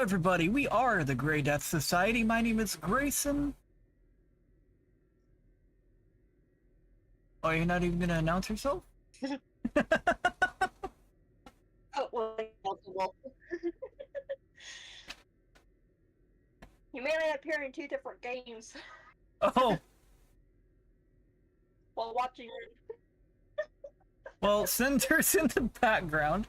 everybody, we are the Grey Death Society. My name is Greyson. Oh, you're not even gonna announce yourself? Oh, well. You mainly appear in 2 different games Oh, while watching. well, Cinder's in the background.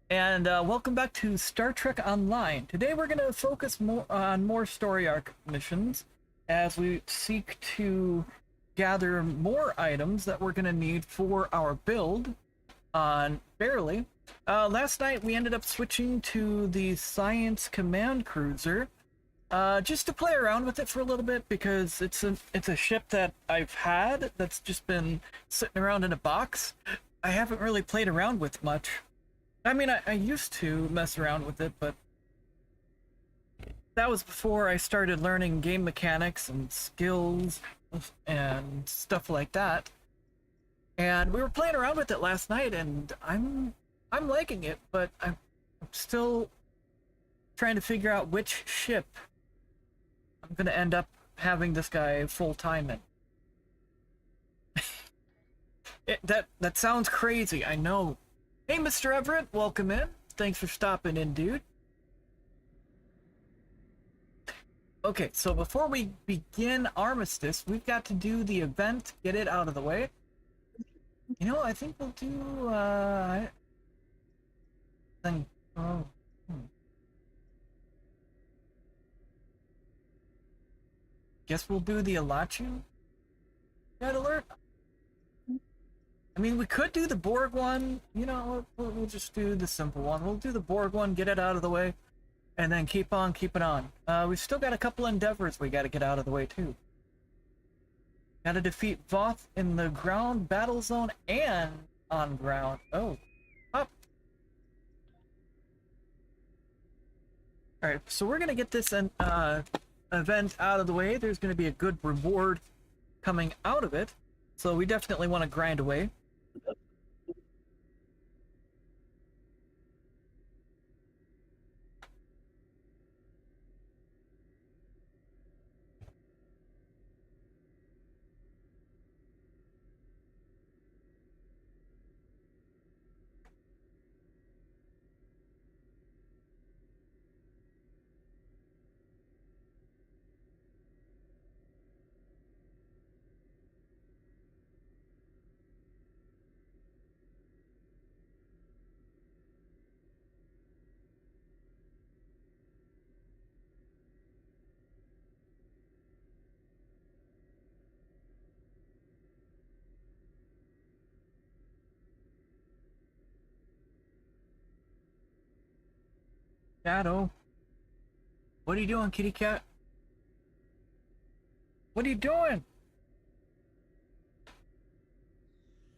And welcome back to Star Trek Online. Today we're gonna focus on more story arc missions as we seek to gather more items that we're gonna need for our build on Berri. Last night we ended up switching to the Science Command Cruiser just to play around with it for a little bit, because it's a ship that I've had that's just been sitting around in a box. I haven't really played around with much. I mean, I used to mess around with it, but that was before I started learning game mechanics and skills and stuff like that. And we were playing around with it last night, and I'm liking it, but I'm still trying to figure out which ship I'm gonna end up having this guy full-time in. That sounds crazy, I know. Hey, Mr. Everett, welcome in. Thanks for stopping in, dude. Okay, so before we begin Armistice, we've got to do the event, get it out of the way. You know, I think we'll do, Guess we'll do the Alachu Red Alert. I mean, we could do the Borg one, you know, we'll just do the simple one. We'll do the Borg one, get it out of the way, and then keep on keeping on. We've still got a couple endeavors we gotta get out of the way, too. Gotta defeat Voth in the ground battle zone and on ground. Oh, up. Alright, so we're gonna get this event out of the way. There's gonna be a good reward coming out of it, so we definitely want to grind away. Shadow. What are you doing, kitty cat? What are you doing?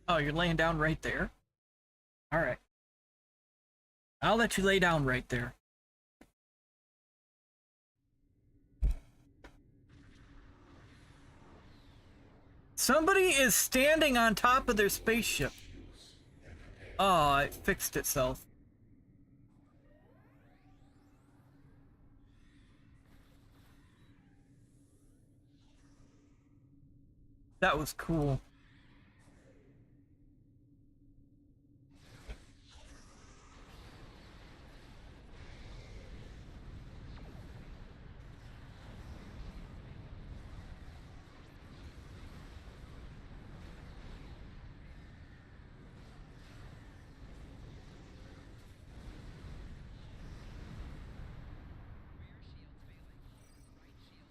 Oh, you're laying down right there? Alright. I'll let you lay down right there. Somebody is standing on top of their spaceship. Oh, it fixed itself. That was cool.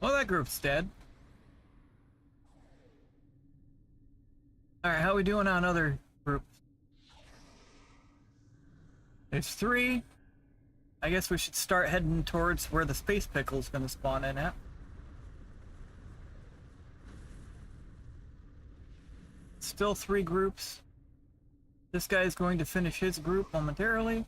Well, that group's dead. Alright, how are we doing on other groups? There's 3. I guess we should start heading towards where the space pickle's gonna spawn in at. Still 3 groups. This guy's going to finish his group momentarily.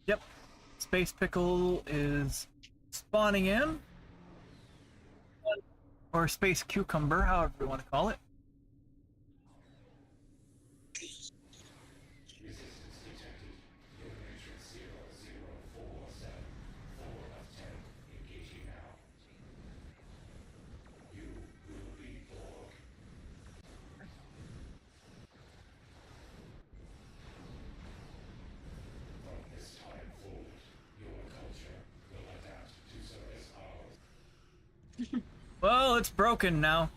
Yep. Space Pickle is spawning in. Or Space Cucumber, however you want to call it. Well, it's broken now.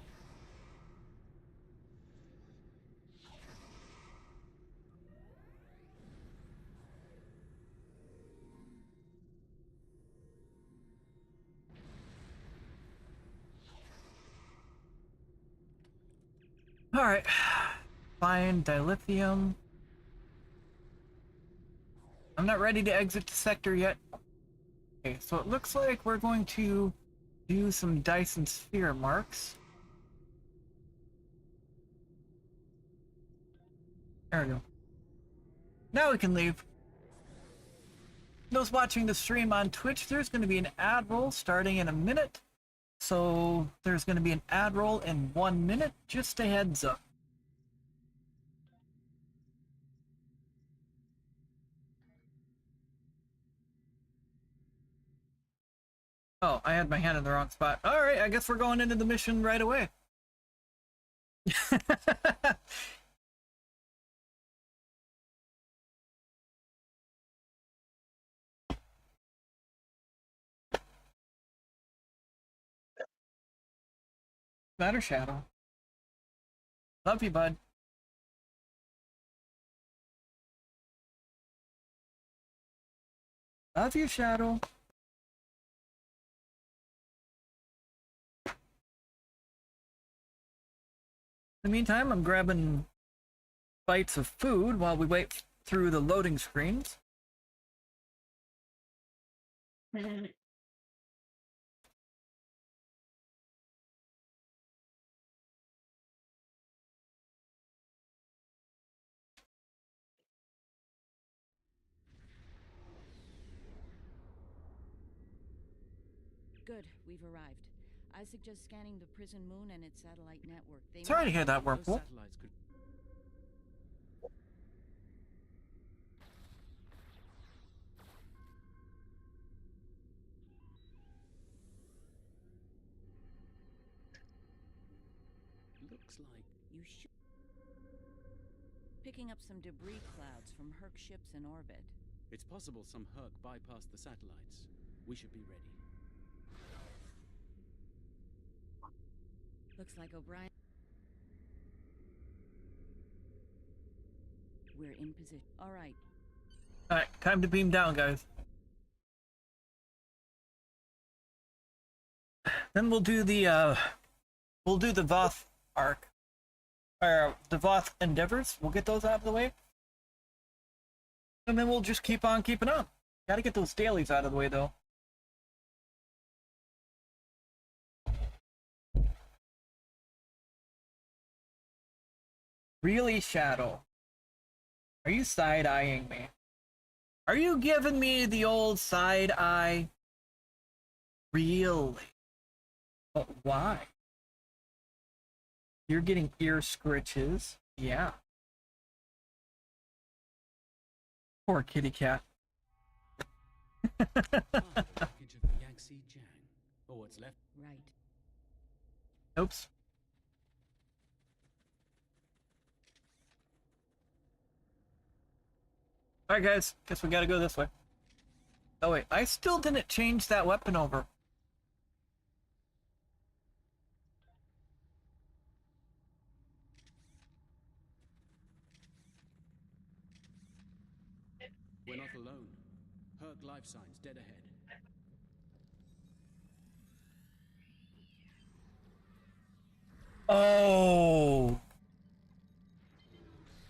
Alright. Find dilithium. I'm not ready to exit the sector yet. Okay, so it looks like we're going to do some Dyson sphere marks. There we go. Now we can leave. Those watching the stream on Twitch, there's going to be an ad roll starting in a minute. So there's going to be an ad roll in 1 minute, just a heads up. Oh, I had my hand in the wrong spot. Alright, I guess we're going into the mission right away. Matter Shadow. Love you, bud. Love you, Shadow. In the meantime, I'm grabbing bites of food while we wait through the loading screens. Good, we've arrived. I suggest scanning the prison moon and its satellite network. Sorry to hear that, Those Whirlpool. satellites could... Looks like... You should... Picking up some debris clouds from Hurq ships in orbit. It's possible some Hurq bypassed the satellites. We should be ready. Looks like O'Brien... We're in position. All right. Alright, time to beam down, guys. Then we'll do the Voth arc. Or the Voth endeavors. We'll get those out of the way. And then we'll just keep on keeping on. Gotta get those dailies out of the way, though. Really, Shadow? Are you side-eyeing me? Are you giving me the old side eye? Really? But why? You're getting ear scritches. Yeah. Poor kitty cat. Package of the Yangtze Jang. Or what's left. Right. Oops. Alright guys, guess we gotta go this way. Oh wait, I still didn't change that weapon over. We're not alone. Hurq life signs dead ahead. Oh!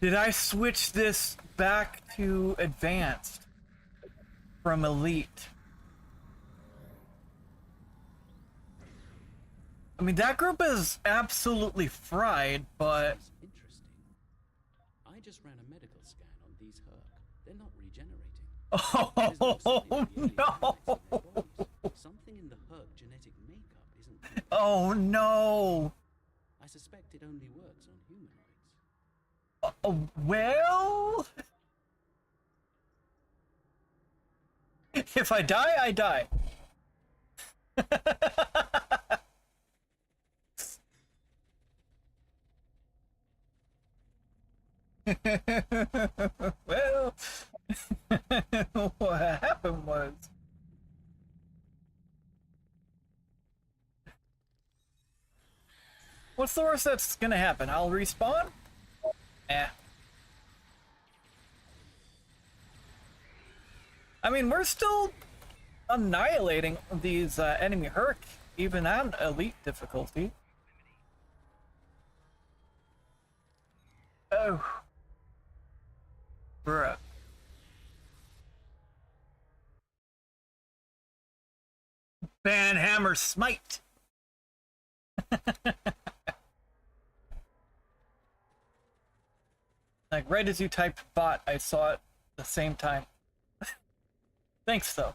Did I switch this back to advanced from elite? I mean, that group is absolutely fried, but... This is interesting. I just ran a medical scan on these Hurq. They're not regenerating. Oh, no! Something in the Hurq genetic makeup isn't complete. Oh, no! I suspect it only works on humanoids. Well... If I die, I die. Well, what happened was... What's the worst that's gonna happen? I'll respawn? Eh. I mean, we're still annihilating these enemy Hurq, even on elite difficulty. Oh. Bruh. Banhammer smite! Like, right as you typed bot, I saw it the same time. Thanks, though.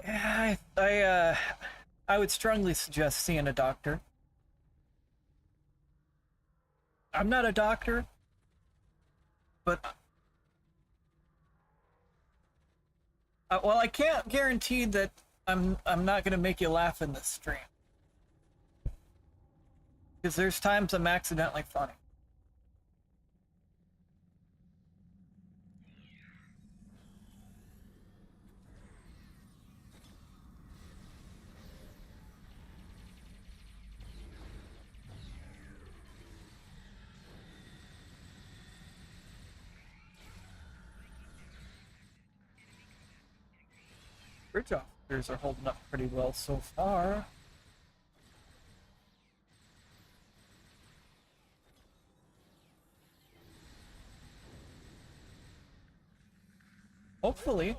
Yeah, I would strongly suggest seeing a doctor. I'm not a doctor, but well, I can't guarantee that I'm not gonna make you laugh in this stream, because there's times I'm accidentally funny. Bridge officers are holding up pretty well so far. Hopefully.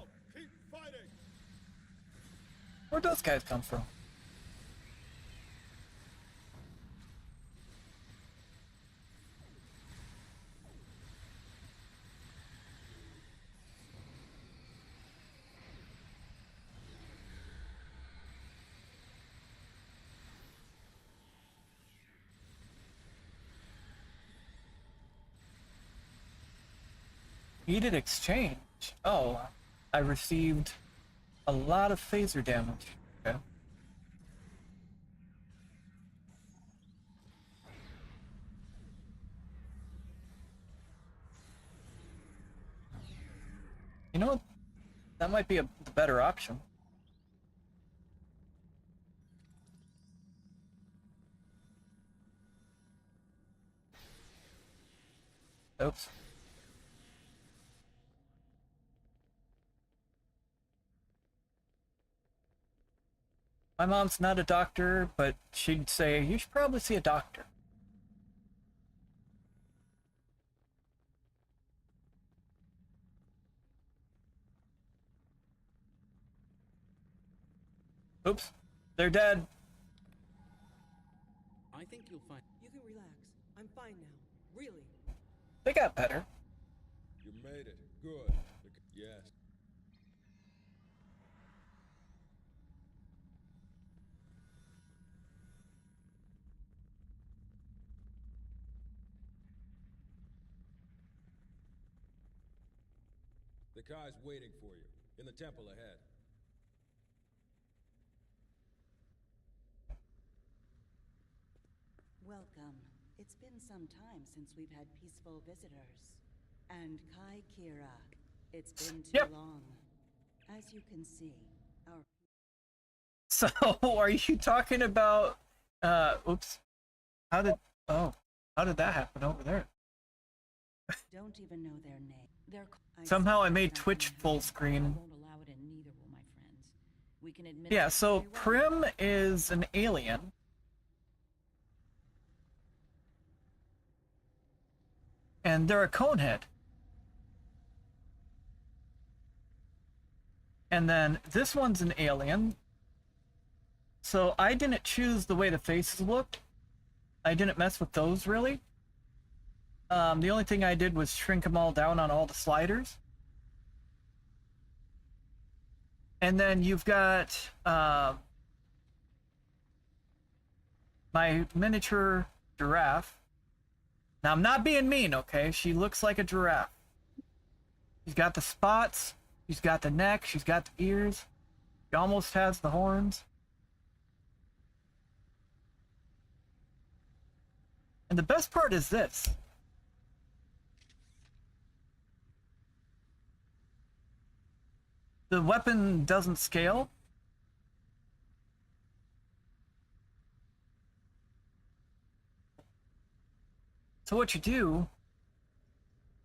Where'd those guys come from? Needed exchange. Oh, I received a lot of phaser damage. Okay. You know what? That might be the better option. Oops. My mom's not a doctor, but she'd say, you should probably see a doctor. Oops. They're dead. I think you'll find. You can relax. I'm fine now. Really. They got better. You made it. Good. Yes. The Kai's waiting for you, in the temple ahead. Welcome. It's been some time since we've had peaceful visitors. And Kai Kira, it's been too long. As you can see, our... So, are you talking about, oops. How did that happen over there? don't even know their name. Somehow I made Twitch full screen. Won't allow it, and neither will my friends. We can admit Yeah, so Prim is an alien. And they're a conehead. And then this one's an alien. So I didn't choose the way the faces looked. I didn't mess with those really. The only thing I did was shrink them all down on all the sliders. And then you've got my miniature giraffe. Now, I'm not being mean, okay? She looks like a giraffe. She's got the spots, she's got the neck, she's got the ears. She almost has the horns. And the best part is this. the weapon doesn't scale. So what you do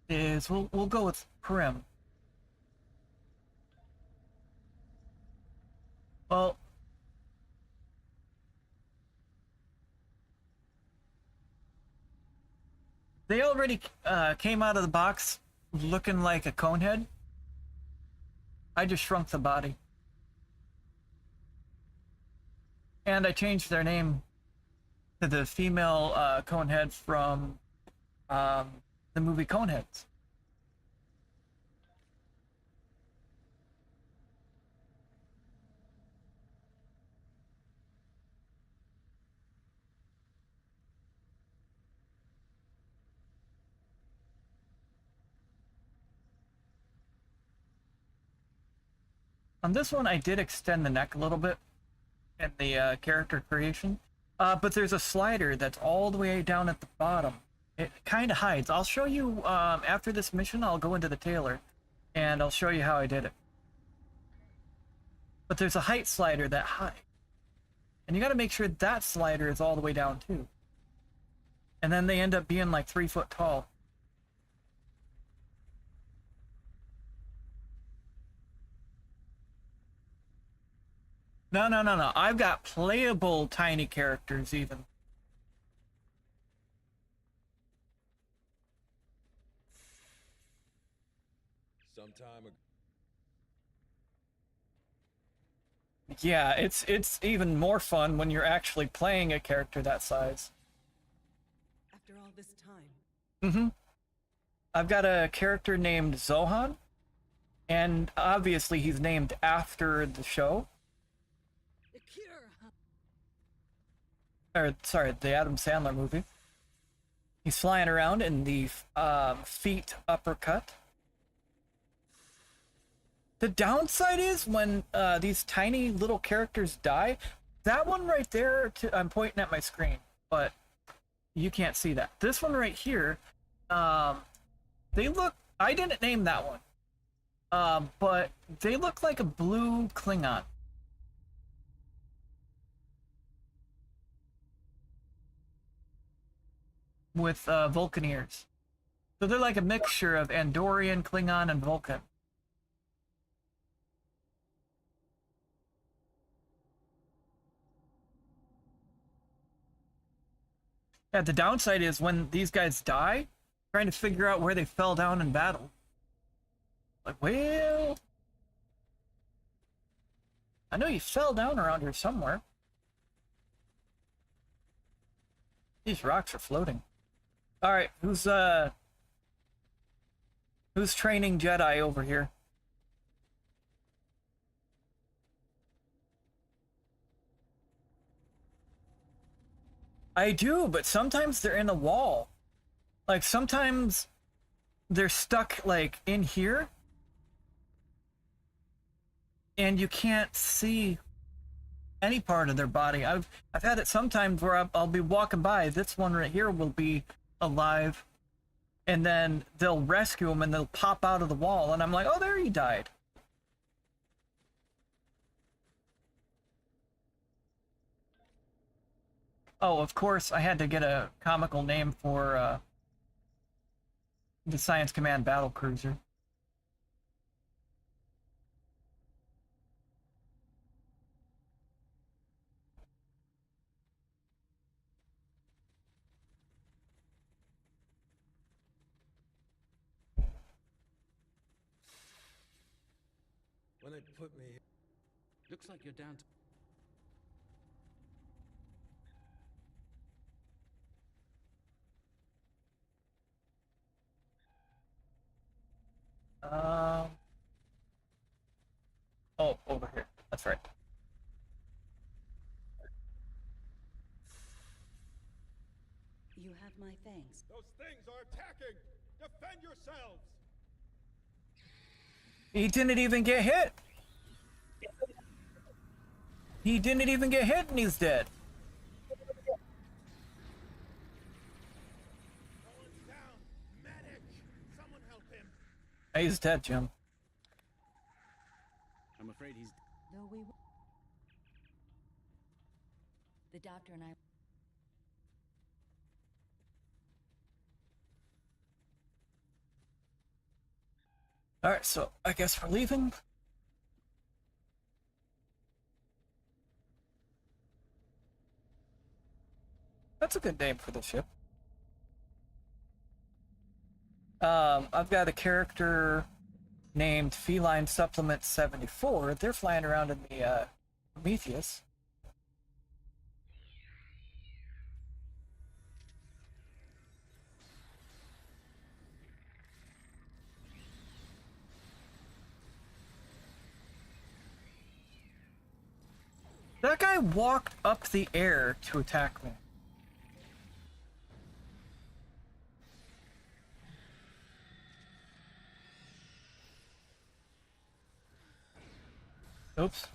is we'll go with Prim. Well, they already came out of the box looking like a cone head. I just shrunk the body. And I changed their name to the female Conehead from the movie Coneheads. On this one, I did extend the neck a little bit in the character creation, but there's a slider that's all the way down at the bottom. It kind of hides. I'll show you after this mission. I'll go into the tailor, and I'll show you how I did it. But there's a height slider that hides, and you got to make sure that slider is all the way down too. And then they end up being like 3 foot tall. No. I've got playable tiny characters even. Some time ago. Yeah, it's even more fun when you're actually playing a character that size. After all this time. Mm-hmm. I've got a character named Zohan, and obviously he's named after the show. Or, sorry, the Adam Sandler movie. He's flying around in the feet uppercut. The downside is when these tiny little characters die, that one right there, I'm pointing at my screen, but you can't see that. This one right here, they look, I didn't name that one, but they look like a blue Klingon. With Vulcan ears. So they're like a mixture of Andorian, Klingon, and Vulcan. Yeah, the downside is when these guys die, trying to figure out where they fell down in battle. Like, well, I know you fell down around here somewhere. These rocks are floating. All right, who's training Jedi over here? I do, but sometimes they're in the wall. Like sometimes they're stuck like in here, and you can't see any part of their body. I've had it sometimes where I'll be walking by. This one right here will be alive, and then they'll rescue him and they'll pop out of the wall, and I'm like, oh, there he died. Oh, of course, I had to get a comical name for the Science Command battle cruiser. When they put me... Looks like you're down to... Oh, over here. That's right. You have my thanks. Those things are attacking! Defend yourselves! He didn't even get hit. He didn't even get hit and he's dead. Owen's down! Medic! Someone help him! He's dead, Jim. I'm afraid he's... Though we were... The doctor and I... Alright, so I guess we're leaving. That's a good name for the ship. I've got a character named Feline Supplement 74. They're flying around in the Prometheus. That guy walked up the air to attack me. Oops.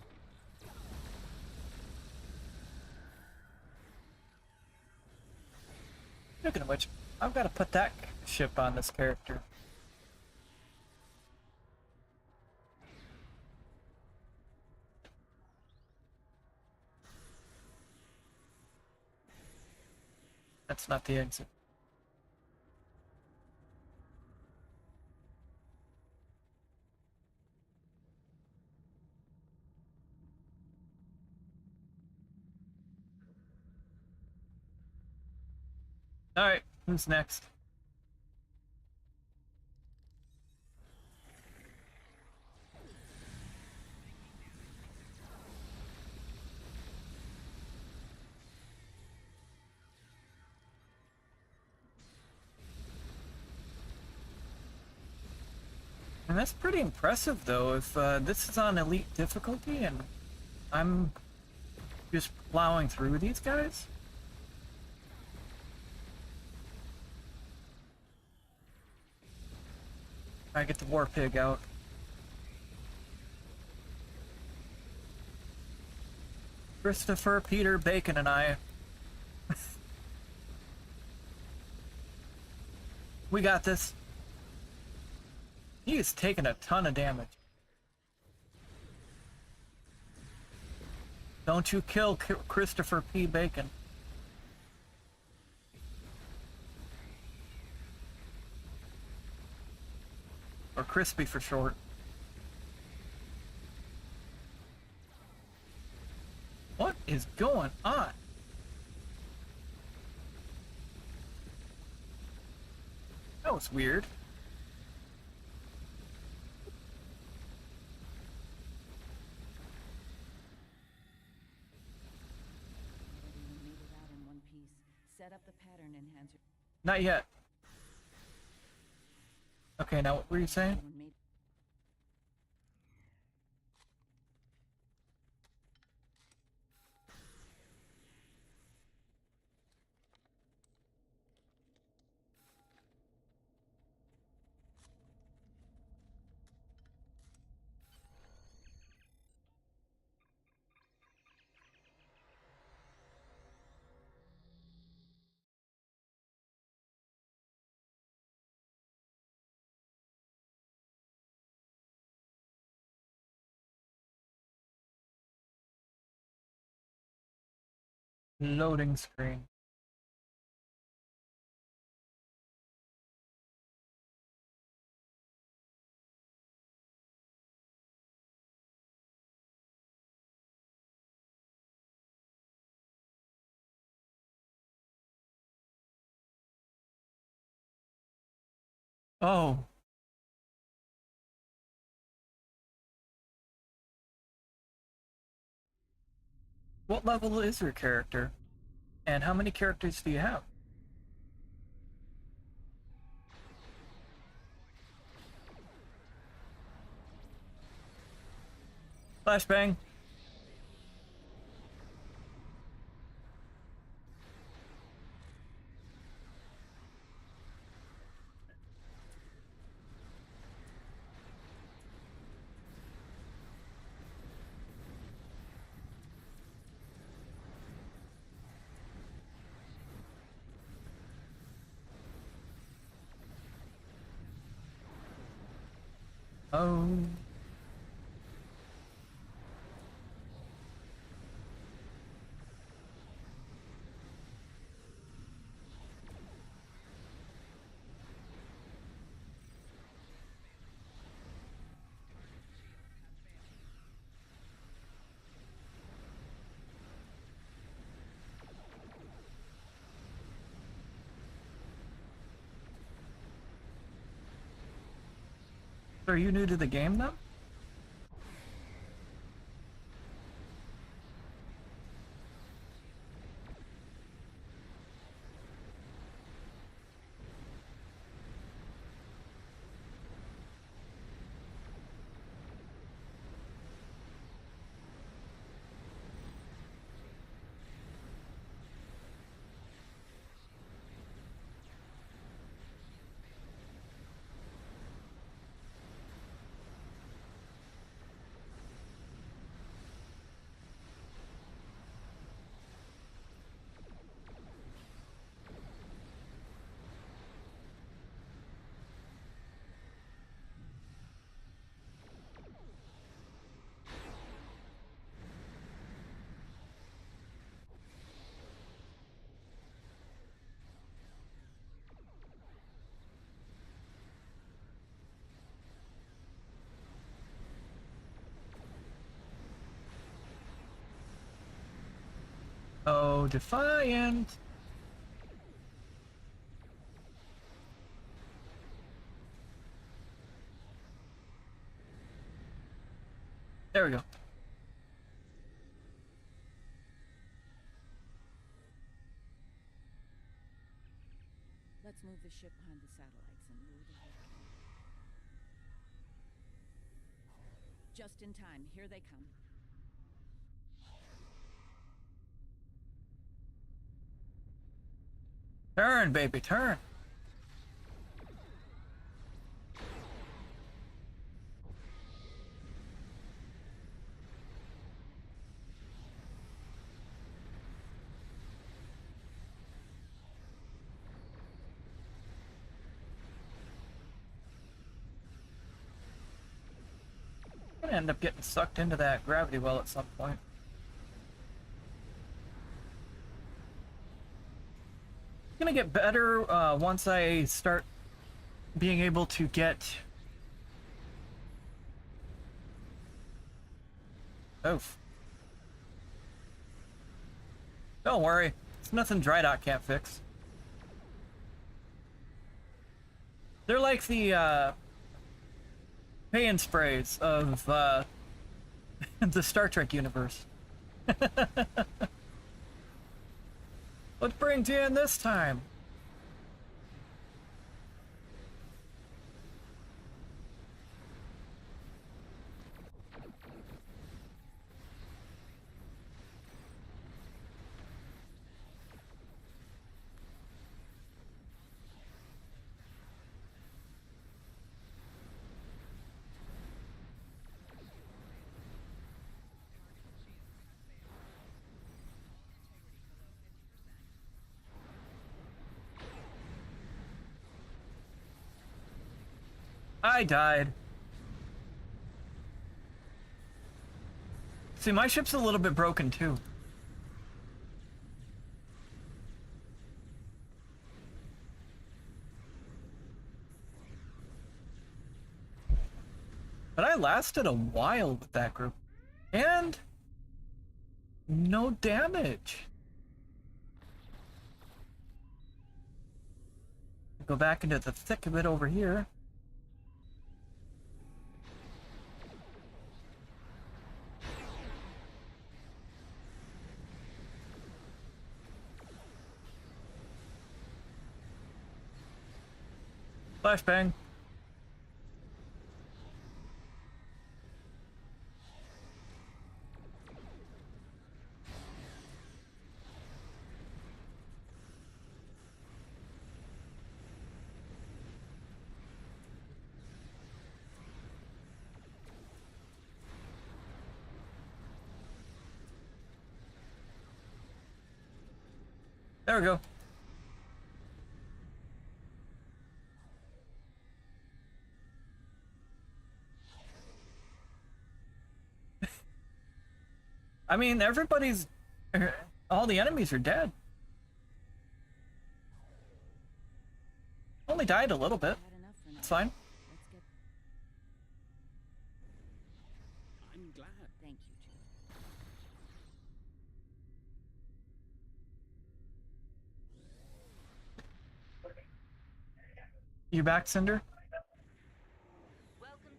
Speaking of which, I've got to put that ship on this character. That's not the exit. Alright, who's next? And that's pretty impressive, though, if this is on elite difficulty and I'm just plowing through these guys. I get the war pig out. Christopher, Peter, Bacon, and I. We got this. He is taking a ton of damage. Don't you kill Christopher P. Bacon. Or Crispy for short. What is going on? That was weird. Everyone made it out in one piece. Set up the pattern enhancer. Not yet. Okay, now what were you saying? Everyone made... Loading screen. Oh. What level is your character? And how many characters do you have? Flashbang. Oh. Are you new to the game then? Oh, Defiant! There we go. Let's move the ship behind the satellites and lure the Hurq in. Just in time. Here they come. Turn, baby, turn! I'm gonna end up getting sucked into that gravity well at some point. It's gonna get better once I start being able to get... Oof. Don't worry, it's nothing Drydock can't fix. They're like the paint sprays of the Star Trek universe. What brings you in this time? I died. See, my ship's a little bit broken too. But I lasted a while with that group. And no damage. Go back into the thick of it over here. Flashbang. There we go. I mean, everybody's... all the enemies are dead. Only died a little bit. It's fine. Let's get... I'm glad. Thank you, Joe. You back, Cinder? Welcome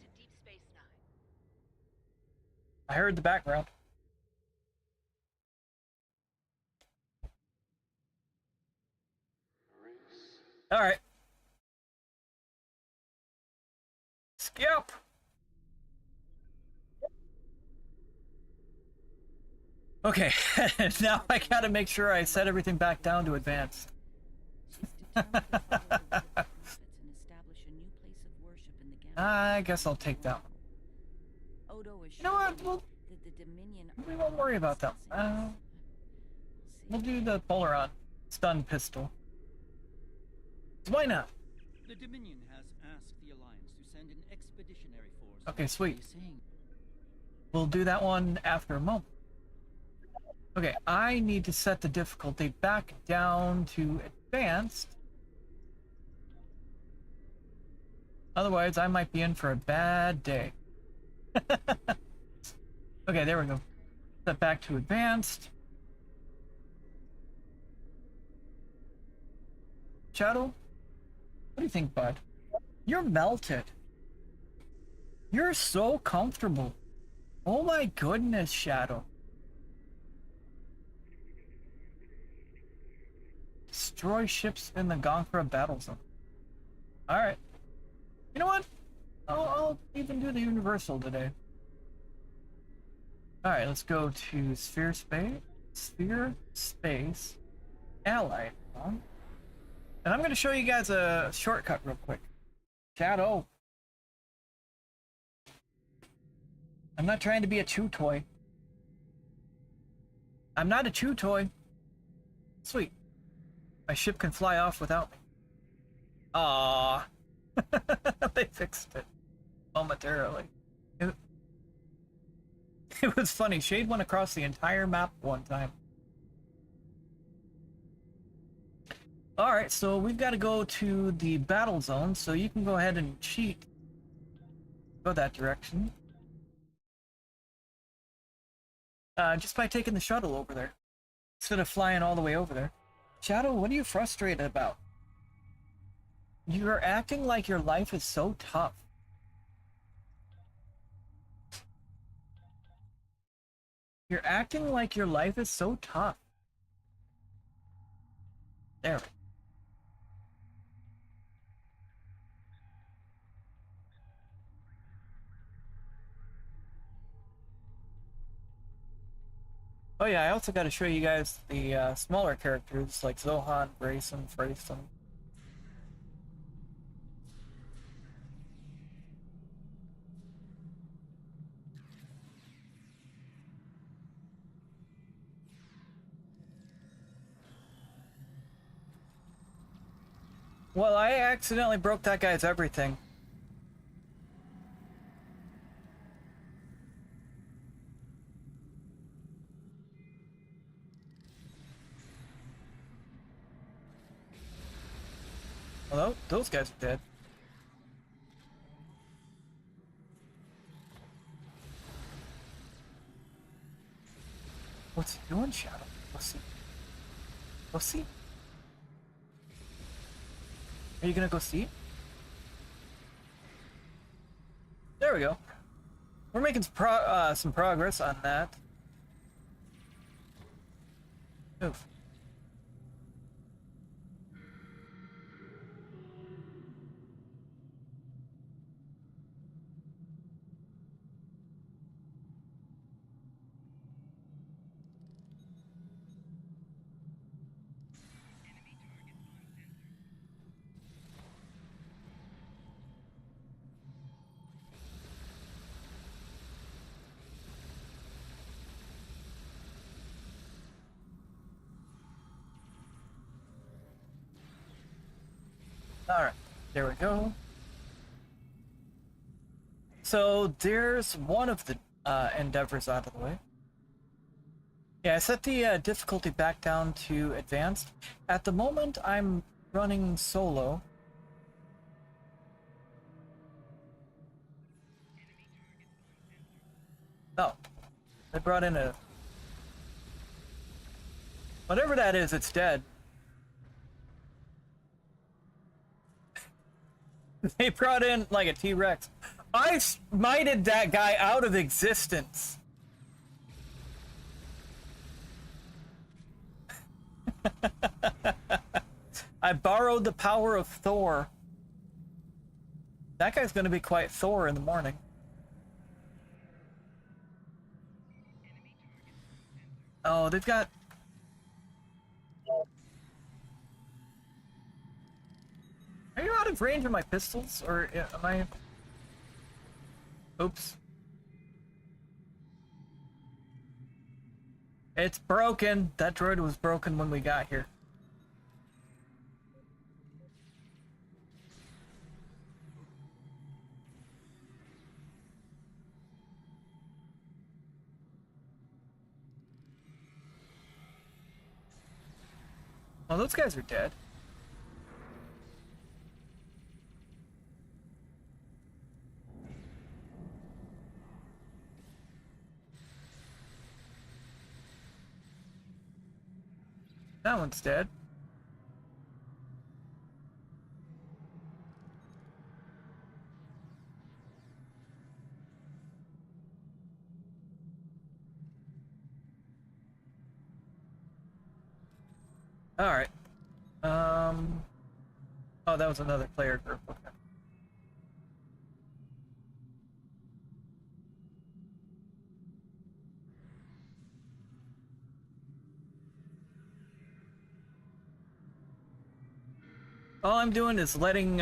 I heard the background. Alright. Skip! Okay, now I gotta make sure I set everything back down to advanced. I guess I'll take that one. You know what? We won't worry about that. We'll do the Polaron stun pistol. Why not? The Dominion has asked the Alliance to send an expeditionary force. Okay, sweet. We'll do that one after a moment. Okay, I need to set the difficulty back down to advanced. Otherwise, I might be in for a bad day. Okay, there we go. Set back to advanced. Shadow? What do you think, bud? You're melted. You're so comfortable. Oh my goodness, Shadow. Destroy ships in the Gonkra battle zone. Alright. You know what? I'll even do the universal today. Alright, let's go to Sphere Space, Allied. And I'm going to show you guys a shortcut real quick. Shadow. I'm not trying to be a chew toy. I'm not a chew toy. Sweet. My ship can fly off without me. Aww. They fixed it momentarily. It was funny. Shade went across the entire map one time. Alright, so we've got to go to the battle zone, so you can go ahead and cheat. Go that direction. Just by taking the shuttle over there. Instead of flying all the way over there. Shadow, what are you frustrated about? You're acting like your life is so tough. You're acting like your life is so tough. There we go. Oh yeah, I also got to show you guys the smaller characters like Zohan, Greyson, Greyson. Well, I accidentally broke that guy's everything. Well, those guys are dead. What's he doing, Shadow? Let's see. Let's see. Are you gonna go see? There we go. We're making some progress on that. Oof. Alright, there we go. So there's one of the endeavors out of the way. Yeah, I set the difficulty back down to advanced. At the moment, I'm running solo. Oh, they brought in a... Whatever that is, it's dead. They brought in like a T-Rex. I smited that guy out of existence. I borrowed the power of Thor. That guy's gonna be quite Thor in the morning. Oh, they've got... Are you out of range of my pistols? Or am I... Oops. It's broken. That droid was broken when we got here. Oh, those guys are dead. That one's dead. All right. Oh, that was another player group. Okay. All I'm doing is letting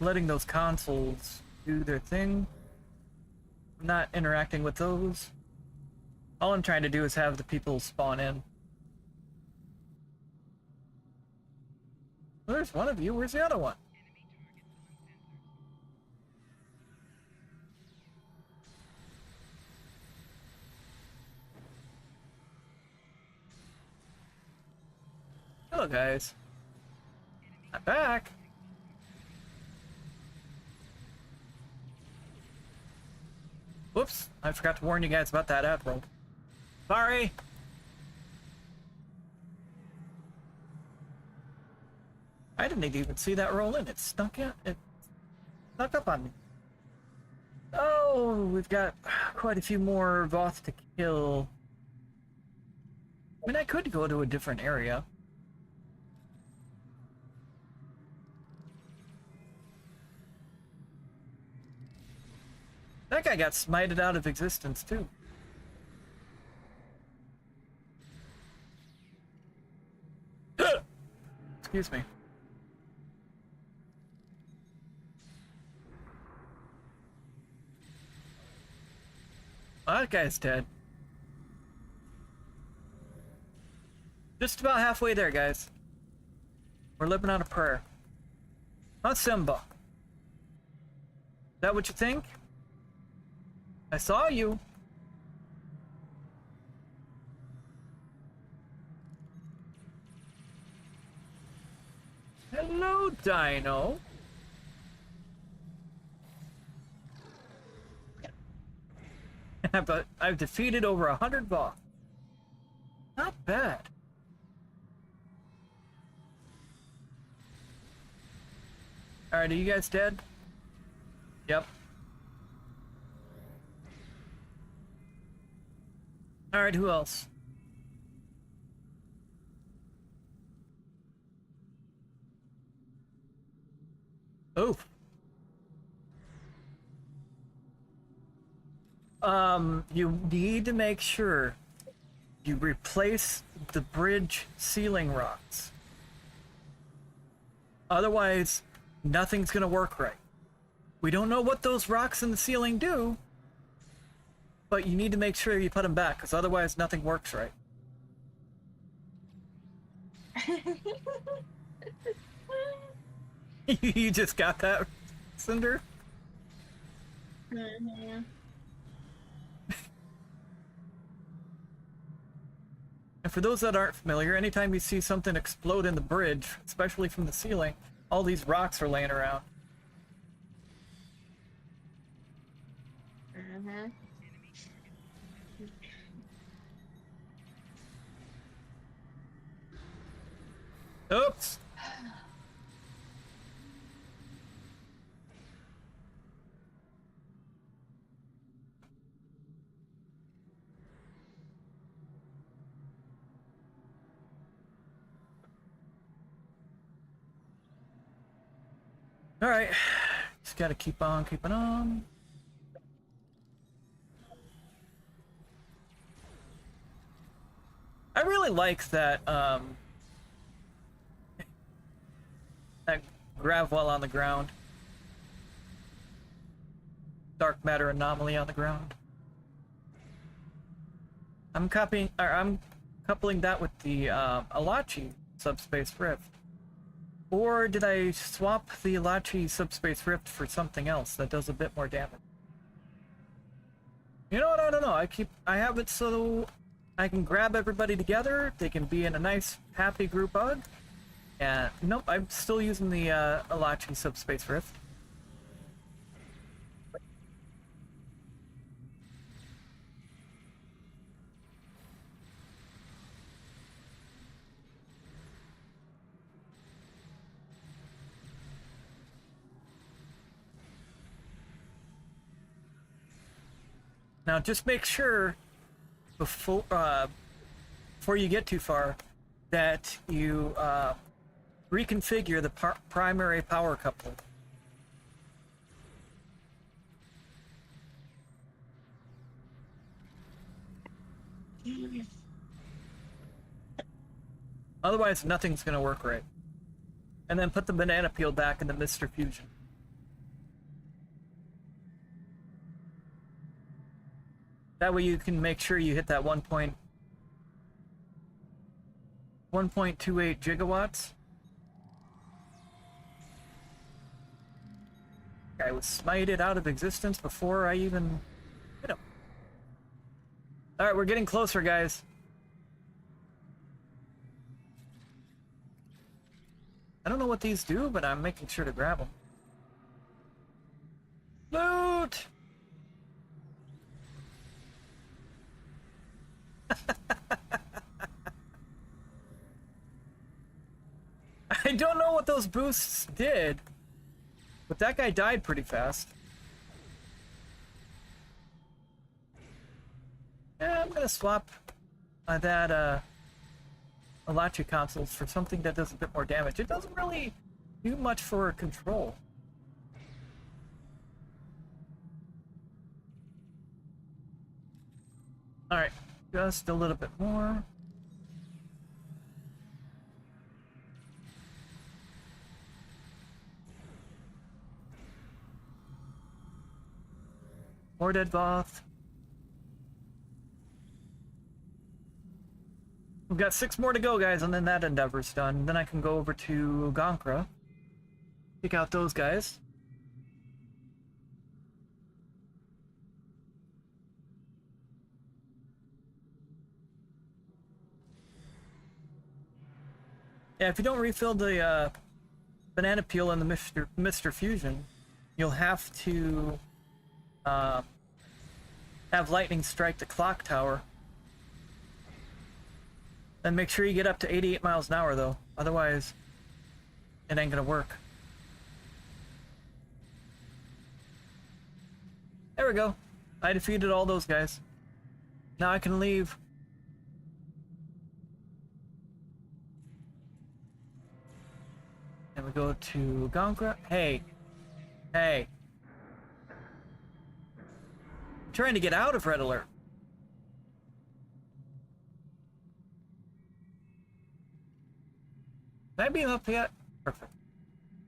those consoles do their thing. I'm not interacting with those. All I'm trying to do is have the people spawn in. Well, there's one of you. Where's the other one? Hello, guys. I'm back. Whoops, I forgot to warn you guys about that admiral. Sorry. I didn't even see that roll in. It snuck in. It snuck up on me. Oh, we've got quite a few more Voth to kill. I mean, I could go to a different area. That guy got smited out of existence, too. Excuse me. Oh, that guy's dead. Just about halfway there, guys. We're living on a prayer. Not Simba. Is that what you think? I saw you. Hello, Dino. But I've defeated over 100 Voth. Not bad. Alright, are you guys dead? Yep. Alright, who else? Oh. You need to make sure you replace the bridge ceiling rods. Otherwise, nothing's gonna work right. We don't know what those rocks in the ceiling do, but you need to make sure you put them back, because otherwise nothing works right. You just got that, Cinder? Mm-hmm. And for those that aren't familiar, anytime you see something explode in the bridge, especially from the ceiling, all these rocks are laying around. Mm-hmm. Oops! Alright. Just gotta keep on keeping on. I really like that, that grav well on the ground. Dark matter anomaly on the ground. I'm coupling that with the, Alachi subspace rift. Or did I swap the Alachi subspace rift for something else that does a bit more damage? You know what, I don't know. I have it so I can grab everybody together, they can be in a nice, happy group hug. And nope, I'm still using the Alachi subspace rift. Now just make sure before you get too far that you reconfigure the primary power coupler. Otherwise, nothing's gonna work right. And then put the banana peel back in the Mr. Fusion. That way you can make sure you hit that 1.28 gigawatts. I was smited out of existence before I even hit him. Alright, we're getting closer, guys. I don't know what these do, but I'm making sure to grab them. Loot! I don't know what those boosts did, but that guy died pretty fast. Yeah, I'm gonna swap that Alachi consoles for something that does a bit more damage. It doesn't really do much for control. Alright, just a little bit more. More dead Voth. We've got 6 more to go, guys, and then that endeavor's done. Then I can go over to Gonkra. Pick out those guys. Yeah, if you don't refill the banana peel in the Mr. Fusion, you'll have to have lightning strike the clock tower. And make sure you get up to 88 miles an hour, though. Otherwise, it ain't gonna work. There we go. I defeated all those guys. Now I can leave. And we go to Gonkra. Hey. Hey. I'm trying to get out of Red Alert. Can I beam up yet? Perfect.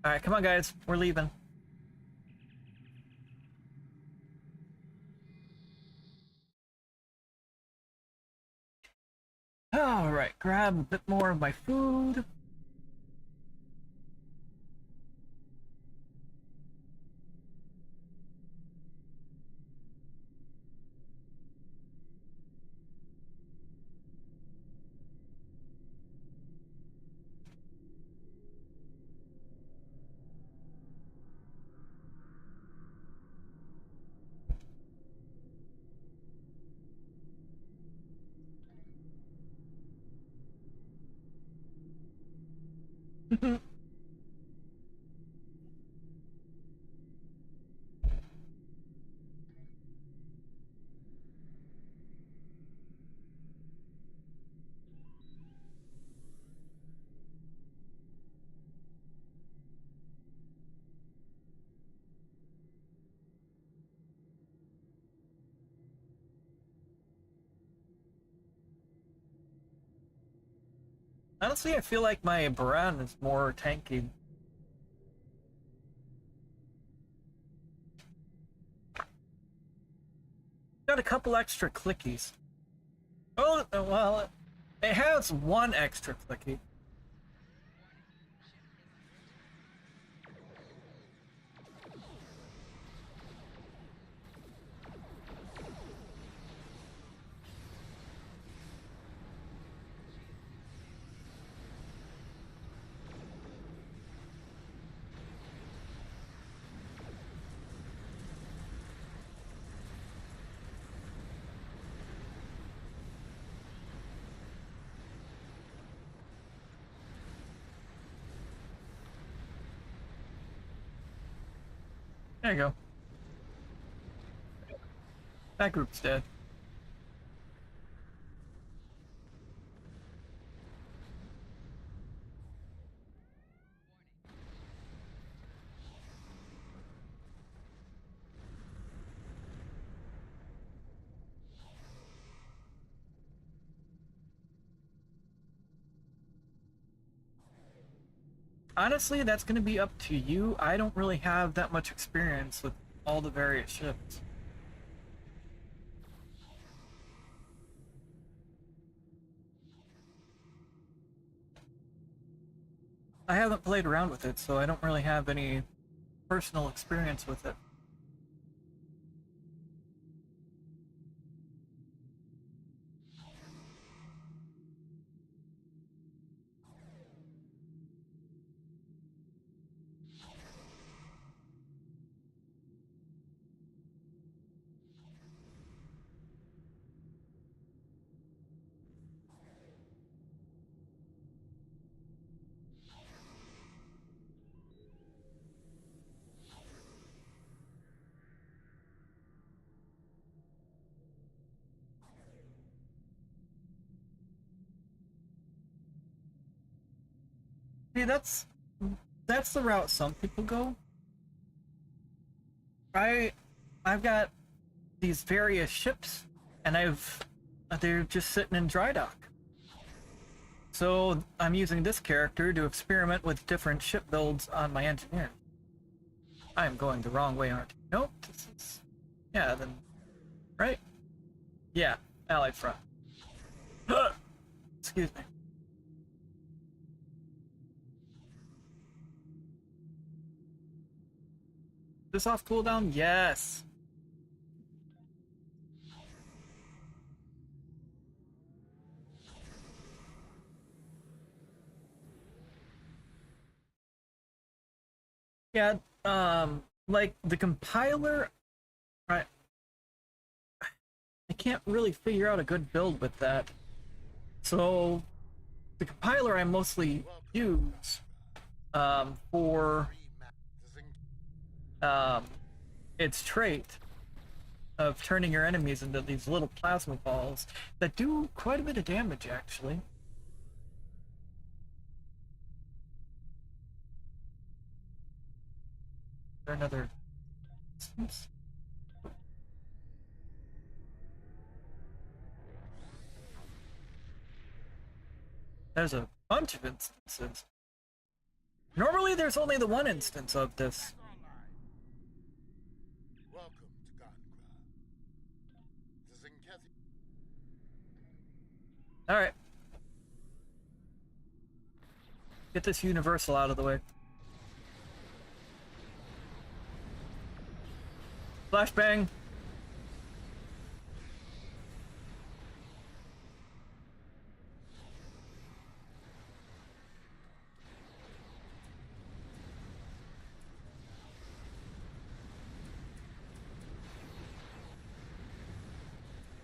Alright, come on, guys. We're leaving. Alright, grab a bit more of my food. Honestly, I feel like my Baran is more tanky. Got a couple extra clickies. Oh, well, it has one extra clicky. There you go. That group's dead. Honestly, that's going to be up to you. I don't really have that much experience with all the various ships. I haven't played around with it, so I don't really have any personal experience with it. See, that's the route some people go. I've got these various ships, and they're just sitting in dry dock. So I'm using this character to experiment with different ship builds on my engineer. I am going the wrong way, aren't I? Nope, this is... Yeah, then... Right? Yeah, Allied Front. Excuse me. This off cooldown? Yes! Yeah, like the compiler, I can't really figure out a good build with that. So the compiler I mostly use for its trait of turning your enemies into these little plasma balls that do quite a bit of damage, actually. Is there another instance? There's a bunch of instances. Normally there's only the one instance of this. Alright. Get this universal out of the way. Flashbang.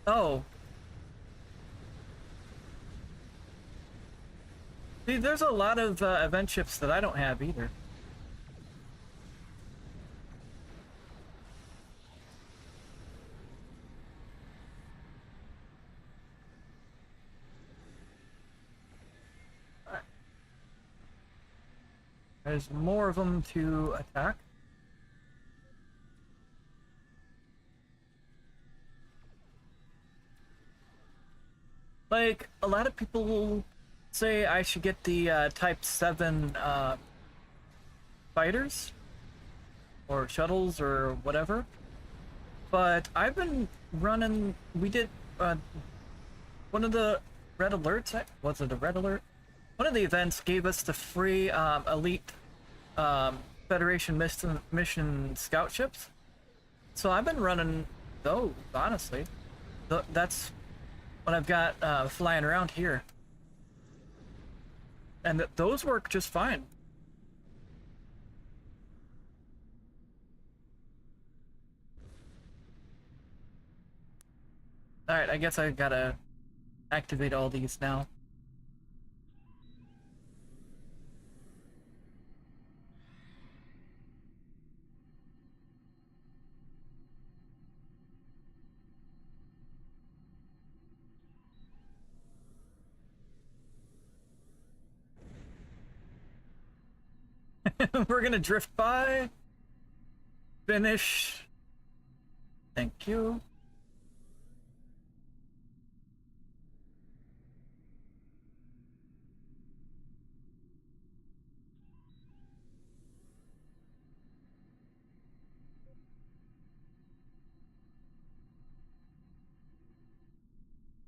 Oh. See, there's a lot of event ships that I don't have either. There's more of them to attack. Like, a lot of people say I should get the Type 7 fighters or shuttles or whatever. But I've been running. We did one of the red alerts. Was it a red alert? One of the events gave us the free elite Federation mission scout ships. So I've been running those, honestly. That's what I've got flying around here. And those work just fine. Alright, I guess I gotta activate all these now. We're gonna drift by. Finish. Thank you.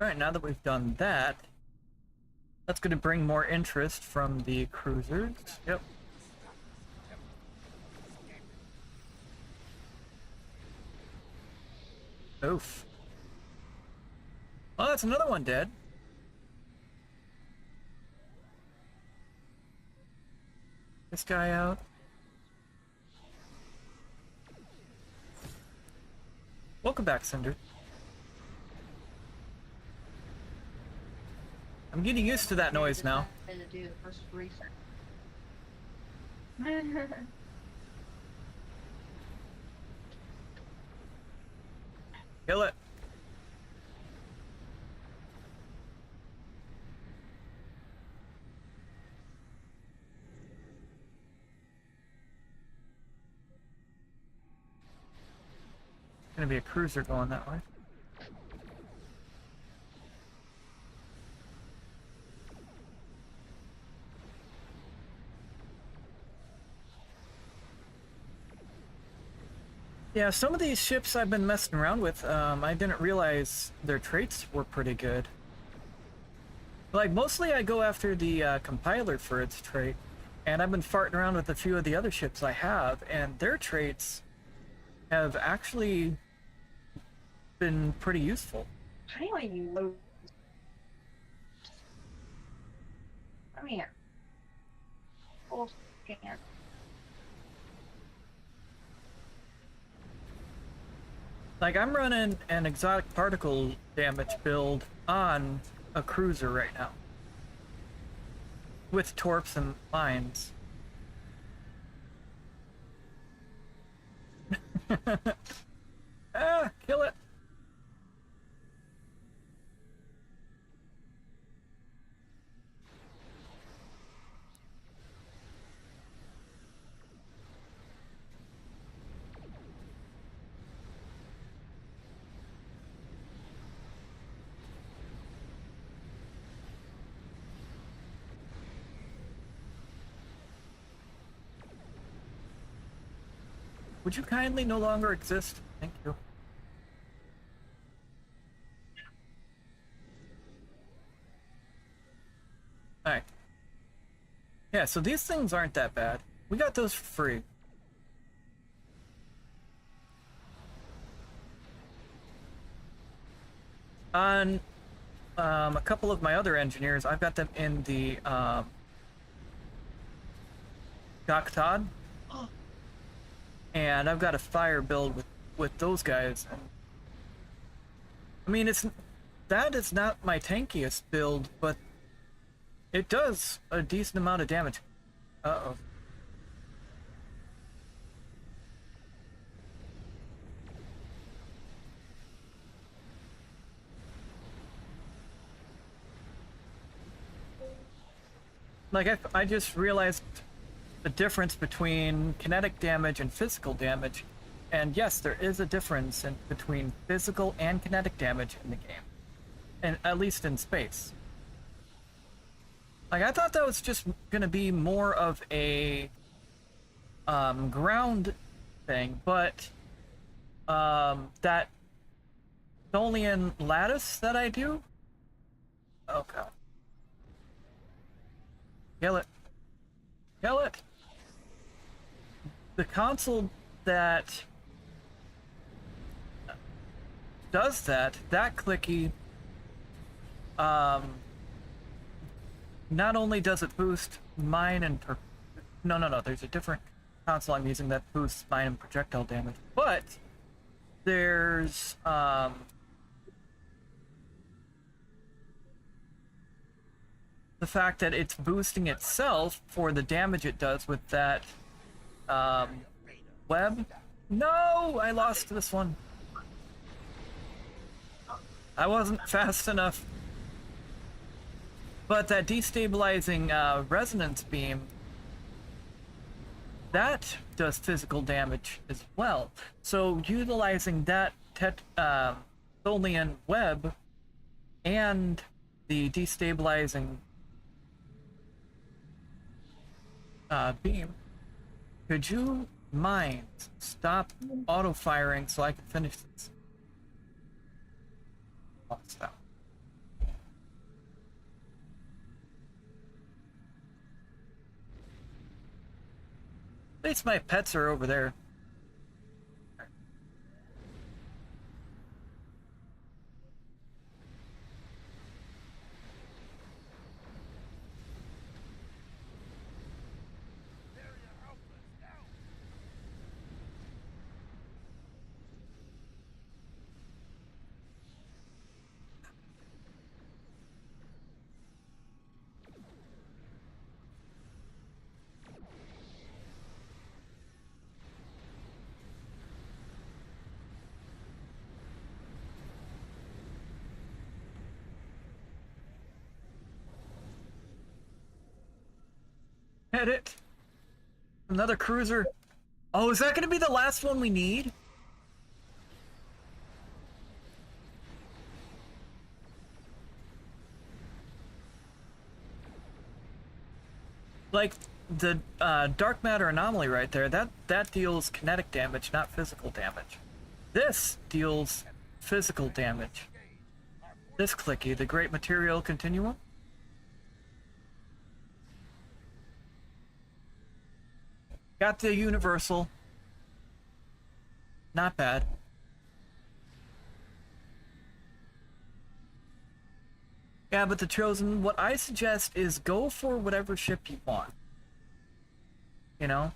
Alright, now that we've done that, that's going to bring more interest from the cruisers. Yep. Oof. Oh, that's another one dead. This guy out. Welcome back, Cinder. I'm getting used to that noise now. Kill it. Gonna be a cruiser going that way. Yeah, some of these ships I've been messing around with, I didn't realize their traits were pretty good. Like, mostly I go after the compiler for its trait, and I've been farting around with a few of the other ships I have, and their traits have actually been pretty useful. How do I load? Come here. Full scan. Like, I'm running an exotic particle damage build on a cruiser right now. With torps and mines. Ah, kill it! Would you kindly no longer exist? Thank you. Alright. Yeah, so these things aren't that bad. We got those for free. On a couple of my other engineers, I've got them in the Gaktad. And I've got a fire build with those guys. I mean, that is not my tankiest build, but it does a decent amount of damage. Uh-oh. Like, I just realized the difference between kinetic damage and physical damage, and yes, there is a difference between physical and kinetic damage in the game, and at least in space. Like, I thought that was just gonna be more of a ground thing, but that Tholian lattice that I do. Oh god. Kill it. Kill it. The console that does that clicky, not only does it boost mine and no, there's a different console I'm using that boosts mine and projectile damage, but there's the fact that it's boosting itself for the damage it does with that web. No, I lost this one. I wasn't fast enough. But that destabilizing resonance beam, that does physical damage as well. So utilizing that Tholian web and the destabilizing beam, could you mind stop auto-firing so I can finish this? Stop. At least my pets are over there. Hit it. Another cruiser. Oh, is that going to be the last one we need? Like the dark matter anomaly right there, that deals kinetic damage, not physical damage. This deals physical damage. This clicky, the Great Material Continuum. Got the universal. Not bad. Yeah, but the Chosen, what I suggest is go for whatever ship you want. You know?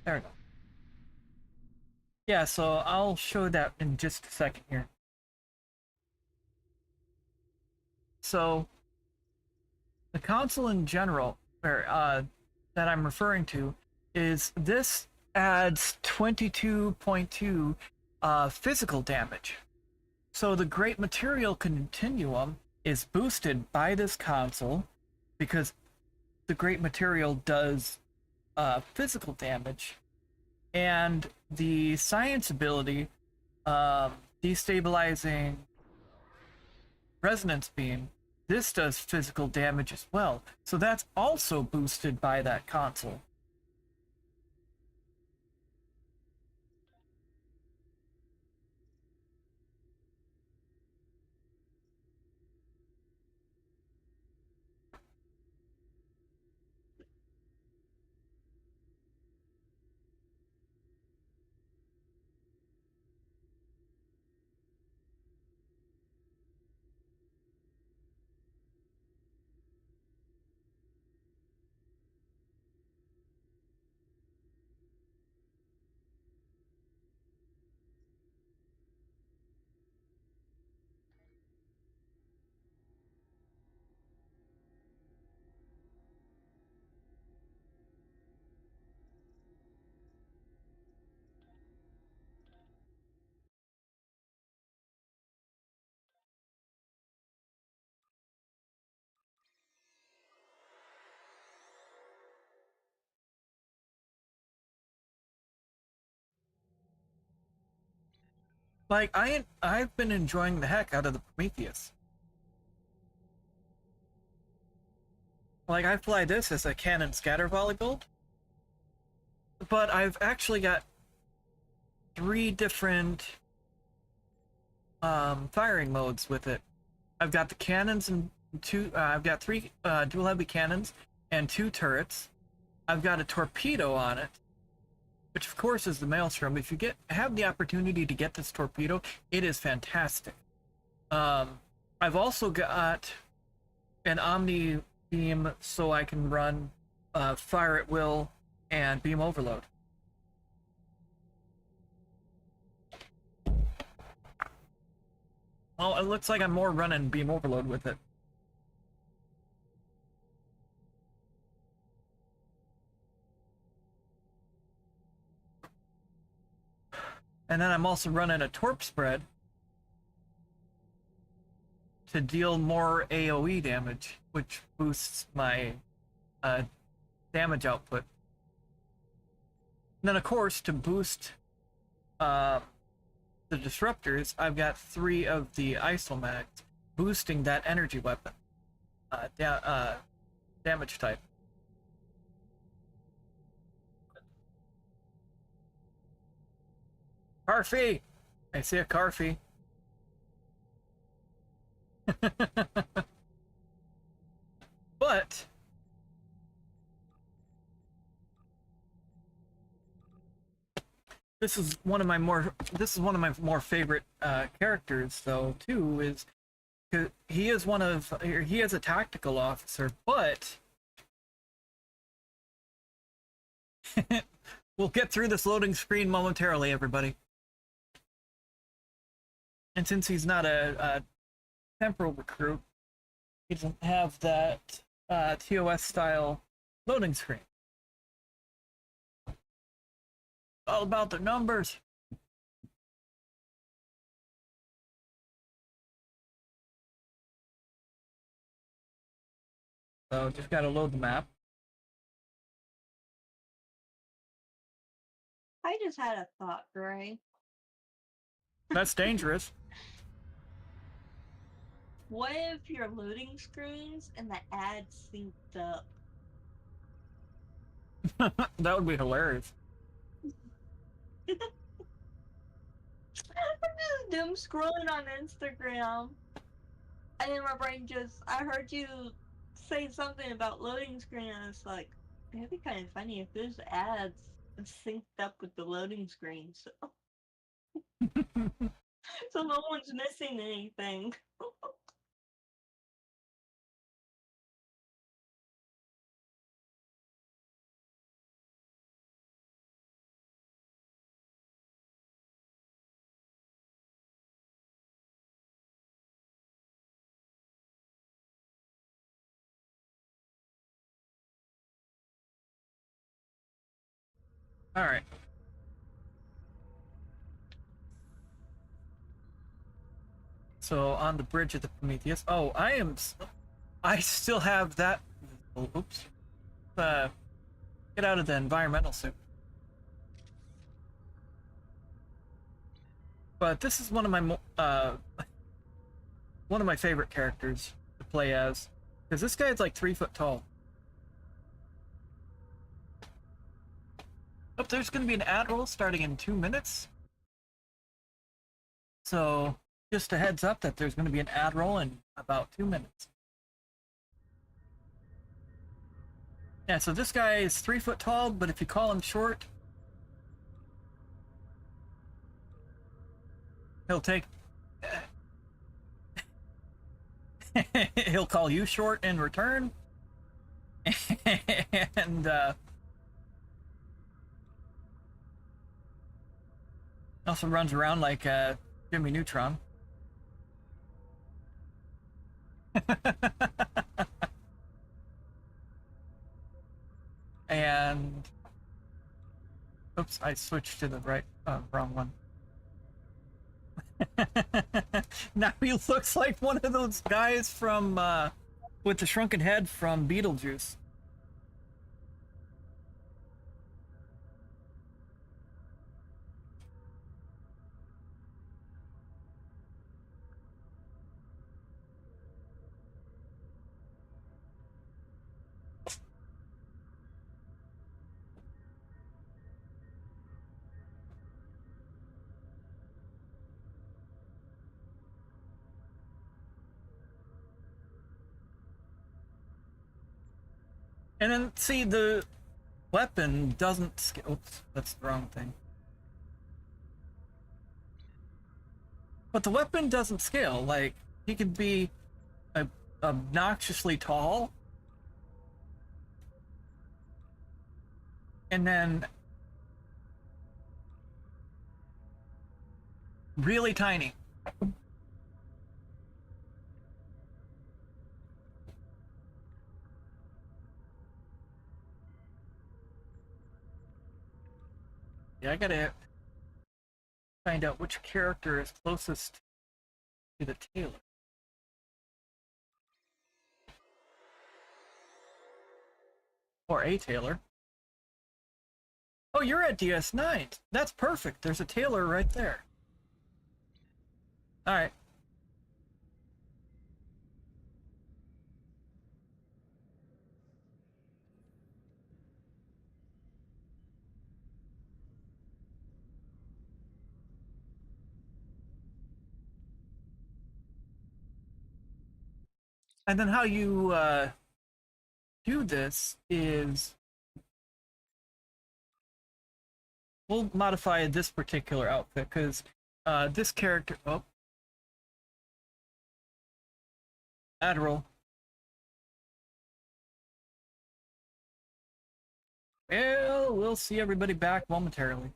There we go. Yeah, so I'll show that in just a second here. So, the console in general, or that I'm referring to, is this adds 22.2 physical damage. So the Great Material Continuum is boosted by this console because the Great Material does physical damage, and the science ability, destabilizing resonance beam, this does physical damage as well. So that's also boosted by that console. Like, I've been enjoying the heck out of the Prometheus. Like, I fly this as a cannon scatter volley build, but I've actually got 3 different firing modes with it. I've got the cannons and I've got 3 dual heavy cannons and 2 turrets. I've got a torpedo on it, which of course is the Maelstrom. If you have the opportunity to get this torpedo, it is fantastic. I've also got an Omni beam so I can run fire at will and beam overload. Oh, it looks like I'm more running beam overload with it. And then I'm also running a torp spread to deal more AoE damage, which boosts my damage output. And then, of course, to boost the disruptors, I've got 3 of the isomags, boosting that energy weapon damage type. Carfy! I see a Carfy. But this is one of my more favorite characters, though, too, is he is a tactical officer, but we'll get through this loading screen momentarily, everybody. And since he's not a temporal recruit, he doesn't have that TOS style loading screen. All about the numbers. So just gotta load the map. I just had a thought, Gray. That's dangerous. What if your loading screens and the ads synced up? That would be hilarious. I'm just doom scrolling on Instagram, and then my brain I heard you say something about loading screen, and it's like, it'd be kind of funny if there's ads synced up with the loading screen, so so no one's missing anything. All right. So on the bridge of the Prometheus. Oh, I still have that. Oh, oops. Get out of the environmental suit. But this is one of my favorite characters to play as, because this guy's like 3 foot tall. Oh, there's going to be an ad roll starting in 2 minutes. So just a heads up that there's going to be an ad roll in about 2 minutes. Yeah, so this guy is 3 foot tall, but if you call him short, he'll take... he'll call you short in return. And, also runs around like Jimmy Neutron. And oops, I switched to the wrong one. Now he looks like one of those guys from with the shrunken head from Beetlejuice. And then, see, the weapon doesn't scale. Oops, that's the wrong thing. But the weapon doesn't scale. Like, he could be obnoxiously tall, and then really tiny. Yeah, I gotta find out which character is closest to the tailor. Or a tailor. Oh, you're at DS9. That's perfect. There's a tailor right there. Alright. And then how you do this is we'll modify this particular outfit because this character. Oh, Admiral. Well, we'll see everybody back momentarily.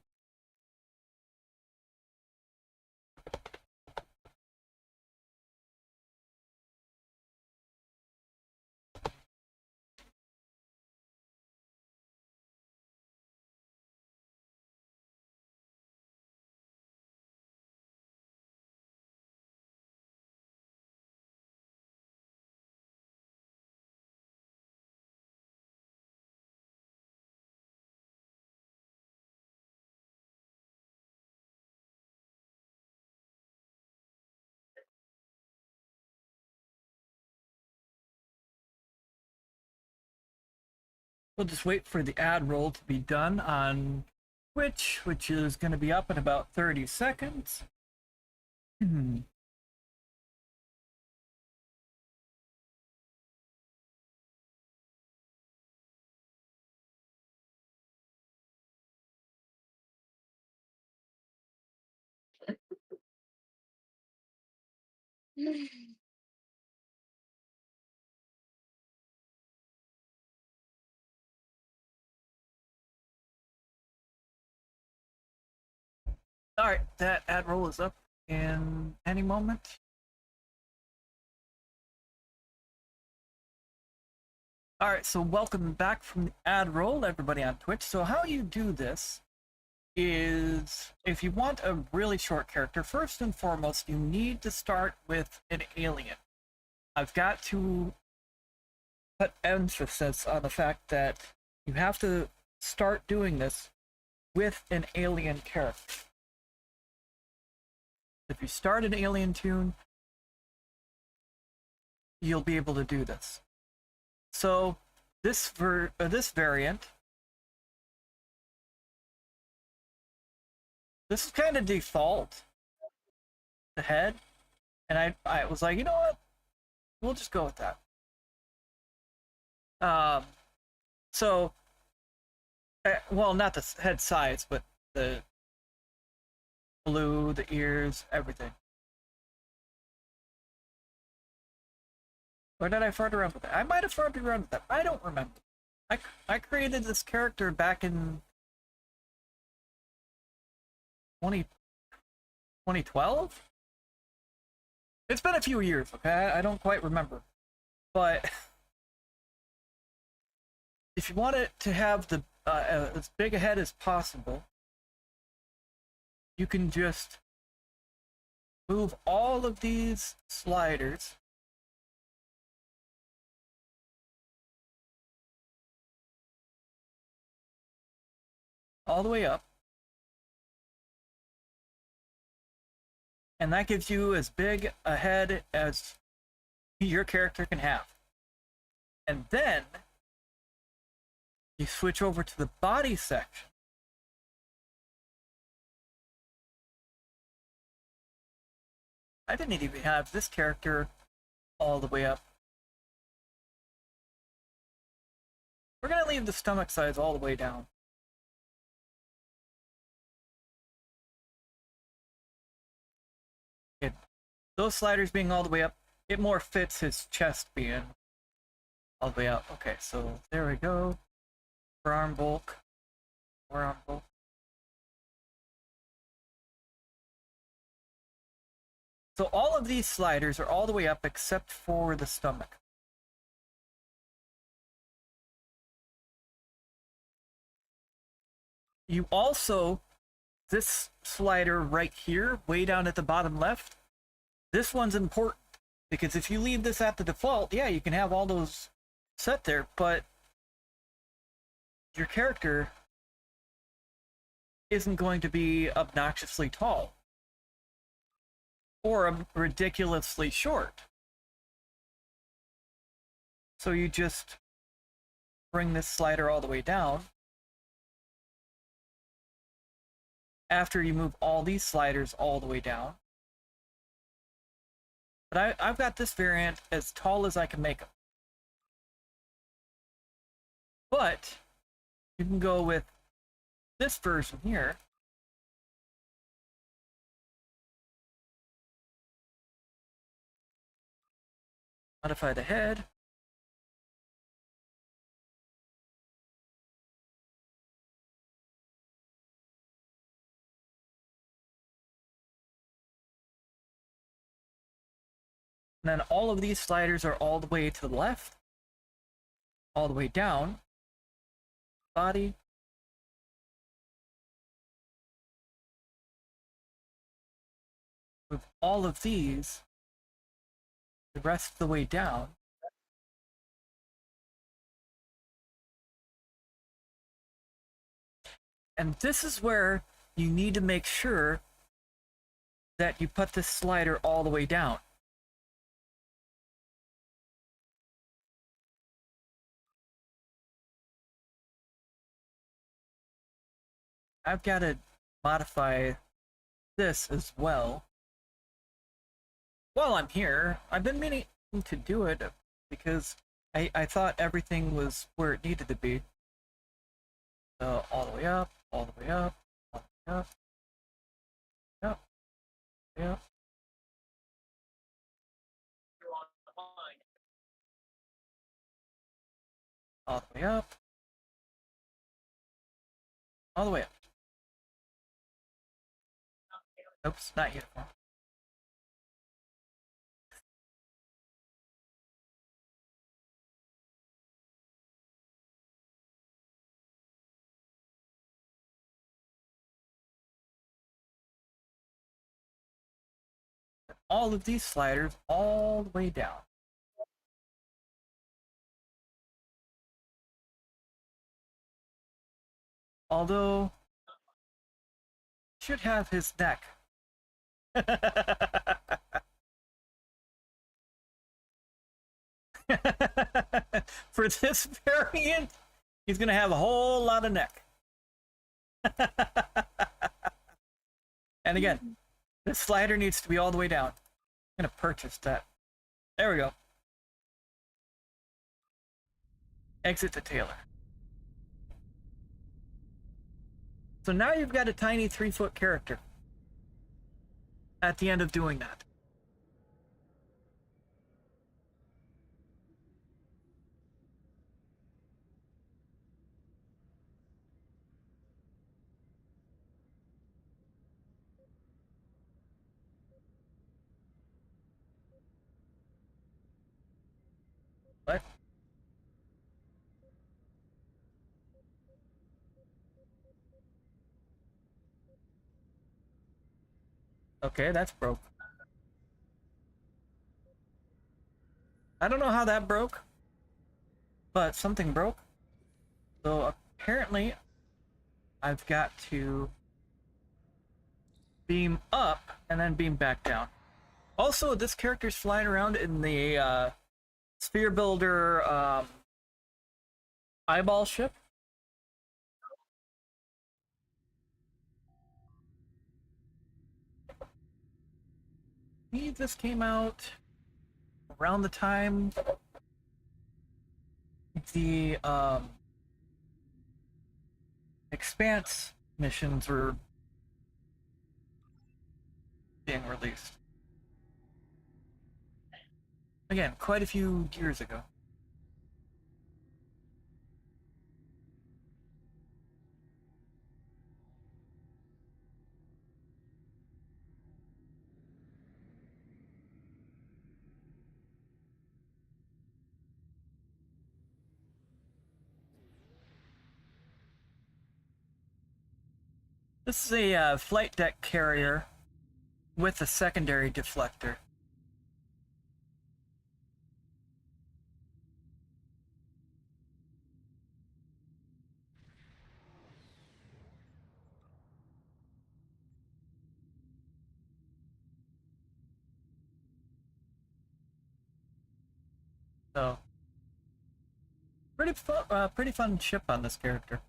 We'll just wait for the ad roll to be done on Twitch, which is going to be up in about 30 seconds. Alright, that ad roll is up in any moment. Alright, so welcome back from the ad roll, everybody on Twitch. So how you do this is, if you want a really short character, first and foremost, you need to start with an alien. I've got to put emphasis on the fact that you have to start doing this with an alien character. If you start an alien toon, you'll be able to do this. So this variant, this is kind of default, the head, and I was like, you know what, we'll just go with that. So, well, not the head size, but the blue, the ears, everything. Or did I fart around with that? I might have farted around with that. I don't remember. I created this character back in 2012? It's been a few years, okay? I don't quite remember. But if you want it to have the as big a head as possible, you can just move all of these sliders all the way up, and that gives you as big a head as your character can have. And then you switch over to the body section. I didn't even have this character all the way up. We're gonna leave the stomach size all the way down. Okay. Those sliders being all the way up, it more fits his chest being all the way up. Okay, so there we go. Forearm bulk. Forearm bulk. So all of these sliders are all the way up except for the stomach. You also, this slider right here, way down at the bottom left, this one's important because if you leave this at the default, yeah, you can have all those set there, but your character isn't going to be obnoxiously tall or ridiculously short. So you just bring this slider all the way down. After you move all these sliders all the way down. But I've got this variant as tall as I can make them. But you can go with this version here. Modify the head. And then all of these sliders are all the way to the left, all the way down, body, with all of these the rest of the way down. And this is where you need to make sure that you put this slider all the way down. I've got to modify this as well. While I'm here, I've been meaning to do it because I thought everything was where it needed to be. So all the way up, all the way up, all the way up, up, yeah. All the way up, all the way up. Oops, not uniform. All of these sliders all the way down. Although, should have his neck. For this variant, he's gonna have a whole lot of neck. And again, this slider needs to be all the way down. I'm gonna purchase that. There we go. Exit to Taylor. So now you've got a tiny 3-foot character at the end of doing that. What? Okay, that's broke. I don't know how that broke, but something broke. So apparently, I've got to beam up and then beam back down. Also, this character's flying around in the Sphere Builder eyeball ship. I believe this came out around the time the Expanse missions were being released. Again, quite a few years ago. This is a flight deck carrier with a secondary deflector. So, pretty fun ship on this character.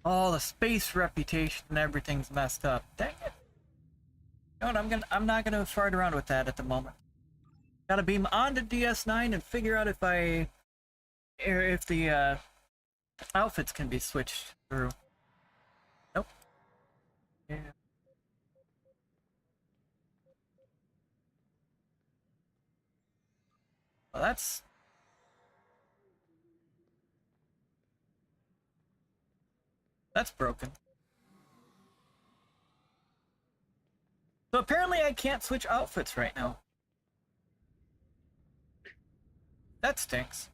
Oh, the space reputation and everything's messed up. Dang it! You know what, I'm not gonna fart around with that at the moment. Gotta beam onto DS9 and figure out if the outfits can be switched through. Nope. Yeah. Well, that's broken. So apparently I can't switch outfits right now. That stinks.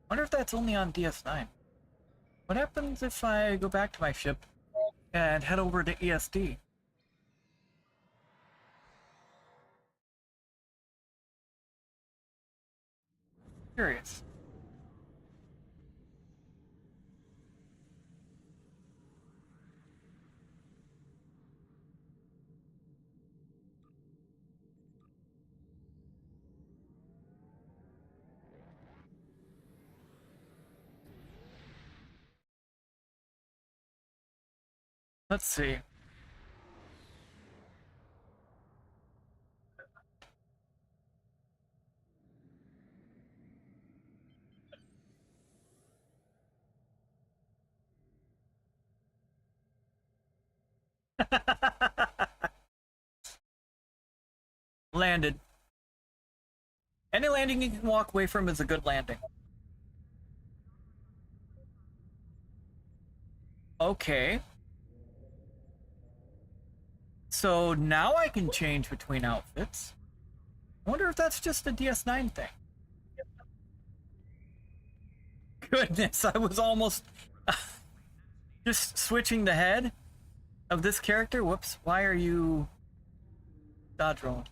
Wonder if that's only on DS9. What happens if I go back to my ship and head over to ESD? Curious. Let's see. Landed. Any landing you can walk away from is a good landing. Okay. So now I can change between outfits. I wonder if that's just a DS9 thing. Goodness, I was almost just switching the head of this character. Whoops, why are you dodge rolling?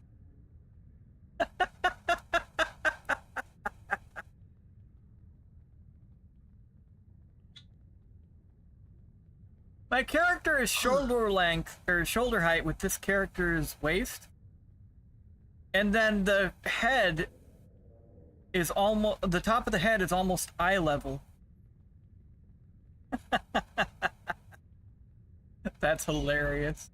My character is shoulder length, or shoulder height with this character's waist. And then the head is almost, the top of the head is almost eye level. That's hilarious.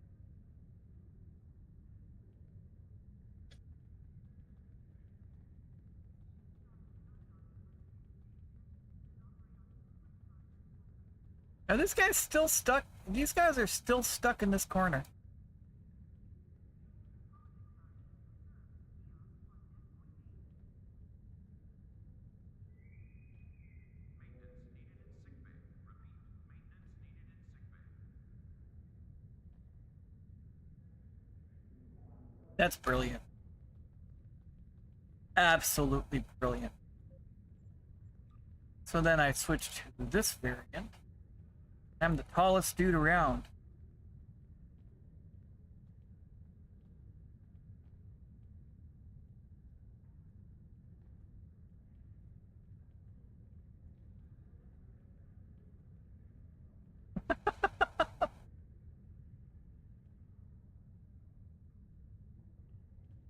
Are this guy still stuck? These guys are still stuck in this corner. That's brilliant. Absolutely brilliant. So then I switch to this variant. I'm the tallest dude around.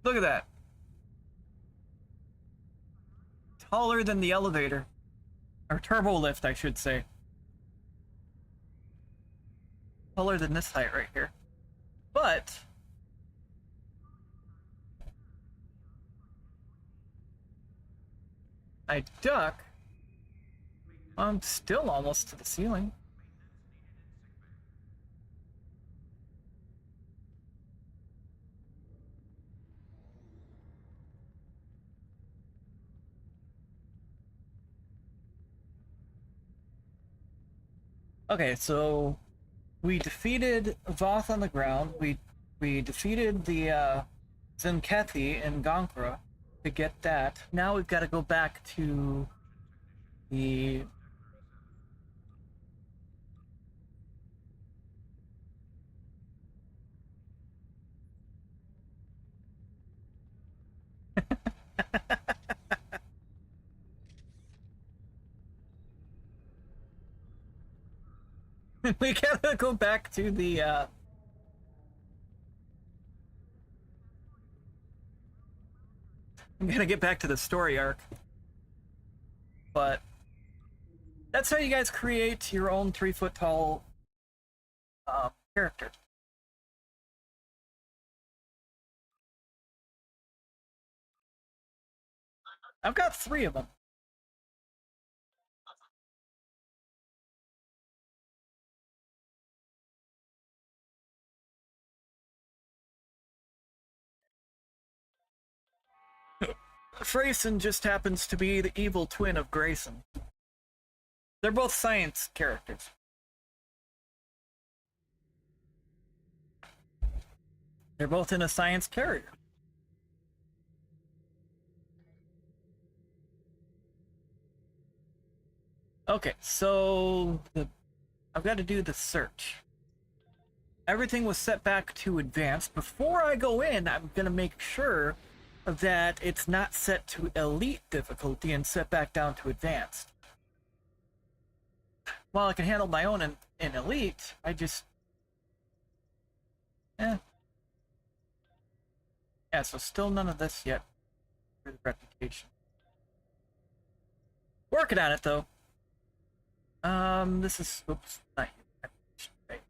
Look at that. Taller than the elevator. Or turbo lift, I should say. Taller than this height right here. But I duck, I'm still almost to the ceiling. Okay, so we defeated Voth on the ground. We defeated the Zenkethi and Gonkra to get that. Now we've got to go back to the we gotta go back to the I'm gonna get back to the story arc. But that's how you guys create your own 3-foot tall character. I've got 3 of them. Greyson just happens to be the evil twin of Greyson. They're both science characters. They're both in a science carrier. Okay, so I've got to do the search. Everything was set back to advanced. Before I go in, I'm going to make sure that it's not set to elite difficulty and set back down to advanced. While I can handle my own in elite, I just... Yeah, so still none of this yet for the reputation. Working on it, though. This is... Oops, not here. Right.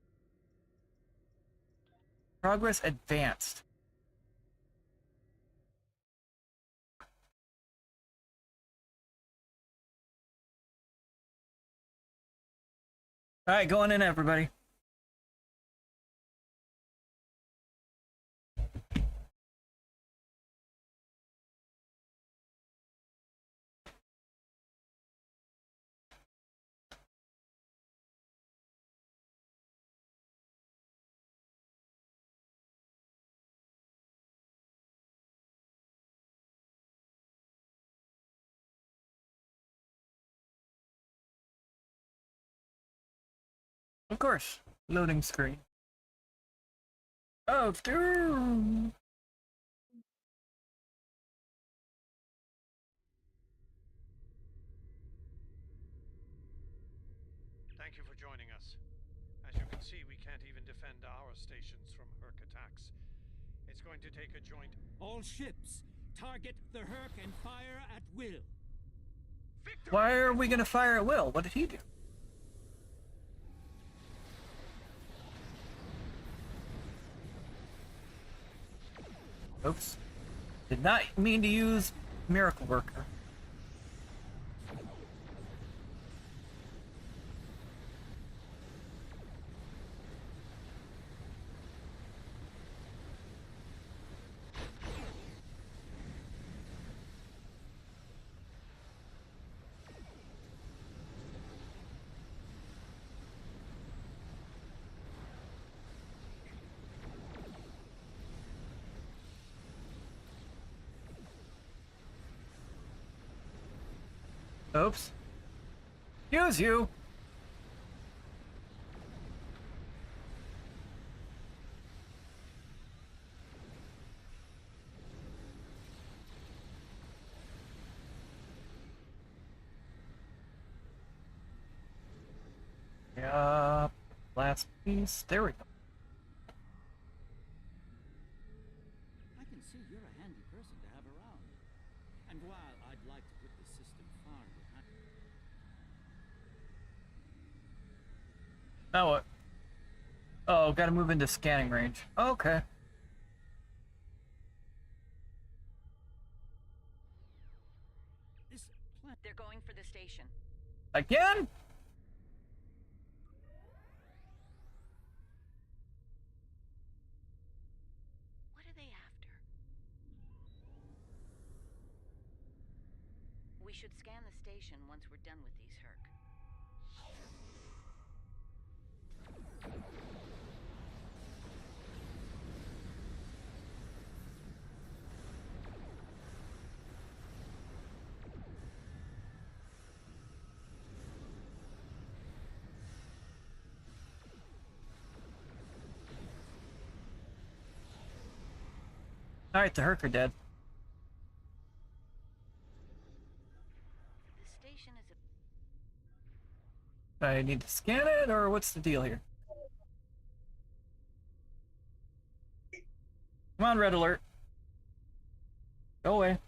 Progress advanced. Alright, going in, everybody. Of course, loading screen. Oh, doom! Thank you for joining us. As you can see, we can't even defend our stations from Hurq attacks. It's going to take a joint... All ships, target the Hurq and fire at will. Victory! Why are we gonna fire at will? What did he do? Oops. Did not mean to use Miracle Worker. Oops. Use you! Yeah, last piece. There we go. I can see you're a handy person to have around. And while I'd like to put the system far behind... Now what? Oh, gotta move into scanning range. Okay. This plan... Again? What are they after? We should scan the station once we're done with these, Hurq. Alright, the Hurq are dead. The station is I need to scan it, or what's the deal here? Come on, red alert. Go away.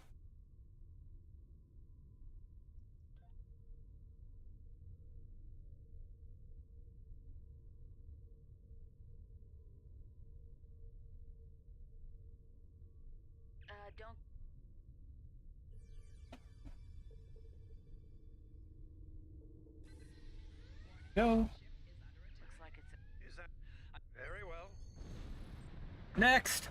don't. Go. Looks like it's Is that very well? Next.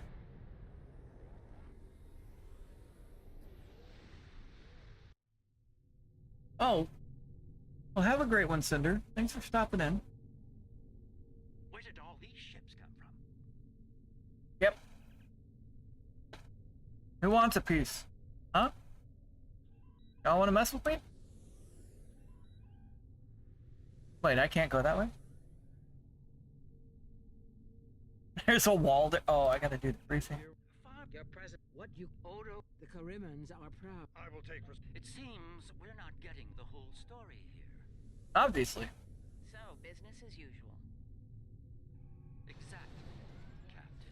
Oh. Well, have a great one, Cinder. Thanks for stopping in. Where did all these ships come from? Yep. Who wants a piece? Huh? Y'all want to mess with me? Wait, I can't go that way? There's a wall there. Oh, I gotta do the briefing. Your present. What you Odo? The Karimans are proud. I will take It seems we're not getting the whole story here. Obviously. so business as usual. Exactly, Captain.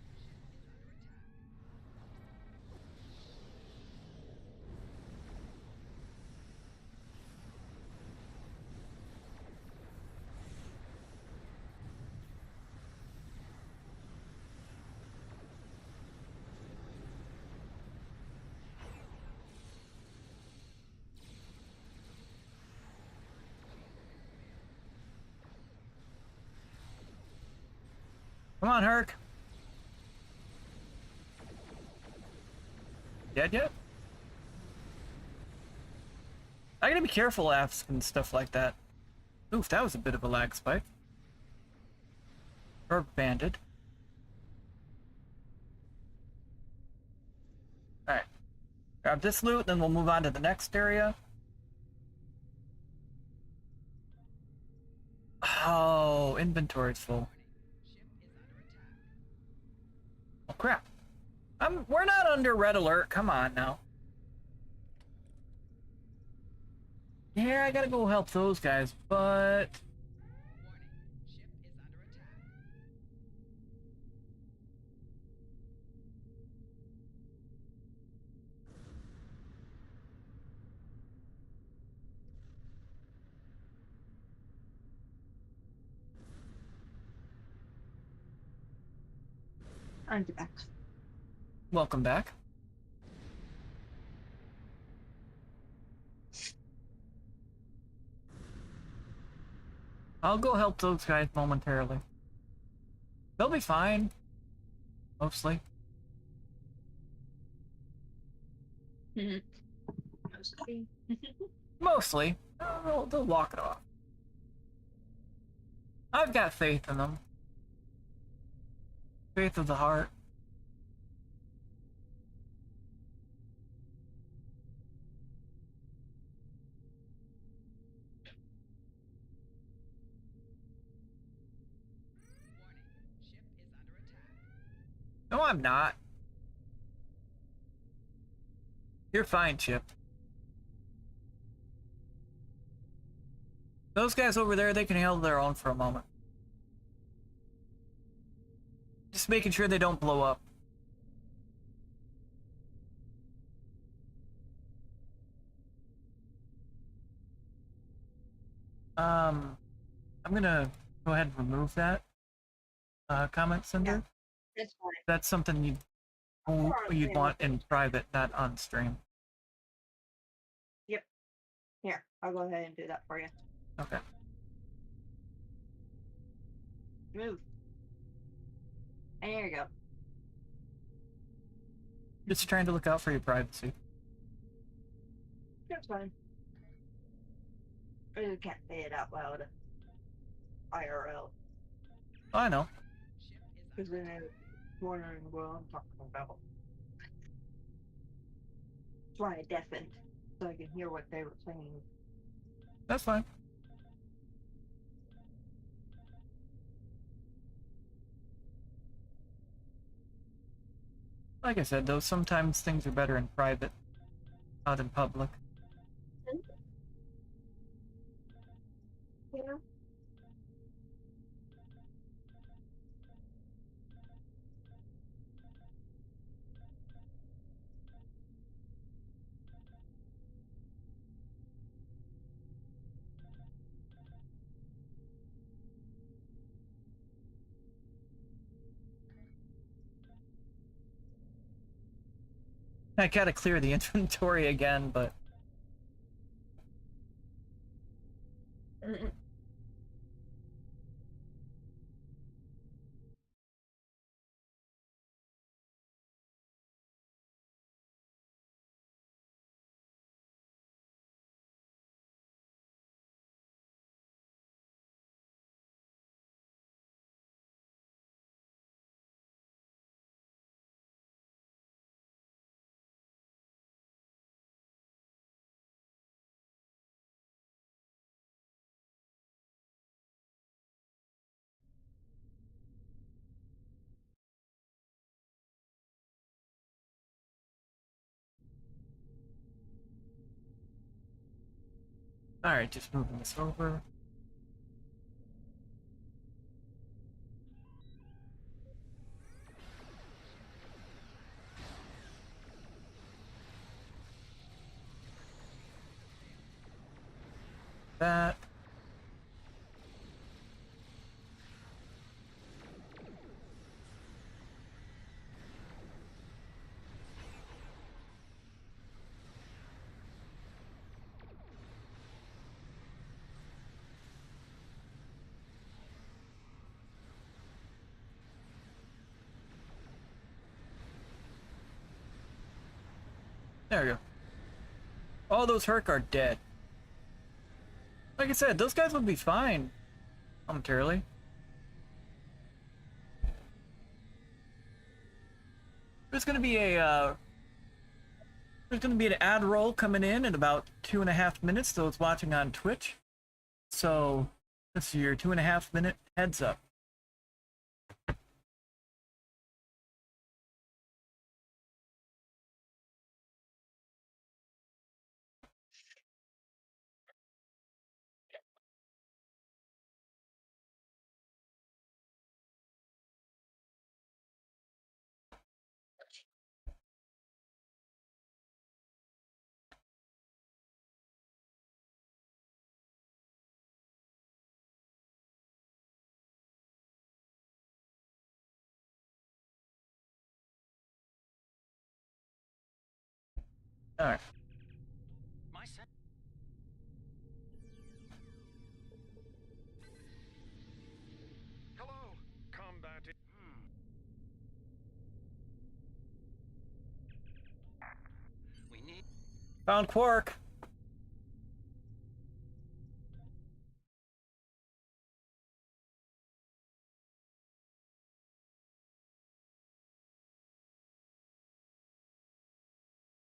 Come on, Hurq. Dead yet? I gotta be careful asking stuff like that. Oof, that was a bit of a lag spike. Or banded. Alright. Grab this loot, then we'll move on to the next area. Oh, inventory's full. Oh crap. We're not under red alert. Come on now. Yeah, I gotta go help those guys, but Aren't you back? welcome back. I'll go help those guys momentarily. They'll be fine. Mostly. Mostly. Mostly. They'll walk it off. I've got faith in them. Faith of the heart. No, I'm not. You're fine, Chip. Those guys over there, they can handle their own for a moment. Just making sure they don't blow up. I'm gonna go ahead and remove that comment, Cinder. Yeah, it's fine. That's something you'd want in private, not on stream. Yep. Here, I'll go ahead and do that for you. Okay. Move. And there you go. Just trying to look out for your privacy. That's fine. I just can't say it out loud. IRL. Oh, I know. Because then they're wondering what I'm talking about. That's why I deafened. So I can hear what they were saying. That's fine. Like I said, though, sometimes things are better in private, not in public. Yeah. I gotta clear the inventory again, but... Alright, just moving this over. That. There we go. All those Hurq are dead. Like I said, those guys would be fine momentarily. There's gonna be a there's gonna be an ad roll coming in about 2.5 minutes. Those watching on Twitch. So this is your 2.5 minute heads up. All right. Hello, combat. We need. Found Quark.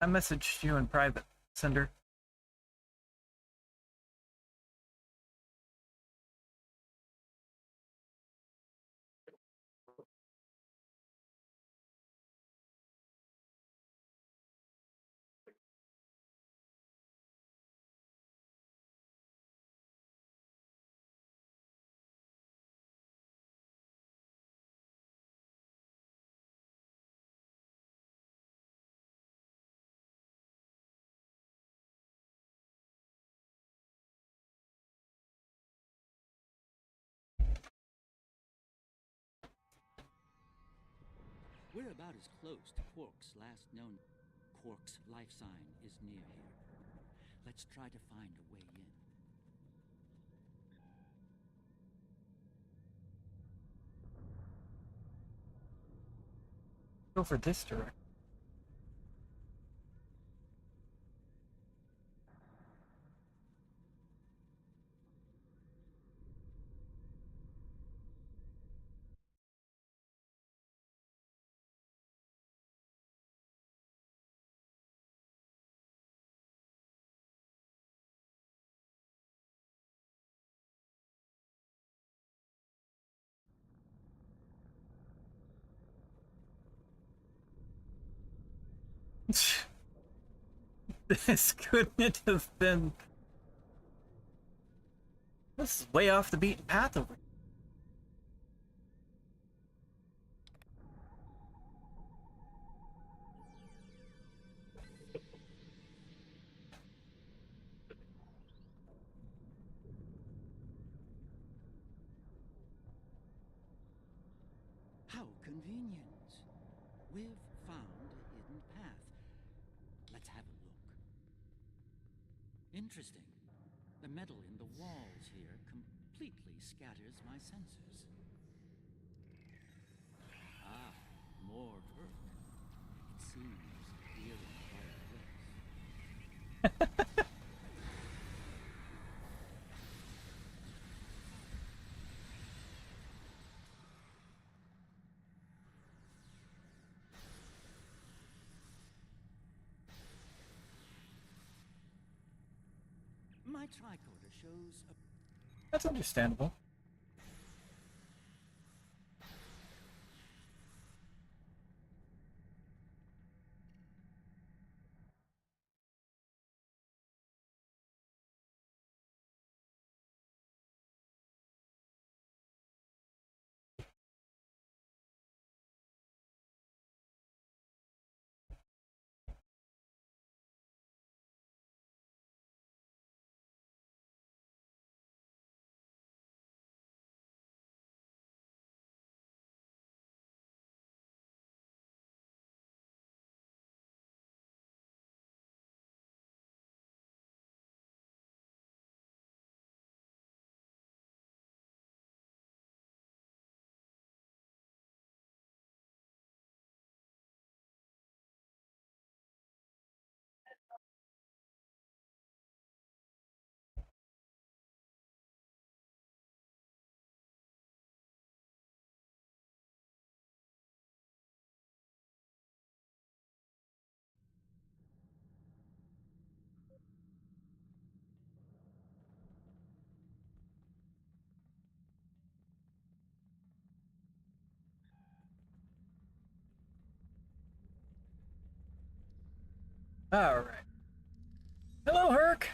I messaged you in private, Cinder. We're about as close to Quark's last known. Quark's life sign is near here. Let's try to find a way in. Go for this direction. This couldn't have been. This is way off the beaten path over here. How convenient. We've found a hidden path. Let's have a look. Interesting. The metal in the walls here completely scatters my sensors. Ah, more Hurq. It seems we're in the right place. My tricorder shows a That's understandable. Alright. Hello, Hurq!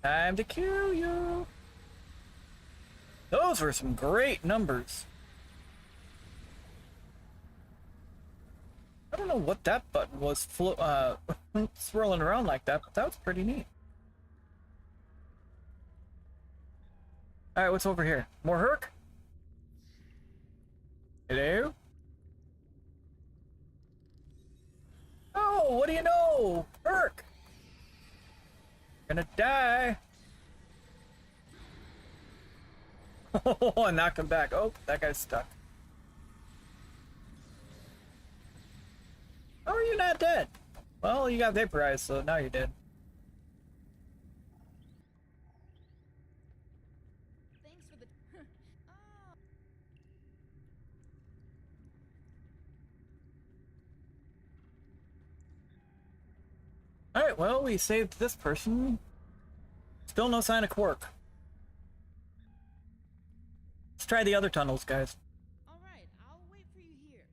Time to kill you! Those were some great numbers. I don't know what that button was swirling around like that, but that was pretty neat. Alright, what's over here? More Hurq? Hello? Oh, what do you know? Hurq! Gonna die. Oh, knock him back. Oh, that guy's stuck. How are you not dead? Well, you got vaporized, so now you're dead. Thanks for the. Oh. Alright, well, we saved this person. Still no sign of Quark. Let's try the other tunnels, guys. All right, I'll wait for you here.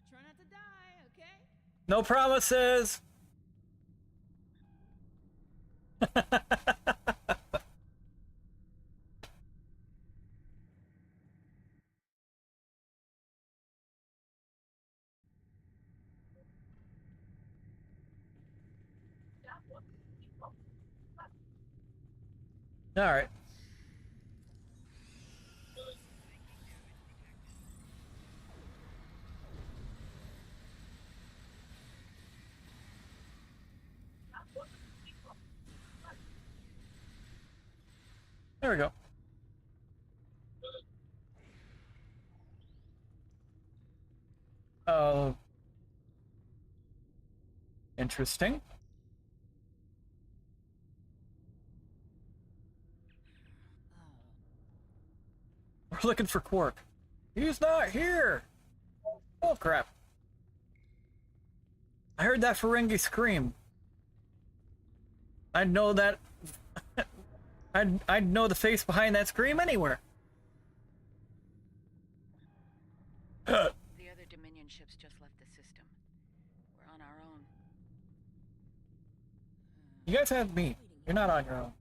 Try not to die, okay? No promises! Alright. There we go. Oh, interesting. We're looking for Quark. He's not here! Oh, crap. I heard that Ferengi scream. I'd know that... I'd know the face behind that scream anywhere. The other Dominion ships just left the system. We're on our own. You guys have me. You're not on your own.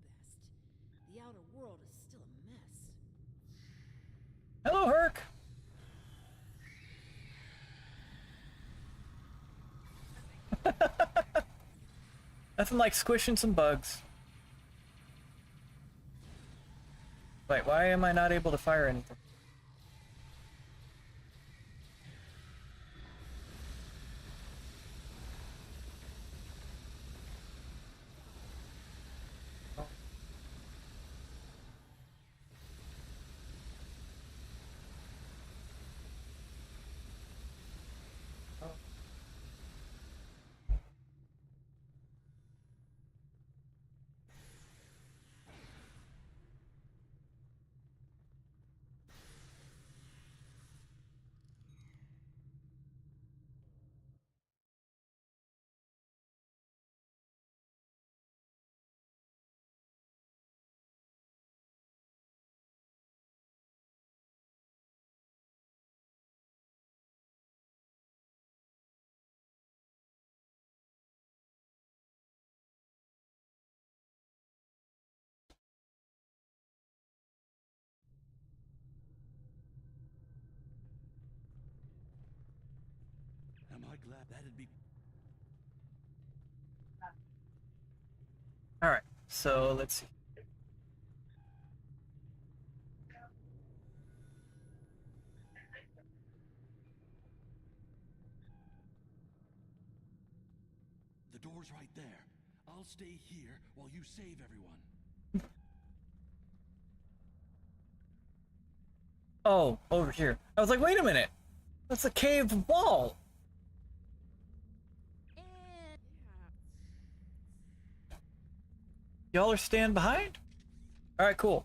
The outer world is still a mess. Hello, Hurq. Nothing like squishing some bugs. Wait, why am I not able to fire anything? Am I glad that'd be... Alright, so let's see. The door's right there. I'll stay here while you save everyone. Oh, over here. I was like, wait a minute. That's a cave wall. Y'all are staying behind? Alright, cool.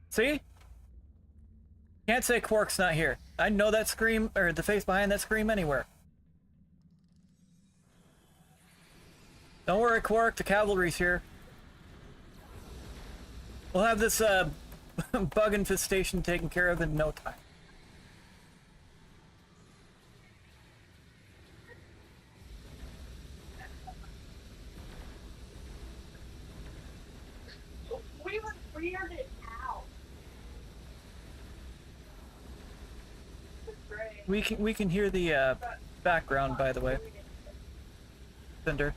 See? Can't say Quark's not here. I know that scream, or the face behind that scream anywhere. Don't worry, Quark, the cavalry's here. We'll have this bug infestation taken care of in no time. We were weirded out. We can hear the background, by the way. Cinder.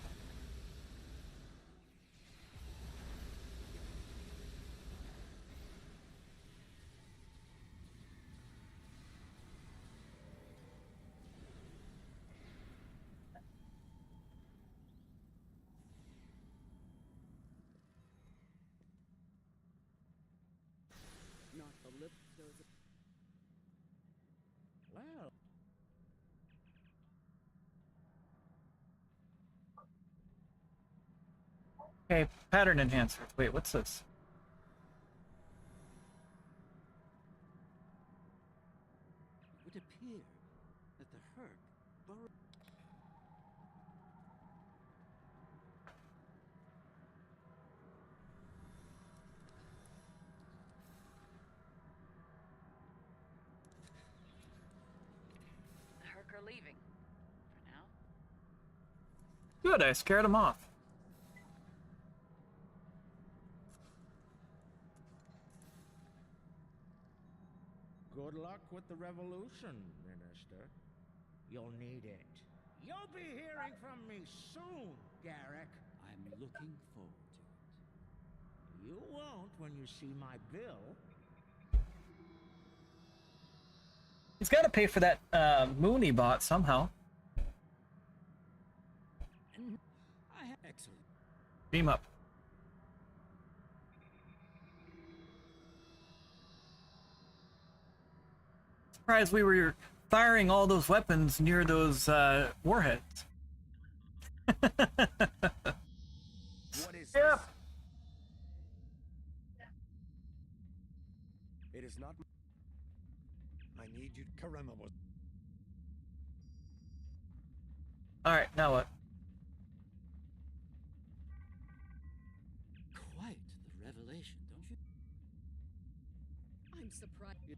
Not the lip goes... Well... Okay, pattern enhancer. Wait, what's this? It would appear that the Hurq burrowed... The Hurq are leaving. For now. Good, I scared him off. Good luck with the revolution, Minister. You'll need it. You'll be hearing from me soon, Garrick. I'm looking forward to it. You won't when you see my bill. He's got to pay for that moon he bought somehow. I have... Excellent. Beam up. surprised we were firing all those weapons near those warheads. What is Yeah. this? It is not. I need you. Karema was. All right, now what? Quite the revelation, don't you? I'm surprised.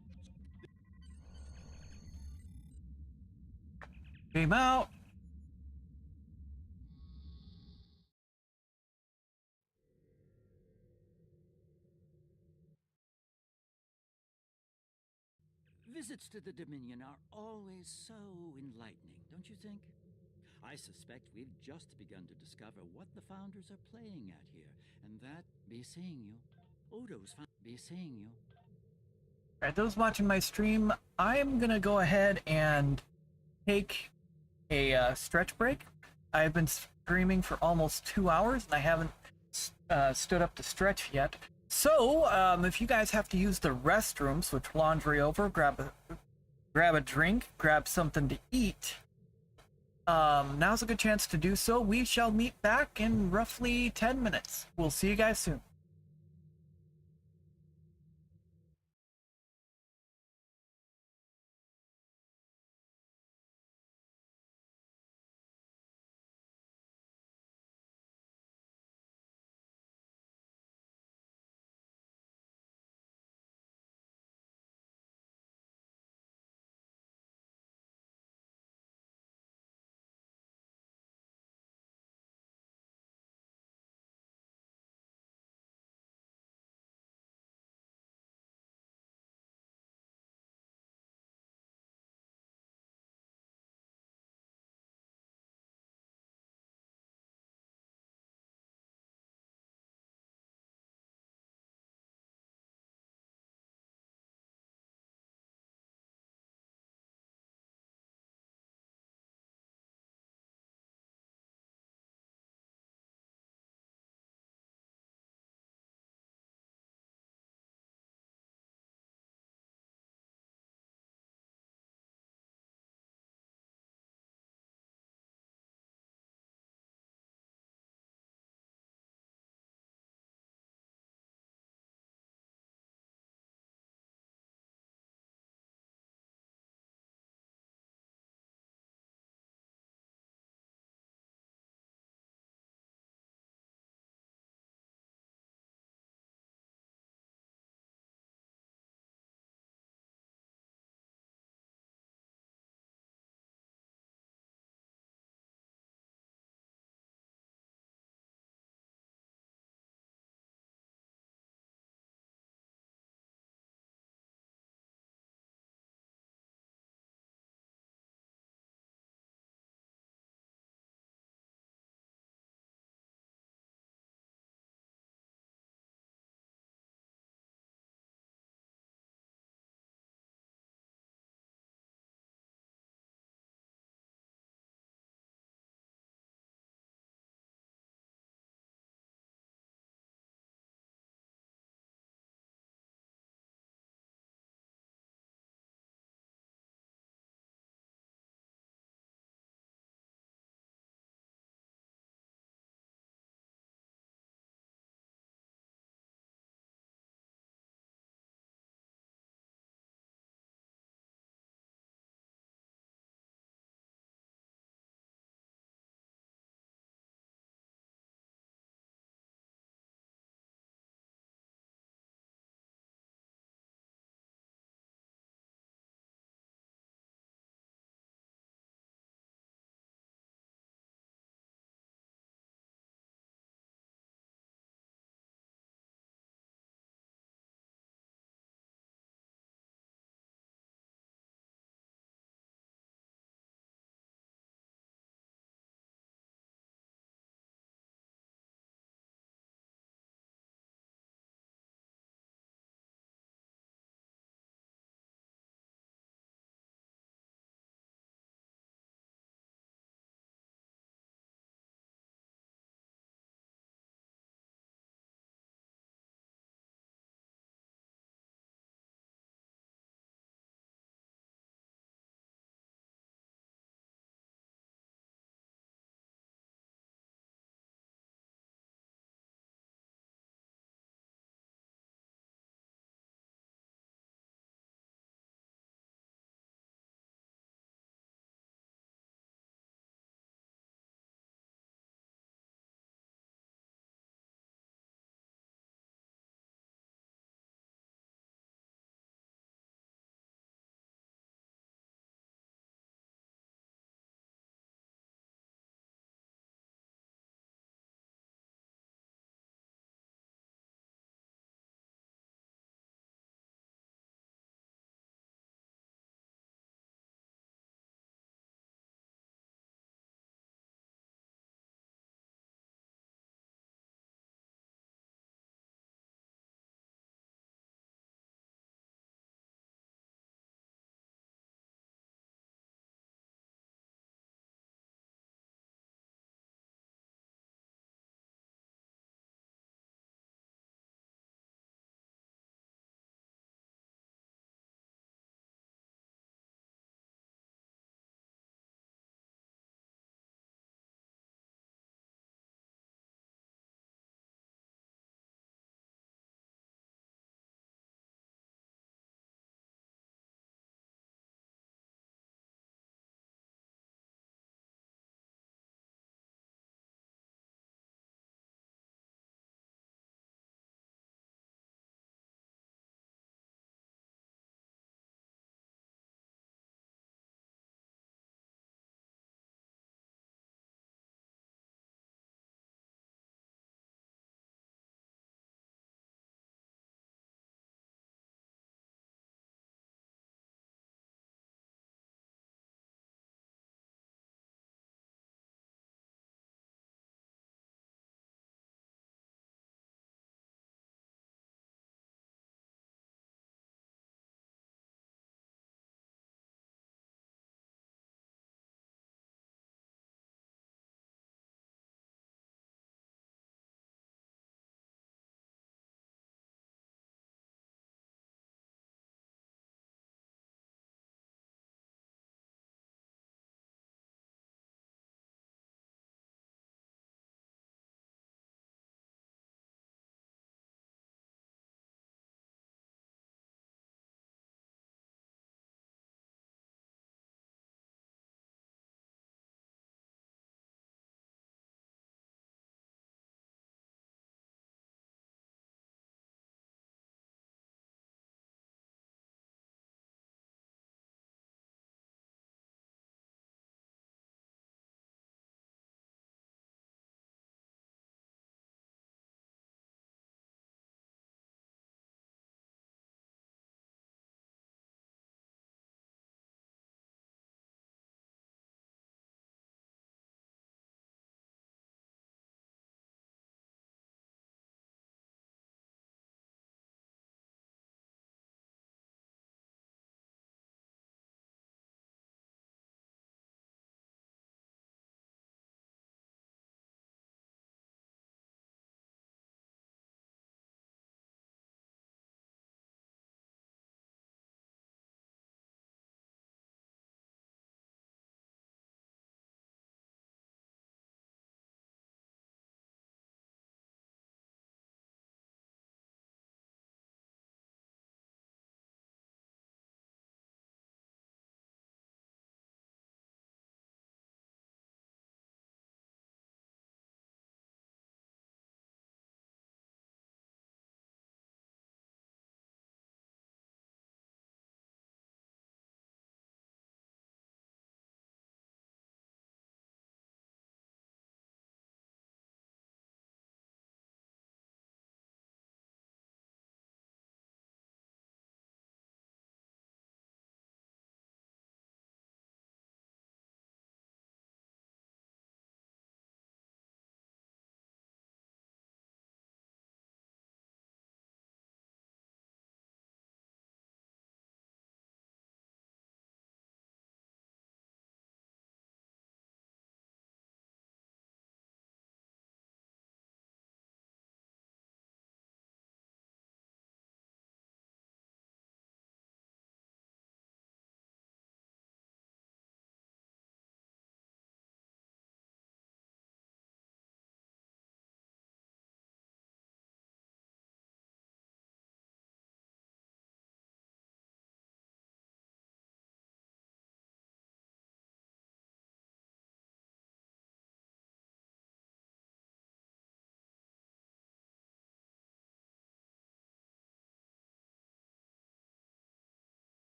Game out. Visits to the Dominion are always so enlightening, don't you think? I suspect we've just begun to discover what the Founders are playing at here, and that be seeing you. Odo's be seeing you. All right, those watching my stream, I'm gonna go ahead and take a stretch break. I've been streaming for almost 2 hours, and I haven't stood up to stretch yet. So, if you guys have to use the restroom, switch laundry over, grab a drink, grab something to eat, now's a good chance to do so. We shall meet back in roughly 10 minutes. We'll see you guys soon.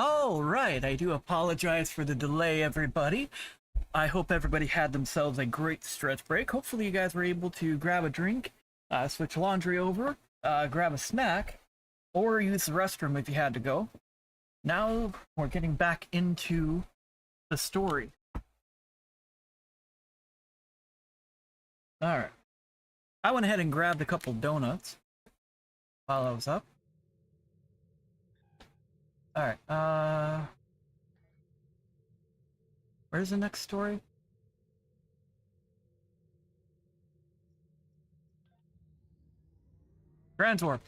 All right, I do apologize for the delay, everybody. I hope everybody had themselves a great stretch break. Hopefully you guys were able to grab a drink, switch laundry over, grab a snack, or use the restroom if you had to go. Now we're getting back into the story. Alright. I went ahead and grabbed a couple donuts while I was up. Alright, where's the next story? Transwarp.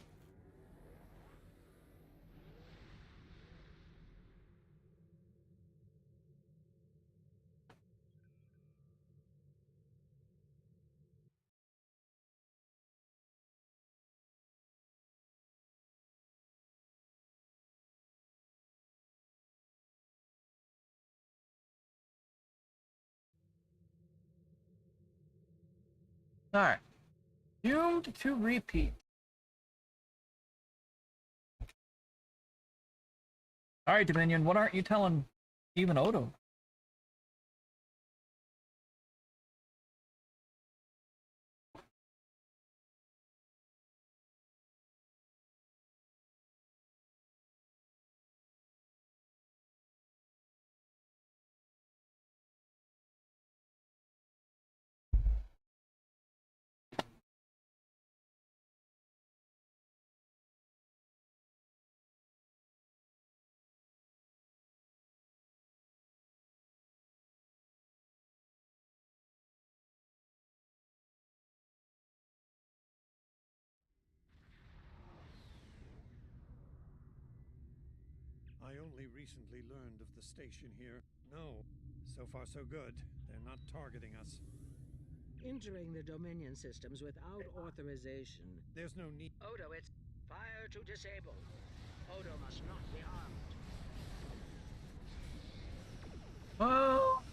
Alright. Doomed to repeat. Alright, Dominion, what aren't you telling even Odo? I only recently learned of the station here. No. So far so good. They're not targeting us. Entering the Dominion systems without authorization. There's no need. Odo, it's fire to disable. Odo must not be armed. Well,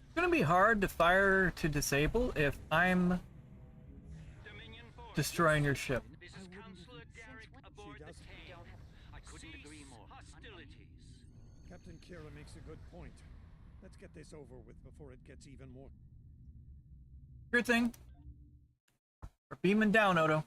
it's gonna be hard to fire to disable if I'm destroying your ship. This is Counselor Garrick aboard the Kane. I couldn't agree more. Hostilities. Captain Kira makes a good point. Let's get this over with before it gets even more. Sure thing. We're beaming down, Odo.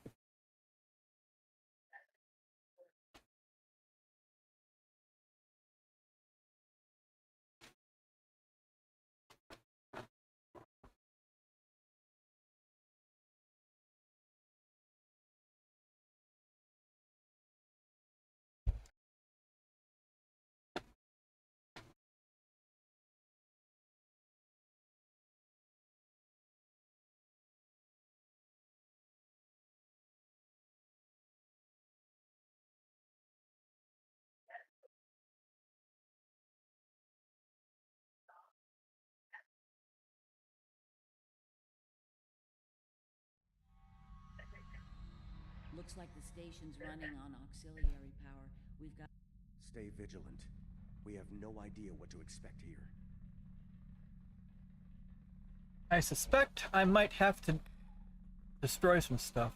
Looks like the station's running on auxiliary power. We've got... Stay vigilant. We have no idea what to expect here. I suspect I might have to destroy some stuff.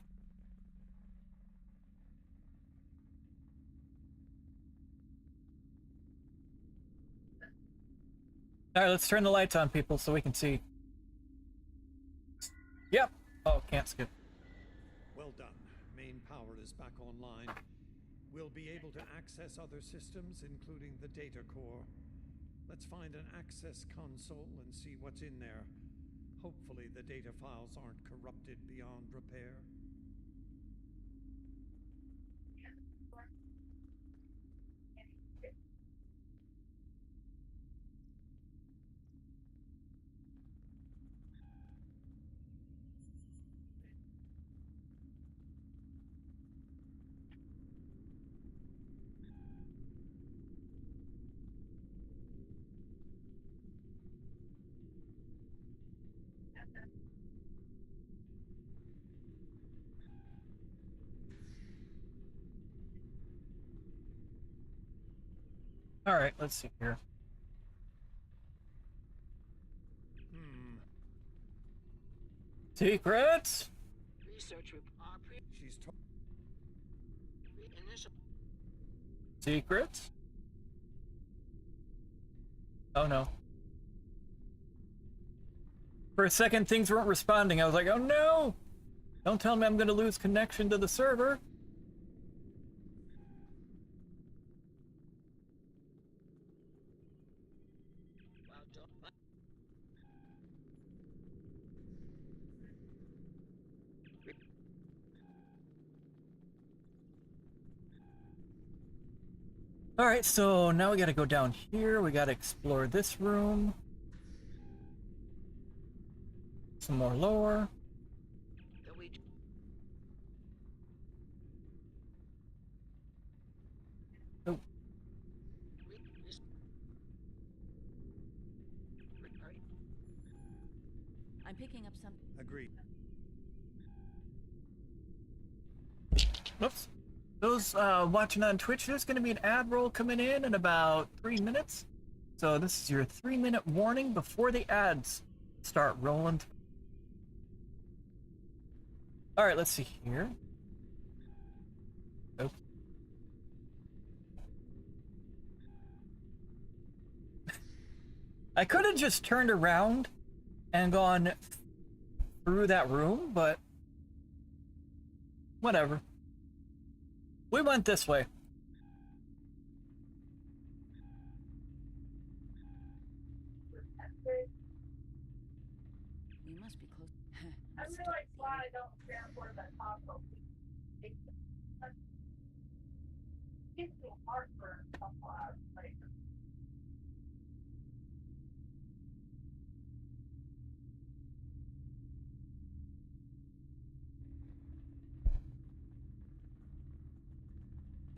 Alright, let's turn the lights on, people, so we can see. Yep. Oh, can't skip. Well done. Main power is back online. We'll be able to access other systems, including the data core. Let's find an access console and see what's in there. Hopefully the data files aren't corrupted beyond repair. Alright, let's see here. Secrets? Research report. She's Initial. Secrets? Oh no. For a second, things weren't responding. I was like, oh no! Don't tell me I'm gonna lose connection to the server. Alright, so now we gotta go down here. We gotta explore this room. Some more lore. Oh. I'm picking up some. Agreed. Oops. Those watching on Twitch, there's going to be an ad roll coming in about 3 minutes. So this is your 3-minute warning before the ads start rolling. All right, let's see here. Oops. I could have just turned around and gone through that room, but whatever. We went this way. We must be close. I really like why I don't transport that taco. Gives me heartburn sometimes. Like,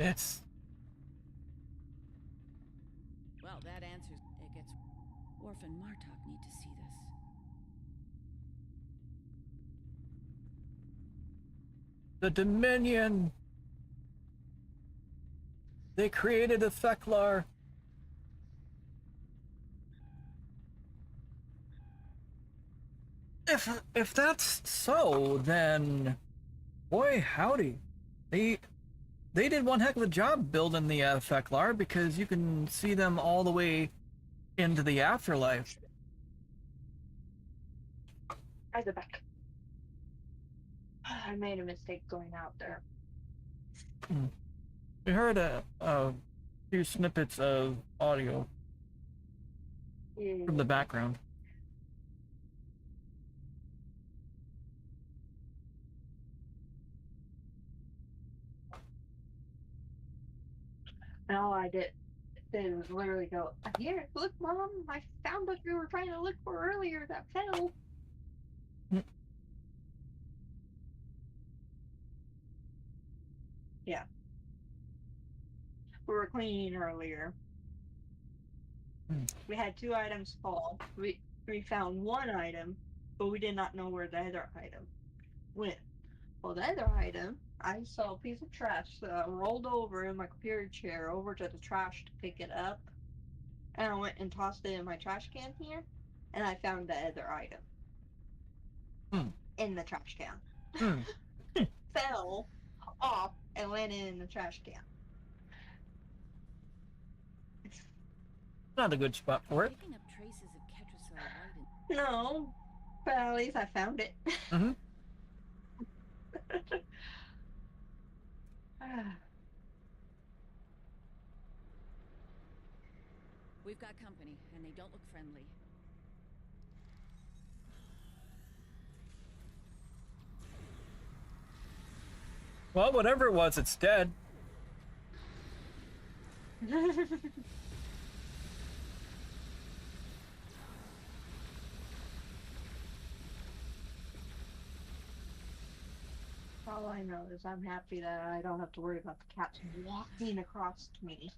It's Well, that answers. It gets. Worf and Martok need to see this. the Dominion. They created a Theklar. If that's so, then boy howdy. They did one heck of a job building the Theklar, because you can see them all the way into the afterlife. I go back. I made a mistake going out there. We heard a few snippets of audio from the background. And all I did was literally go, here, look, Mom, I found what you were trying to look for earlier that fell. Yeah. We were cleaning earlier. We had 2 items fall. We found 1 item, but we did not know where the other item went. Well, the other item, I saw a piece of trash rolled over in my computer chair over to the trash to pick it up. And I went and tossed it in my trash can here, and I found the other item in the trash can. Fell off and landed in the trash can. Not a good spot for it. Picking up traces of Ketracel white. No, but at least I found it. We've got company, and they don't look friendly. Well, whatever it was, it's dead. All I know is I'm happy that I don't have to worry about the cats walking across to me.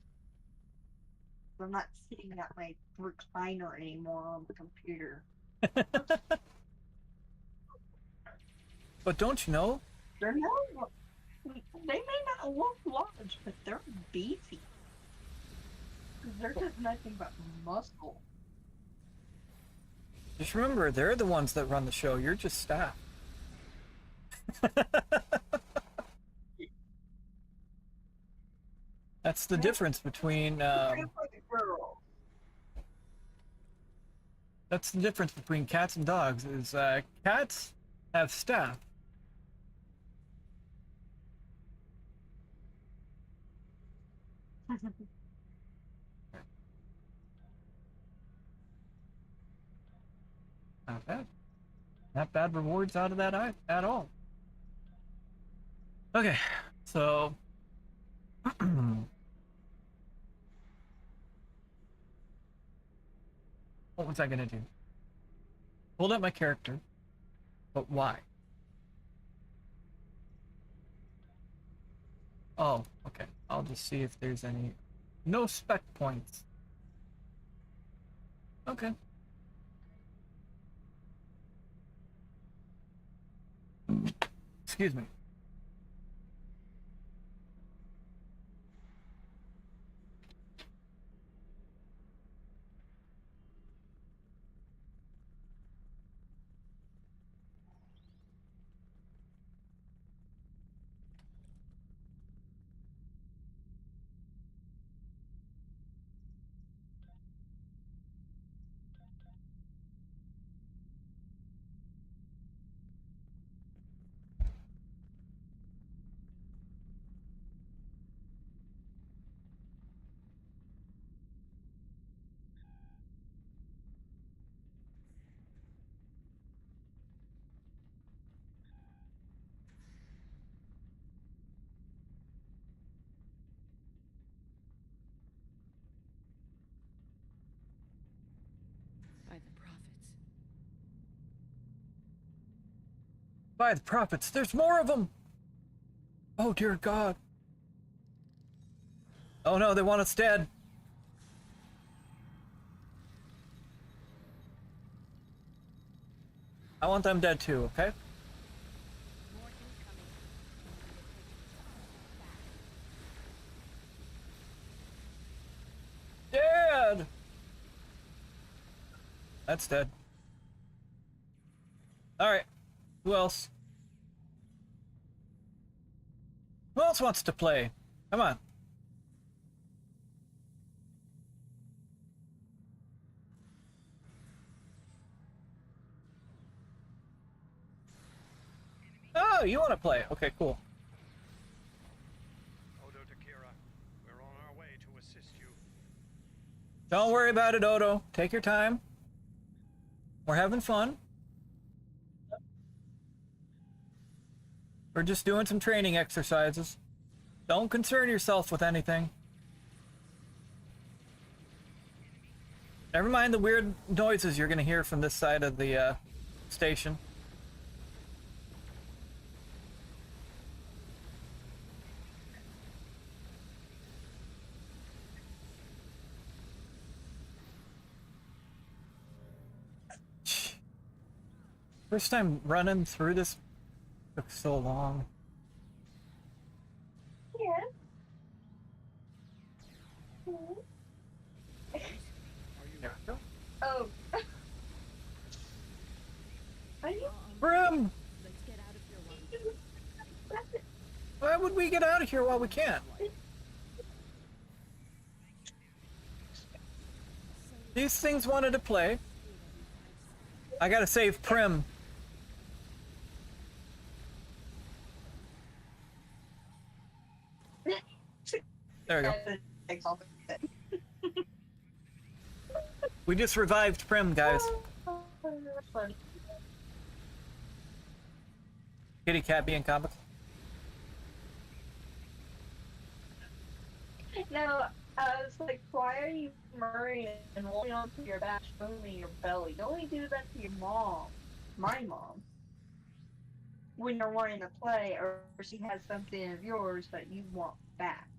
I'm not sitting at my recliner anymore on the computer. But don't you know? They may not look large, but they're beefy. They're just nothing but muscle. Just remember, they're the ones that run the show. You're just staff. That's the difference between. That's the difference between cats and dogs. Is cats have staff. Not bad. Not bad rewards out of that at all. Okay, so what was I gonna do? Hold up my character, but why? Oh, okay. I'll just see if there's any. No spec points. Okay. Excuse me. By the prophets. By the prophets, there's more of them! Oh dear God. Oh no, they want us dead. I want them dead too, okay? Dead! That's dead. Alright. Who else? Who else wants to play? Come on. Oh, you want to play? Okay, cool. Odo Takira, we're on our way to assist you. Don't worry about it, Odo. Take your time. We're having fun. We're just doing some training exercises. Don't concern yourself with anything. Never mind the weird noises you're gonna hear from this side of the station. First time running through this took so long. Yeah. Oh. Are you? Brim! Let's get out of here while Why would we get out of here while we can't? These things wanted to play. I gotta save Prim. There we go. We just revived Prim, guys. Kitty cat being comical. No, I was like, why are you murmuring and holding onto your back, showing me your belly? You only do that to your mom, my mom, when you're wanting to play, or she has something of yours that you want back.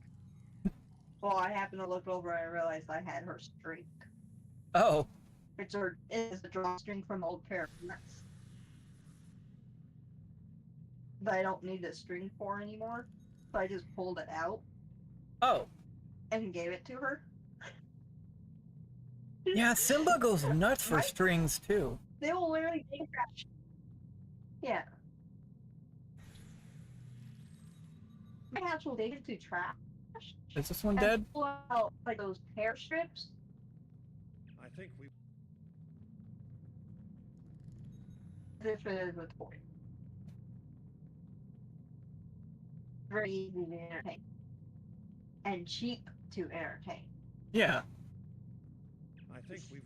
Well, I happened to look over and I realized I had her string. Oh. It is a drawstring from old pair of nuts that I don't need a string for anymore, so I just pulled it out. Oh. And gave it to her. Yeah, Simba goes nuts for strings too. They will literally make that. Yeah. My actual data to trap Is this one and dead? pull out like those hair strips. I think we. This is a toy. Very easy to entertain. And cheap to entertain. Yeah. I think we've.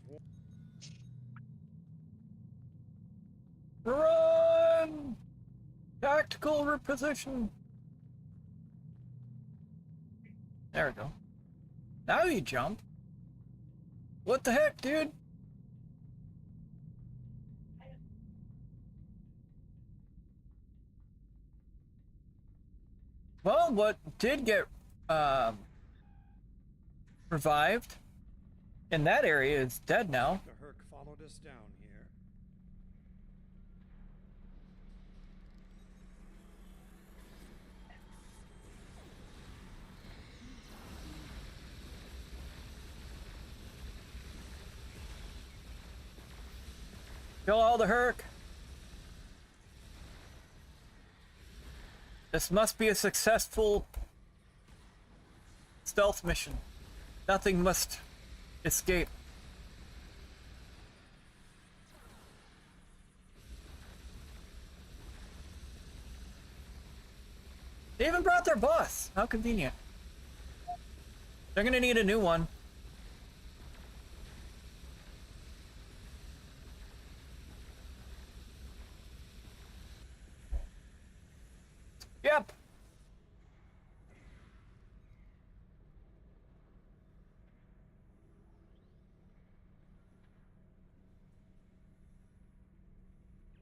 Run! Tactical reposition. There we go. Now you jump. What the heck, dude? Well, what did get revived in that area is dead now. The Hurq followed us down here. Kill all the Hurq. This must be a successful stealth mission. Nothing must escape. They even brought their boss. How convenient. They're gonna need a new one. Yep.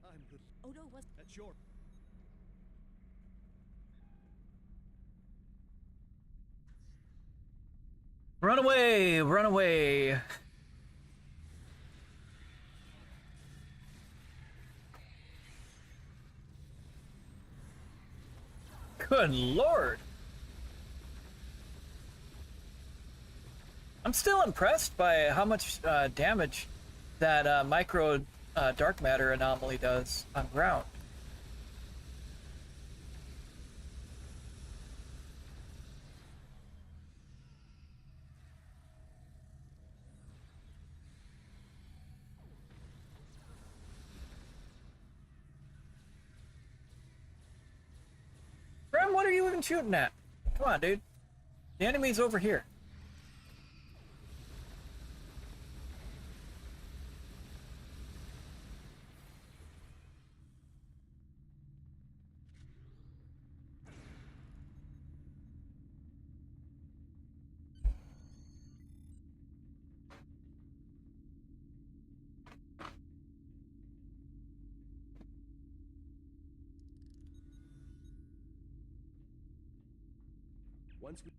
I'm the. Odo was. That's your. Run away! Run away! Good lord! I'm still impressed by how much damage that micro dark matter anomaly does on ground. Rem, what are you even shooting at? Come on, dude. The enemy's over here. Once we.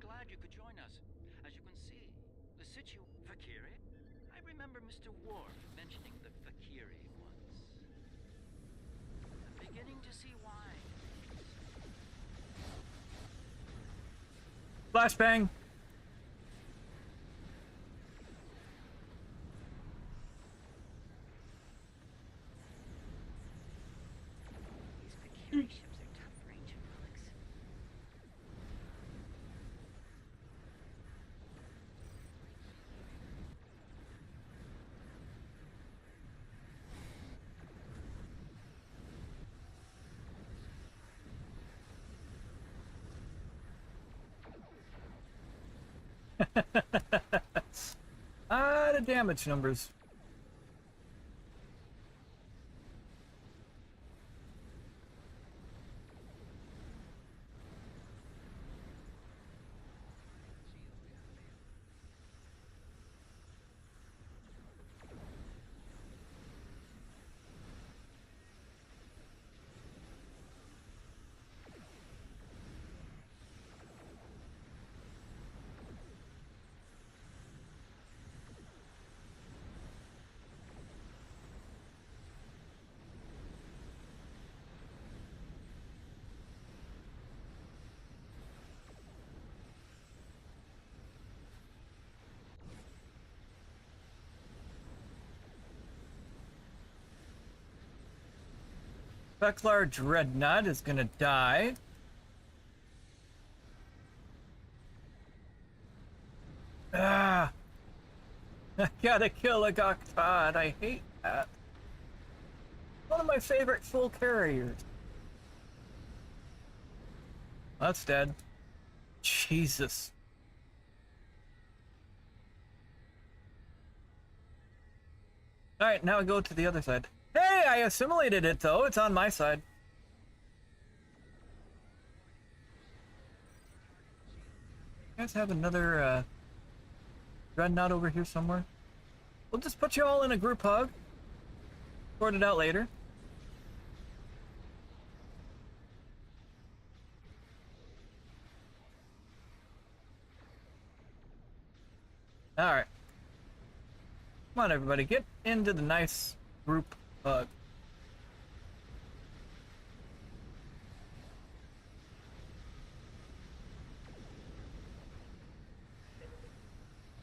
Glad you could join us. As you can see, the Fakiri? I remember Mr. Worf mentioning the Fakiri once. I'm beginning to see why. Flashbang! These Fakiri ships are tough range relics. The damage numbers. Feklar Dreadnought is gonna die. Ah! I gotta kill a Goktod. I hate that. One of my favorite full carriers. That's dead. Jesus. Alright, now I go to the other side. Hey, I assimilated it though. It's on my side. You guys have another Dreadnought over here somewhere? We'll just put you all in a group hug. Sort it out later. Alright. Come on, everybody. Get into the nice group hug.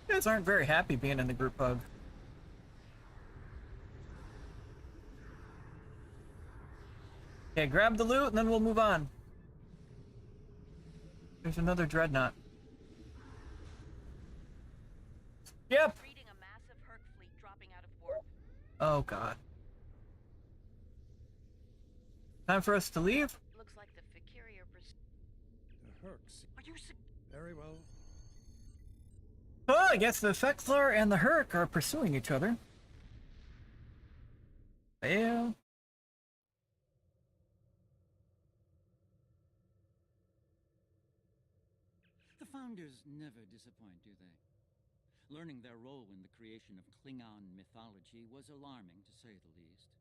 You guys aren't very happy being in the group hug. Okay, grab the loot and then we'll move on. There's another Dreadnought. Yep. Reading a massive Hurq fleet dropping out of warp. Oh god. Time for us to leave? Looks like the Fikiri are The Hurks. Are you Very well. Oh, I guess the Feklar and the Hurq are pursuing each other. Well. The Founders never disappoint, do they? Learning their role in the creation of Klingon mythology was alarming, to say the least.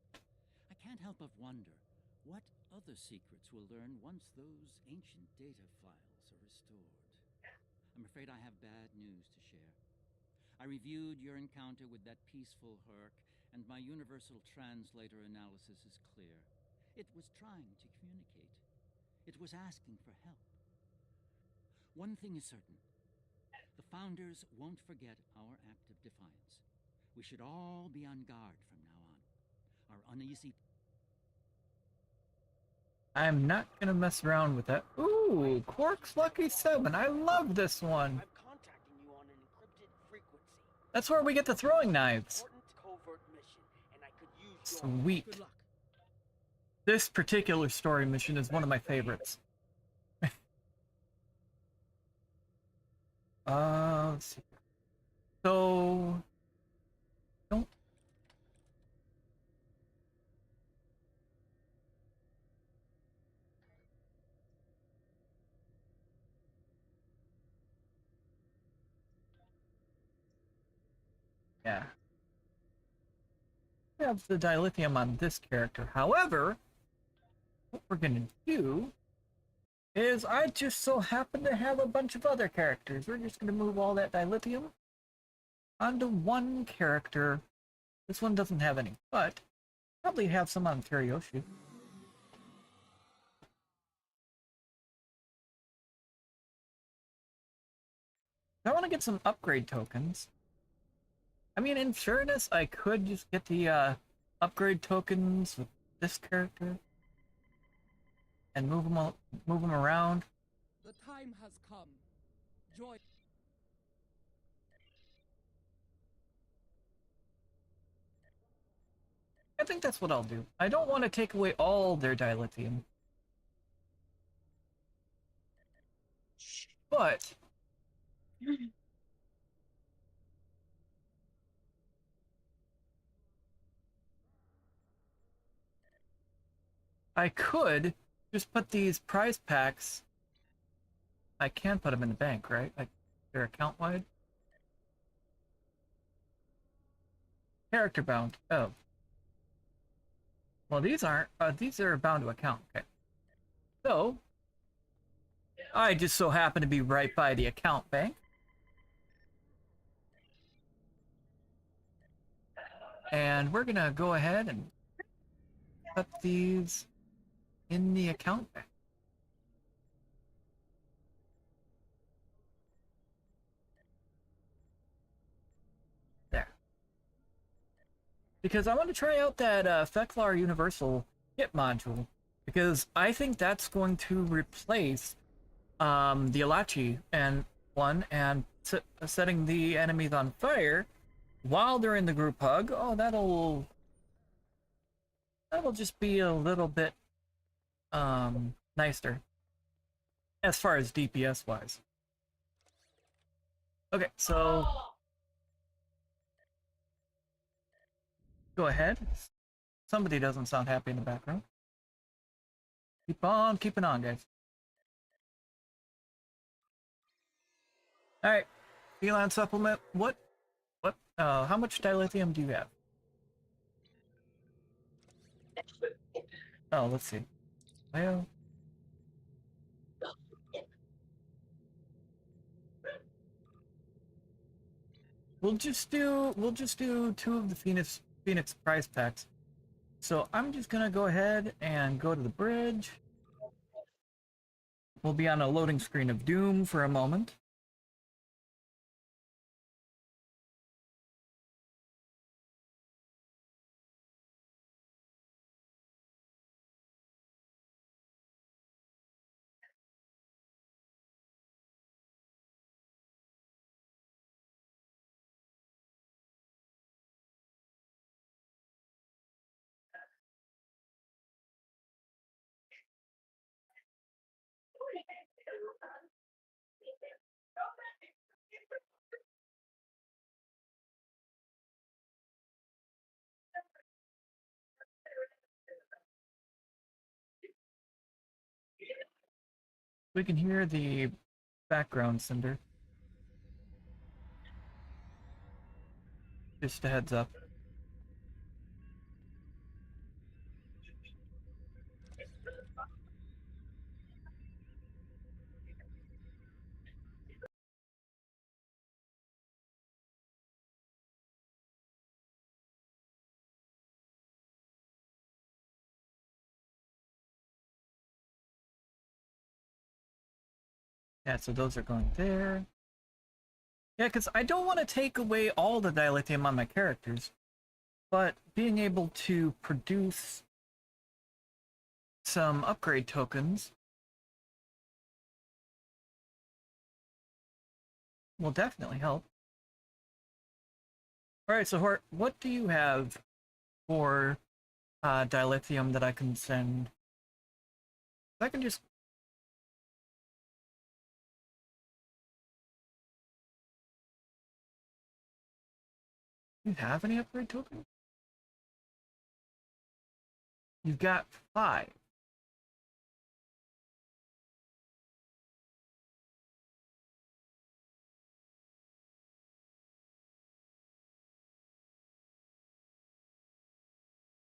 I can't help but wonder what other secrets we'll learn once those ancient data files are restored. I'm afraid I have bad news to share. I reviewed your encounter with that peaceful Hurq, and my universal translator analysis is clear. It was trying to communicate. It was asking for help. One thing is certain. The Founders won't forget our act of defiance. We should all be on guard from now on. Our uneasy... I'm not gonna mess around with that. Ooh, Quark's Lucky 7. I love this one. I'm contacting you on an encrypted frequency. That's where we get the throwing knives. Important covert mission, and I could use your Sweet. Good luck. This particular story mission is one of my favorites. Let's see. So, don't. Yeah. We have the dilithium on this character. However, what we're gonna do is I just so happen to have a bunch of other characters. We're just going to move all that dilithium onto one character. This one doesn't have any, but probably have some on Teryoshi. I want to get some upgrade tokens. I mean, in fairness, I could just get the upgrade tokens with this character and move them around. The time has come. Joy. I think that's what I'll do. I don't want to take away all their dilithium. But I could just put these prize packs. I can put them in the bank, right? Like they're account wide. Character bound. Oh. Well, these aren't. These are bound to account. Okay. So I just so happen to be right by the account bank. And we're gonna go ahead and put these in the account bank. There. Because I want to try out that Feklar Universal kit module, because I think that's going to replace the Alachi and setting the enemies on fire while they're in the group hug. Oh, that'll just be a little bit nicer as far as DPS wise. Okay, so go ahead. Somebody doesn't sound happy in the background. Keep on keeping on, guys. All right, Elan supplement. What? How much dilithium do you have? Oh, let's see. Well, we'll just do 2 of the Phoenix prize packs. So I'm just gonna go ahead and go to the bridge. We'll be on a loading screen of doom for a moment. We can hear the background, Cinder. Just a heads up. Yeah, so those are going there. Yeah, because I don't want to take away all the dilithium on my characters, but being able to produce some upgrade tokens will definitely help. Alright, so Hurq, what do you have for dilithium that I can send? I can just... Do you have any upgrade tokens? You've got 5.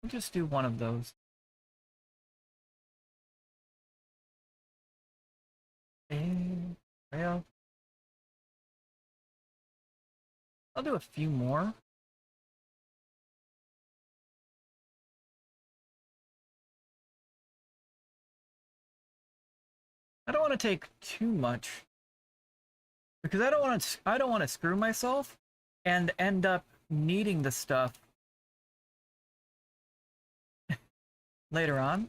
I'll just do one of those. And, well, I'll do a few more. I don't want to take too much because I don't want to screw myself and end up needing the stuff later on,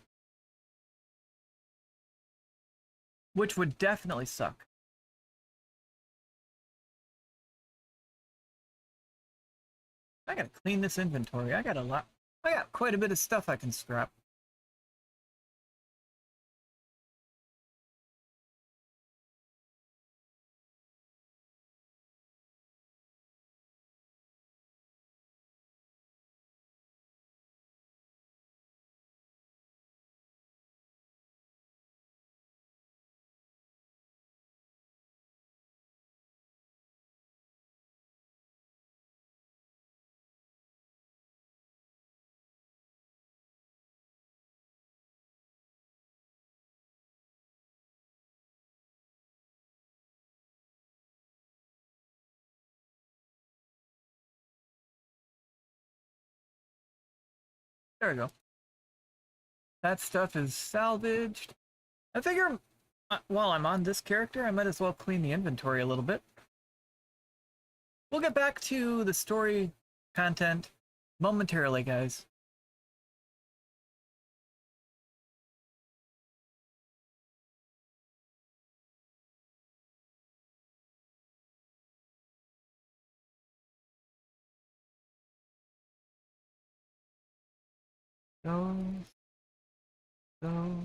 which would definitely suck. I gotta clean this inventory. I got quite a bit of stuff I can scrap. There we go. That stuff is salvaged. I figure while I'm on this character, I might as well clean the inventory a little bit. We'll get back to the story content momentarily, guys. Those. Those.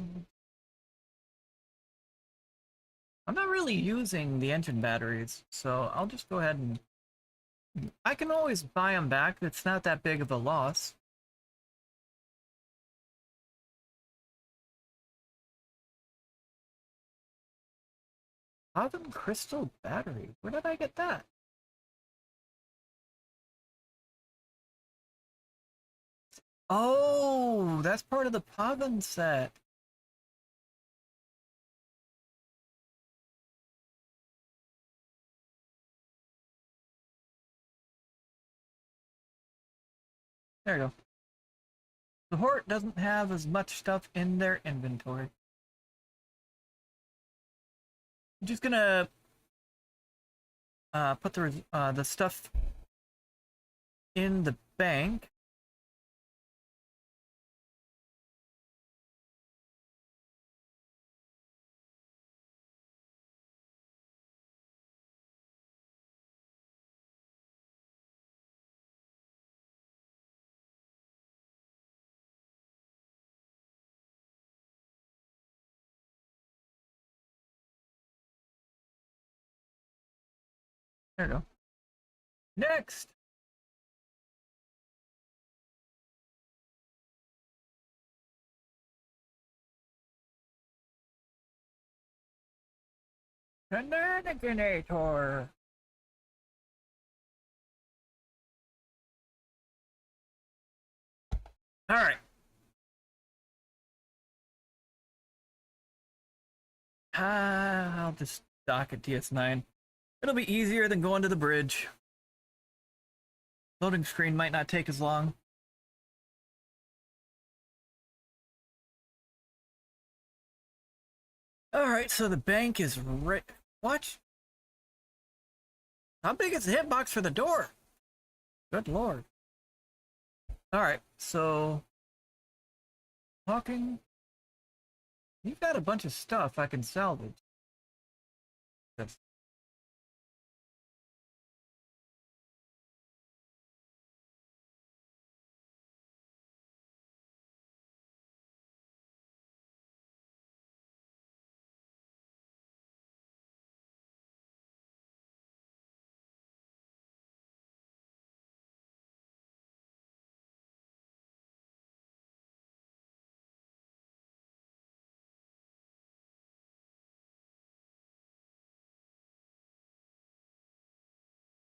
I'm not really using the engine batteries, so I'll just go ahead and... I can always buy them back. It's not that big of a loss. Oven crystal battery. Where did I get that? Oh, that's part of the Pavan set. There you go. The Hurq doesn't have as much stuff in their inventory. I'm just gonna put the stuff in the bank. There you go. Next! Shenaniganator! Alright. I'll just dock at DS9. It'll be easier than going to the bridge. Loading screen might not take as long. Alright, so the bank is right. What? How big is the hitbox for the door? Good lord. Alright, so... Talking... You've got a bunch of stuff I can salvage. That's...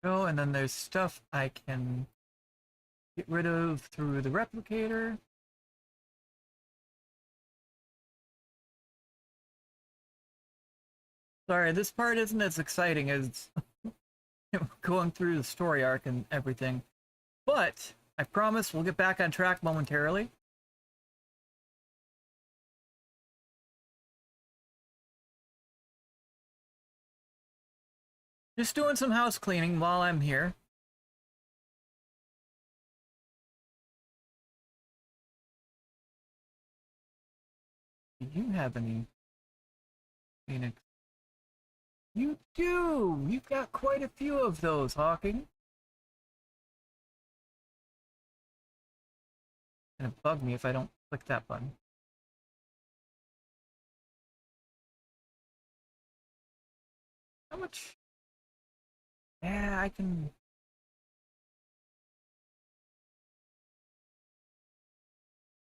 Go, and then there's stuff I can get rid of through the replicator. Sorry, this part isn't as exciting as going through the story arc and everything. But I promise we'll get back on track momentarily. Just doing some house cleaning while I'm here. Do you have any Phoenix? You do! You've got quite a few of those, Hawking. It's gonna bug me if I don't click that button. How much? Yeah, I can...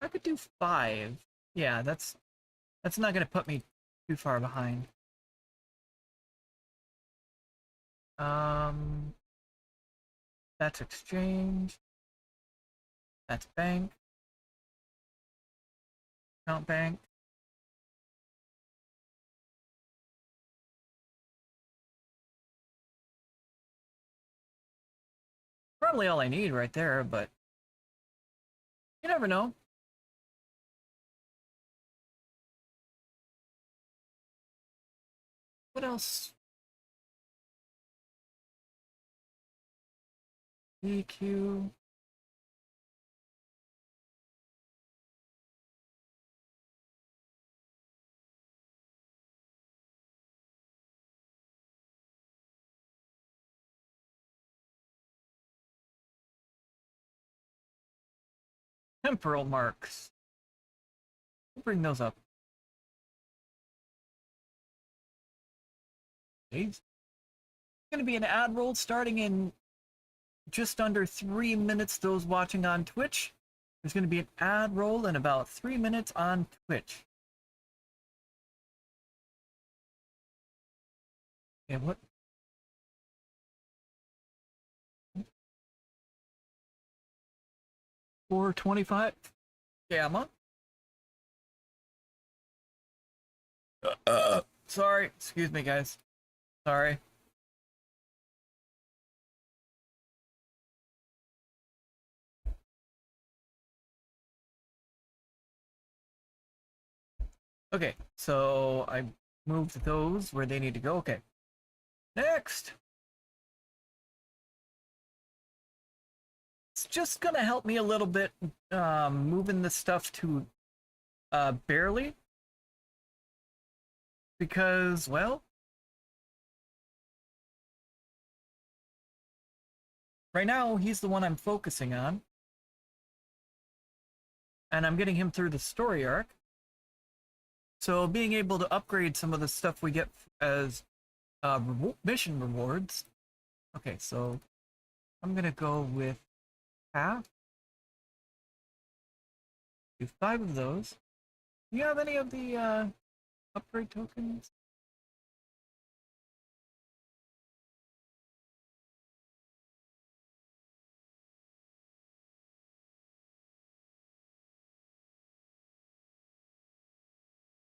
I could do 5. Yeah, that's not gonna put me too far behind. That's exchange. That's bank. Count bank. Probably all I need right there, but you never know. What else? EQ. Temporal marks. bring those up. It's going to be an ad roll starting in just under 3 minutes. Those watching on Twitch, there's going to be an ad roll in about 3 minutes on Twitch. Yeah, what? 4:25. Gamma. Sorry. Excuse me, guys. Sorry. Okay, so I moved those where they need to go. Okay. Next. It's just gonna help me a little bit moving the stuff to Berri. Because, well, right now he's the one I'm focusing on. And I'm getting him through the story arc. So being able to upgrade some of the stuff we get as mission rewards. Okay, so I'm gonna go with half. Do 5 of those. Do you have any of the upgrade tokens?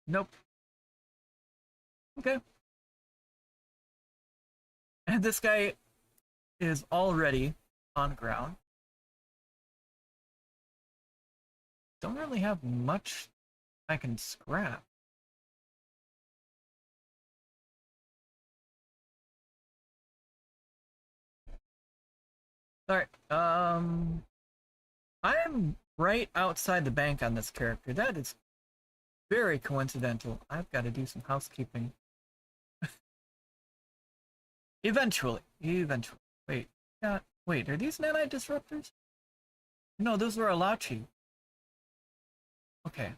Nope. Okay. And this guy is already on ground. Don't really have much I can scrap. Alright, I am right outside the bank on this character. That is very coincidental. I've got to do some housekeeping. Eventually. Wait, wait, are these nanite disruptors? No, those were Alachi. Okay.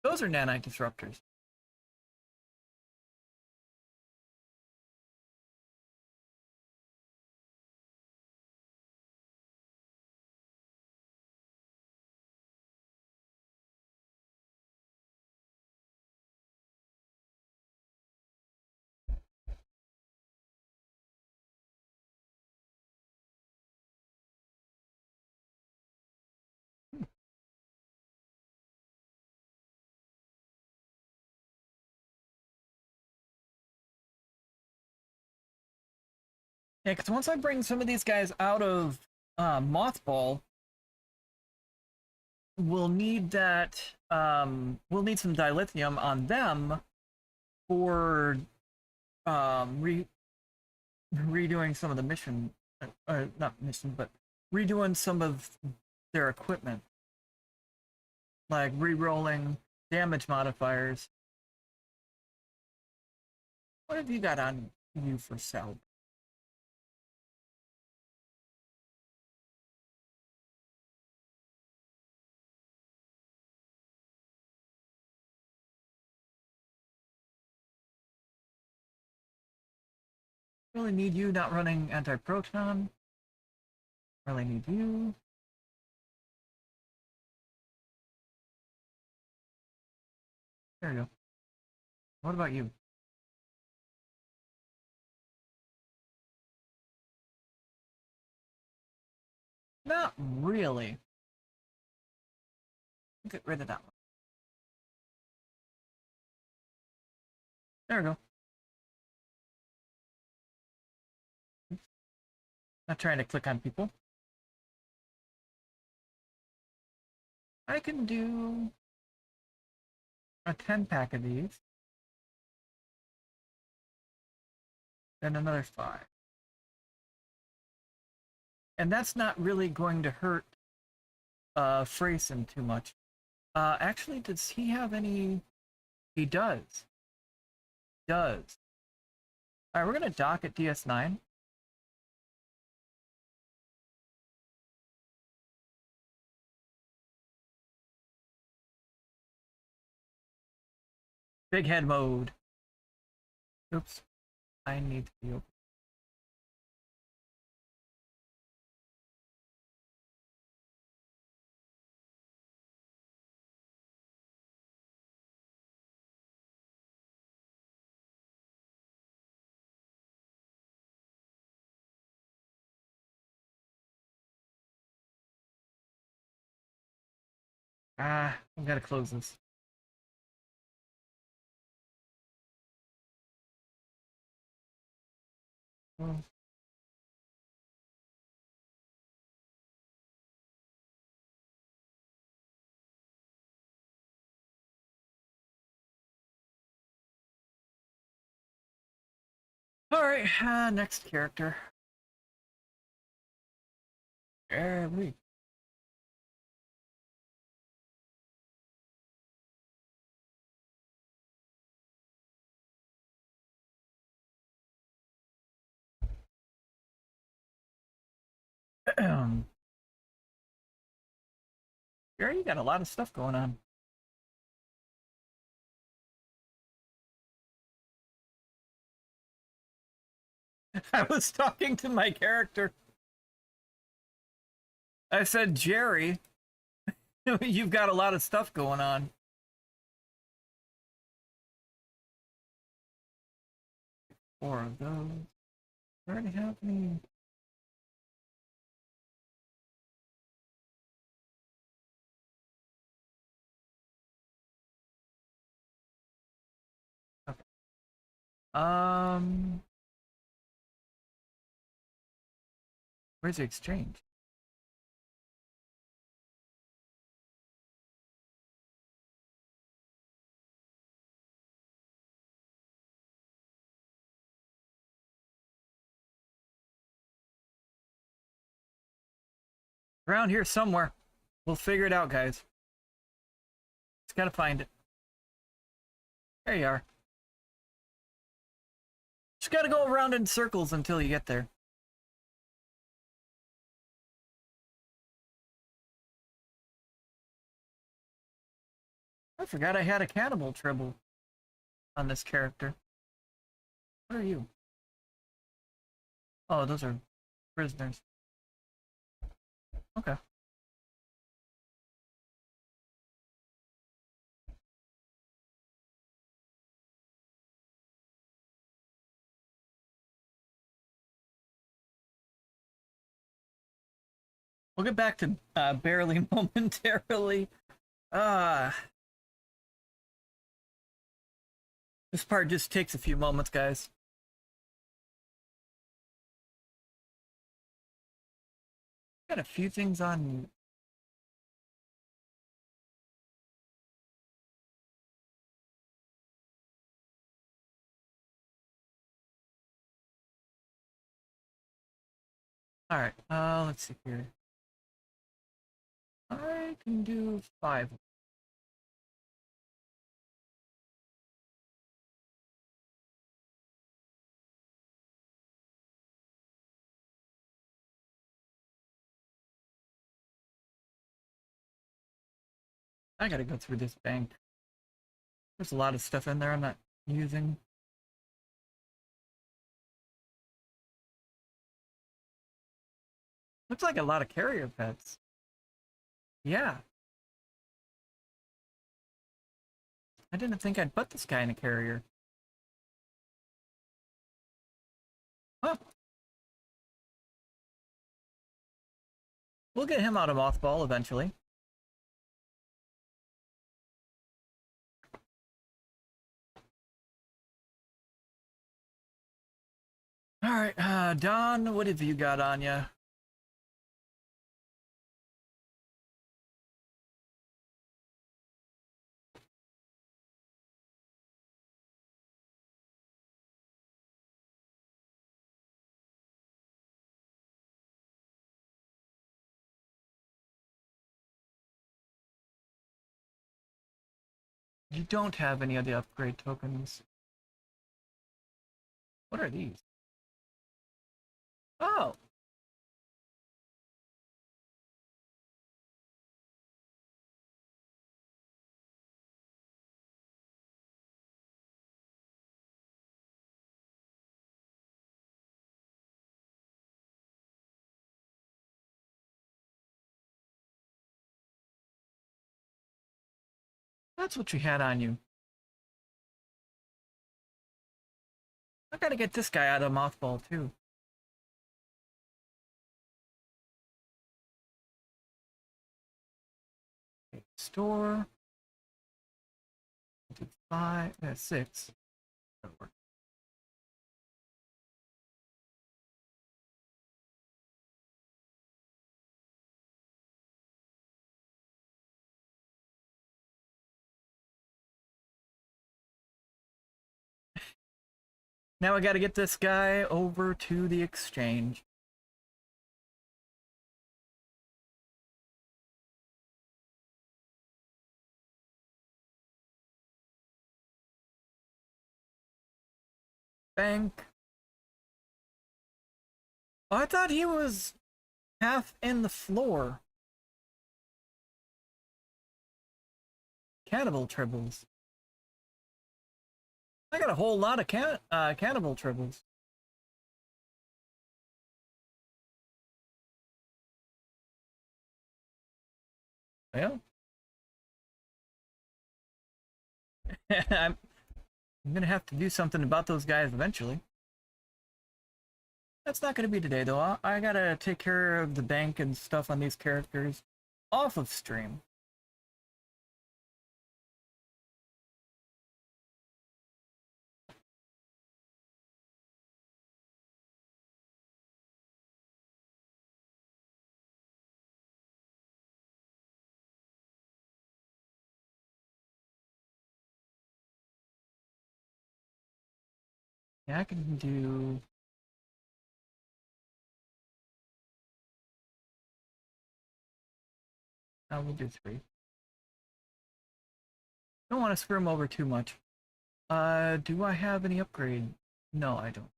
Those are nanite disruptors. Yeah, because once I bring some of these guys out of Mothball, we'll need that, we'll need some dilithium on them for redoing some of the mission, not mission, but redoing some of their equipment. Like re-rolling damage modifiers. What have you got on you for sale? Really need you not running anti-proton. Really need you. There you go. What about you? Not really. Get rid of that one. There we go. Not trying to click on people. I can do a 10-pack of these. Then another 5. And that's not really going to hurt Greyson too much. Actually, does he have any? He does. Alright, we're gonna dock at DS9. Big head mode. Oops. I need to be open. Ah, I've got to close this. Oh. Alright, next character. Berri. Berri, you got a lot of stuff going on. I was talking to my character. I said, Jerry, you've got a lot of stuff going on. Four of those. Already happening. Okay. Where's the exchange? Around here somewhere. We'll figure it out, guys. Just gotta find it. There you are. Just gotta go around in circles until you get there. I forgot I had a cannibal tribble on this character. What are you? Oh, those are prisoners. Okay. We'll get back to Berri momentarily. This part just takes a few moments, guys. Got a few things on. All right. Let's see here. I can do 5. I gotta go through this bank. There's a lot of stuff in there I'm not using. Looks like a lot of carrier pets. Yeah. I didn't think I'd put this guy in a carrier. Huh. We'll get him out of mothball eventually. Alright, Don, what have you got on ya? You don't have any of the upgrade tokens. What are these? Oh! That's what you had on you. I gotta get this guy out of mothball too. Okay, store. Do 5, 6. That'll work. Now I gotta get this guy over to the exchange. Bank. Oh, I thought he was half in the floor. Cannibal tribbles. I got a whole lot of cannibal tribbles. Well, I'm gonna have to do something about those guys eventually. That's not gonna be today though. I gotta take care of the bank and stuff on these characters off of stream. Yeah, I can do... we'll do 3. Don't want to screw him over too much. Do I have any upgrade? No, I don't.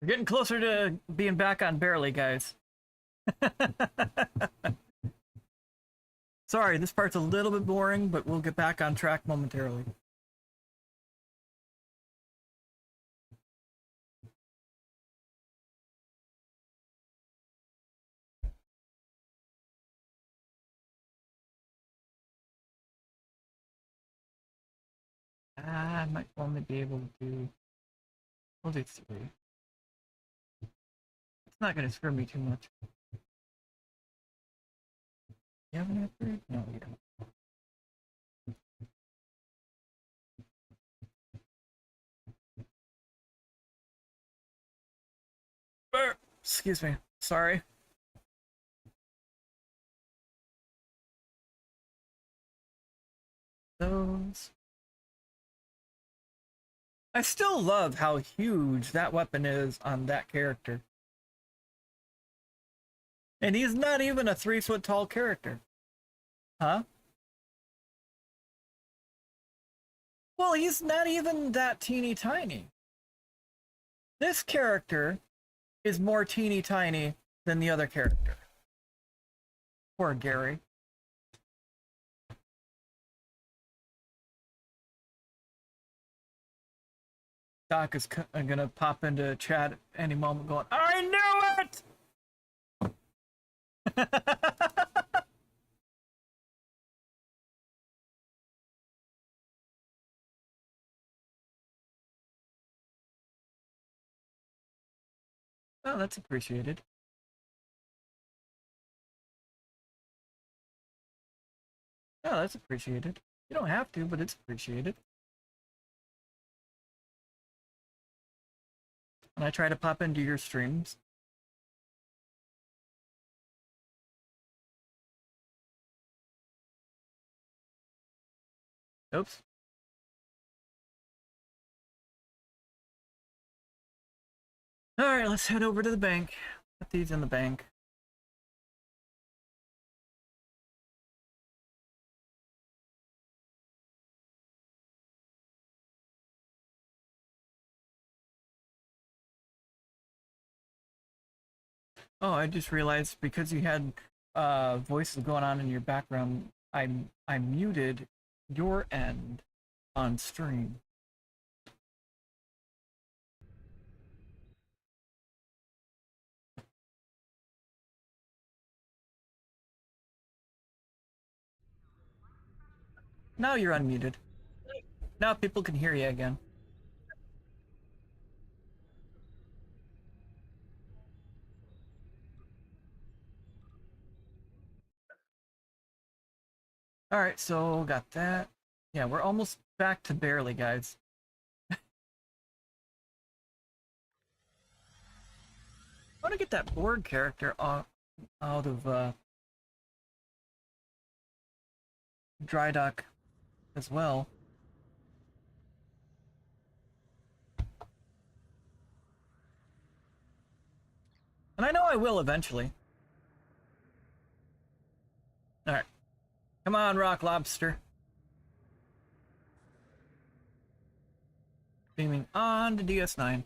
We're getting closer to being back on Berri, guys. Sorry, this part's a little bit boring, but we'll get back on track momentarily. I might only be able to do... We'll do 3. It's not gonna screw me too much. You have any upgrade? No, you don't. Excuse me. Sorry. Those. I still love how huge that weapon is on that character. And he's not even a 3-foot tall character. Huh? Well, he's not even that teeny tiny. This character is more teeny tiny than the other character. Poor Gary. Doc is gonna pop into chat any moment going, I knew it! Oh, that's appreciated. Oh, that's appreciated. You don't have to, but it's appreciated. And I try to pop into your streams. Oops. Alright, let's head over to the bank. Put these in the bank. Oh, I just realized because you had voices going on in your background, I muted your end on stream. Now you're unmuted. Now people can hear you again. Alright, so got that. Yeah, we're almost back to Berri, guys. I want to get that Borg character out of dry dock as well. And I know I will eventually. Alright. Come on, Rock Lobster. Beaming on to DS9.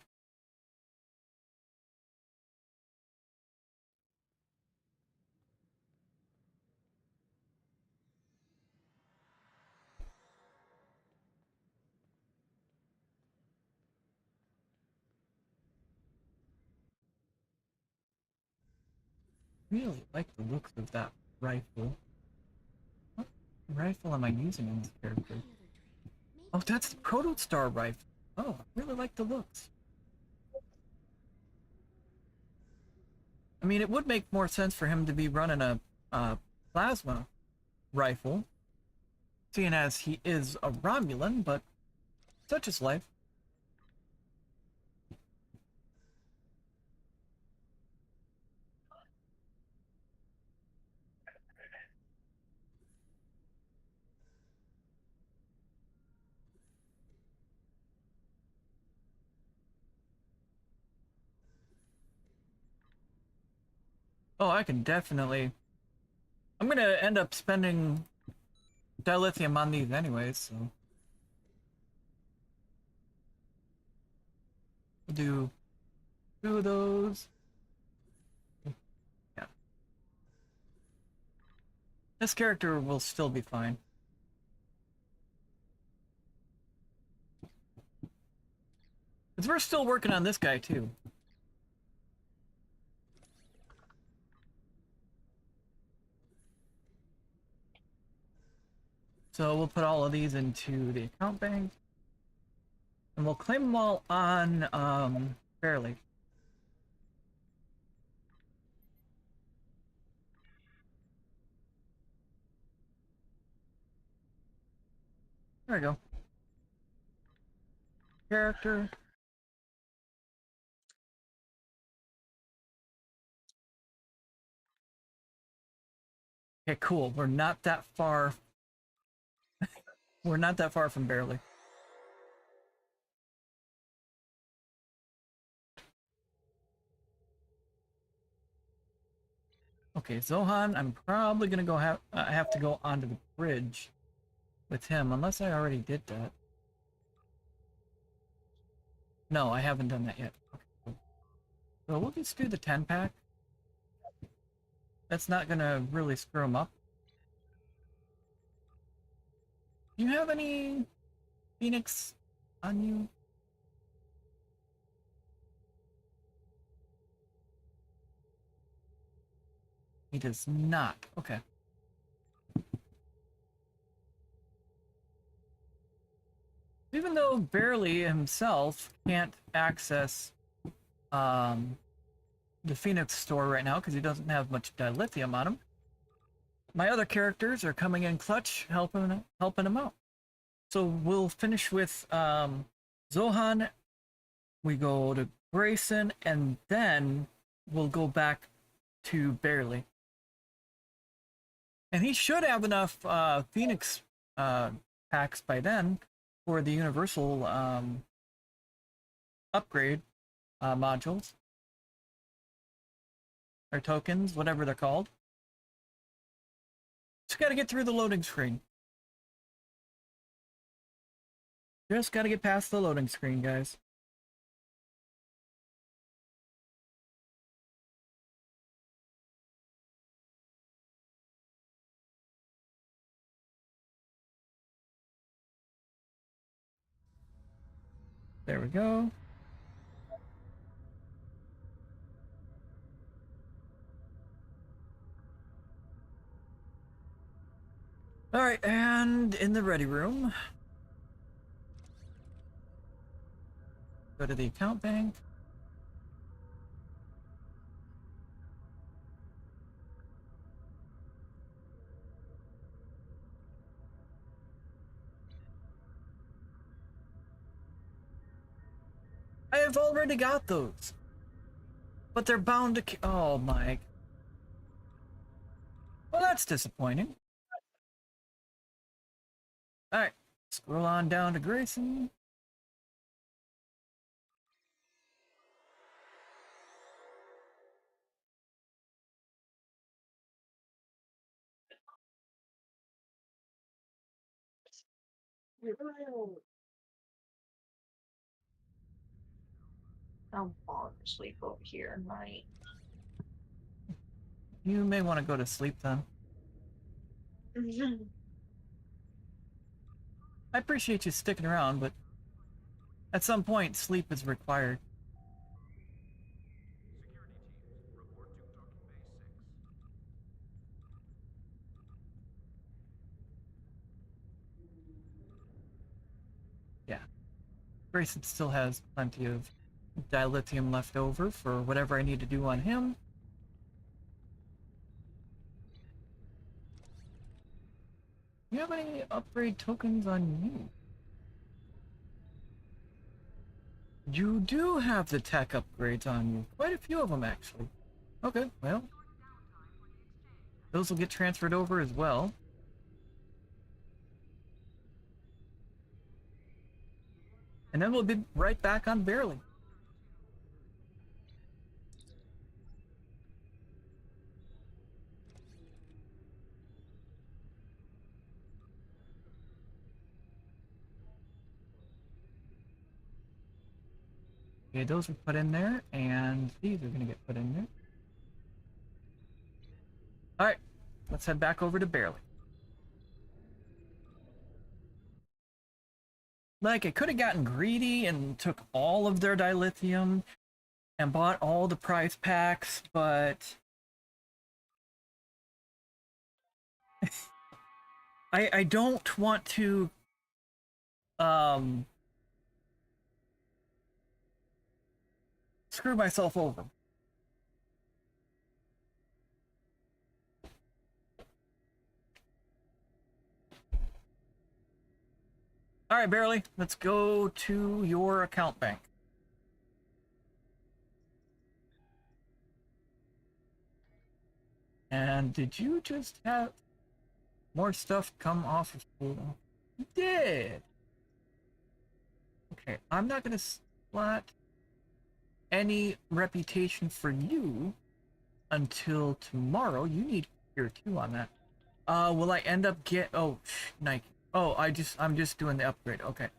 Really like the looks of that rifle. What rifle am I using on this character? Oh, that's the Protostar rifle. Oh, I really like the looks. I mean, it would make more sense for him to be running a plasma rifle, seeing as he is a Romulan, but such is life. Oh, I can definitely... I'm gonna end up spending dilithium on these anyways, so... We'll do 2 of those. Yeah. This character will still be fine. Because we're still working on this guy, too. So we'll put all of these into the account bank. And we'll claim them all on, Berri. There we go. Character. Okay, cool. We're not that far. We're not that far from Berri. Okay, Zohan, I'm probably gonna go have to go onto the bridge with him, unless I already did that. No, I haven't done that yet. Okay, cool. So we'll just do the 10-pack. That's not gonna really screw him up. Do you have any Phoenix on you? He does not. Okay. Even though Berri himself can't access the Phoenix store right now because he doesn't have much dilithium on him, my other characters are coming in clutch, helping him out. So we'll finish with Zohan. We go to Greyson, and then we'll go back to Berri. And he should have enough Phoenix packs by then for the universal upgrade modules. Or tokens, whatever they're called. Just gotta get through the loading screen. Just gotta get past the loading screen, guys. There we go. Alright, and in the ready room. Go to the account bank. I have already got those. But they're bound to... Oh my... Well, that's disappointing. Alright, scroll on down to Greyson. I'm falling asleep over here, right? You may want to go to sleep then. I appreciate you sticking around, but at some point, sleep is required. Yeah. Grayson still has plenty of dilithium left over for whatever I need to do on him. Do you have any upgrade tokens on you? You do have the tech upgrades on you. Quite a few of them, actually. Okay, well. Those will get transferred over as well. And then we'll be right back on Berri. Okay, those were put in there, and these are going to get put in there. Alright, let's head back over to Berri. Like, I could have gotten greedy and took all of their dilithium and bought all the prize packs, but... I don't want to... screw myself over. Alright, Berri, let's go to your account bank. And did you just have more stuff come off of pool? You did! Okay, I'm not gonna slot any reputation for you until tomorrow. You need here too on that. Will I end up oh, Nike. Oh, I'm just doing the upgrade. Okay.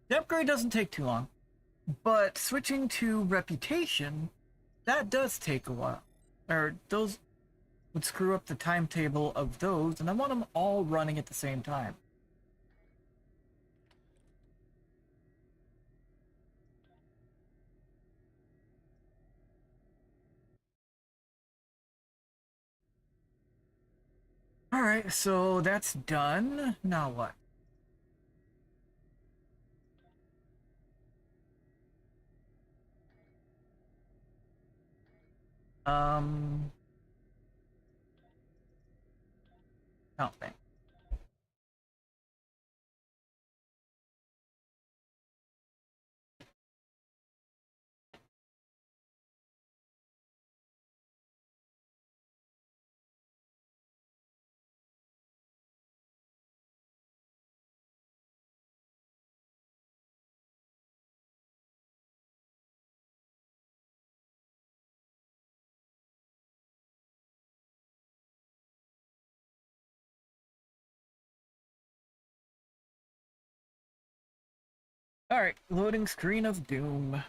The upgrade doesn't take too long, but switching to reputation, that does take a while. Or those would screw up the timetable of those, and I want them all running at the same time. Alright, so that's done. Now what? Count bank. Alright, loading screen of doom.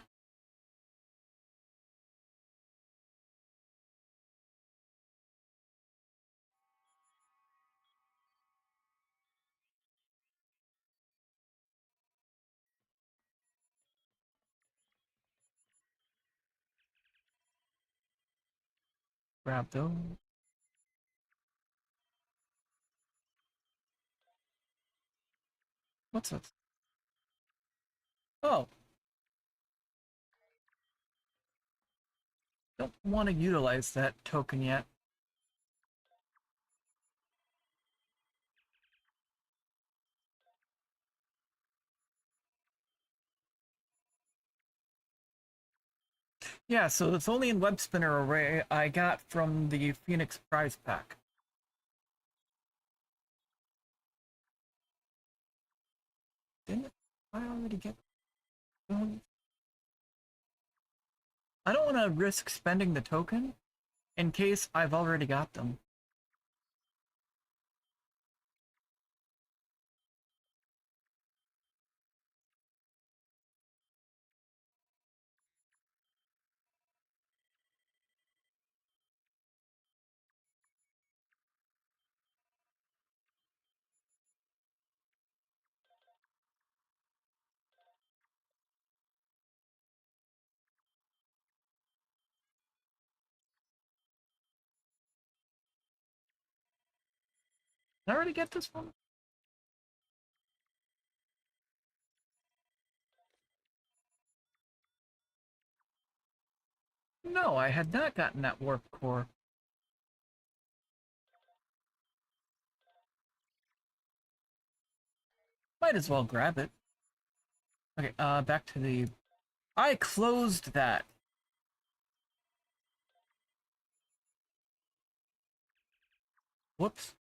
Grab those. What's this? Oh. Don't want to utilize that token yet. Yeah, so it's only in Web Spinner Array I got from the Phoenix Prize Pack. Didn't I already get those? I don't want to risk spending the token in case I've already got them. Did I already get this one? No, I had not gotten that warp core. Might as well grab it. Okay, back to the... I closed that. Whoops.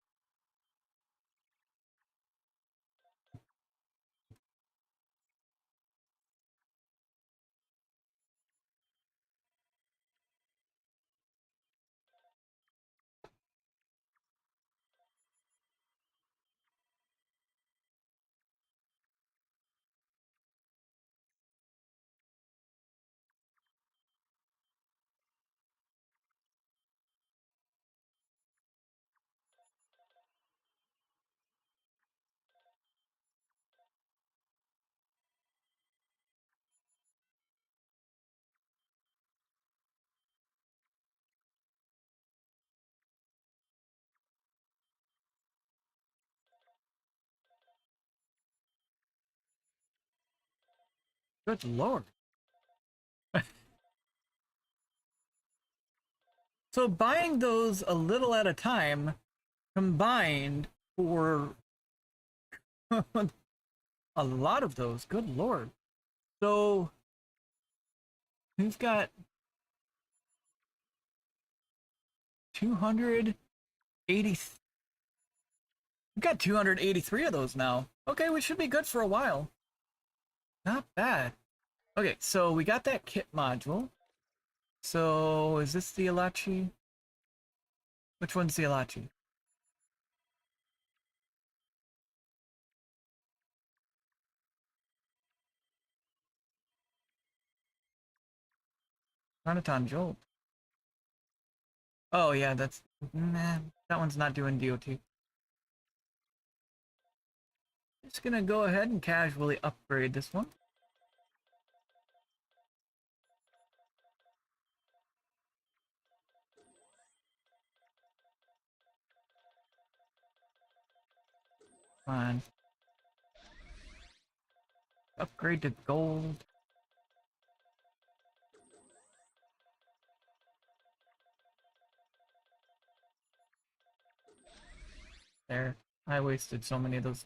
Good lord. So buying those a little at a time combined for a lot of those. Good lord. So we've got 280. We've got 283 of those now. Okay, we should be good for a while. Not bad. Okay, so we got that kit module. So is this the Elachi? Which one's the Elachi? Renaton Jolt. Oh yeah, that's... Nah, that one's not doing DOT. Just gonna go ahead and casually upgrade this one. Fine. Upgrade to gold. There. I wasted so many of those.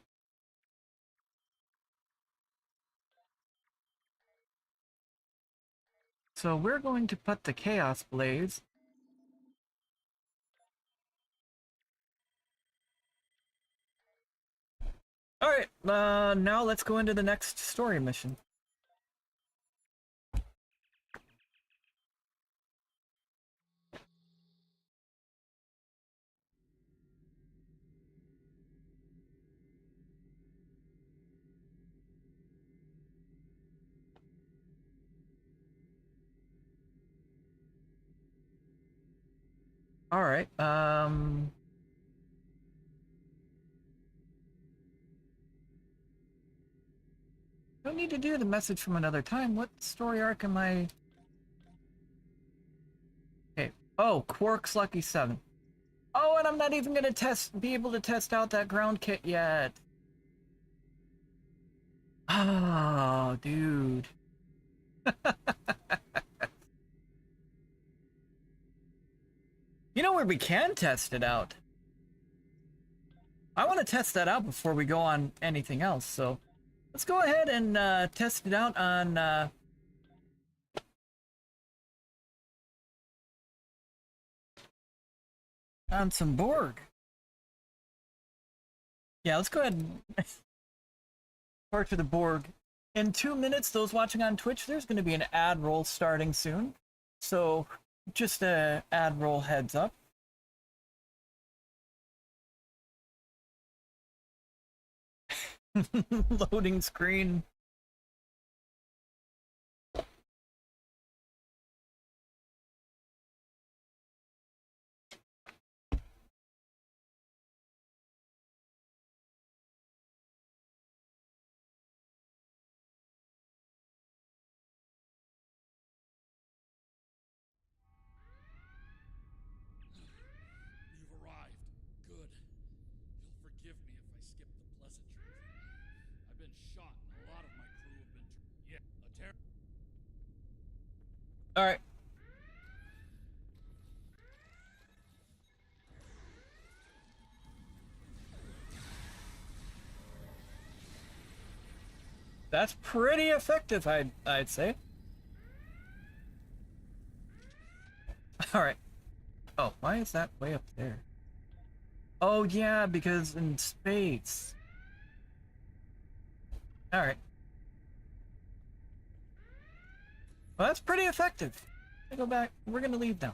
So we're going to put the Chaos Blaze. Alright, now let's go into the next story mission. Alright, don't need to do the message from another time. What story arc am I... Okay, Oh, Quark's Lucky 7. Oh, and I'm not even gonna be able to test out that ground kit yet. Oh, dude. You know where we can test it out? I want to test that out before we go on anything else, so let's go ahead and test it out on some Borg. Yeah, let's go ahead and torture the Borg. In 2 minutes, those watching on Twitch, there's going to be an ad roll starting soon. So, just a ad roll heads up. Loading screen. You've arrived. Good. You'll forgive me if I skip the pleasantries. I've been shot and a lot of my crew have been... Yeah, a Alright. That's pretty effective, I'd say. Alright. Oh, why is that way up there? Oh yeah, because in space. Alright. Well, that's pretty effective. I go back. We're gonna leave now.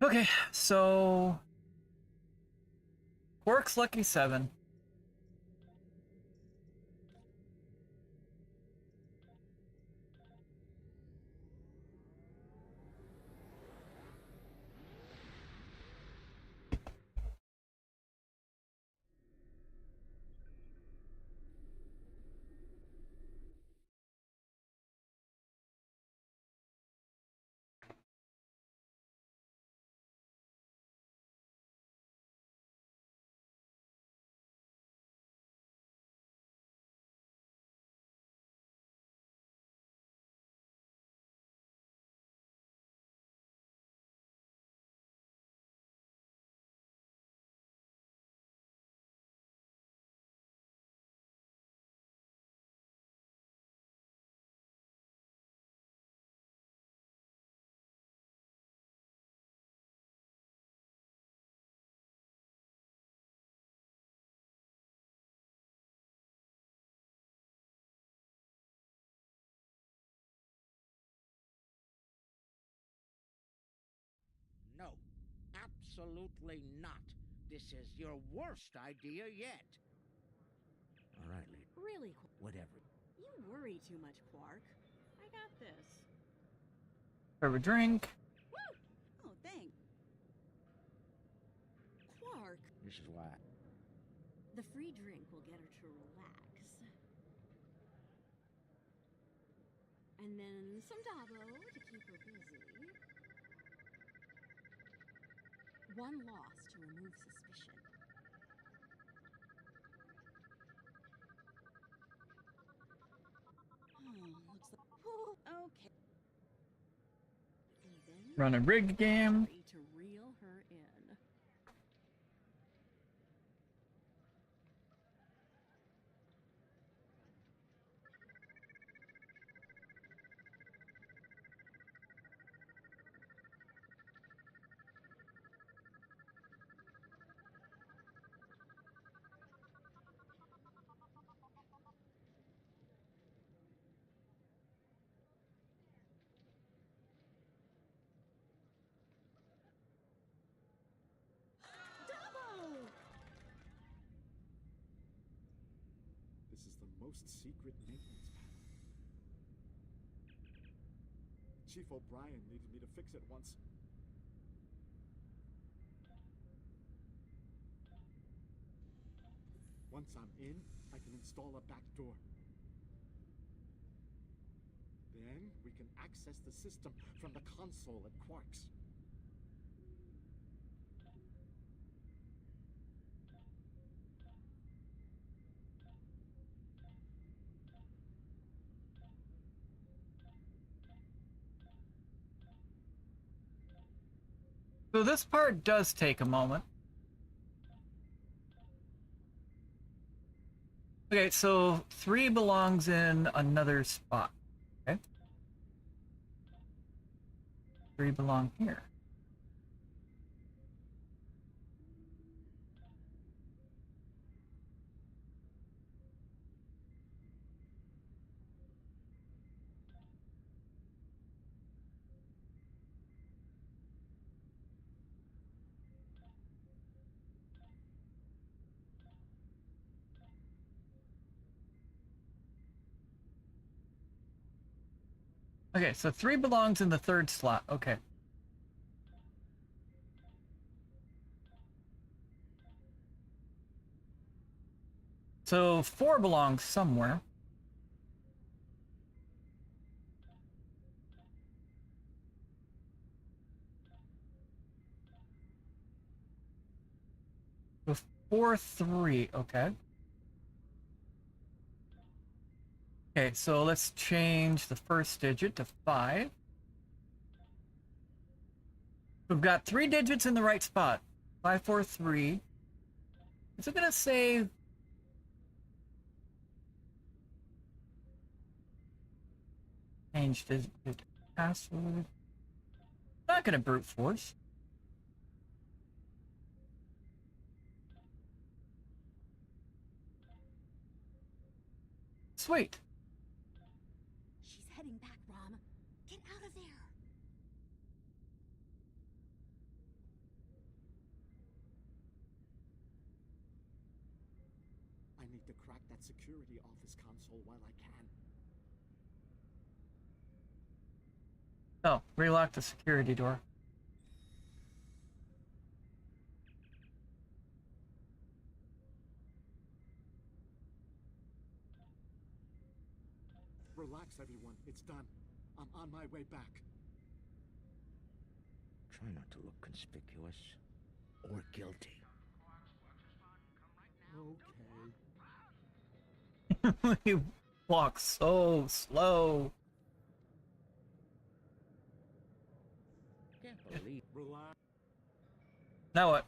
Okay, so Quark's Lucky 7. No, absolutely not. This is your worst idea yet. All right, Lee. Really, Whatever. you worry too much, Quark. I got this. Grab a drink. Woo! Oh, thanks. Quark. This is why. The free drink will get her to relax. And then some Dabo to keep her busy. One loss to remove suspicion. Looks like... okay. And then Run a rig game. to reel her in. This is the most secret maintenance panel. Chief O'Brien needed me to fix it once. Once I'm in, I can install a back door. Then we can access the system from the console at Quark's. So this part does take a moment. Okay, so 3 belongs in another spot. Okay. 3 belong here. Okay, so 3 belongs in the 3rd slot. Okay. So 4 belongs somewhere. So 4, 3. Okay. Okay, so let's change the first digit to 5. We've got 3 digits in the right spot. 5, 4, 3. Is it gonna say... Change digit password? Not gonna brute force. Sweet. She's heading back, Rom. Get out of there. I need to crack that security office console while I can. Oh, relock the security door. Relax, everyone. It's done. I'm on my way back. Try not to look conspicuous or guilty. Okay. You walk so slow. Can't believe. Relax. Now what?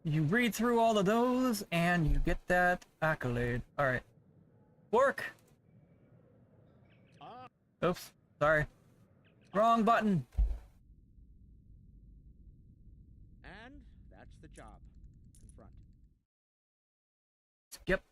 You read through all of those and you get that accolade. All right. Work. Oops. Sorry. Wrong button. And that's the job. Confront. Skip.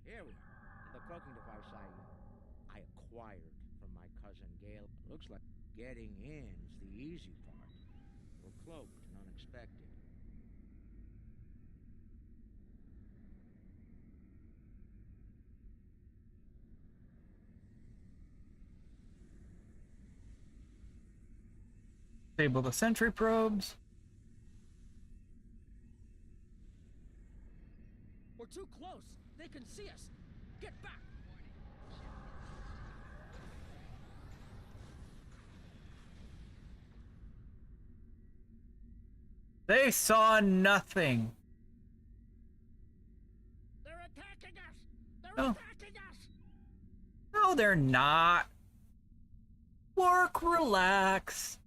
Here we are. The cloaking device I acquired from my cousin Gail. Looks like getting in is the easy part. We're cloaked and unexpected. Disable the sentry probes. We're too close. They can see us. Get back. They saw nothing. They're attacking us! They're Oh. attacking us! No, they're not. Work, relax.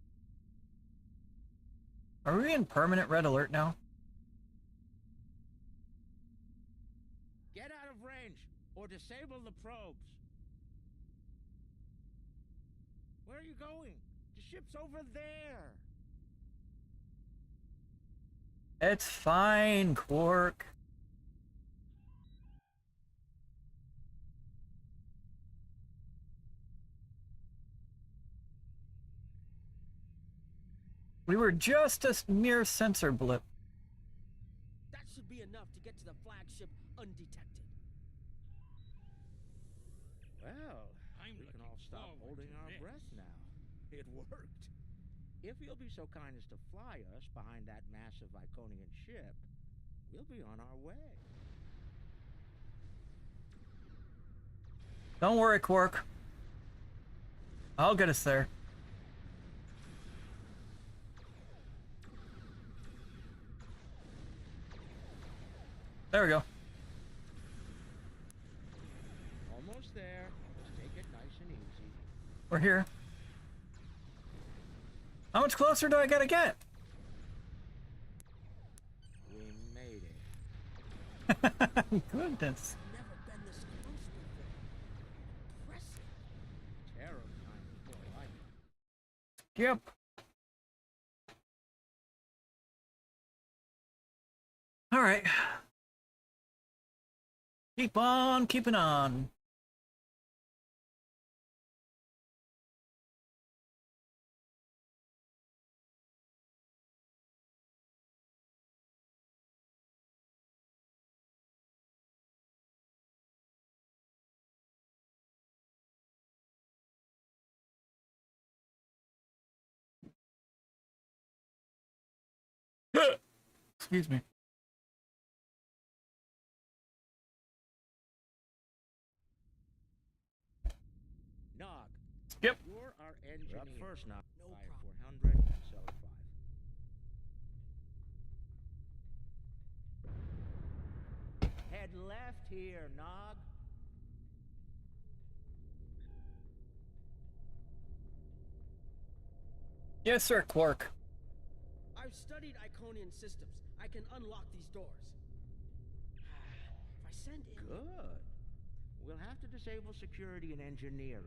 Are we in permanent red alert now? Get out of range, or disable the probes. Where are you going? The ship's over there. It's fine, Quark. We were just a mere sensor blip. That should be enough to get to the flagship undetected. Well, we can all stop holding our breath now. It worked. If you'll be so kind as to fly us behind that massive Iconian ship, we'll be on our way. Don't worry, Quark. I'll get us there. There we go. Almost there. Just take it nice and easy. We're here. How much closer do I gotta get? We made it. Goodness. Never been this close before. Impressive. Terrifying is more like it. Yep. All right. Keep on keeping on. Excuse me. Nog. Yep. You're our engineer. Up first now. No Fire problem. 400 and cell 5. Head left here, Nog. Yes, sir, Quark. I've studied Iconian systems. I can unlock these doors. If I send in... Good. We'll have to disable security and engineering,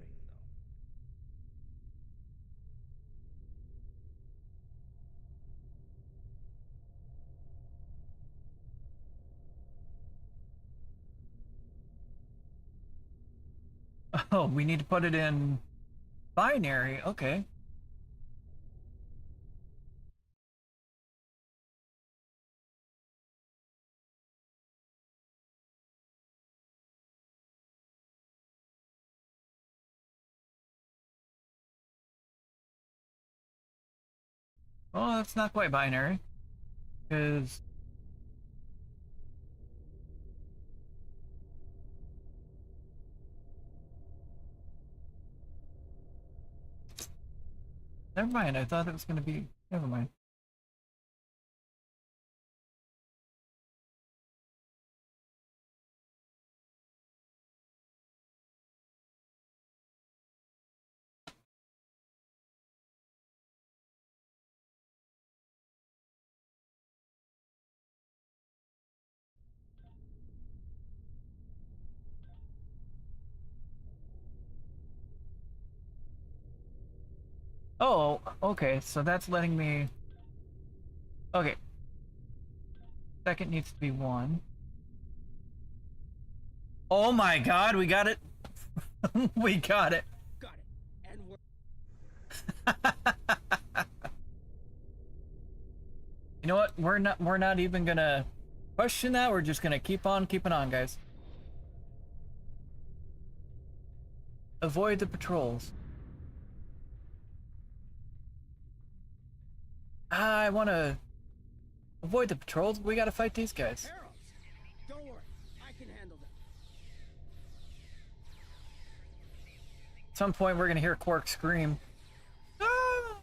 though. Oh, we need to put it in binary. Okay. Well, that's not quite binary, because never mind. I thought it was going to be. Never mind. Oh, okay. So that's letting me. Okay. Second needs to be 1. Oh my God, we got it. We got it. Got it. And we're... You know what? We're not even gonna question that. We're just gonna keep on keeping on, guys. Avoid the patrols. I want to avoid the patrols. We gotta fight these guys. Arrows. Don't worry. I can handle them. At some point, we're gonna hear Quark scream. Ah!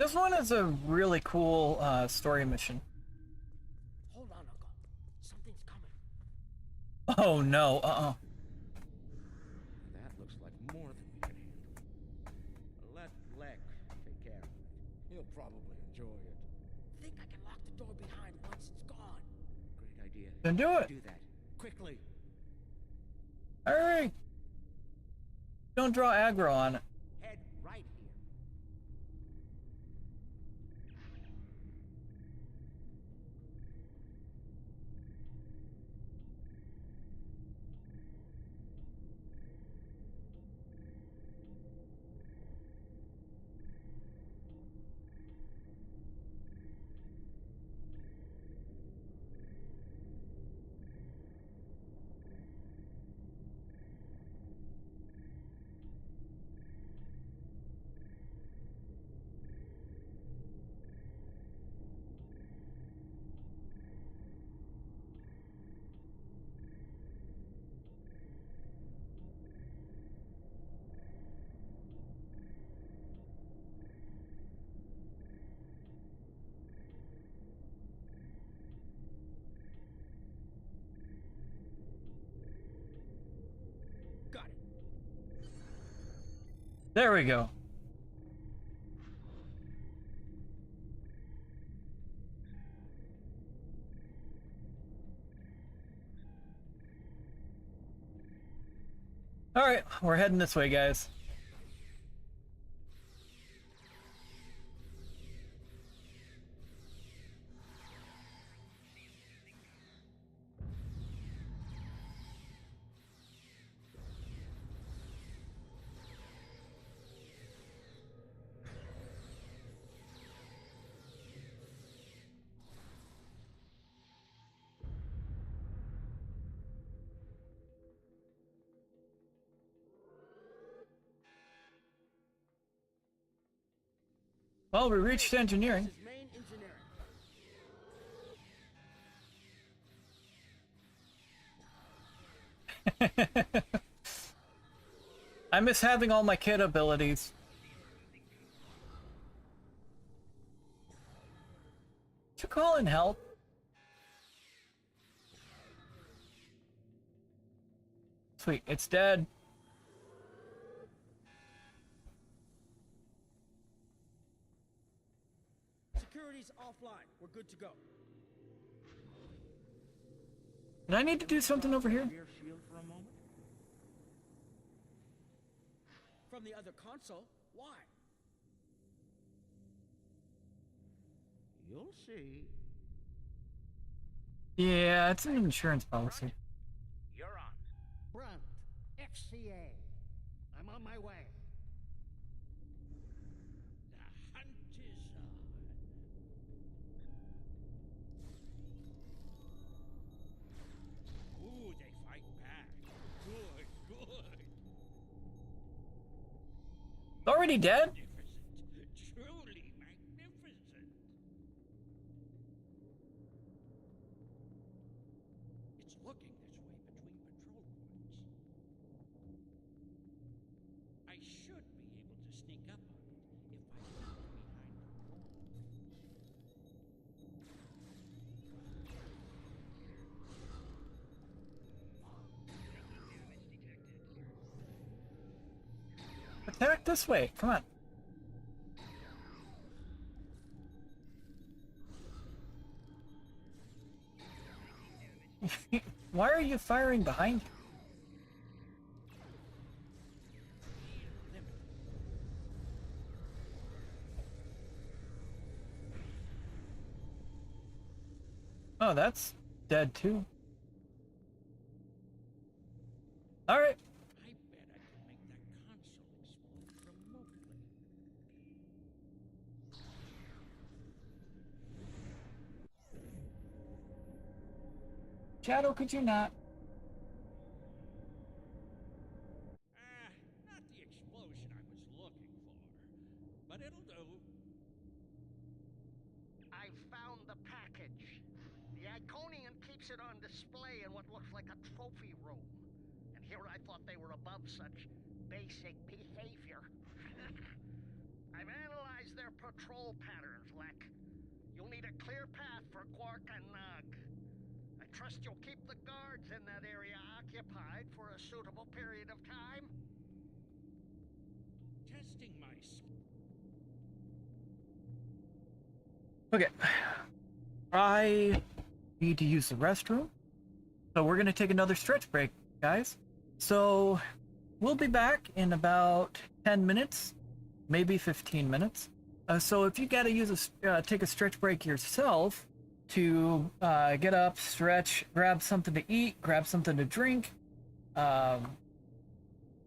This one is a really cool story mission. Hold on, Uncle. Something's coming. Oh no, That looks like more than we can handle. Let Lek take care of it. He'll probably enjoy it. Think I can lock the door behind once it's gone. Great idea. Then do it. Do that. Quickly. Hurry! Don't draw aggro on it. Head right here. Got it. There we go. Alright, we're heading this way, guys. Well, we reached engineering. This is main engineering. I miss having all my kid abilities. Did you call in help? Sweet, it's dead. Security's offline. We're good to go. Did I need to do something over here? Rear shield for a moment. From the other console? Why? You'll see. Yeah, it's an insurance policy. You're on. Brunt, FCA. I'm on my way. The hunt is on. Ooh, they fight back. Good, good. Already dead? Magnificent. Truly magnificent. It's looking this way between patrol points. I should be able to sneak up on it if I duck behind the wall. Attack this way, come on. Why are you firing behind you? Oh, that's dead too. Alright. I bet I can make that console explode remotely. Shadow, could you not? Not the explosion I was looking for, but it'll do. I found the package. The Iconian keeps it on display in what looks like a trophy room. And here I thought they were above such basic behavior. I've analyzed their patrol patterns, Lek. You'll need a clear path for Quark and Nog. I trust you'll keep the guards in that area occupied for a suitable period of time. Testing my Okay. I need to use the restroom. So we're going to take another stretch break, guys. So we'll be back in about 10 minutes, maybe 15 minutes. So if you got to take a stretch break yourself to get up, stretch, grab something to eat, grab something to drink,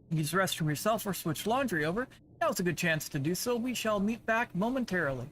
use the restroom yourself or switch laundry over, now's a good chance to do so. We shall meet back momentarily.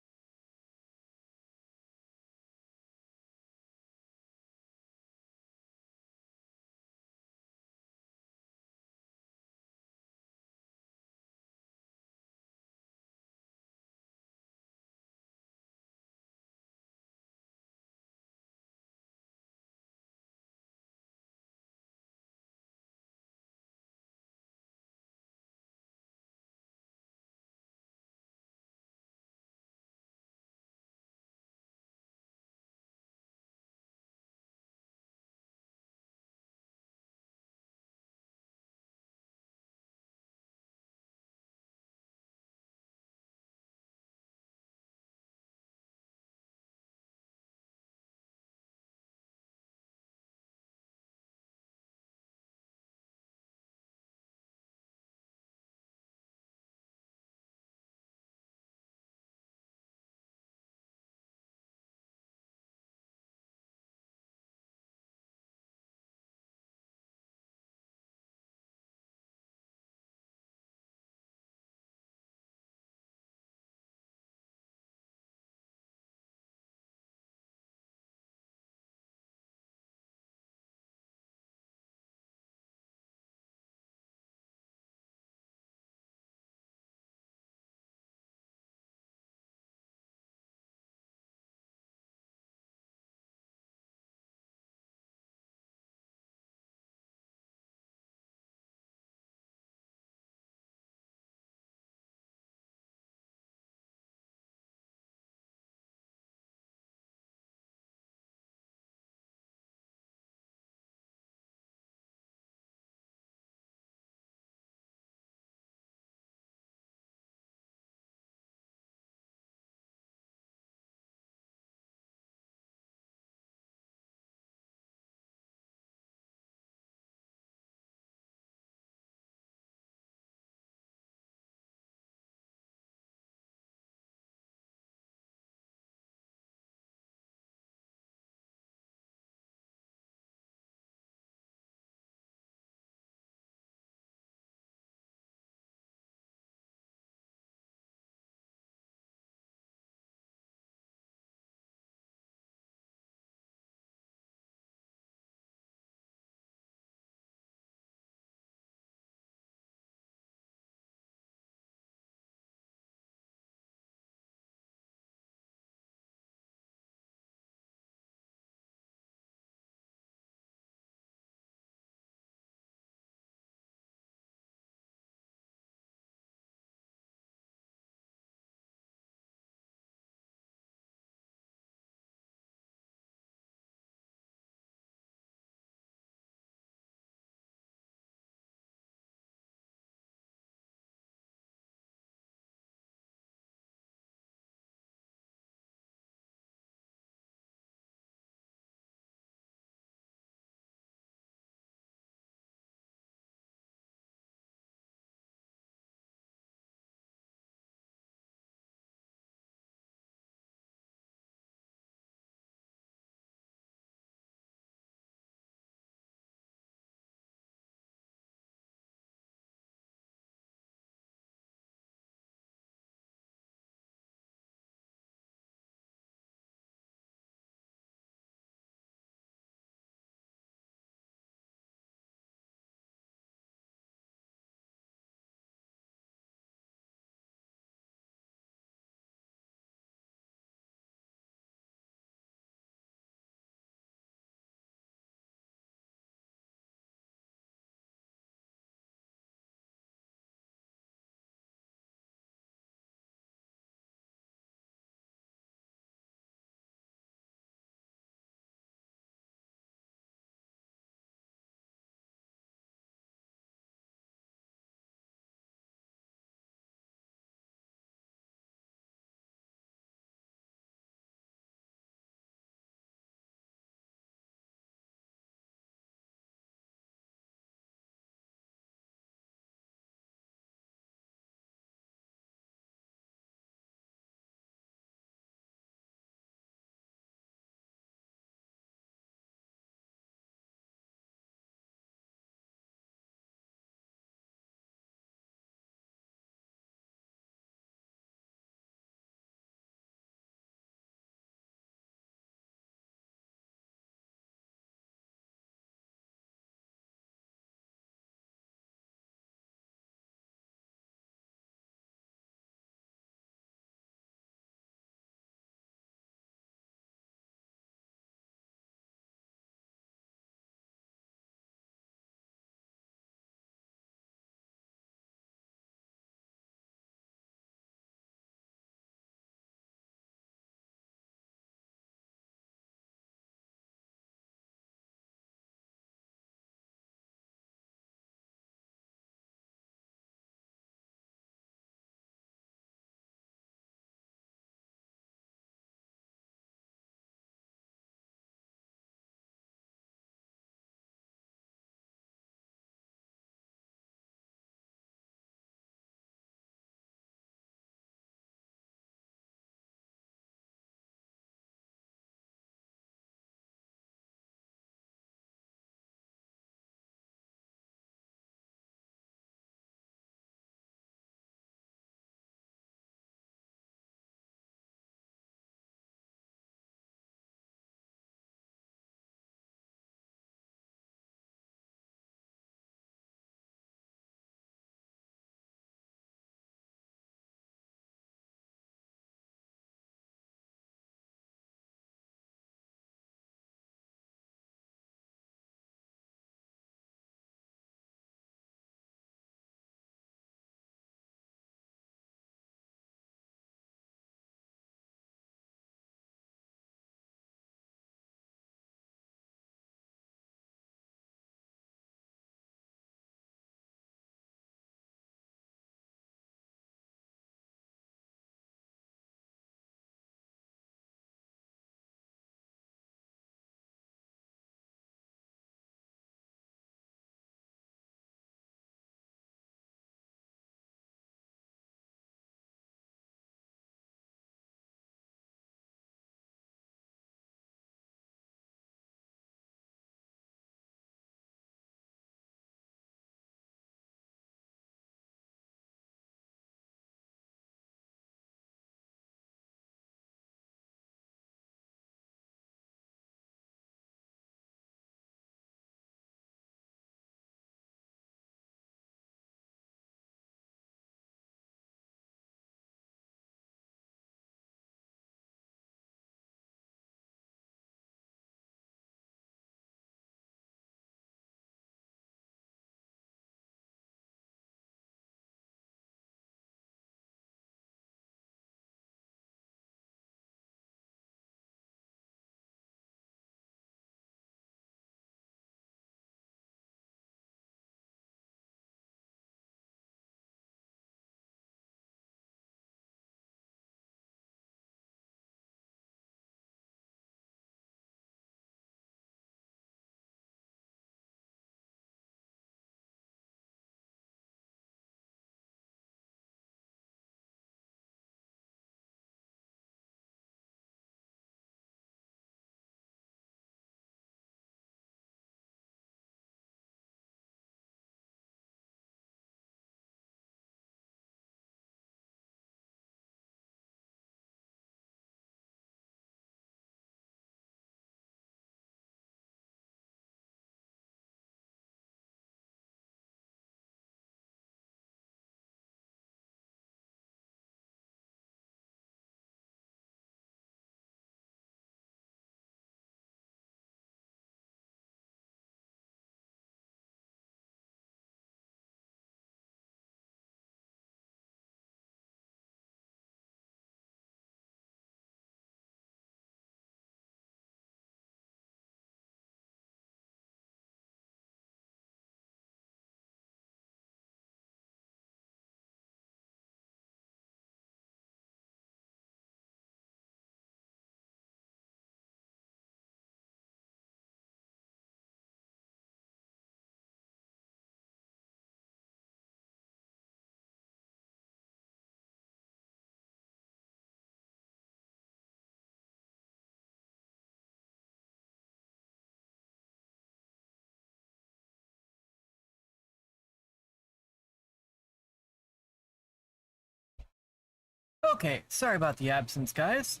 Okay, sorry about the absence, guys.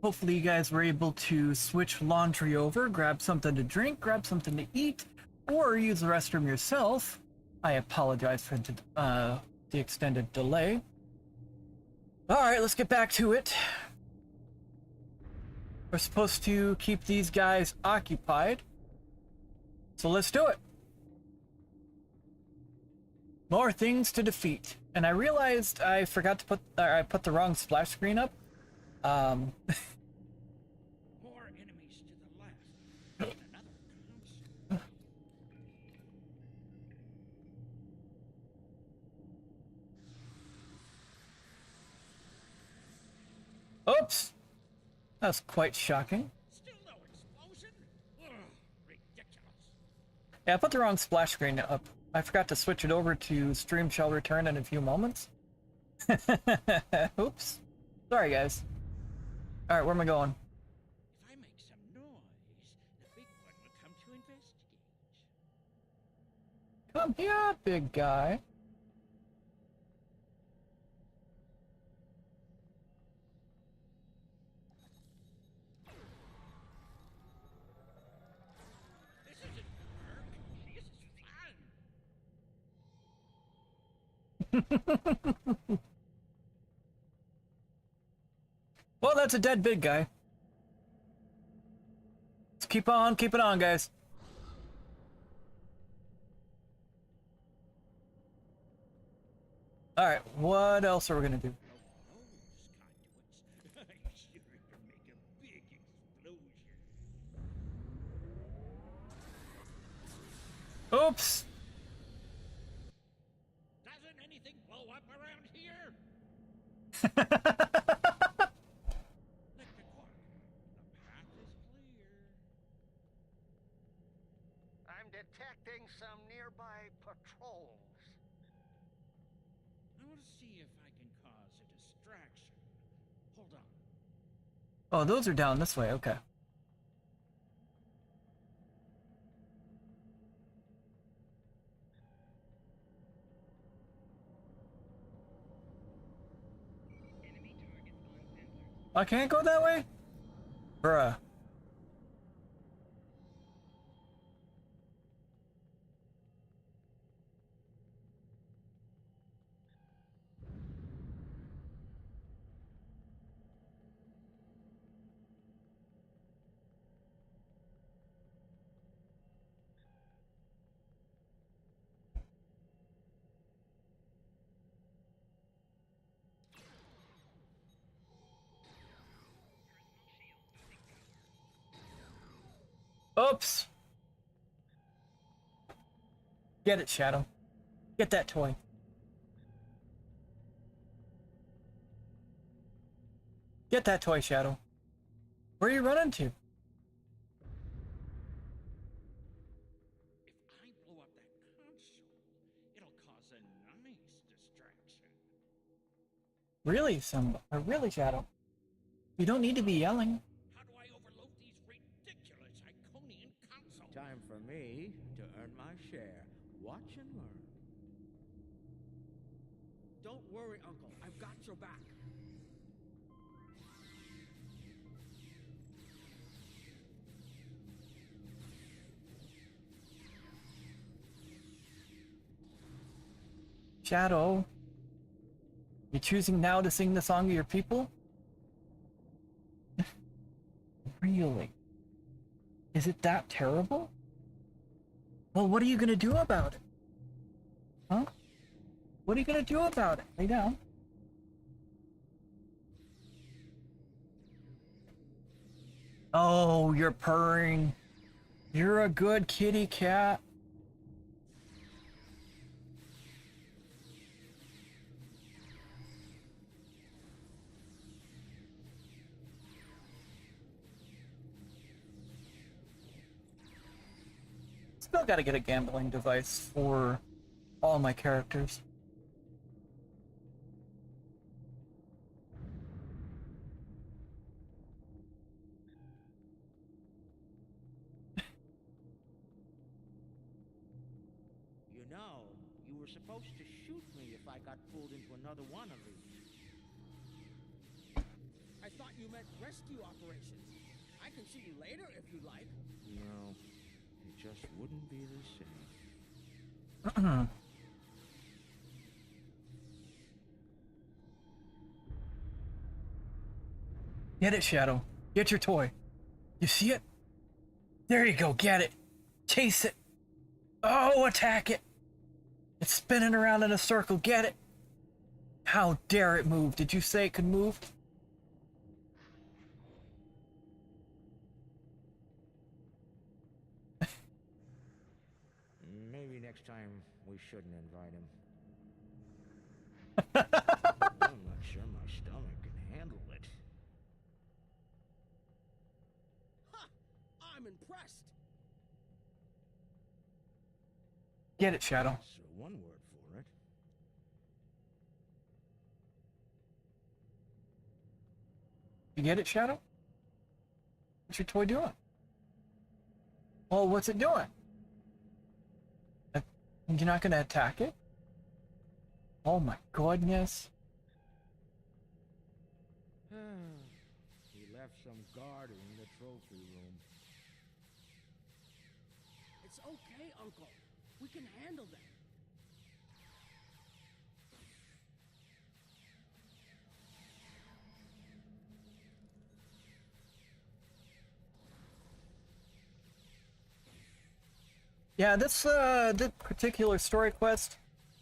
Hopefully you guys were able to switch laundry over, grab something to drink, grab something to eat, or use the restroom yourself. I apologize for the extended delay. Alright, let's get back to it. We're supposed to keep these guys occupied, so let's do it. More things to defeat. And I realized I forgot to I put the wrong splash screen up. More enemies to the left. Another console. Oops! That's quite shocking. Still no explosion? Ugh, ridiculous. Yeah, I put the wrong splash screen up. I forgot to switch it over to stream shall return in a few moments. Oops. Sorry, guys. Alright, where am I going? If I make some noise, the big one will come to investigate. Come here, big guy. This isn't Hurq. This is fun. Well, that's a dead big guy. Let's keep it on, guys. Alright, what else are we gonna do? Oops! Doesn't anything blow up around here? I'm detecting some nearby patrols. I want to see if I can cause a distraction. Hold on. Oh, those are down this way, okay. I can't go that way? Bruh. Oops! Get it, Shadow. Get that toy. Get that toy, Shadow. Where are you running to? If I blow up that console, it'll cause a nice distraction. Really, really, Shadow. You don't need to be yelling. How do I overload these ridiculous Iconian consoles? Time for me to earn my share. Watch and learn. Don't worry, Uncle. I've got your back. Shadow, you choosing now to sing the song of your people? Really? Is it that terrible? Well, what are you gonna do about it? Huh? What are you gonna do about it? Lay down. Oh, you're purring. You're a good kitty cat. Still gotta get a gambling device for all my characters. You know, you were supposed to shoot me if I got pulled into another one of these. I thought you meant rescue operations. I can shoot you later if you like. No, it just wouldn't be the same. Get it, Shadow. Get your toy. You see it? There you go, get it. Chase it. Oh, attack it. It's spinning around in a circle, get it. How dare it move? Did you say it could move? Maybe next time we shouldn't invite him. I'm not sure my stomach can handle it. Huh! I'm impressed. Get it, Shadow. That's one word for it. You get it, Shadow? What's your toy doing? Well, what's it doing? You're not gonna attack it? Oh my goodness. He left some guarding in the trophy room. It's okay, Uncle. We can handle them. Yeah, this particular story quest,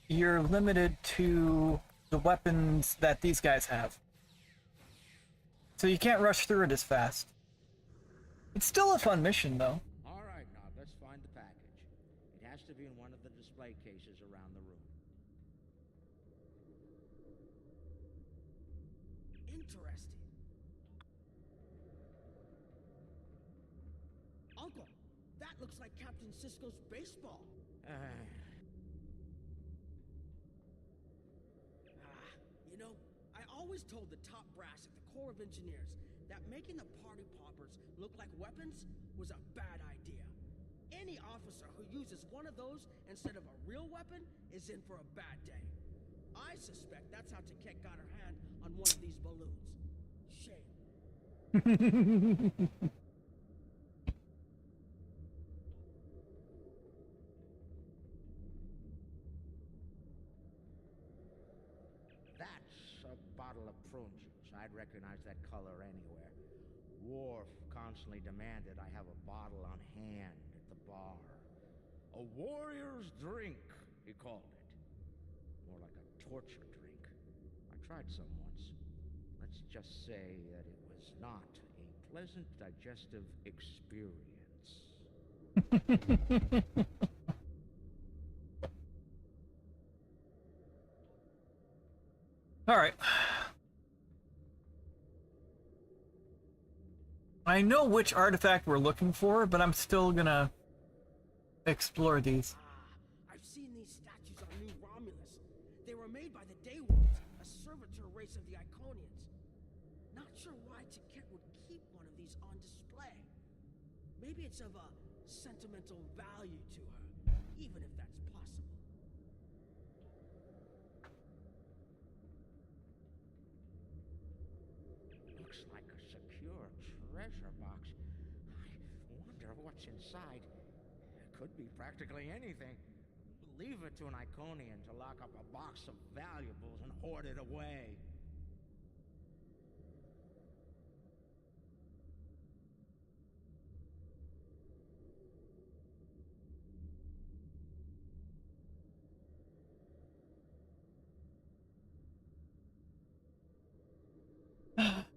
you're limited to the weapons that these guys have. So you can't rush through it as fast. It's still a fun mission, though. All right, now let's find the package. It has to be in one of the display cases around the room. Interesting. Uncle, that looks like Captain Sisko's baseball. You know, I always told the top brass at the Corps of Engineers that making the party poppers look like weapons was a bad idea. Any officer who uses one of those instead of a real weapon is in for a bad day. I suspect that's how Taket got her hand on one of these balloons. Shame. That's a bottle of prune juice. I'd recognize that color anywhere. Worf constantly demanded I have a bottle on hand at the bar. A warrior's drink, he called it. More like a torture drink. I tried some once. Let's just say that it was not a pleasant digestive experience. Alright. I know which artifact we're looking for, but I'm still gonna explore these. I've seen these statues on New Romulus. They were made by the Daywolves, a servitor race of the Iconians. Not sure why Taket would keep one of these on display. Maybe it's of a sentimental value to her, even if that's possible. Looks like a secure treasure box. I wonder what's inside. It could be practically anything. Leave it to an Iconian to lock up a box of valuables and hoard it away.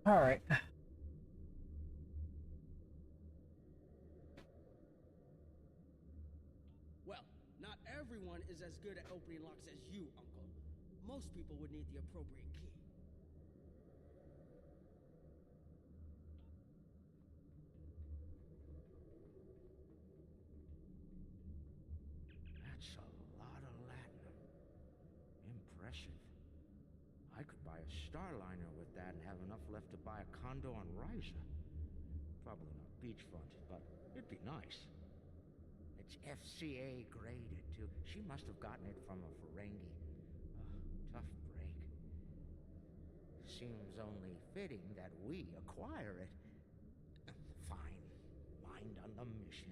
All right. Well, not everyone is as good at opening locks as you, Uncle. Most people would need the appropriate key. That's a lot of latinum. Impressive. I could buy a Starliner with that and have enough left to buy a condo on Ryza. Probably not beachfront, but it'd be nice. It's FCA graded, too. She must have gotten it from a Ferengi. Tough break. seems only fitting that we acquire it. Fine. Mind on the mission.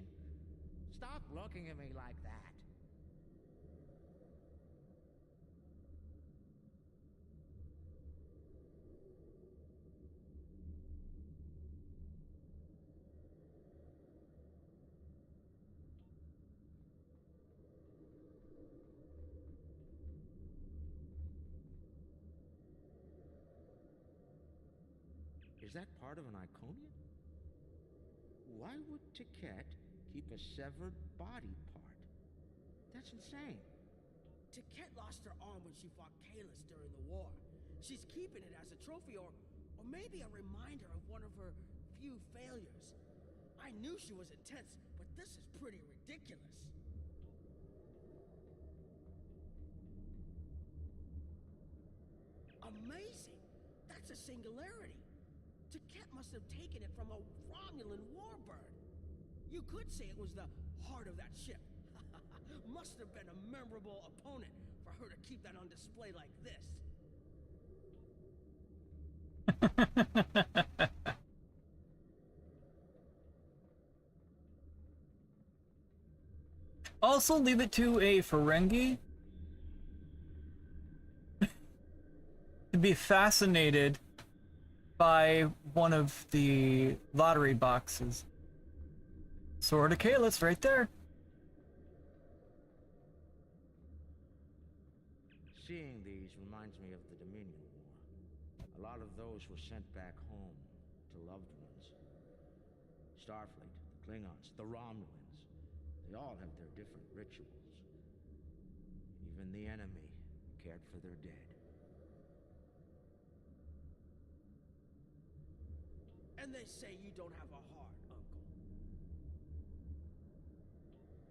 Stop looking at me like that. Is that part of an Iconian? Why would Tiket keep a severed body part? That's insane. Tiket lost her arm when she fought Kalis during the war. She's keeping it as a trophy or maybe a reminder of one of her few failures. I knew she was intense, but this is pretty ridiculous. Amazing! That's a singularity. Tiket must have taken it from a Romulan warbird. You could say it was the heart of that ship. Must have been a memorable opponent for her to keep that on display like this. Also, leave it to a Ferengi to be fascinated by one of the lottery boxes. Sword of Kalis right there. Seeing these reminds me of the Dominion War. A lot of those were sent back home to loved ones. Starfleet, the Klingons, the Romulans. They all have their different rituals. Even the enemy cared for their dead. And they say you don't have a heart, Uncle.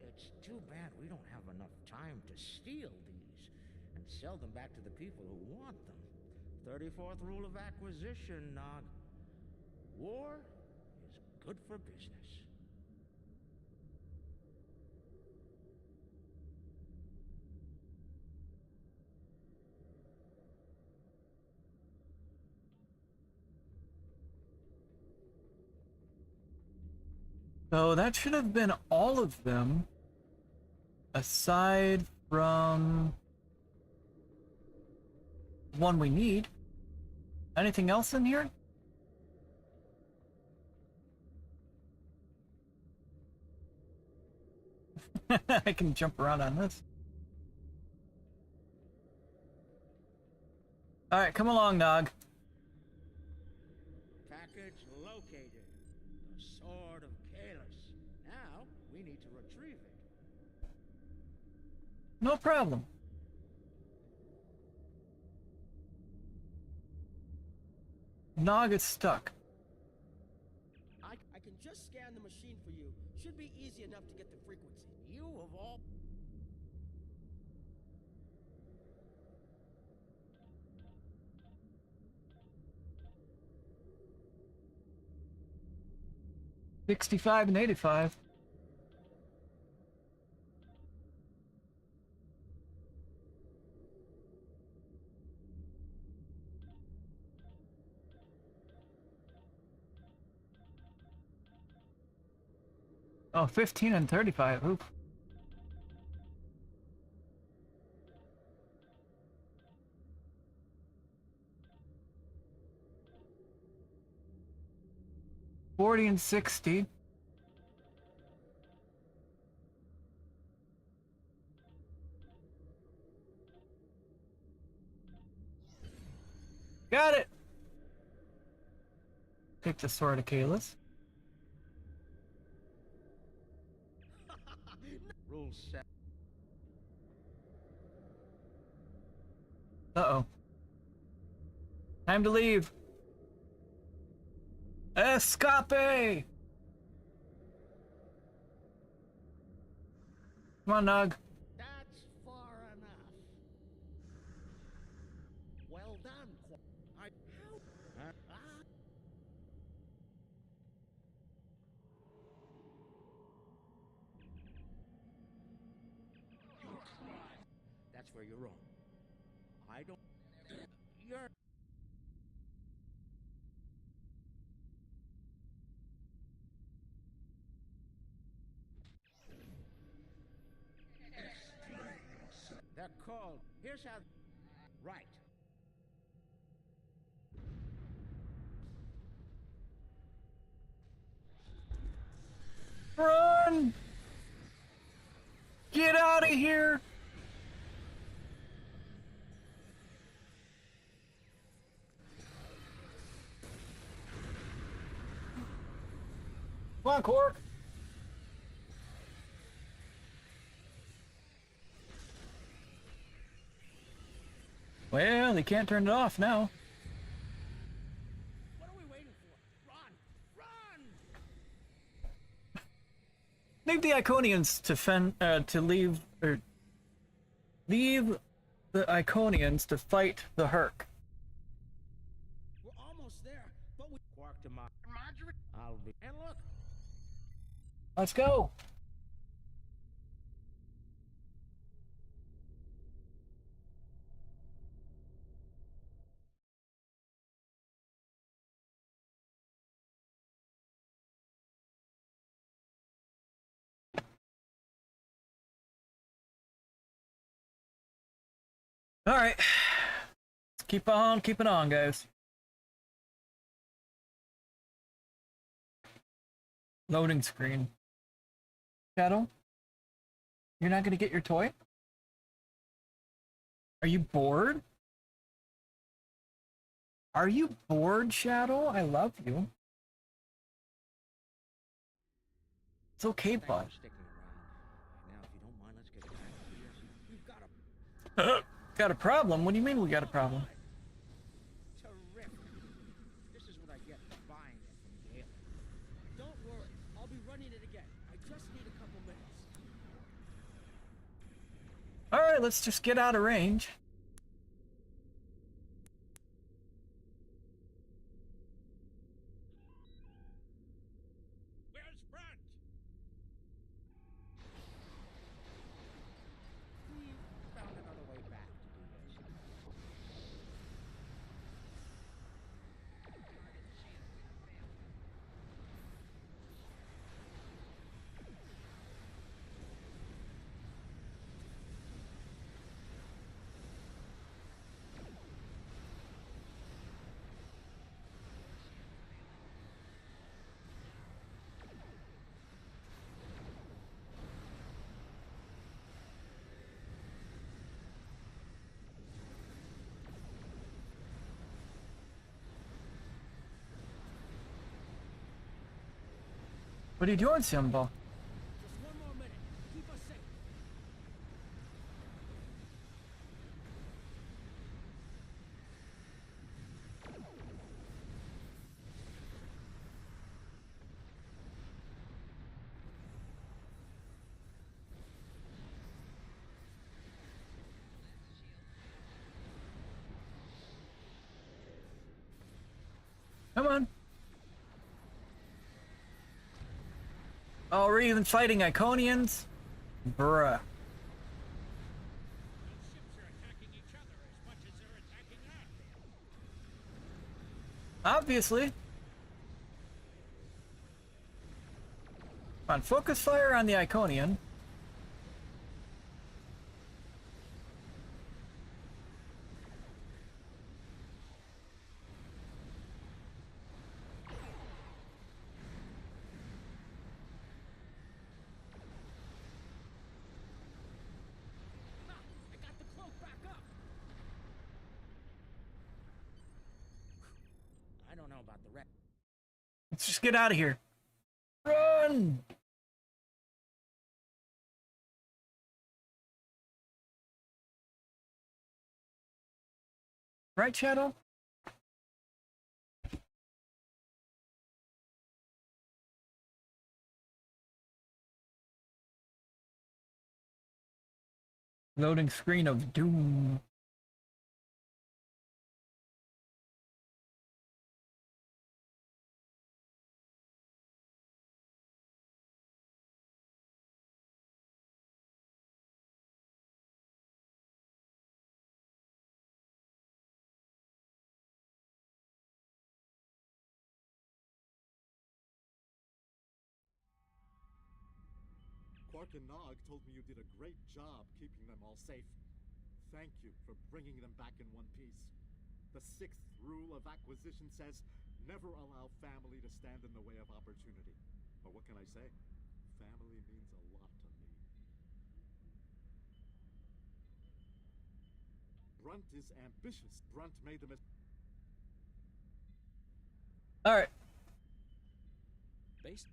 It's too bad we don't have enough time to steal these and sell them back to the people who want them. 34th rule of acquisition, Nog. War is good for business. So that should have been all of them, aside from one we need. Anything else in here? I can jump around on this. Alright, come along, Nog. Package located. The Sword of Kalis. Now, we need to retrieve it. No problem. Nog is stuck. I can just scan the machine for you. Should be easy enough to get the frequency. You of all... $65 and $85. Oh, 15 and 35. Oop. $40 and $60. Got it. Take the Sword of Kalis. Rule 7. Uh-oh. Time to leave. Escape! Come on, Nog. That's far enough. Well done, That's where you're wrong. I don't... You're... They're called. Here's how. Right. Run! Get out of here! Come on, Hurq! Well, they can't turn it off now. What are we waiting for? Run! Run! Leave the Iconians to leave the Iconians to fight the Hurq. We're almost there, but we Quark to Marjorie. I'll be. And look. Let's go. All right. Let's keep on keeping on, guys. Loading screen. Shadow? You're not gonna get your toy? Are you bored? Are you bored, Shadow? I love you. It's okay, bud. Now, if you don't mind, let's get back to this. You've got Got a problem? What do you mean we got a problem? terrific. This is what I get for buying it from Gale. don't worry. I'll be running it again. I just need a couple minutes. Alright, let's just get out of range. Where's Brent? We found another way back to do this. What are you doing, Simba? Just one more minute. Keep us safe. Come on. Oh, we're even fighting Iconians? Bruh. Those ships are attacking each other as much as they're attacking us. Obviously. Come on, focus fire on the Iconian. I got the cloak back up. I don't know about the rest. Let's just get out of here. Run! Right, Shadow? Loading screen of doom. Quark and Nog told me you did a great job keeping them all safe. thank you for bringing them back in one piece. The 6th rule of acquisition says, never allow family to stand in the way of opportunity. But what can I say? Family means a lot to me. Brunt is ambitious. Brunt made the mistake. All right. Based.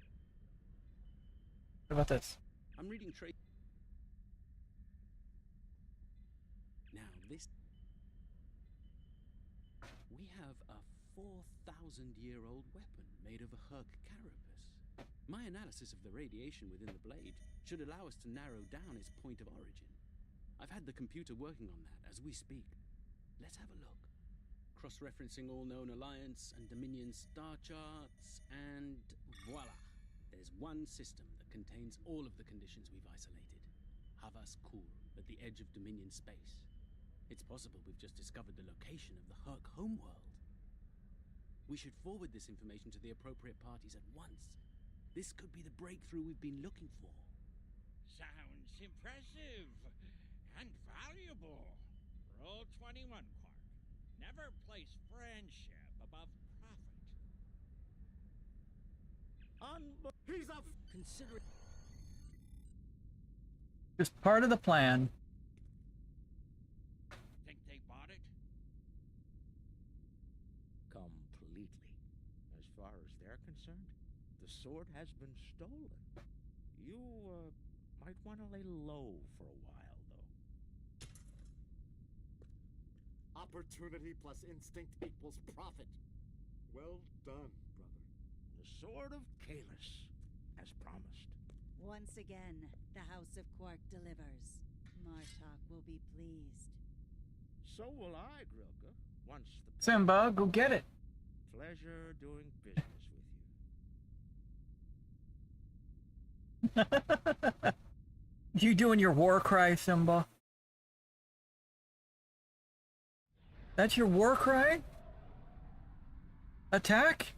What about this? I'm reading trade. Now this. We have a 4,000-year-old weapon made of a Hurq carapace. My analysis of the radiation within the blade should allow us to narrow down its point of origin. I've had the computer working on that as we speak. Let's have a look. Cross-referencing all known Alliance and Dominion star charts, and voila! There's one system that contains all of the conditions we've isolated. Havas Kur, at the edge of Dominion space. It's possible we've just discovered the location of the Hurq homeworld. We should forward this information to the appropriate parties at once. This could be the breakthrough we've been looking for. Sounds impressive and valuable. Roll 21, Quark. Never place friendship above profit. He's up. Consider. Just part of the plan. Think they bought it? Completely. As far as they're concerned, the sword has been stolen. You, might want to lay low for a while, though. Opportunity plus instinct equals profit. Well done, brother. The sword of Kalis, as promised. Once again, the House of Quark delivers. Martok will be pleased. So will I, Grilka. Once the Simba, go get it. pleasure doing business with you. You doing your war cry, Simba? That's your war cry? Attack?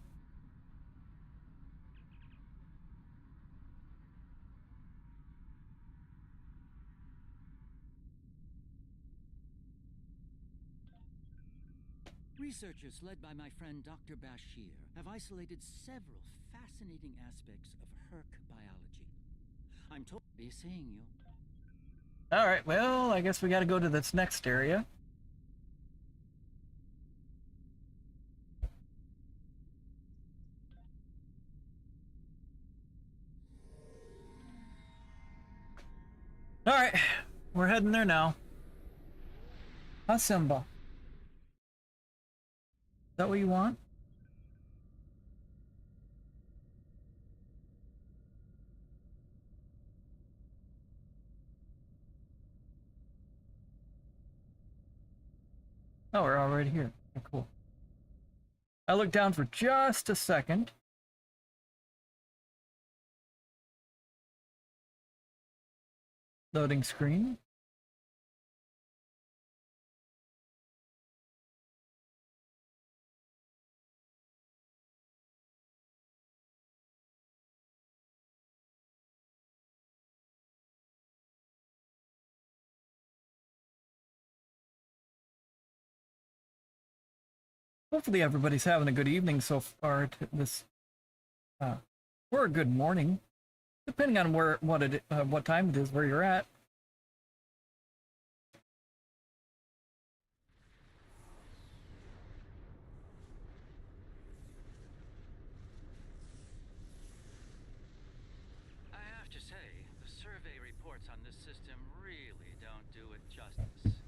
Researchers led by my friend Dr. Bashir have isolated several fascinating aspects of Hurq biology. I'm told to be seeing you. Alright, well, I guess we gotta go to this next area. Alright, we're heading there now. Huh, Simba? Is that what you want? Oh, we're already here. Oh, cool. I looked down for just a second. Loading screen. Hopefully everybody's having a good evening so far to this, or a good morning, depending on what time it is where you're at. I have to say, the survey reports on this system really don't do it justice.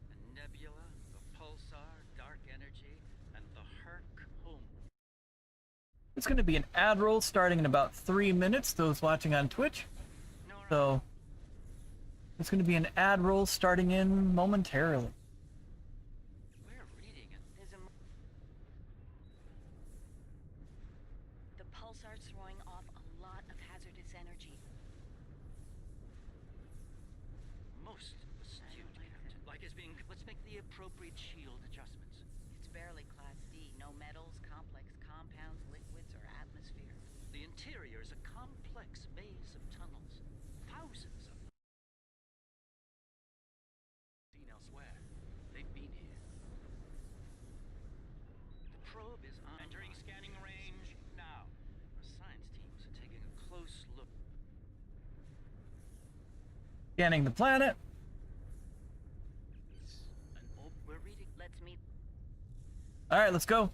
A nebula, a pulsar, dark energy, and the Hurq home. It's going to be an ad roll starting in about 3 minutes, those watching on Twitch. So, it's going to be an ad roll starting in momentarily. We're reading it. The pulsar's throwing off a lot of hazardous energy. Most astute, Captain. Like it's being... Let's make the appropriate shield adjustments. It's barely Class D. No metals, complex compounds, liquids, or atmosphere. The interior is a complex maze of tunnels. Thousands of them. Seen elsewhere. probe is entering scanning range now. Our science teams are taking a close look. Scanning the planet. We're reading. Let's meet. All right, let's go.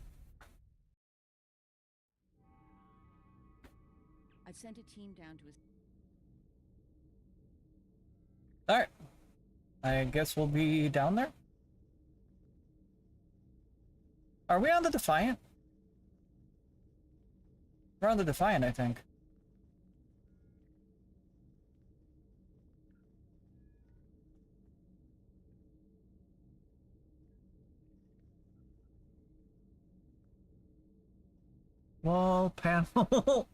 I've sent a team down to All right. I guess we'll be down there. Are we on the Defiant? We're on the Defiant, I think. Wall panel.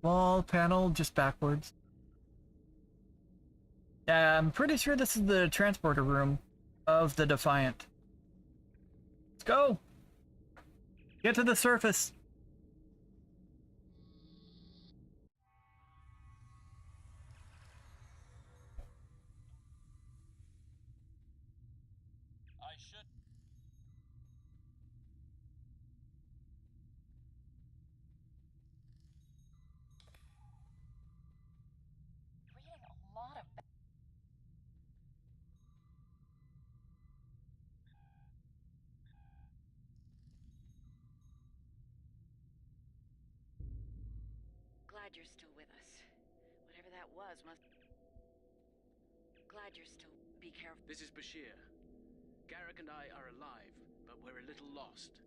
Wall panel, just backwards. Yeah, I'm pretty sure this is the transporter room of the Defiant. Let's go. Get to the surface. I should. reading a lot of. Glad you're still with us. Whatever that was must. Glad you're still. Be careful. This is Bashir. Garrick and I are alive, but we're a little lost.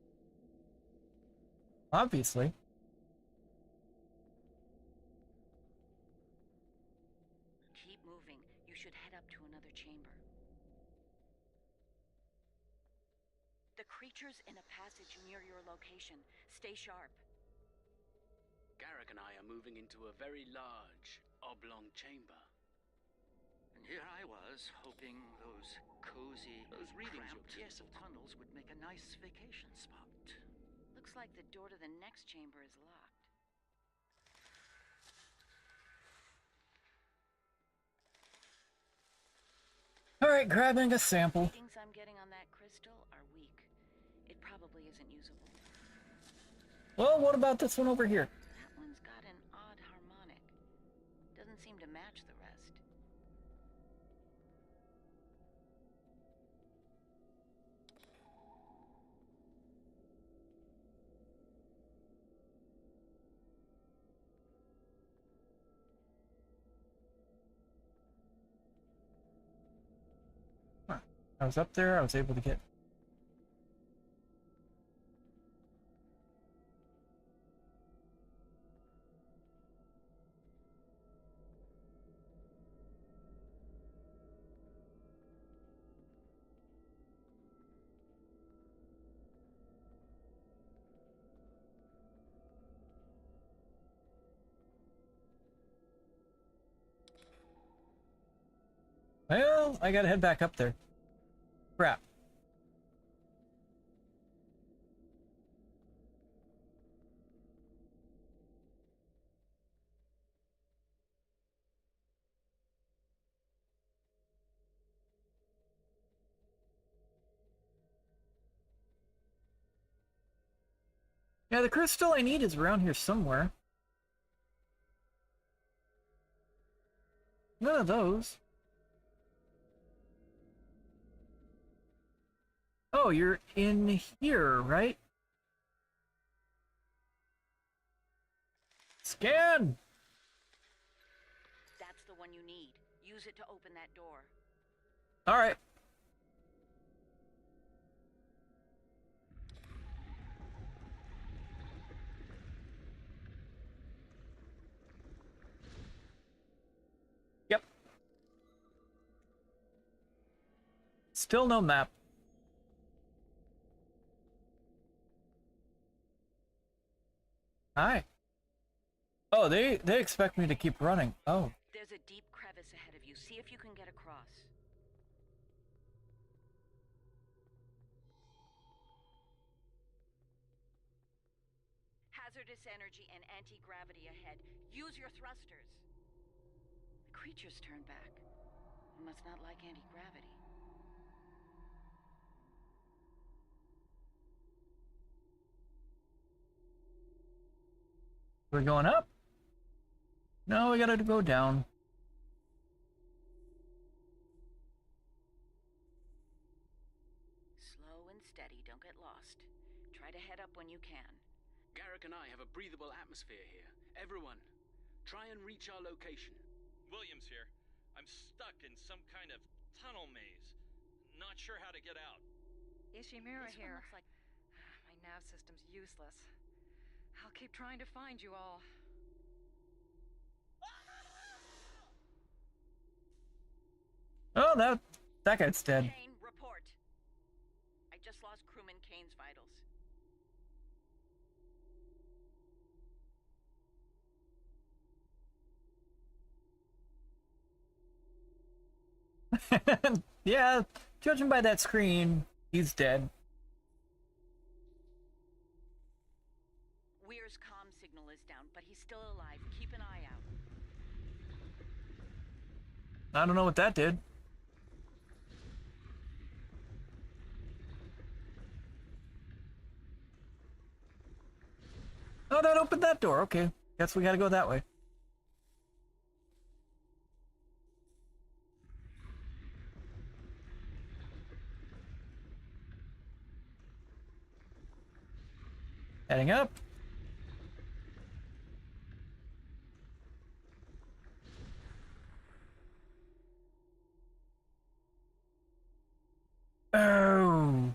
Obviously. Keep moving. You should head up to another chamber. The creature's in a passage near your location. Stay sharp. Garrick and I are moving into a very large, oblong chamber. And here I was, hoping those cozy, cramped tunnels would make a nice vacation spot. Looks like the door to the next chamber is locked. All right, grabbing a sample. Readings I'm getting on that crystal are weak. It probably isn't usable. Well, what about this one over here? That one's got an odd harmonic. Doesn't seem to match the rest. I was up there, I was able to get... Well, I gotta head back up there. Crap. Yeah, the crystal I need is around here somewhere. None of those. Oh, you're in here, right? Scan! That's the one you need. Use it to open that door. Alright. Yep. Still no map. Hi. Oh, they expect me to keep running. Oh. There's a deep crevice ahead of you. See if you can get across. hazardous energy and anti-gravity ahead. Use your thrusters. The creatures turn back. You must not like anti-gravity. We're going up? No, we gotta go down. Slow and steady, don't get lost. Try to head up when you can. Garrick and I have a breathable atmosphere here. Everyone, try and reach our location. Williams here. I'm stuck in some kind of tunnel maze. Not sure how to get out. Ishimura This one here. looks like... My nav system's useless. I'll keep trying to find you all. Oh, that guy's dead. Kane, report. I just lost crewman Kane's vitals. Yeah, judging by that screen, he's dead. Weir's comm signal is down, but he's still alive. Keep an eye out. I don't know what that did. Oh, that opened that door. Okay, guess we gotta go that way. Heading up. Oh.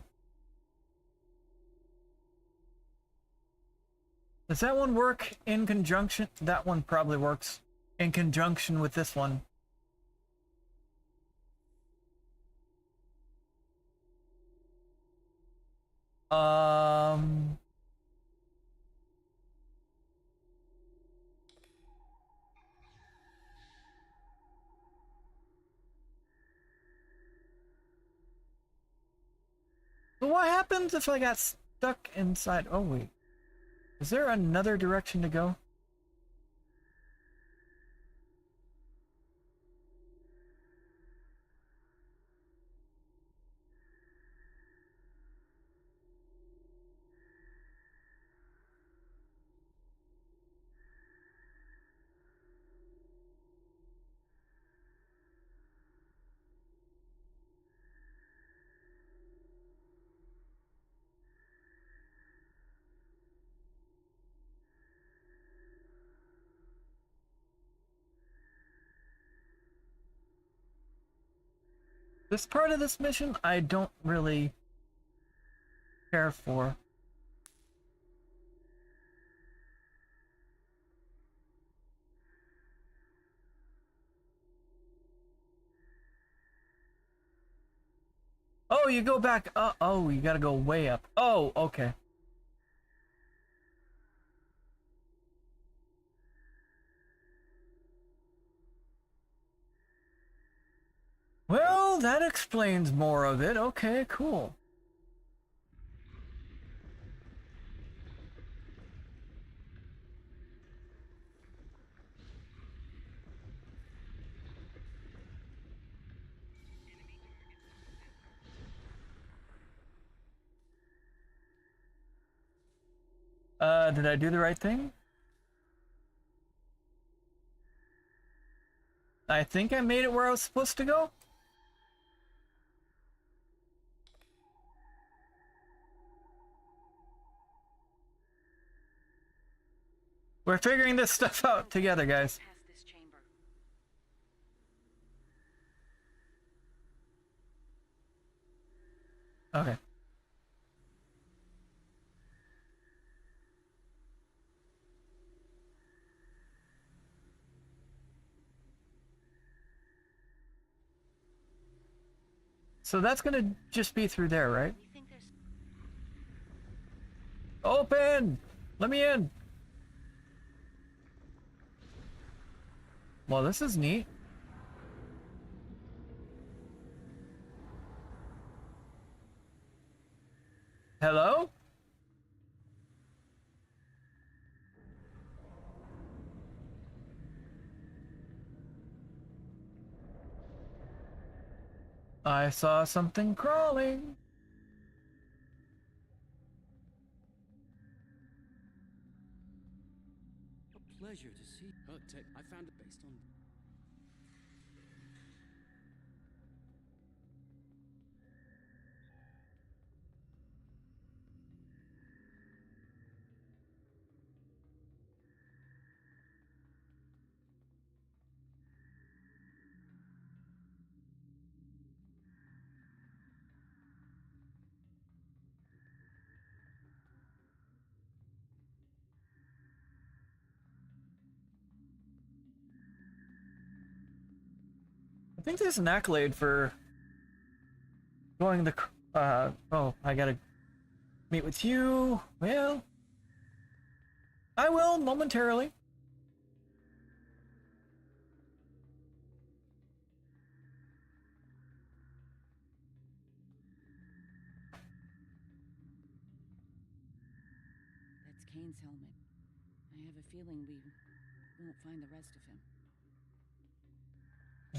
Does that one work in conjunction? That one probably works in conjunction with this one. So what happens if I got stuck inside? Oh wait. Is there another direction to go? This part of this mission, I don't really care for. Oh, you go back. Oh, you gotta go way up. Oh, okay. Well, that explains more of it. Okay, cool. Did I do the right thing? I think I made it where I was supposed to go. We're figuring this stuff out together, guys. Past this chamber. Okay. So that's gonna just be through there, right? Open! Let me in! Well, this is neat. Hello? I saw something crawling. A pleasure to see. Hurq tech, I found it based on. I think there's an accolade for going the. Oh, I gotta meet with you. Well, I will momentarily. That's Kane's helmet. I have a feeling we won't find the rest of him.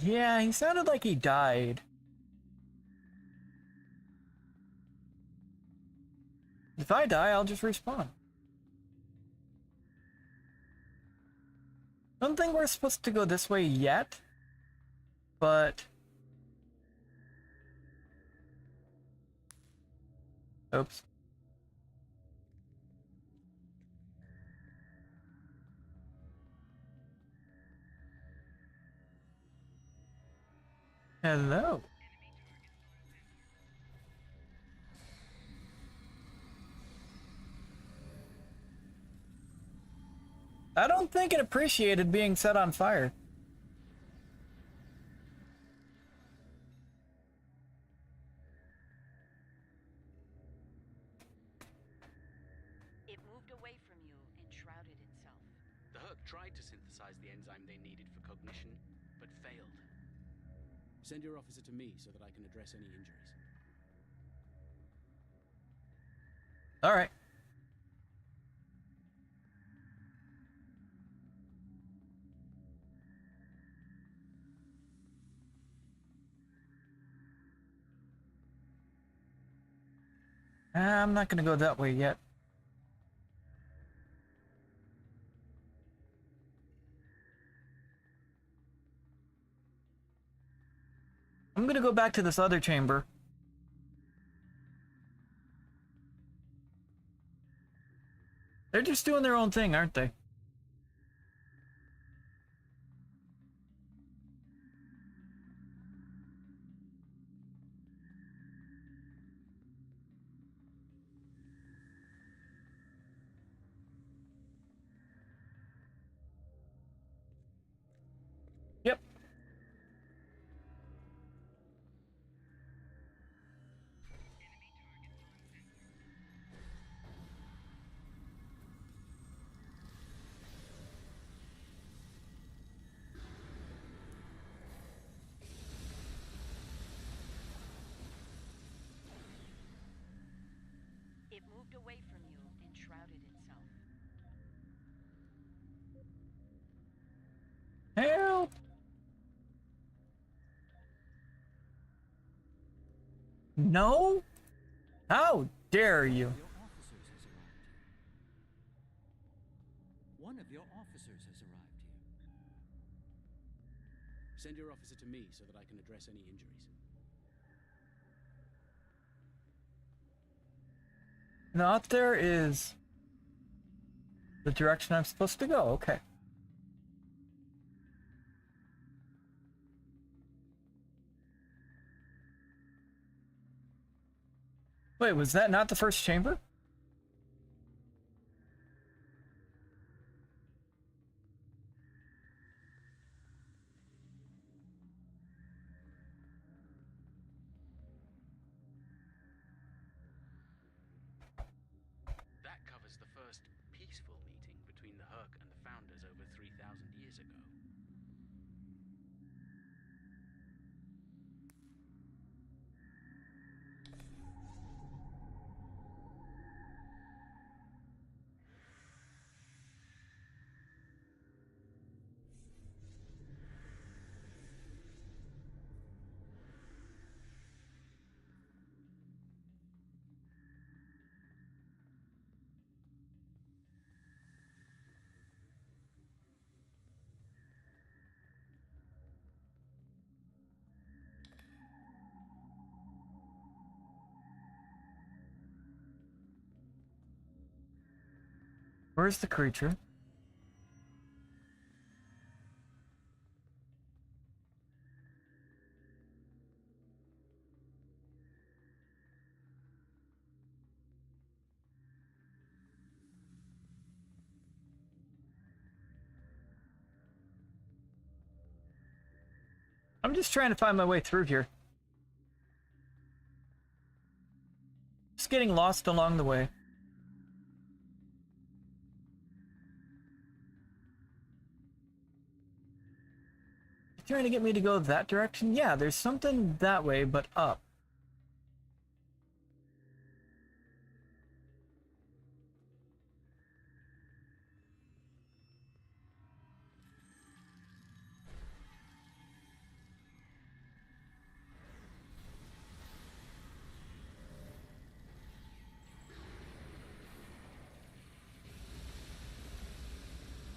Yeah, he sounded like he died. If I die, I'll just respawn. Don't think we're supposed to go this way yet, but... Oops. Hello. I don't think it appreciated being set on fire. It moved away from you and shrouded itself. The Hurq tried to synthesize the enzyme they needed for cognition, but failed. Send your officer to me so that I can address any injuries. All right. I'm not gonna go that way yet. I'm gonna go back to this other chamber. They're just doing their own thing, aren't they? Yep. It moved away from you and shrouded itself. Help! No? How dare you? One of your officers has arrived here. Send your officer to me so that I can address any injuries. Now up there is the direction I'm supposed to go. Okay. Wait, was that not the first chamber? That covers the first peaceful meeting between the Hurq and the Founders over 3,000 years ago. Where's the creature? I'm just trying to find my way through here. Just getting lost along the way. You trying to get me to go that direction? Yeah, there's something that way, but up.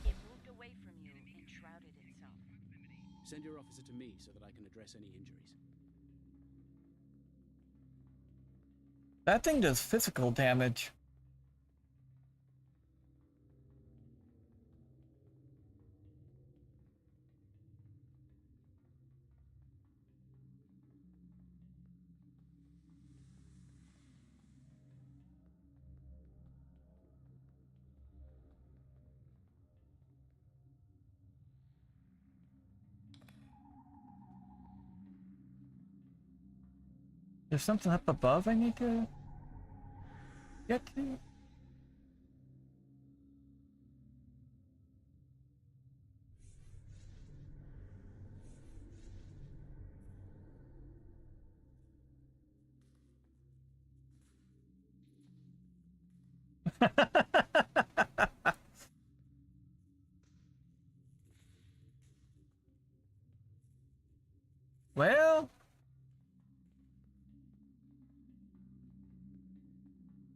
It moved away from you and shrouded itself. Send your officer to me so that I can address any injuries. That thing does physical damage. There's something up above I need to get to? Well,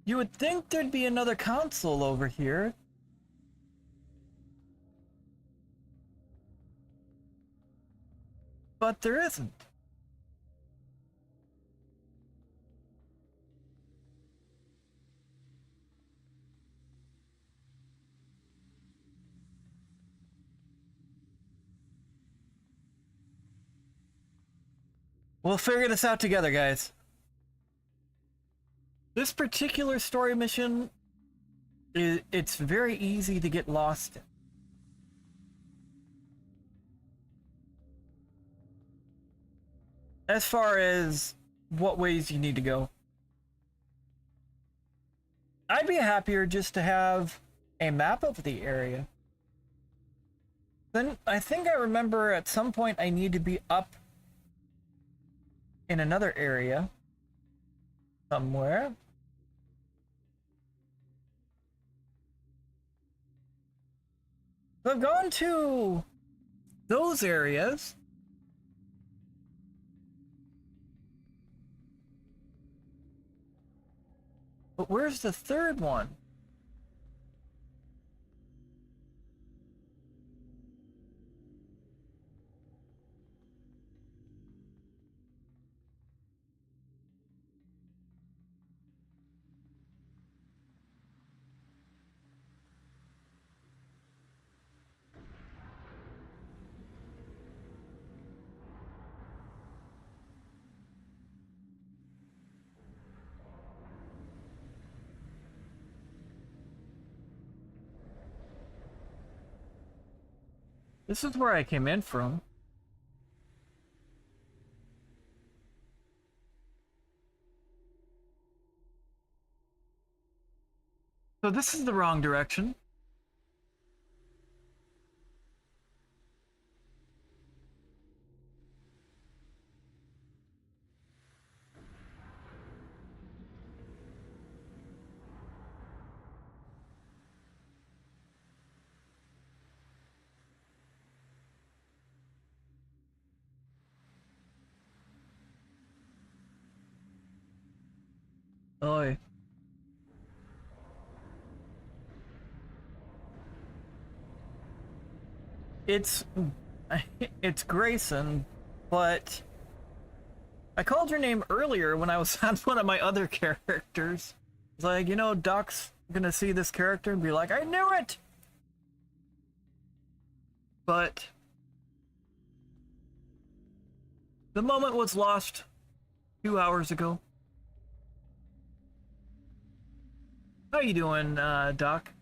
you would think there'd be another console over here. But there isn't. We'll figure this out together, guys. This particular story mission, it's very easy to get lost in. As far as what ways you need to go. I'd be happier just to have a map of the area. Then I think I remember at some point I need to be up in another area somewhere. So I've gone to those areas. But where's the third one? This is where I came in from. So this is the wrong direction. Oi. It's Greyson, but I called your name earlier when I was on one of my other characters. It's like, you know, Doc's gonna see this character and be like, I knew it! But the moment was lost 2 hours ago. How you doing, Doc?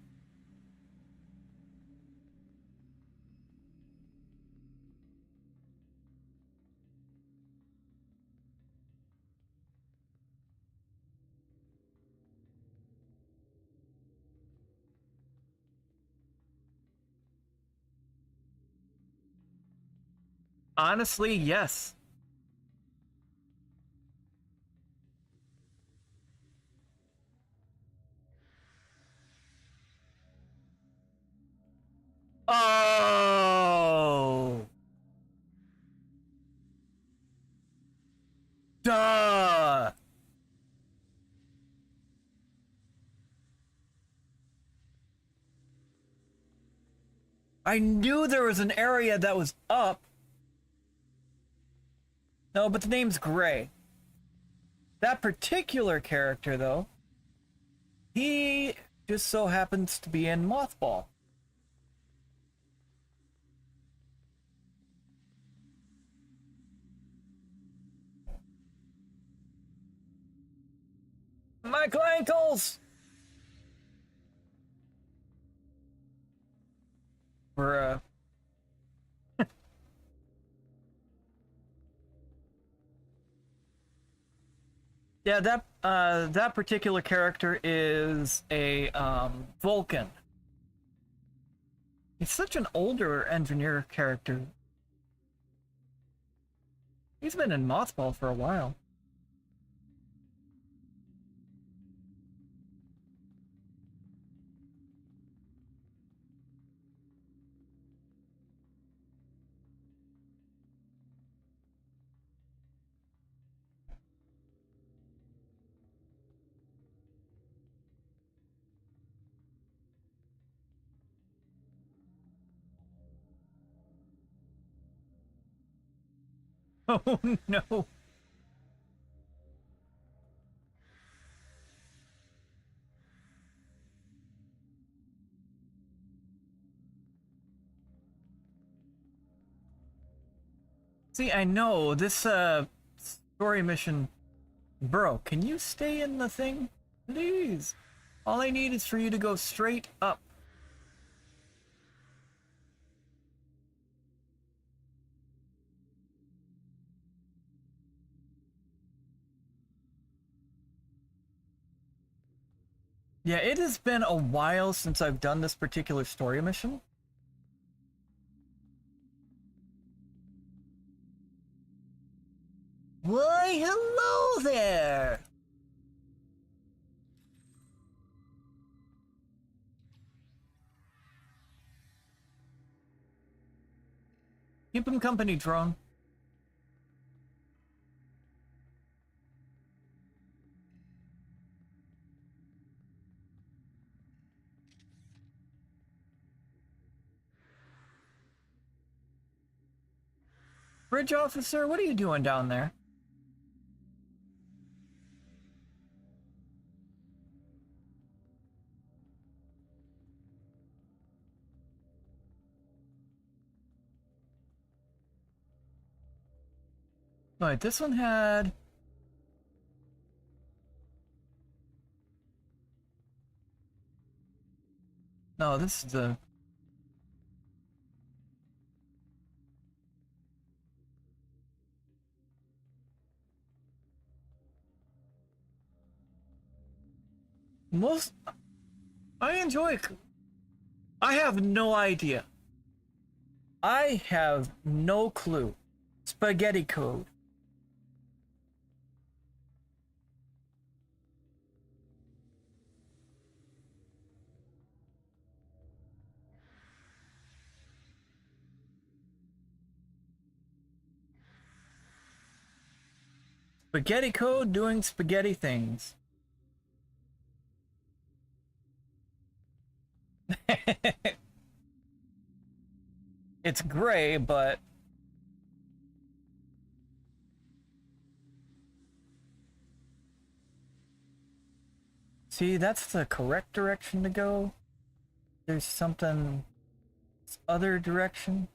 Honestly, yes. Oh! Duh! I knew there was an area that was up. No, but the name's Gray. That particular character, though, he just so happens to be in Mothball. Michael Ankles! Bruh. Yeah, that particular character is a Vulcan. He's such an older engineer character. He's been in Mothball for a while. Oh no. See, I know this story mission. Bro, can you stay in the thing? Please. All I need is for you to go straight up. Yeah, it has been a while since I've done this particular story mission. Why, hello there! Keep him company, drone. Bridge officer, what are you doing down there? Alright, this one had... No, this is the... Most... I enjoy it. I have no idea. I have no clue. Spaghetti code. Spaghetti code doing spaghetti things. It's gray, but... See, that's the correct direction to go. There's something other direction.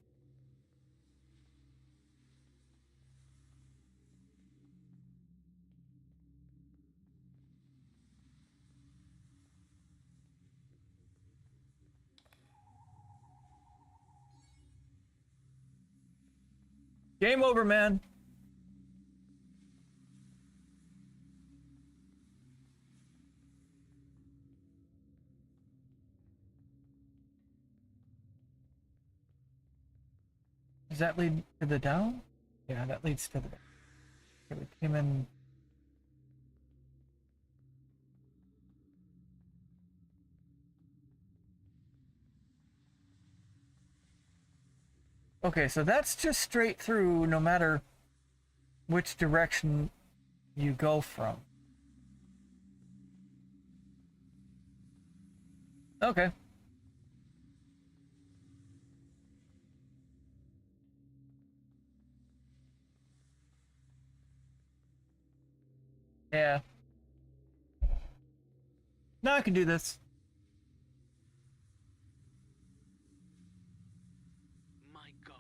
Game over, man. Does that lead to the down? Yeah, that leads to the down. Okay, we came in. Okay, so that's just straight through no matter which direction you go from. Okay. Yeah. No, I can do this. My god.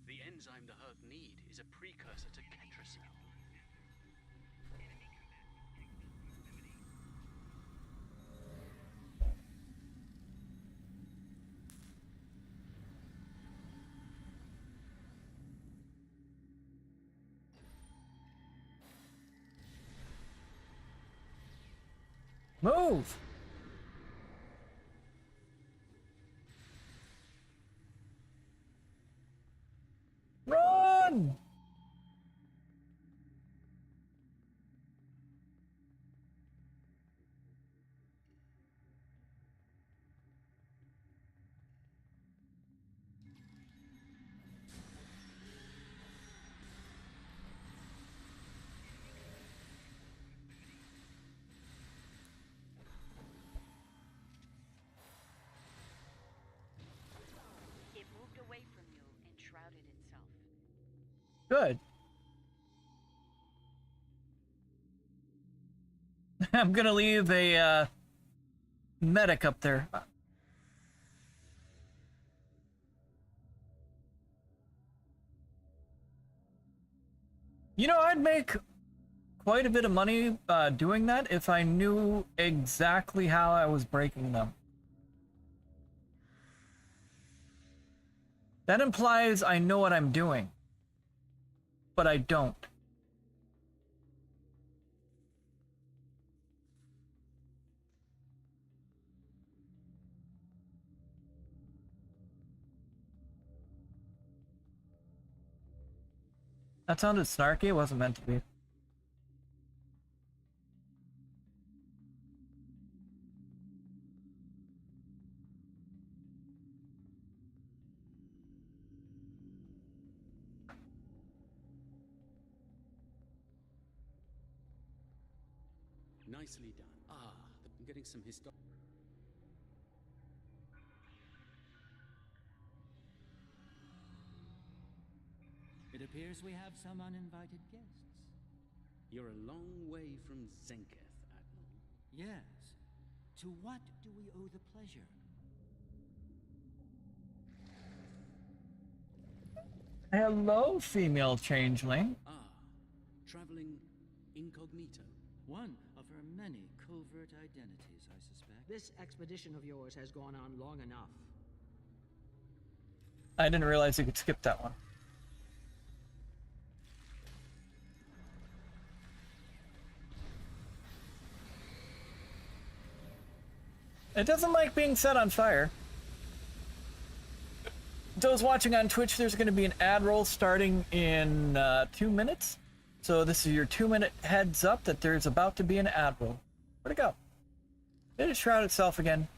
The enzyme the Hurq need is a precursor to Ketracel. Move! Run! It moved away from you and shrouded itself. Good. I'm gonna leave a medic up there. You know, I'd make quite a bit of money doing that if I knew exactly how I was breaking them. That implies I know what I'm doing, but I don't. That sounded snarky. It wasn't meant to be. Nicely done. Ah, I'm getting some history. It appears we have some uninvited guests. You're a long way from Zenketh, Admiral. Yes. To what do we owe the pleasure? Hello, female changeling. Ah, traveling incognito. One of her many covert identities, I suspect. This expedition of yours has gone on long enough. I didn't realize you could skip that one. It doesn't like being set on fire. Those watching on Twitch, there's going to be an ad roll starting in 2 minutes. So this is your 2-minute heads up that there's about to be an ad roll. Where'd it go? Did it shroud itself again?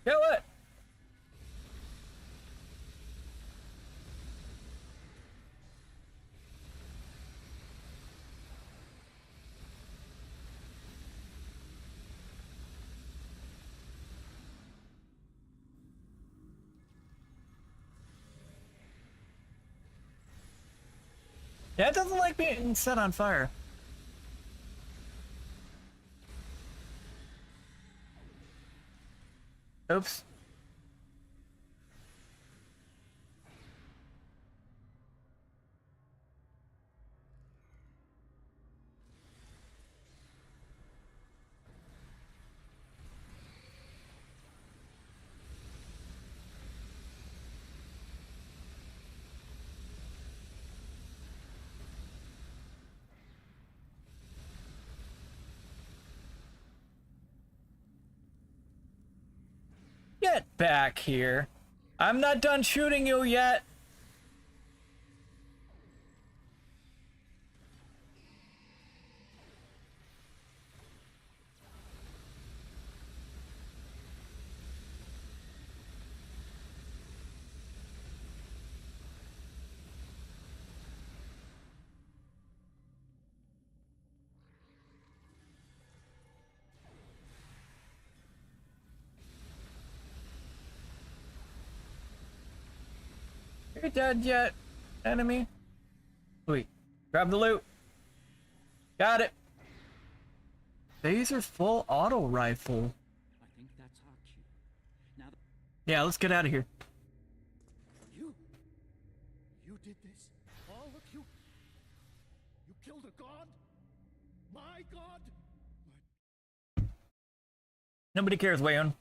Yeah, what? Yeah, it doesn't like being set on fire. Oops. Get back here. I'm not done shooting you yet. Are you dead yet, enemy? Sweet. Grab the loot. Got it. Phaser full auto rifle. I think that's our cue. Now Yeah, let's get out of here. You did this? All of you? You killed a god? My god? Nobody cares, Wayon.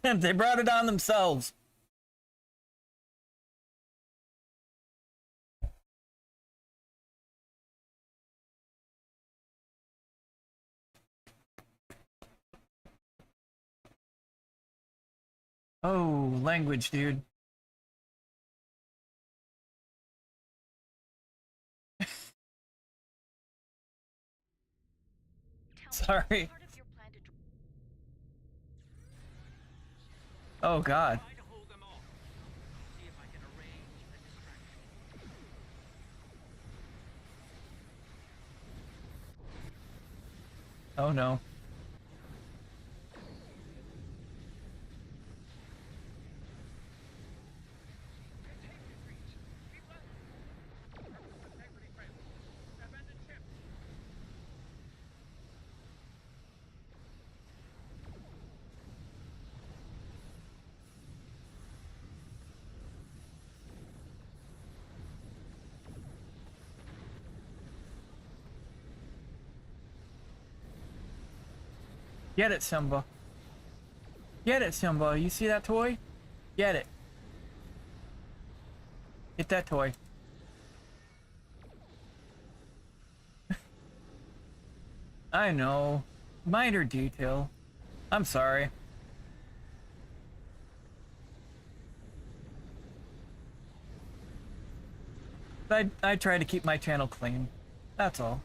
They brought it on themselves. Oh, language, dude. Sorry. Oh, God. Oh, no. Get it, Simba. Get it, Simba. You see that toy? Get it. Get that toy. I know. Minor detail. I'm sorry. I try to keep my channel clean. That's all.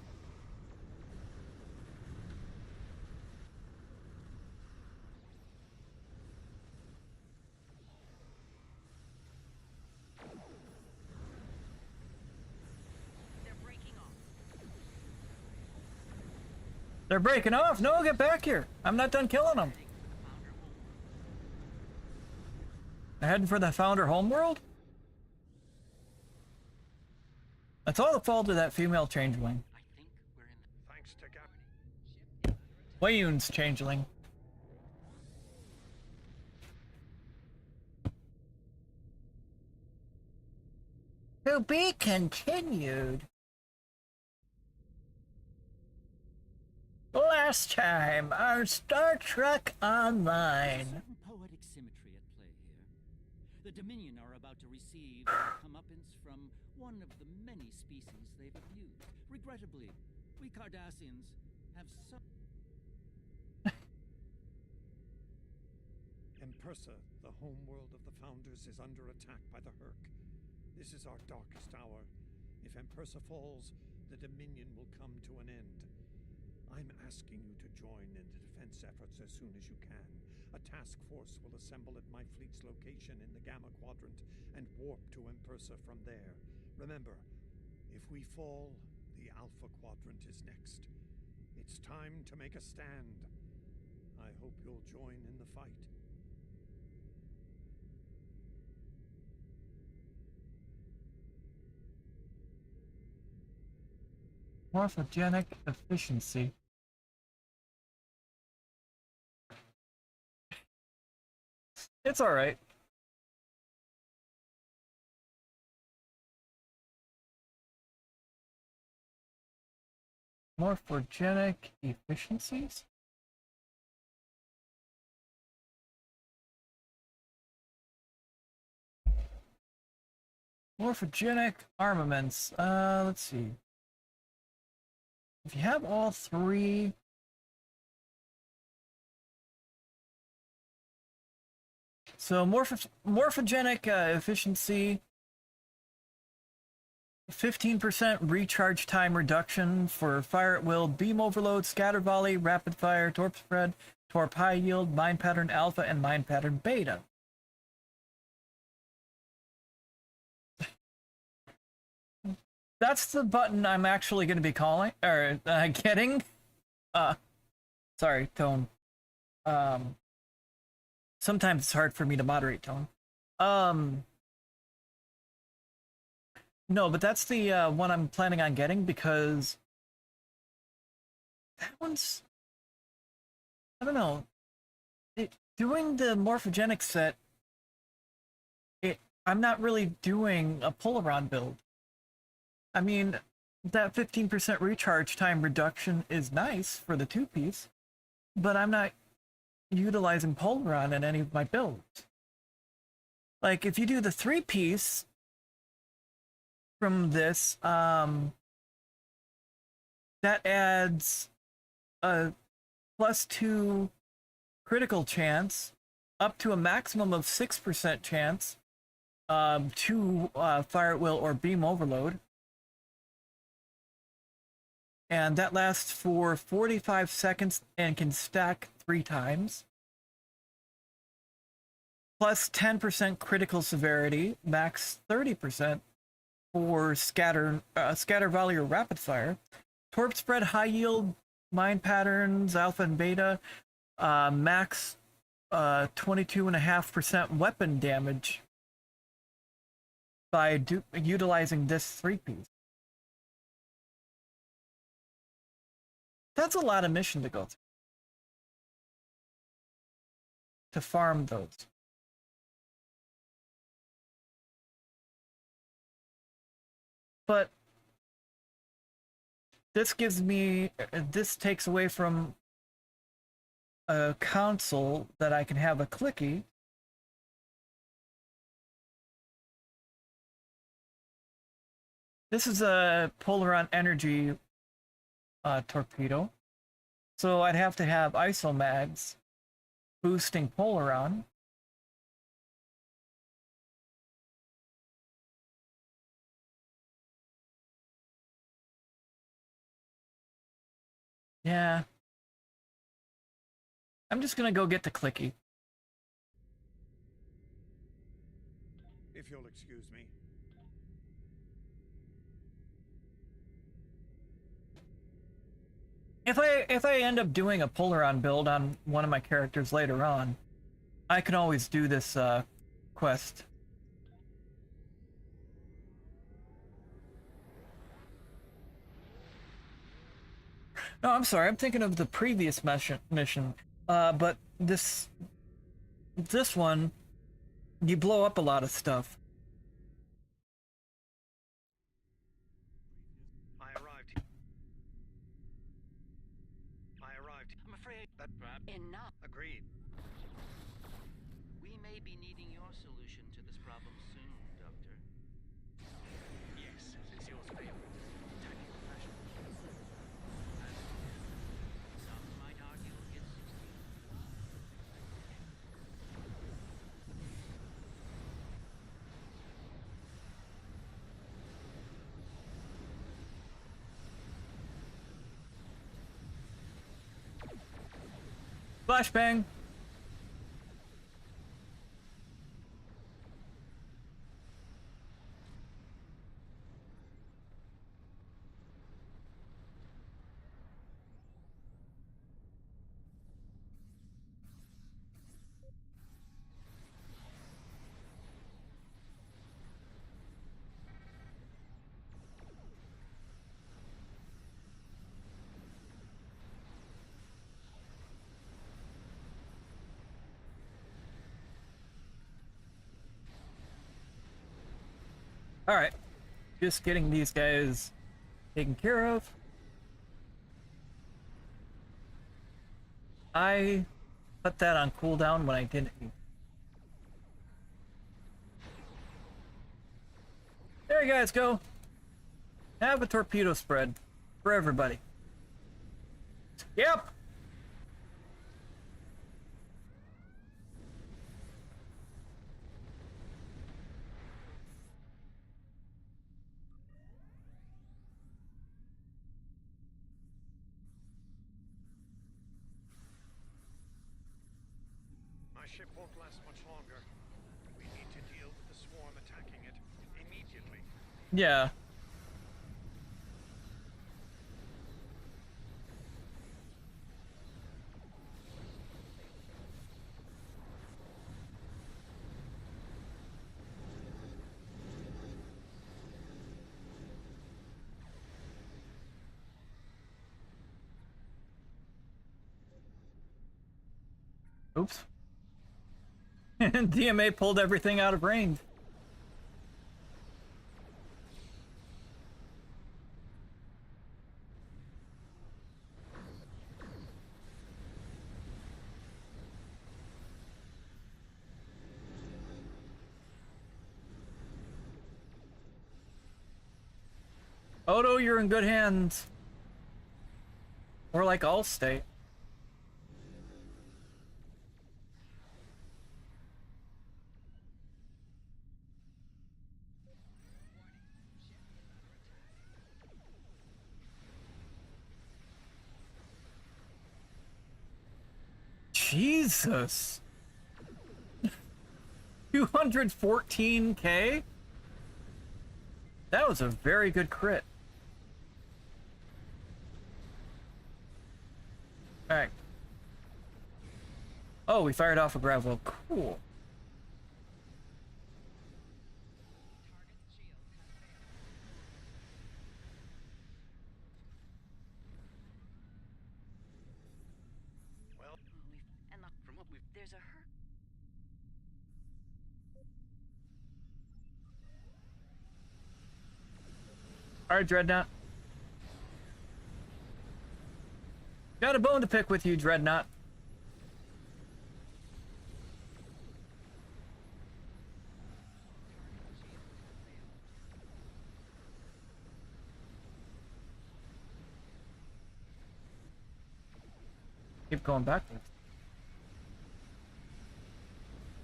They're breaking off. No, get back here. I'm not done killing them. They're heading for the Founder homeworld? That's all the fault of that female changeling. Thanks to Gap. Wayun's changeling. To be continued. Last time on Star Trek Online. certain poetic symmetry at play here. The Dominion are about to receive their comeuppance from one of the many species they've abused. Regrettably, we Cardassians have some... Empersa, the homeworld of the Founders, is under attack by the Hurq. This is our darkest hour. If Empersa falls, the Dominion will come to an end. I'm asking you to join in the defense efforts as soon as you can. A task force will assemble at my fleet's location in the Gamma Quadrant and warp to Empersa from there. Remember, if we fall, the Alpha Quadrant is next. It's time to make a stand. I hope you'll join in the fight. Morphogenic efficiency. It's alright. Morphogenic efficiencies? Morphogenic armaments. Let's see. If you have all three... So, morphogenic efficiency, 15% recharge time reduction for fire at will, beam overload, scatter volley, rapid fire, torp spread, torp high yield, mind pattern alpha, and mind pattern beta. That's the button I'm actually going to be calling, or getting. Sorry, Tone. Sometimes it's hard for me to moderate, Tone. No, but that's the one I'm planning on getting because that one's, I don't know. Doing the morphogenic set, I'm not really doing a Polaron build. I mean, that 15% recharge time reduction is nice for the two-piece, but I'm not utilizing Polaron in any of my builds. Like, if you do the three-piece from this, that adds a +2 critical chance up to a maximum of 6% chance to fire at will or beam overload. And that lasts for 45 seconds and can stack 3 times. Plus 10% critical severity, max 30% for scatter volley or rapid fire. Torp spread, high yield, mind patterns, alpha and beta, max 22.5% weapon damage by utilizing this 3-piece. That's a lot of mission to go through to farm those. But this takes away from a console that I can have a clicky. This is a Polaron energy torpedo. So I'd have to have isomags boosting Polaron. Yeah. I'm just gonna go get the clicky. If you'll excuse me. If I end up doing a Polaron build on one of my characters later on, I can always do this quest. No, I'm sorry. I'm thinking of the previous mission. But this one, you blow up a lot of stuff. I arrived. I'm afraid that enough. Agreed. We may be needing your solution to this problem soon, Doctor. Yes, it's yours favorite. Tactical fashion. Some might argue it's Flashbang. Alright. Just getting these guys taken care of. I put that on cooldown when I didn't. There you guys go. Have a torpedo spread for everybody. Yep. My ship won't last much longer. We need to deal with the swarm attacking it immediately. Yeah. Oops. DMA pulled everything out of range. Odo, you're in good hands. Or like Allstate. Jesus. 214k? That was a very good crit. Alright. Oh, we fired off a gravel. Cool. Well, and look, from what we've, there's a Hurq. Alright, Dreadnought. Got a bone to pick with you, Dreadnought. Keep going backwards.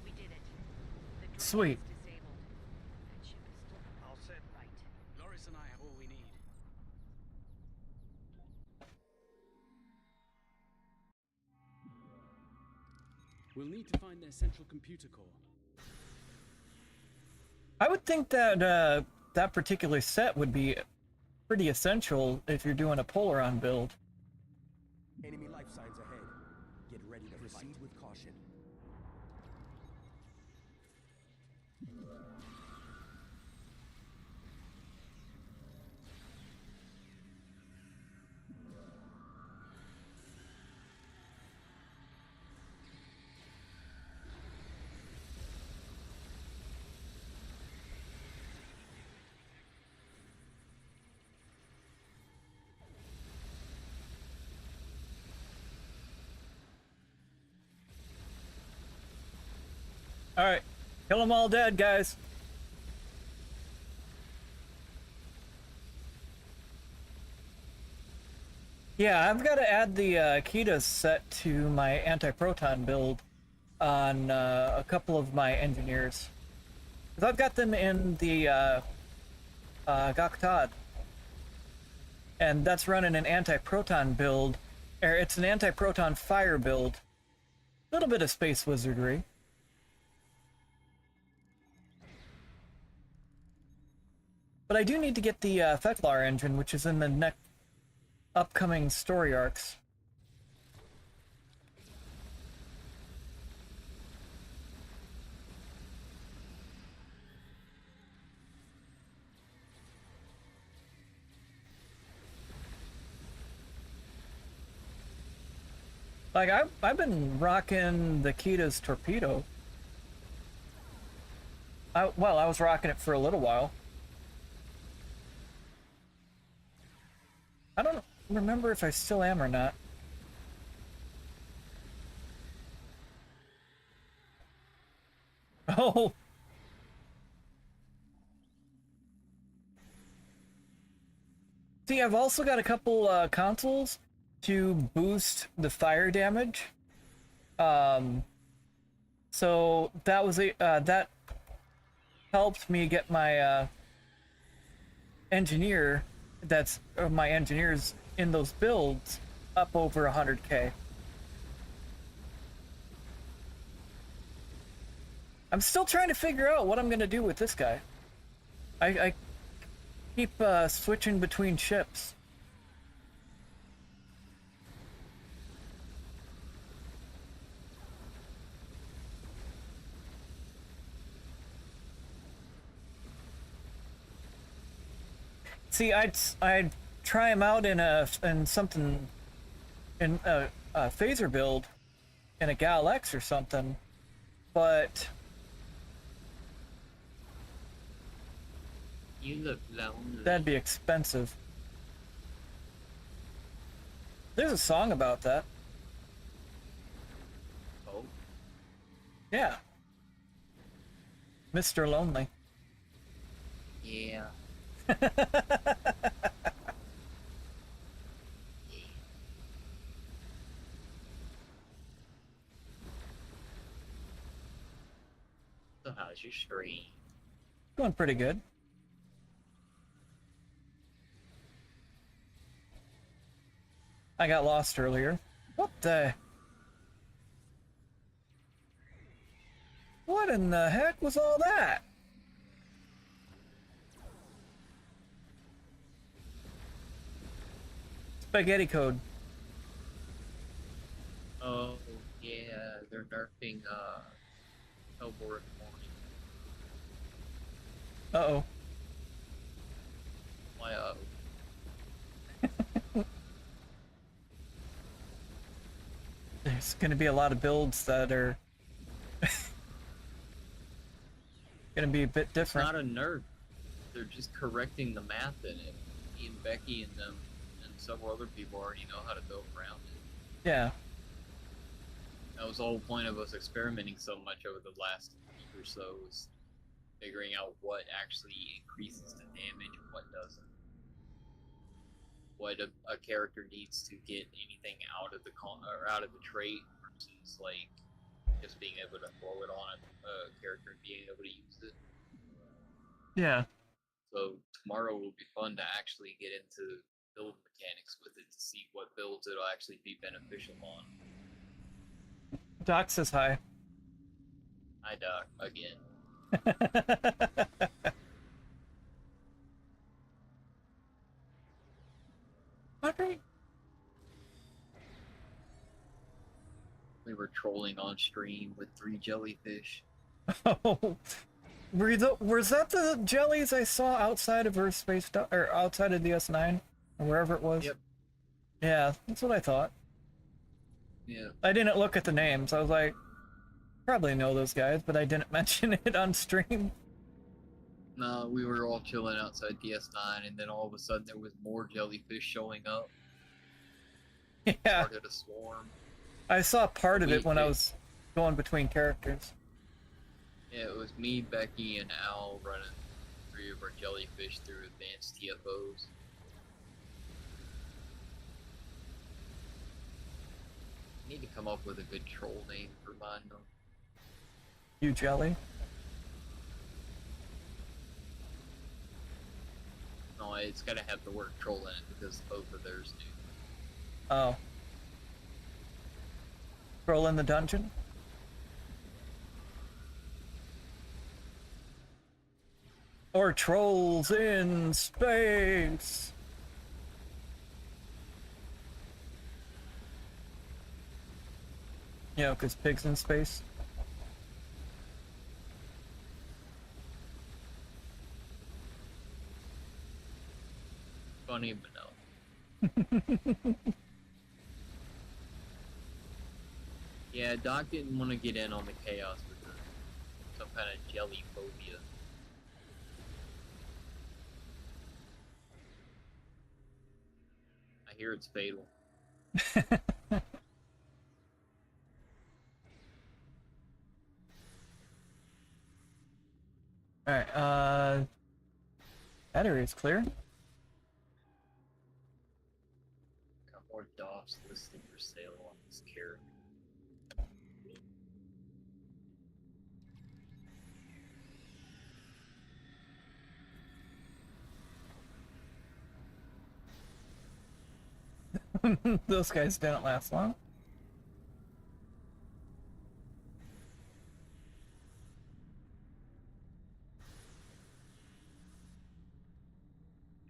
We did it. The drone Sweet. is disabled. That ship is still I'll send. right. Loris and I have all we need. We'll need to find their central computer core. I would think that that particular set would be pretty essential if you're doing a Polaron build. Enemy life signs ahead. Get ready to proceed with caution. Alright. Kill them all dead, guys. Yeah, I've got to add the Akitas set to my anti-proton build on a couple of my engineers. Because I've got them in the Gaktad. And that's running an anti-proton build. It's an anti-proton fire build. A little bit of space wizardry. But I do need to get the Feklar engine, which is in the next upcoming story arcs. Like, I've been rocking the Kita's torpedo. I was rocking it for a little while. remember if I still am or not. Oh! See, I've also got a couple consoles to boost the fire damage. So that was that helped me get my engineer, my engineers in those builds up over 100k. I'm still trying to figure out what I'm gonna do with this guy. I keep switching between ships. See, I'd try him out in something in a phaser build in a Gal X or something, but You look lonely. that'd be expensive. There's a song about that. Oh. Yeah. Mr. Lonely. Yeah. So how's your stream? Going pretty good. I got lost earlier. What the? What in the heck was all that? Spaghetti code. Oh, yeah, they're nerfing, Hellbore in the morning. Uh-oh. Why, There's gonna be a lot of builds that are gonna be a bit different. It's not a nerf. They're just correcting the math in it. Me and Becky and them and several other people already know how to build around it. Yeah. That was the whole point of us experimenting so much over the last week or so, was figuring out what actually increases the damage and what doesn't. What a character needs to get anything out of the out of the trait versus like just being able to throw it on a character and being able to use it. Yeah. So tomorrow will be fun to actually get into build mechanics with it to see what builds it'll actually be beneficial on. Doc says hi. Hi, Doc, again. Okay. We were trolling on stream with 3 jellyfish. Oh, was that the jellies I saw outside of Earth Space or outside of DS9 or wherever it was? Yep. Yeah, that's what I thought. Yeah. I didn't look at the names. I was like, probably know those guys, but I didn't mention it on stream. No, we were all chilling outside DS9, and then all of a sudden there was more jellyfish showing up. Yeah. Started a swarm. I saw part of it when I was going between characters. Yeah, it was me, Becky, and Al running 3 of our jellyfish through advanced TFOs. Need to come up with a good troll name for mine, though. You jelly? No, it's gotta have the word troll in it because both of theirs do. Oh. Troll in the dungeon? Or trolls in space? You know, because pigs in space. Funny, but no. Yeah, Doc didn't want to get in on the chaos with some kind of jelly phobia. I hear it's fatal. Alright, that area is clear. Got more DOFs listed for sale on this character. Those guys didn't last long.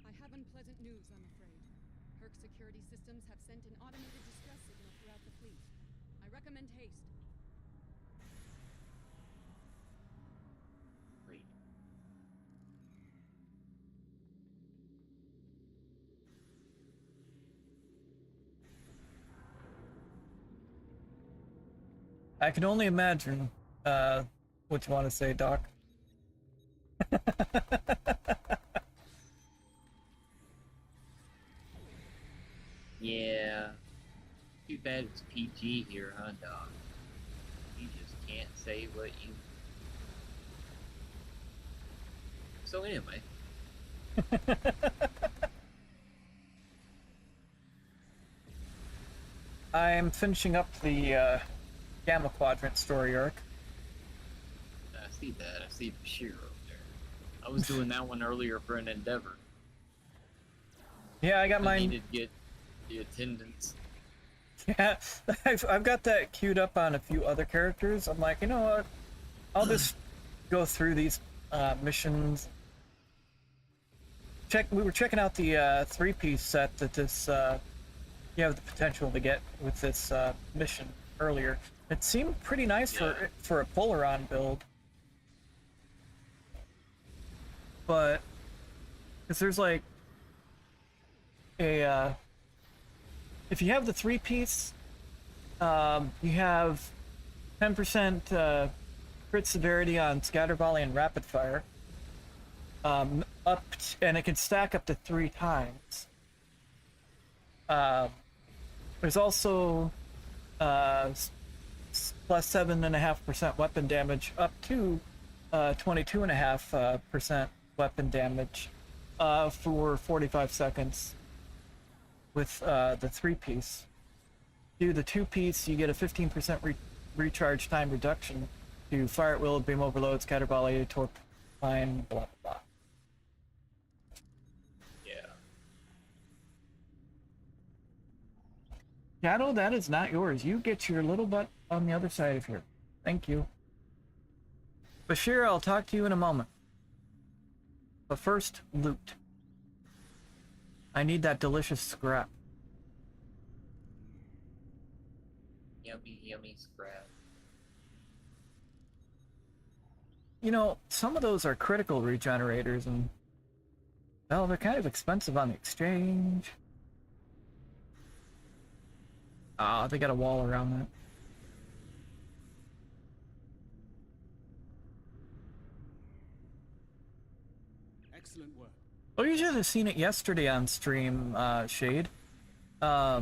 I have unpleasant news, I'm afraid. Hurq security systems have sent an automated distress signal throughout the fleet. I recommend haste. Great. I can only imagine what you want to say, Doc. Yeah. Too bad it's PG here, huh, Doc? You just can't say what you... So anyway. I'm finishing up the Gamma Quadrant story arc. I see that. I see Bashir over there. I was doing that one earlier for an Endeavor. Yeah, I got I mine. needed to get the attendance. Yeah, I've got that queued up on a few other characters. I'm like, you know what? I'll just go through these missions. We were checking out the 3-piece set that this you have the potential to get with this mission earlier. It seemed pretty nice for a Polaron build, but because there's like a if you have the 3-piece, you have 10% crit severity on scatter volley and rapid fire, and it can stack up to 3 times. There's also plus 7.5% weapon damage up to 22.5% weapon damage for 45 seconds with the 3-piece. Do the 2-piece, you get a 15% recharge time reduction to fire at will, beam overload, scatter volley, torp line, blah blah. Shadow, that is not yours. You get your little butt on the other side of here. Thank you. Bashir, I'll talk to you in a moment. But first, loot. I need that delicious scrap. Yummy, yummy scrap. You know, some of those are critical regenerators, and well, they're kind of expensive on the exchange. Ah, they got a wall around that. Excellent work. Oh, you should have seen it yesterday on stream, Shade. I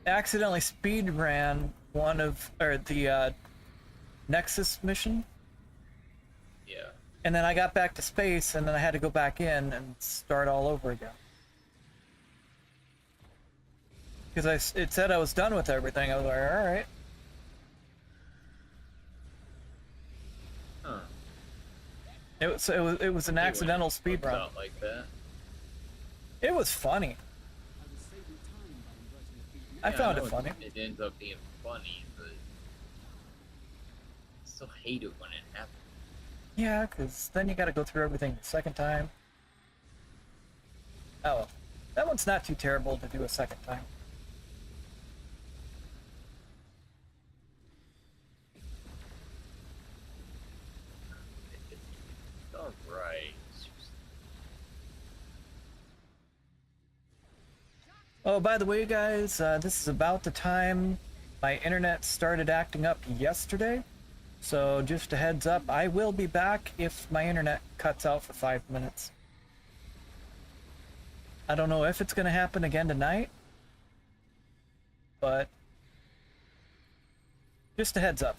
accidentally speed ran the Nexus mission. Yeah. And then I got back to space, and then I had to go back in and start all over again. Because it said I was done with everything. I was like, alright. Huh. It was an accidental speed run. Out like that. It was funny. I found it funny. It ends up being funny, but I still hate it when it happens. Yeah, because then you gotta go through everything the second time. Oh, well. That one's not too terrible to do a second time. Alright. Oh, by the way, guys, this is about the time my internet started acting up yesterday. So just a heads up, I will be back if my internet cuts out for 5 minutes. I don't know if it's going to happen again tonight, but just a heads up.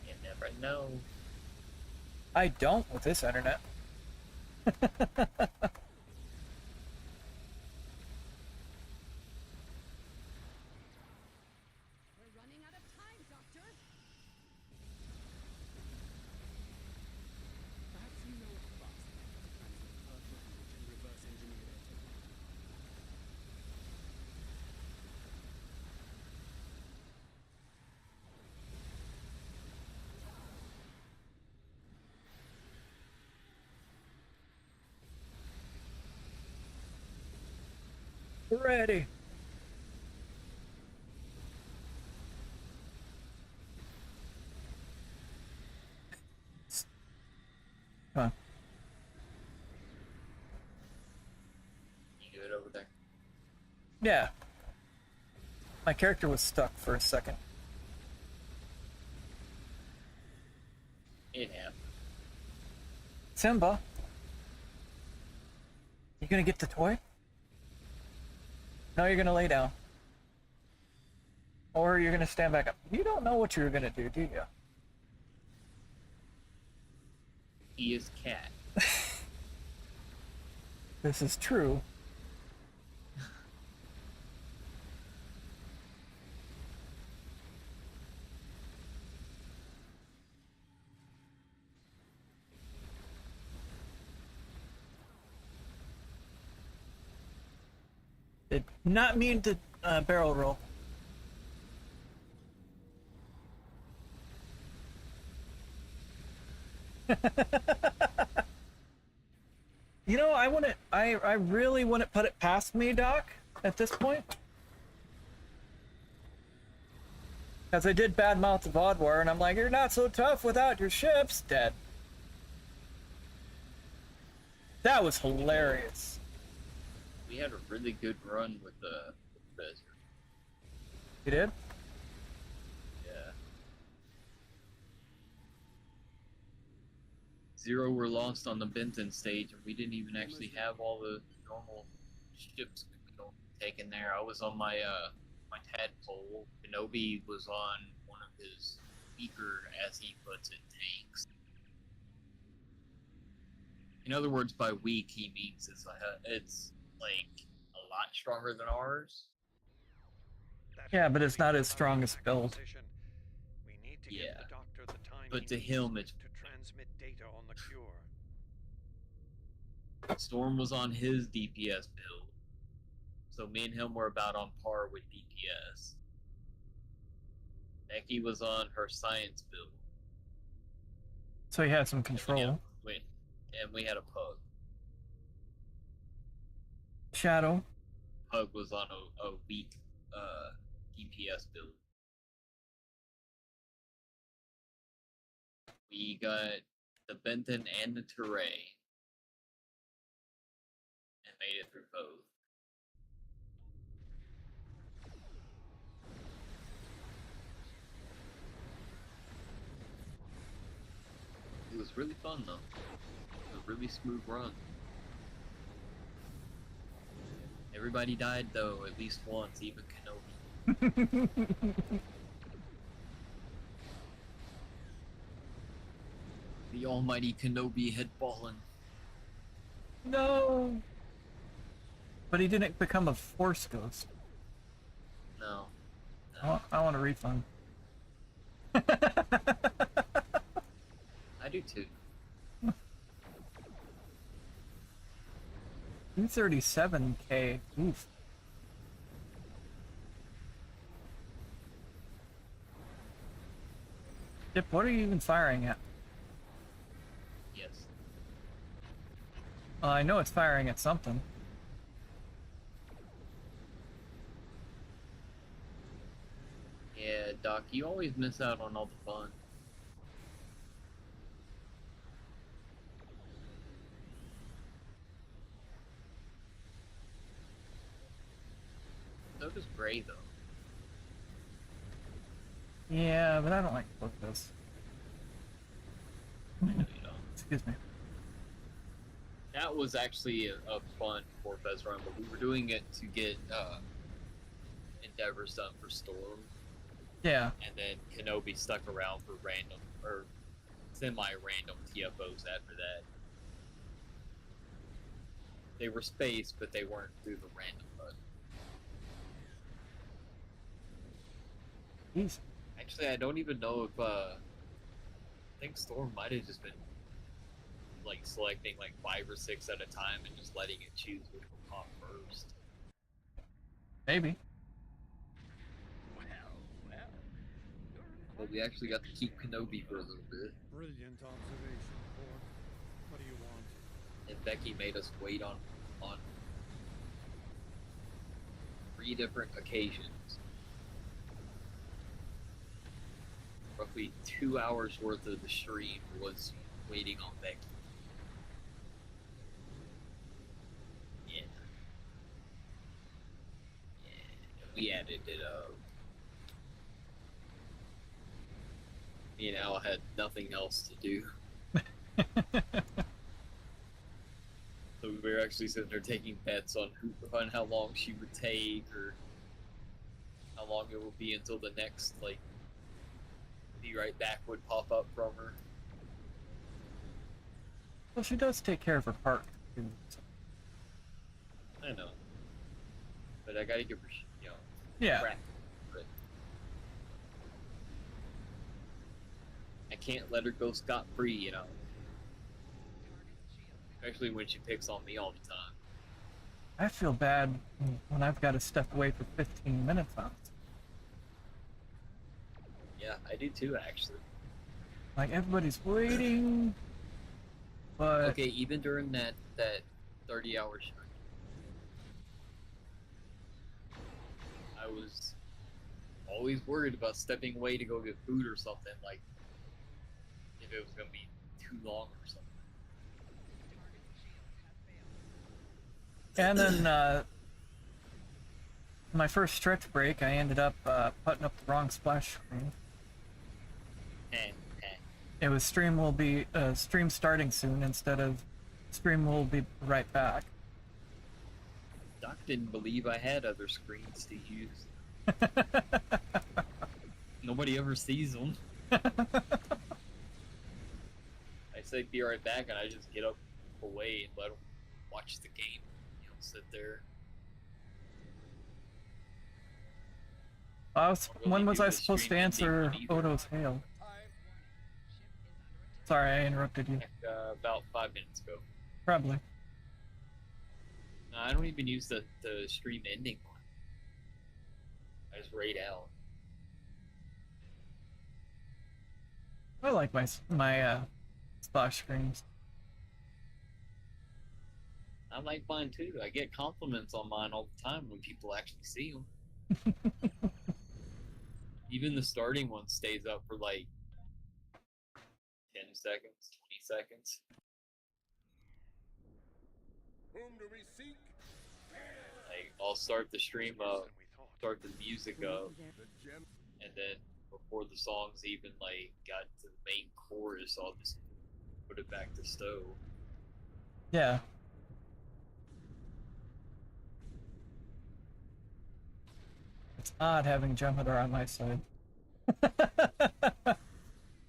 You never know. I don't with this internet. We're running out of time, Doctor. Perhaps you know a fast method to transmit Earth language and reverse engineer their technology. Ready. Huh. You good over there? Yeah. My character was stuck for a second. It happened. Simba, you gonna get the toy? No, you're gonna lay down. Or you're gonna stand back up. You don't know what you're gonna do you? He is cat. This is true. Did not mean to barrel roll. You know, I really wouldn't put it past me, Doc, at this point. Because I did badmouth the VOD War, and I'm like, you're not so tough without your ships. Dead. That was hilarious. We had a really good run with the Bezzer. You did? Yeah. 0 were lost on the Benton stage, and we didn't even actually have all the normal ships taken there. I was on my my tadpole. Kenobi was on one of his weaker, as he puts it, tanks. In other words, by weak, he means it's like a lot stronger than ours. Yeah, but it's not as strong as build. We need to Yeah. give the doctor the time But he to needs him, it's to transmit data on the cure. Storm was on his DPS build, so me and him were about on par with DPS. Becky was on her science build. So he had some control. And we had a Pug. Shadow. Pug was on a weak DPS build. We got the Benton and the Teray, and made it through both. It was really fun though. It was a really smooth run. Everybody died though, at least once, even Kenobi. The almighty Kenobi had fallen. No! But he didn't become a Force Ghost. No. I want a refund. I do too. 237k. Oof. Dip, what are you even firing at? Yes. I know it's firing at something. Yeah, Doc, you always miss out on all the fun. So does Gray, though. Yeah, but I don't like to look at this. Excuse me. That was actually a fun Forfest run, but we were doing it to get Endeavors done for Storm. Yeah. And then Kenobi stuck around for random or semi-random TFOs after that. They were spaced, but they weren't through the random mode. Jeez. Actually, I don't even know if I think Storm might have just been like selecting like 5 or 6 at a time and just letting it choose which will pop first. Maybe. But we actually got to keep Kenobi for a little bit. Brilliant observation, Hurq. What do you want? And Becky made us wait on 3 different occasions. Roughly 2 hours worth of the stream was waiting on Becky. Yeah. We added it up. Me and Al had nothing else to do. So we were actually sitting there taking bets on how long she would take, or how long it would be until the next, like, be right back would pop up from her. Well, she does take care of her part. I know. But I gotta give her, you know, yeah. crap. But I can't let her go scot-free, you know. Especially when she picks on me all the time. I feel bad when I've got to step away for 15 minutes on it. Yeah, I do too, actually. Like, everybody's waiting, but... Okay, even during that 30-hour stretch, I was always worried about stepping away to go get food or something, like, if it was going to be too long or something. And then, my first stretch break, I ended up putting up the wrong splash screen. It was stream starting soon instead of stream will be right back. Doc didn't believe I had other screens to use. Nobody ever sees them. I say be right back, and I just get up away and let them watch the game. You know, sit there. When was I supposed to answer Odo's hail? Sorry, I interrupted you. About 5 minutes ago. Probably. No, I don't even use the stream ending one. I just raid out. I like my splash screens. I like mine too. I get compliments on mine all the time when people actually see them. Even the starting one stays up for like 10 seconds, 20 seconds. Whom do we seek? Like, I'll start the stream up, start the music up, and then before the songs even like got to the main chorus, I'll just put it back to stove. Yeah. It's odd having Jem'Hadar on my side.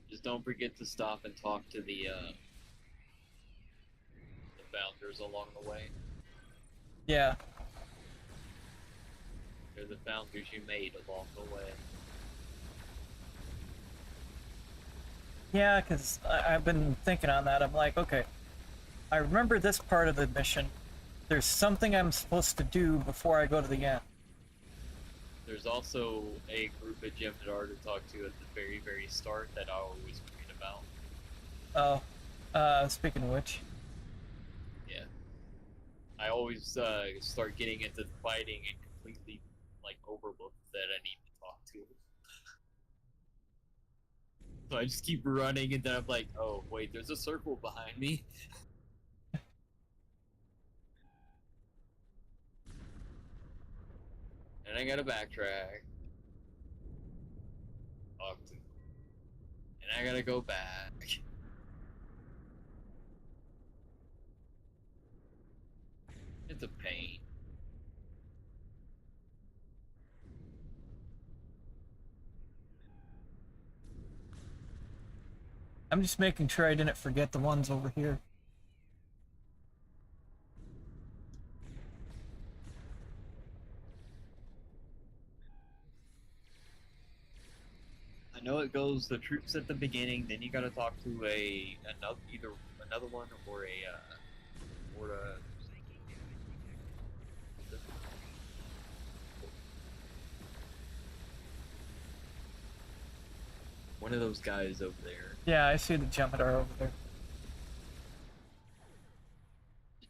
Just don't forget to stop and talk to the founders along the way. Yeah. They're the founders you made along the way. Yeah, because I've been thinking on that. I'm like, okay, I remember this part of the mission. There's something I'm supposed to do before I go to the end. There's also a group of Jem'Hadar to talk to at the very, very start that I always forget about. Oh, speaking of which. Yeah. I always start getting into the fighting and completely, like, overlook that I need to talk to them. So I just keep running, and then I'm like, oh, wait, there's a circle behind me. And I gotta backtrack. Talk to them. And I gotta go back. a pain. I'm just making sure I didn't forget the ones over here. I know it goes the troops at the beginning, then you gotta talk to either another one or a one of those guys over there. Yeah, I see the Jem'Hadar over there.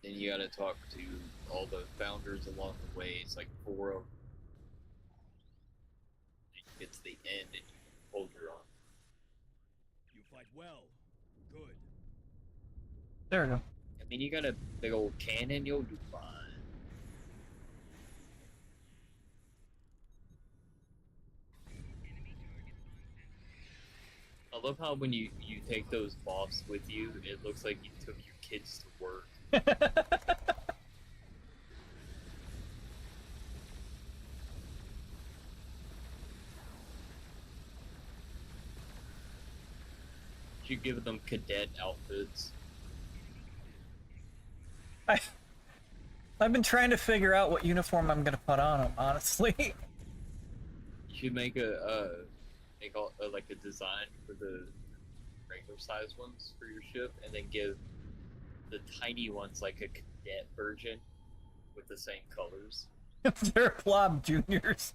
Then you gotta talk to all the founders along the way. It's like 4 of them. You get to the end and you hold your own. You fight well. Good. There we go. I mean, you got a big old cannon, you'll do fine. I love how when you take those buffs with you, it looks like you took your kids to work. You give them cadet outfits. I've been trying to figure out what uniform I'm gonna put on them, honestly. You should make like a design for the regular size ones for your ship, and then give the tiny ones like a cadet version with the same colors. They're Blob Juniors.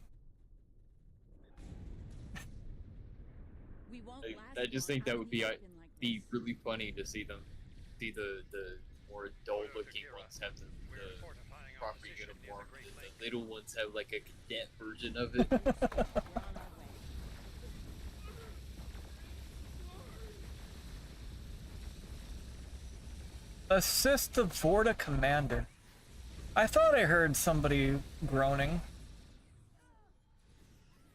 I just think that would be really funny to see the more adult looking ones have the proper uniform, and the little ones have like a cadet version of it. Assist the Vorta commander. I thought I heard somebody groaning.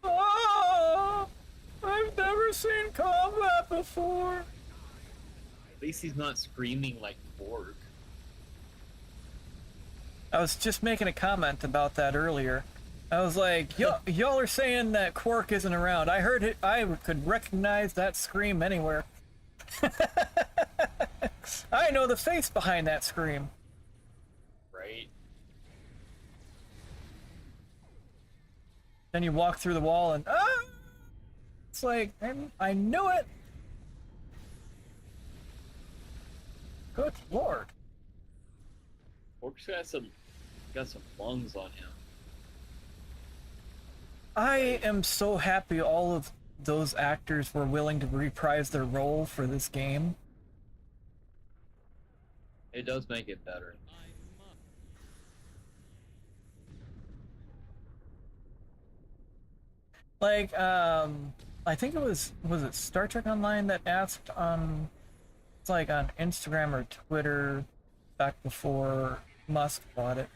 Oh, I've never seen combat before. At least he's not screaming like Hurq. I was just making a comment about that earlier. I was like, y'all are saying that Quark isn't around. I heard it. I could recognize that scream anywhere. I know the face behind that scream. Right. Then you walk through the wall and it's like I knew it. Good lord. Hurq's got some lungs on him. I am so happy all of those actors were willing to reprise their role for this game. It does make it better. Like, I think it was it Star Trek Online that asked it's like on Instagram or Twitter back before Musk bought it.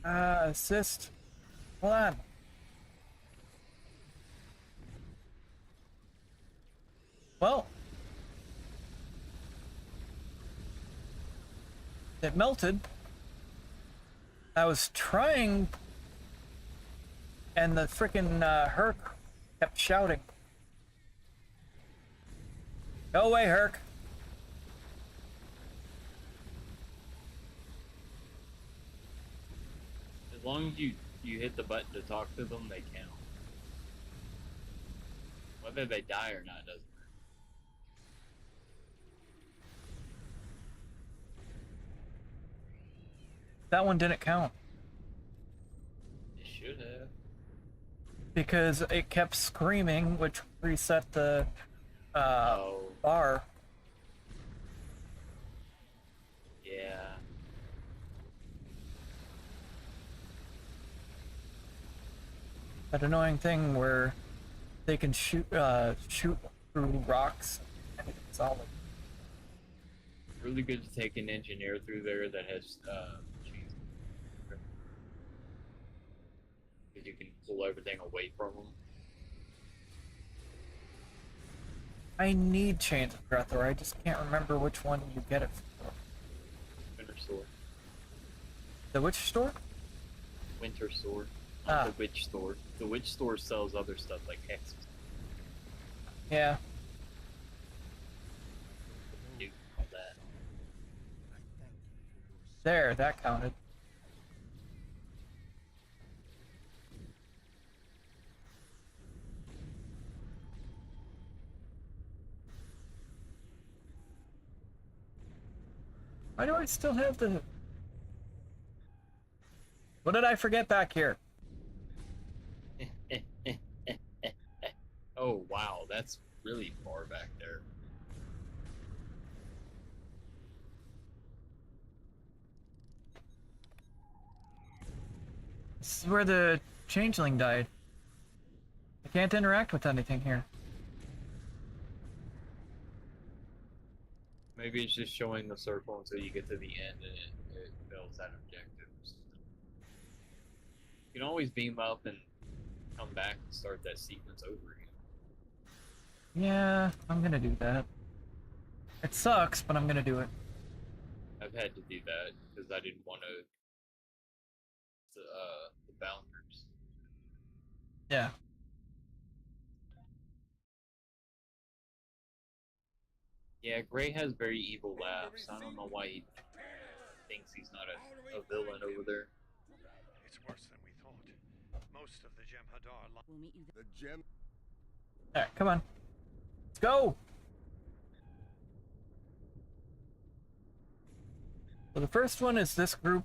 Assist. Hold on. Well, it melted. I was trying, and the frickin' Hurq kept shouting. Go away, Hurq. As long as you hit the button to talk to them, they count. Whether they die or not doesn't matter. That one didn't count. It should have. Because it kept screaming, which reset the bar. Yeah. That annoying thing where they can shoot through rocks and it's solid. Really good to take an engineer through there that has because you can pull everything away from them. I need Chains of Breath, or I just can't remember which one you get it for. Winter Sword. The which store? Winter Sword. Not the Witch Store. The Witch Store sells other stuff like hexes. Yeah. Do all that. There, that counted. Why do I still have the... What did I forget back here? Oh wow, that's really far back there. This is where the changeling died. I can't interact with anything here. Maybe it's just showing the circle until you get to the end and it fills that objective. You can always beam up and come back and start that sequence over again. Yeah, I'm gonna do that. It sucks, but I'm gonna do it. I've had to do that because I didn't want to the bounders. Yeah. Yeah, Gray has very evil laughs. I don't know why he thinks he's not a villain over there. It's worse than we thought. Most of the Jem'Hadar We'll meet you The gem. Alright, come on. Let's go! So the first one is this group.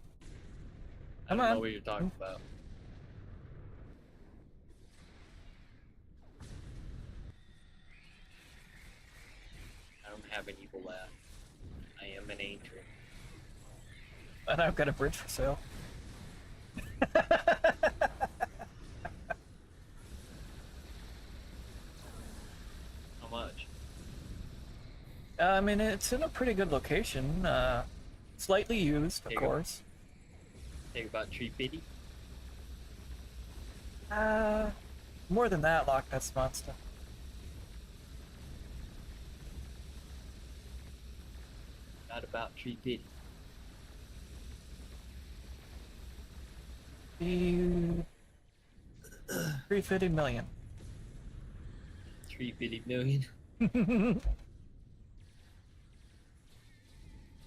Come I don't on. know what you're talking about. I don't have an evil laugh. I am an angel. And I've got a bridge for sale. How much? I mean, it's in a pretty good location. Slightly used, of course. Think about $350. More than that, Loch Ness Monster. Not about $350. 350 million. 350 million.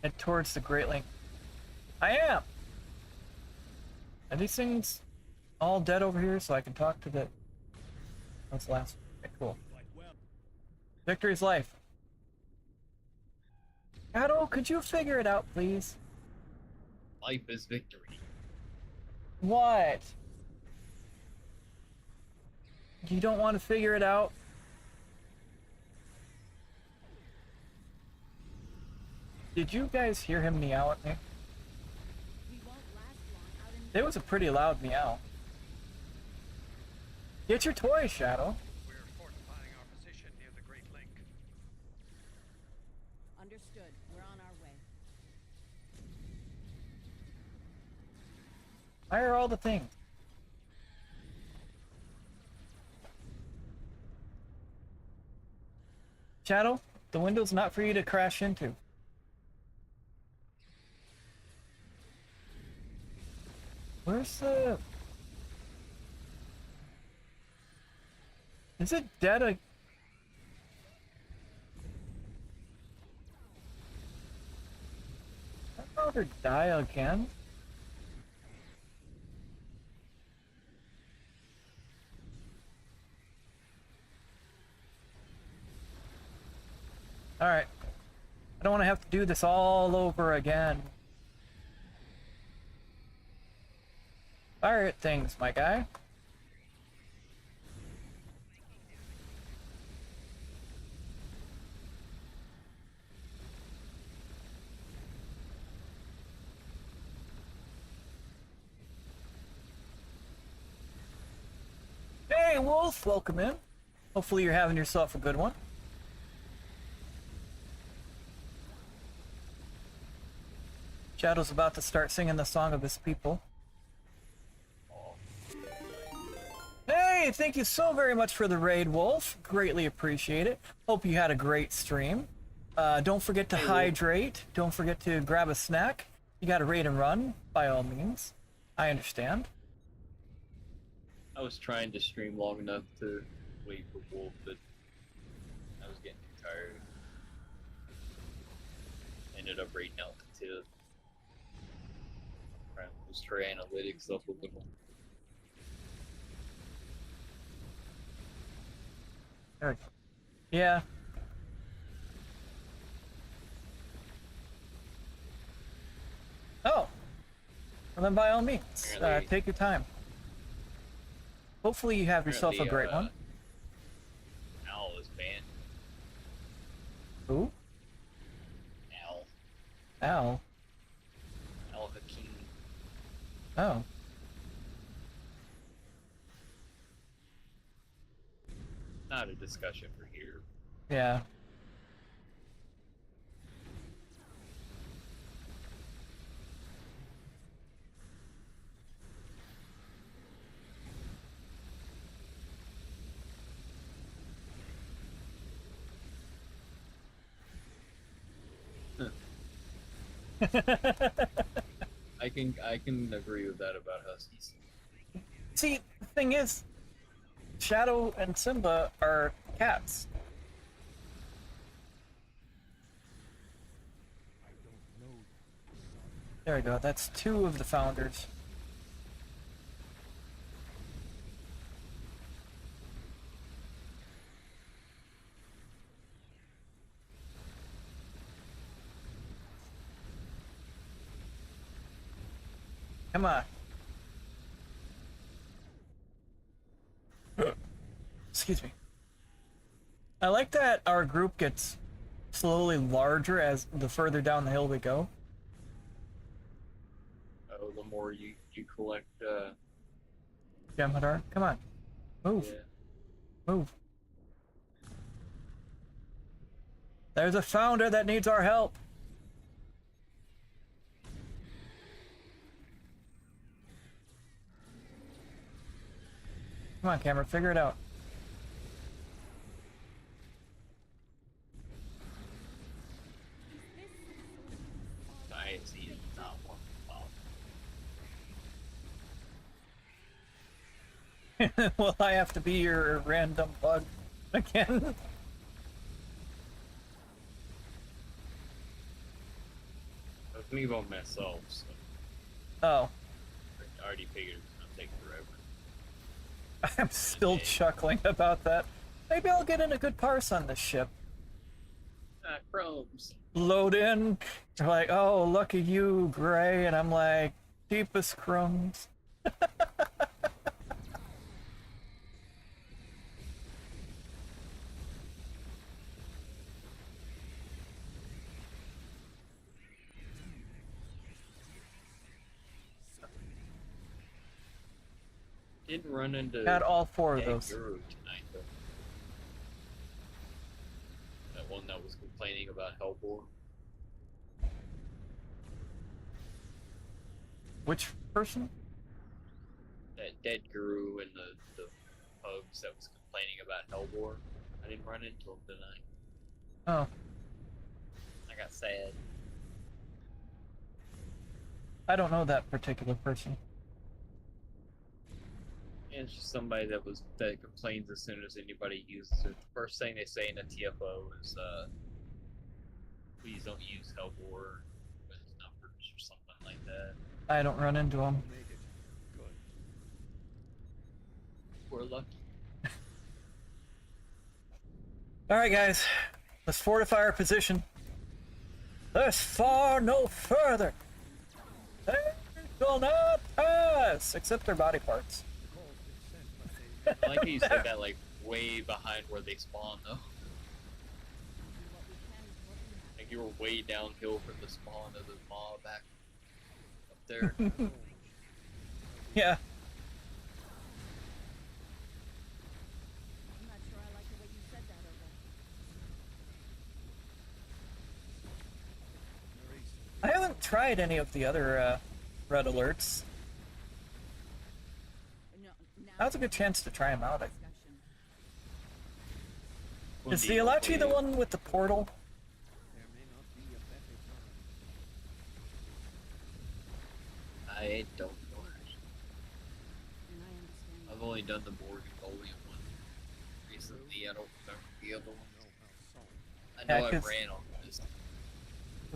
Head towards the Great Lake. I am! Are these things all dead over here so I can talk to the... What's the last? Okay, cool. Victory's life. Shadow, could you figure it out, please? Life is victory. What? You don't want to figure it out? Did you guys hear him meow at me? It was a pretty loud meow. Get your toy, Shadow. We're fortifying our position near the Great Link. Understood. We're on our way. Fire all the things. Shadow, the window's not for you to crash into. Where's the... Is it dead? I'd rather die again. Alright. I don't want to have to do this all over again. Fire at things, my guy. Hey, Wolf, welcome in. Hopefully you're having yourself a good one. Shadow's about to start singing the song of his people. Hey, Hey, thank you so very much for the raid, Wolf. Greatly appreciate it. Hope you had a great stream. Don't forget to hydrate. Don't forget to grab a snack. You got to raid and run, by all means. I understand. I was trying to stream long enough to wait for Wolf, but I was getting too tired. Ended up raiding out the tip. Trying to boost her analytics up a little. There we go. Yeah. Oh. Well, then by all means, take your time. Hopefully you have yourself a great one. Owl is banned. Who? Owl. Owl? Al Hakim. Oh. Not a discussion for here. Yeah. I can agree with that about Huskies. See, the thing is, Shadow and Simba are cats. There we go, that's 2 of the founders. Come on. Excuse me. I like that our group gets slowly larger as the further down the hill we go. Oh, the more you collect, Jem'Hadar, come on. Move. Yeah. Move. There's a founder that needs our help. Come on, camera, figure it out. Science is not one problem. Will I have to be your random bug again? Let's leave on myself. So Oh. I already figured it's gonna take forever. I'm still chuckling about that. Maybe I'll get in a good parse on this ship. Crumbs. Load in. They're like, oh, lucky you, Gray. And I'm like, deepest crumbs. Didn't run into Had all 4 of those. Guru tonight, though. That one that was complaining about Hellbore. Which person? That dead guru and the pugs that was complaining about Hellbore. I didn't run into him tonight. Oh. I got sad. I don't know that particular person. Yeah, it's just somebody that complains as soon as anybody uses it. The first thing they say in a TFO is, please don't use Hellbore with numbers or something like that. I don't run into him. We're lucky. Alright, guys. Let's fortify our position. Thus far, no further. They shall not pass, except their body parts. I like how you said that, like, way behind where they spawn, though. Like, you were way downhill from the spawn of the mob back up there. Yeah. I'm not sure I like the way you said that, Ogo. I haven't tried any of the other red alerts. Now's a good chance to try them out. Well, Is the Alachi the one with the portal? There may not be a better time. I don't know. I've only done the Morgan Goliath one recently. I don't remember the other one. I know I ran on this.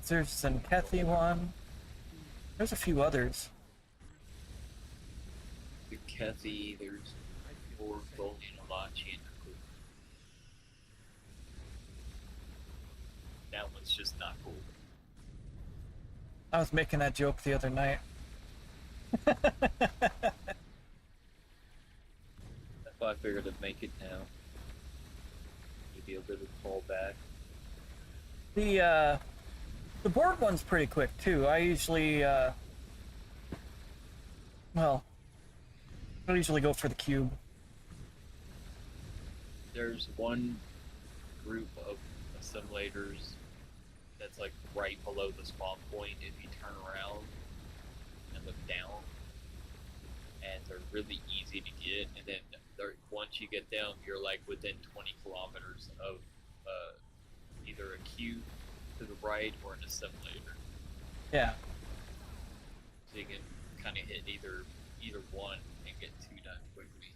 There's some Kethy one. There's a few others. The Kethy, there's four Golden Alachi and that one's just not cool. I was making that joke the other night. If I figured I'd make it now. Maybe a little fallback. The board one's pretty quick too. I usually well, I usually go for the cube. There's one group of assimilators that's like right below the spawn point if you turn around and look down, and they're really easy to get, and then once you get down you're like within 20 kilometers of either a cube to the right or an assimilator. Yeah. So you can kind of hit either one and get two done quickly.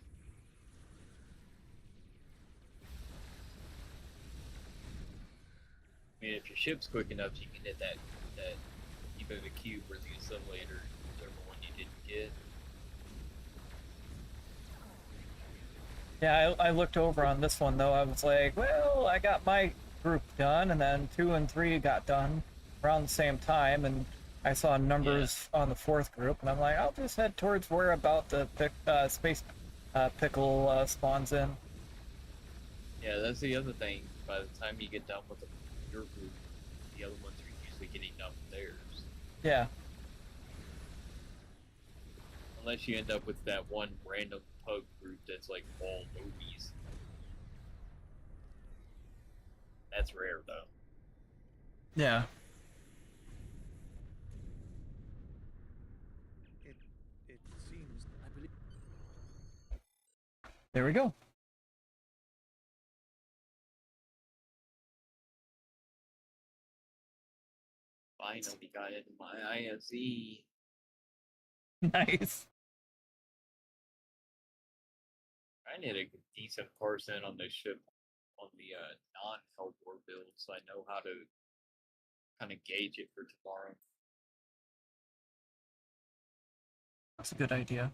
I mean, if your ship's quick enough, you can hit that either the cube or the assimilator, whichever one you didn't get. Yeah, I looked over on this one though. I was like, well, I got my group done, and then 2 and 3 got done around the same time, and I saw numbers on the 4th group, and I'm like, I'll just head towards where about the space pickle spawns in. Yeah, that's the other thing. By the time you get done with your group, the other ones are usually getting done with theirs. Yeah. Unless you end up with that one random pug group that's like all movies. That's rare though. Yeah. It seems, I believe. There we go. Finally got into my ISE. Nice. I need a decent person on this ship on the non-Hellbore build, so I know how to kind of gauge it for tomorrow. That's a good idea.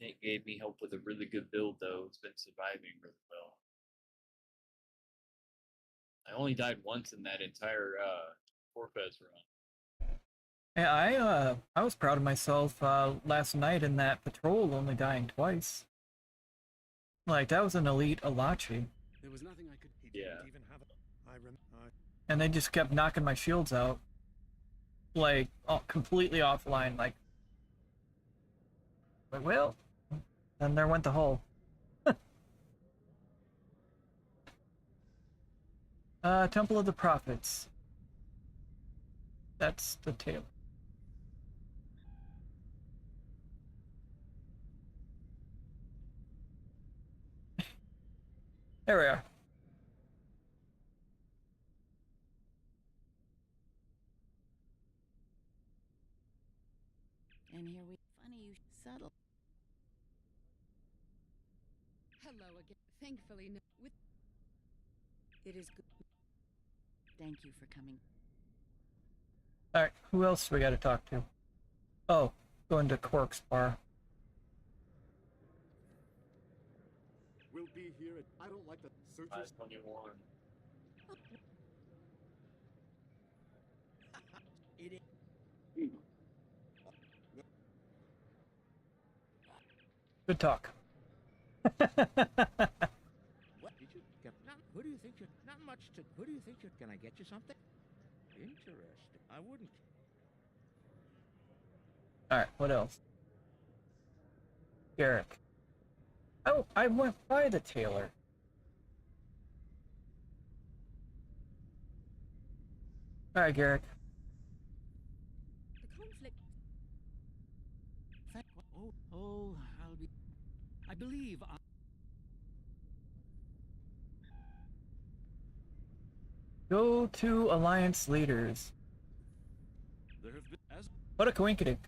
It gave me help with a really good build, though. It's been surviving really well. I only died once in that entire Forfez run. Yeah, I was proud of myself last night in that patrol, only dying twice. Like, that was an elite Alachi. There was nothing I could. Yeah. Even have it. And they just kept knocking my shields out. Like, completely offline, like, well, and there went the hull. Temple of the Prophets. That's the tail. There we are. And here we funny you subtle. Hello again. Thankfully, no. With It is good. Thank you for coming. Alright, who else do we gotta talk to? Oh, going to Quark's bar. We'll be here at, I don't like the searchers. 521. It is. Good talk. What did you get? Who do you think you're? Not much to. Who do you think you're? Can I get you something? Interesting. I wouldn't. Alright, what else? Garrick. Oh, I went by the tailor. Alright, Garrick. the conflict. So, I believe Go to Alliance Leaders. There have been as What a coinkydink.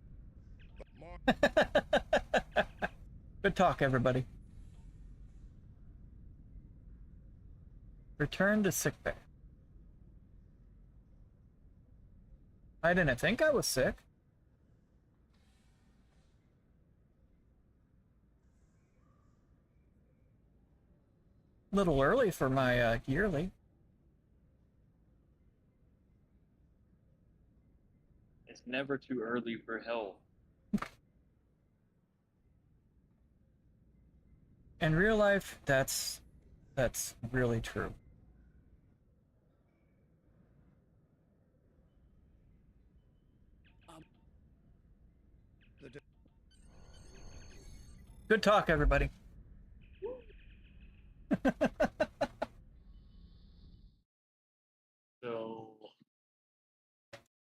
Good talk, everybody. Return to sickbay. I didn't think I was sick. Little early for my yearly. It's never too early for help. In real life, that's really true. Good talk, everybody. So,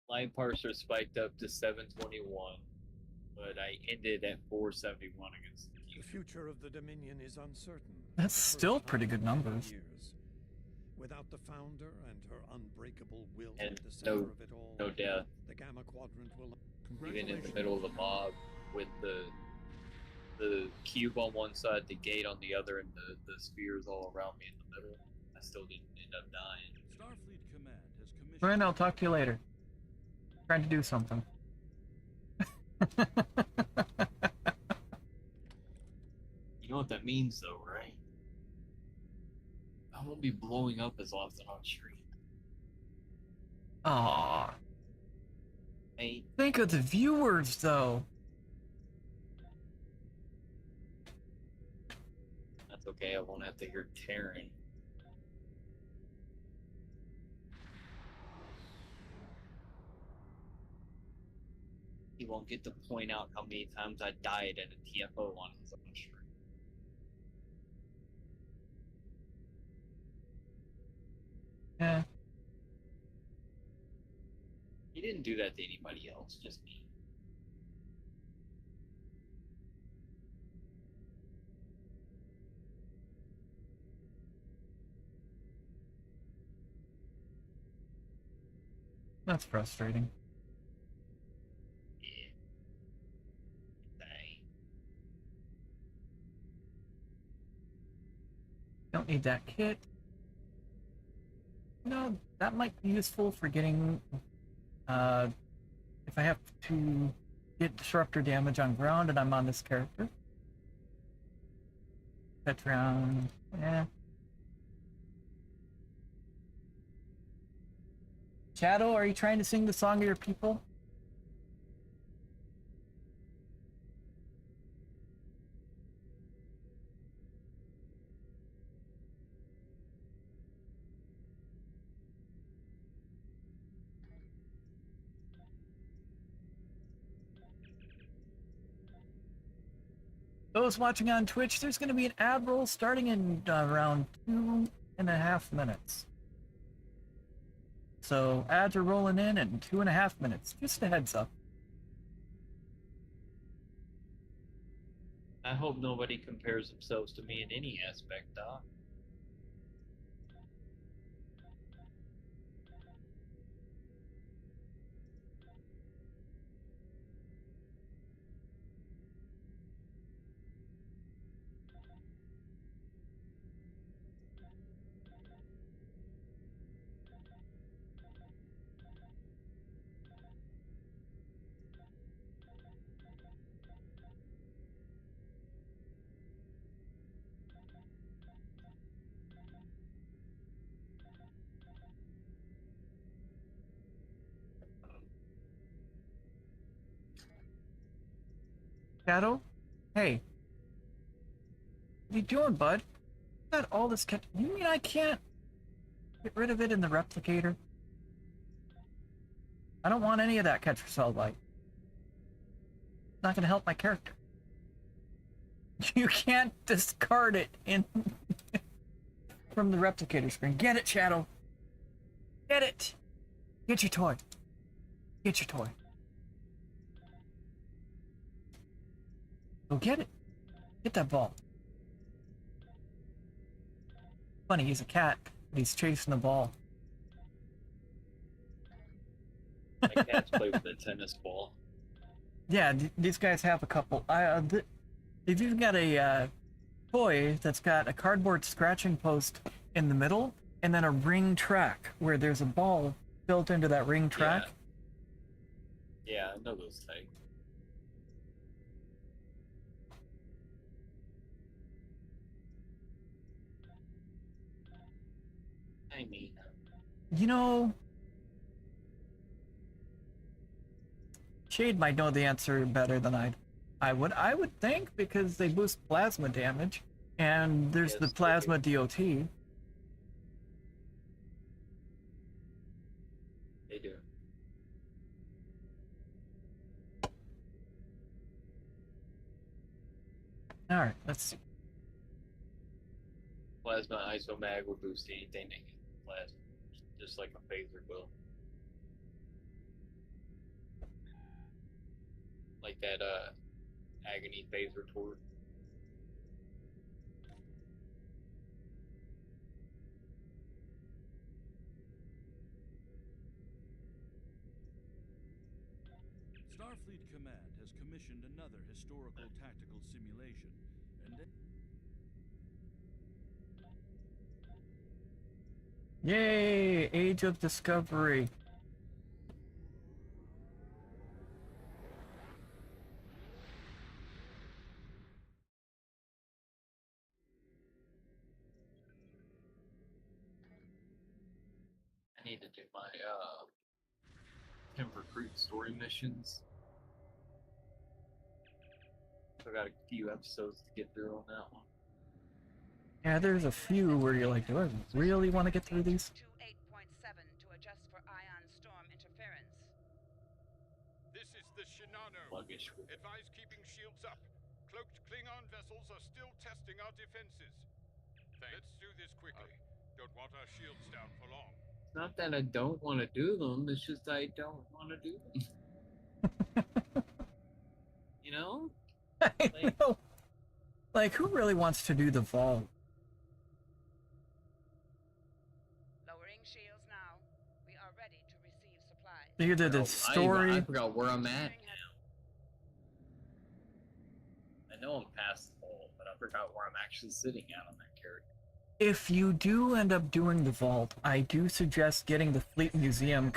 line parser spiked up to 721, but I ended at 471 against the The future of the Dominion is uncertain. That's still pretty good numbers. Without the founder and her unbreakable will and at the center no, of it all, no death. the Gamma Quadrant will. Even in the middle of the mob, with the cube on one side, the gate on the other, and the spheres all around me in the middle, I still didn't end up dying. Starfleet Command has commissioned. Ryan, I'll talk to you later. Trying to do something. You know what that means, though, right? I won't be blowing up as often on stream. Aww. Hey. Think of the viewers, though. That's okay, I won't have to hear tearing. He won't get to point out how many times I died at a TFO on his own stream. Yeah. He didn't do that to anybody else, just me. That's frustrating. Yeah. Dang. Don't need that kit. No, that might be useful for getting, if I have to get disruptor damage on ground and I'm on this character. Petron, yeah. Shadow, are you trying to sing the song of your people? Those watching on Twitch, there's going to be an ad roll starting in around 2.5 minutes. So ads are rolling in 2.5 minutes. Just a heads up. I hope nobody compares themselves to me in any aspect, Doc. Shadow? Hey. What are you doing, bud? Got all this cat. You mean I can't get rid of it in the replicator? I don't want any of that catcher cell light. It's not gonna help my character. You can't discard it in from the replicator screen. Get it, Shadow. Get it. Get your toy. Get your toy. Go get it. Get that ball. Funny, he's a cat, but he's chasing the ball. My cats play with a tennis ball. Yeah, these guys have a couple. If you've got a toy that's got a cardboard scratching post in the middle, and then a ring track where there's a ball built into that ring track. Yeah, I know those types. I mean, You know, Shade might know the answer better than I would think, because they boost plasma damage, and there's the plasma DOT. they do. All right, let's see. Plasma isomag will boost anything that hits plasma, just like a phaser will. Like that agony phaser torque. Starfleet Command has commissioned another historical tactical simulation, and Yay! Age of Discovery. I need to do my Temp Recruit story missions. So I got a few episodes to get through on that one. Yeah, there's a few where you're like, do I really want to get through these? 28.7 to adjust for ion storm interference. This is the Shinano. Sluggish. Advise keeping shields up. Cloaked Klingon vessels are still testing our defenses. Let's do this quickly. Don't want our shields down for long. It's not that I don't want to do them, it's just I don't want to do them. You know? I know. Like, who really wants to do the vault? Lowering shields now. We are ready to receive supplies. Either the story. I forgot where I'm at now. I know I'm past the vault, but I forgot where I'm actually sitting at on that character. If you do end up doing the vault, I do suggest getting the Fleet Museum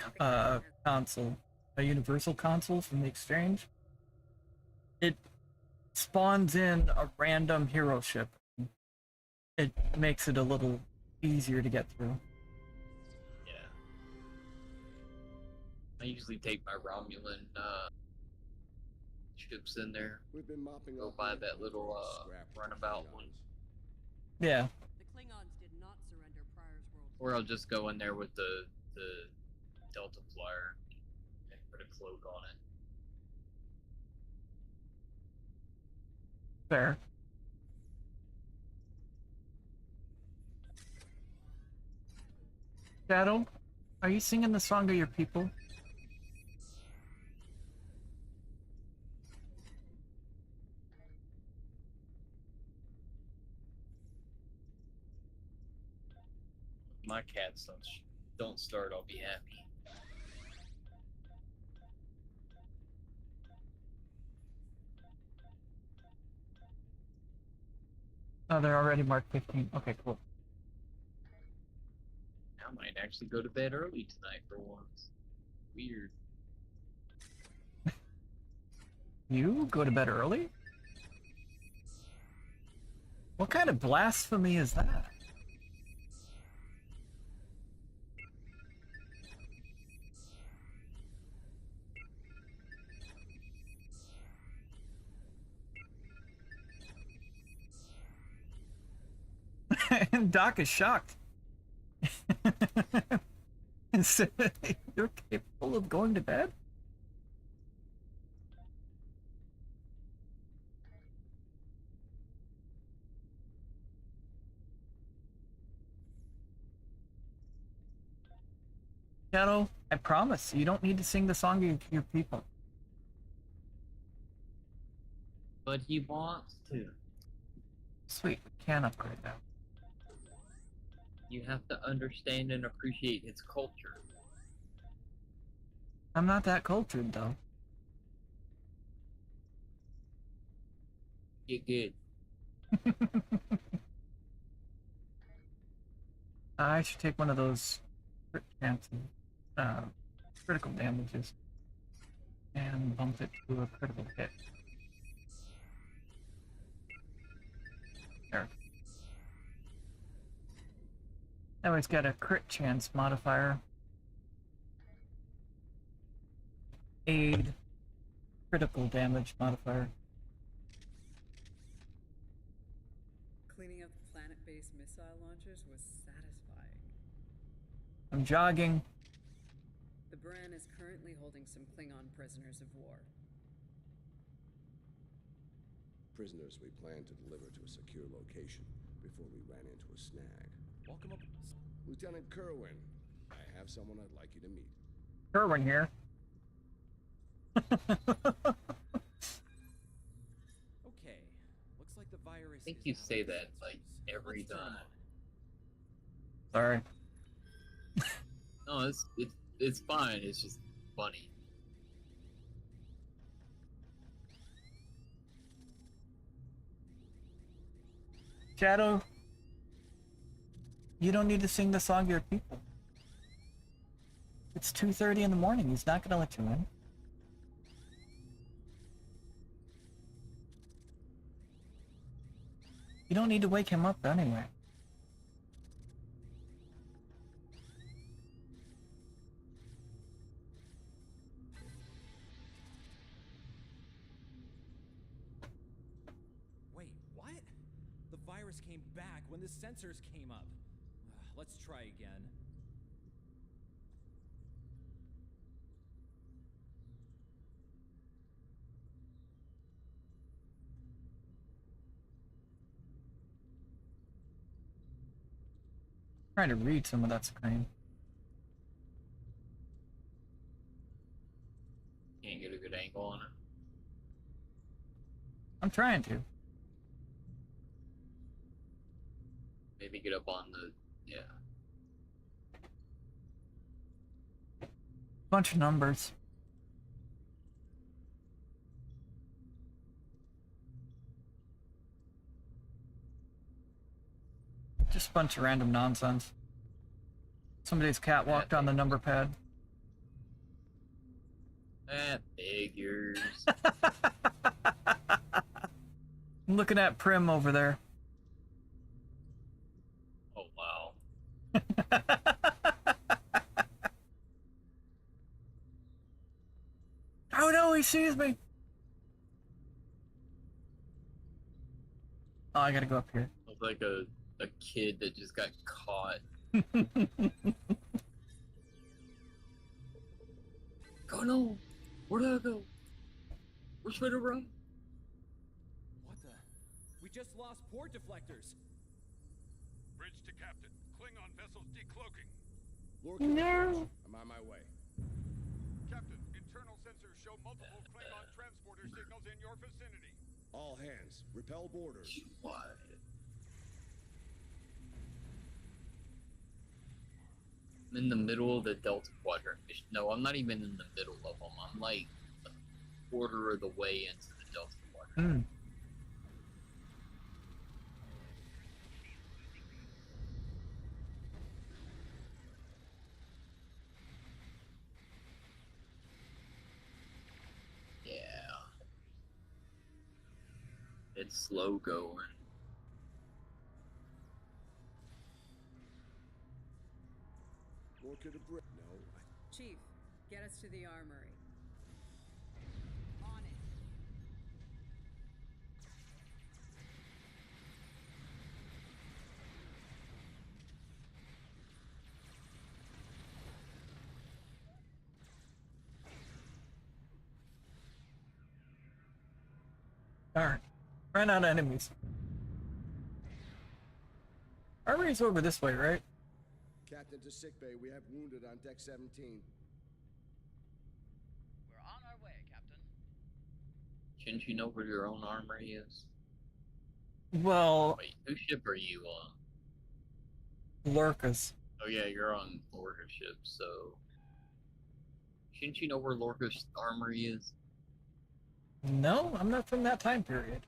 console, a universal console from the exchange. It spawns in a random hero ship. It makes it a little easier to get through. Yeah. I usually take my Romulan ships in there. We've been mopping Go buy that little runabout one. Yeah. The Klingons did not surrender Pryor's world. Or I'll just go in there with the Delta Flyer and put a cloak on it. Fair. Shadow, are you singing the song of your people? My cats don't start, I'll be happy. Oh, they're already marked 15. Okay, cool. I might actually go to bed early tonight for once. Weird. You go to bed early? What kind of blasphemy is that? And Doc is shocked. And said, you're capable of going to bed? Shadow, I promise, you don't need to sing the song of your people. But he wants to. Sweet, we can upgrade that. You have to understand and appreciate his culture. I'm not that cultured, though. Get good. I should take one of those crit chances, critical damages, and bump it to a critical hit. There. Now it's got a crit chance modifier. Aid critical damage modifier. Cleaning up the planet-based missile launchers was satisfying. I'm jogging. The Bran is currently holding some Klingon prisoners of war. Prisoners we plan to deliver to a secure location before we ran into a snag. Welcome up. Lieutenant Kerwin, I have someone I'd like you to meet. Kerwin here. Okay. Looks like the virus. I think you say that like every time. Sorry. No, it's fine. It's just funny. Shadow, you don't need to sing the song to your people. It's 2:30 in the morning. He's not gonna let you in. You don't need to wake him up anyway. Wait, what? The virus came back when the sensors came up. Let's try again. Trying to read some of that screen. Can't get a good angle on it. I'm trying to. Maybe get up on the yeah. Bunch of numbers. Just a bunch of random nonsense. Somebody's cat walked on the number pad. That figures. I'm looking at Prim over there. Oh wow. Oh no, he sees me. Oh, I gotta go up here. Looks like a kid that just got caught. Oh no! Where did I go? Which way to run? What the? We just lost port deflectors. Bridge to Captain. Klingon vessels decloaking. No. I'm on my way. Captain, internal sensors show multiple Klingon transporter signals in your vicinity. All hands, repel boarders. What? I'm in the middle of the Delta Quadrant mission. No, I'm not even in the middle of them. I'm like a quarter of the way into the Delta Quadrant. Yeah. It's slow going. More could have brick. No. Chief, get us to the armory. On it. Alright. Ran out of enemies. Armory's over this way, right? Captain to sickbay. We have wounded on deck 17. We're on our way, Captain. Shouldn't you know where your own armory is? Well, Wait, whose ship are you on? Lorca's. Oh yeah, you're on Lorca's ship, so... Shouldn't you know where Lorca's armory is? No, I'm not from that time period.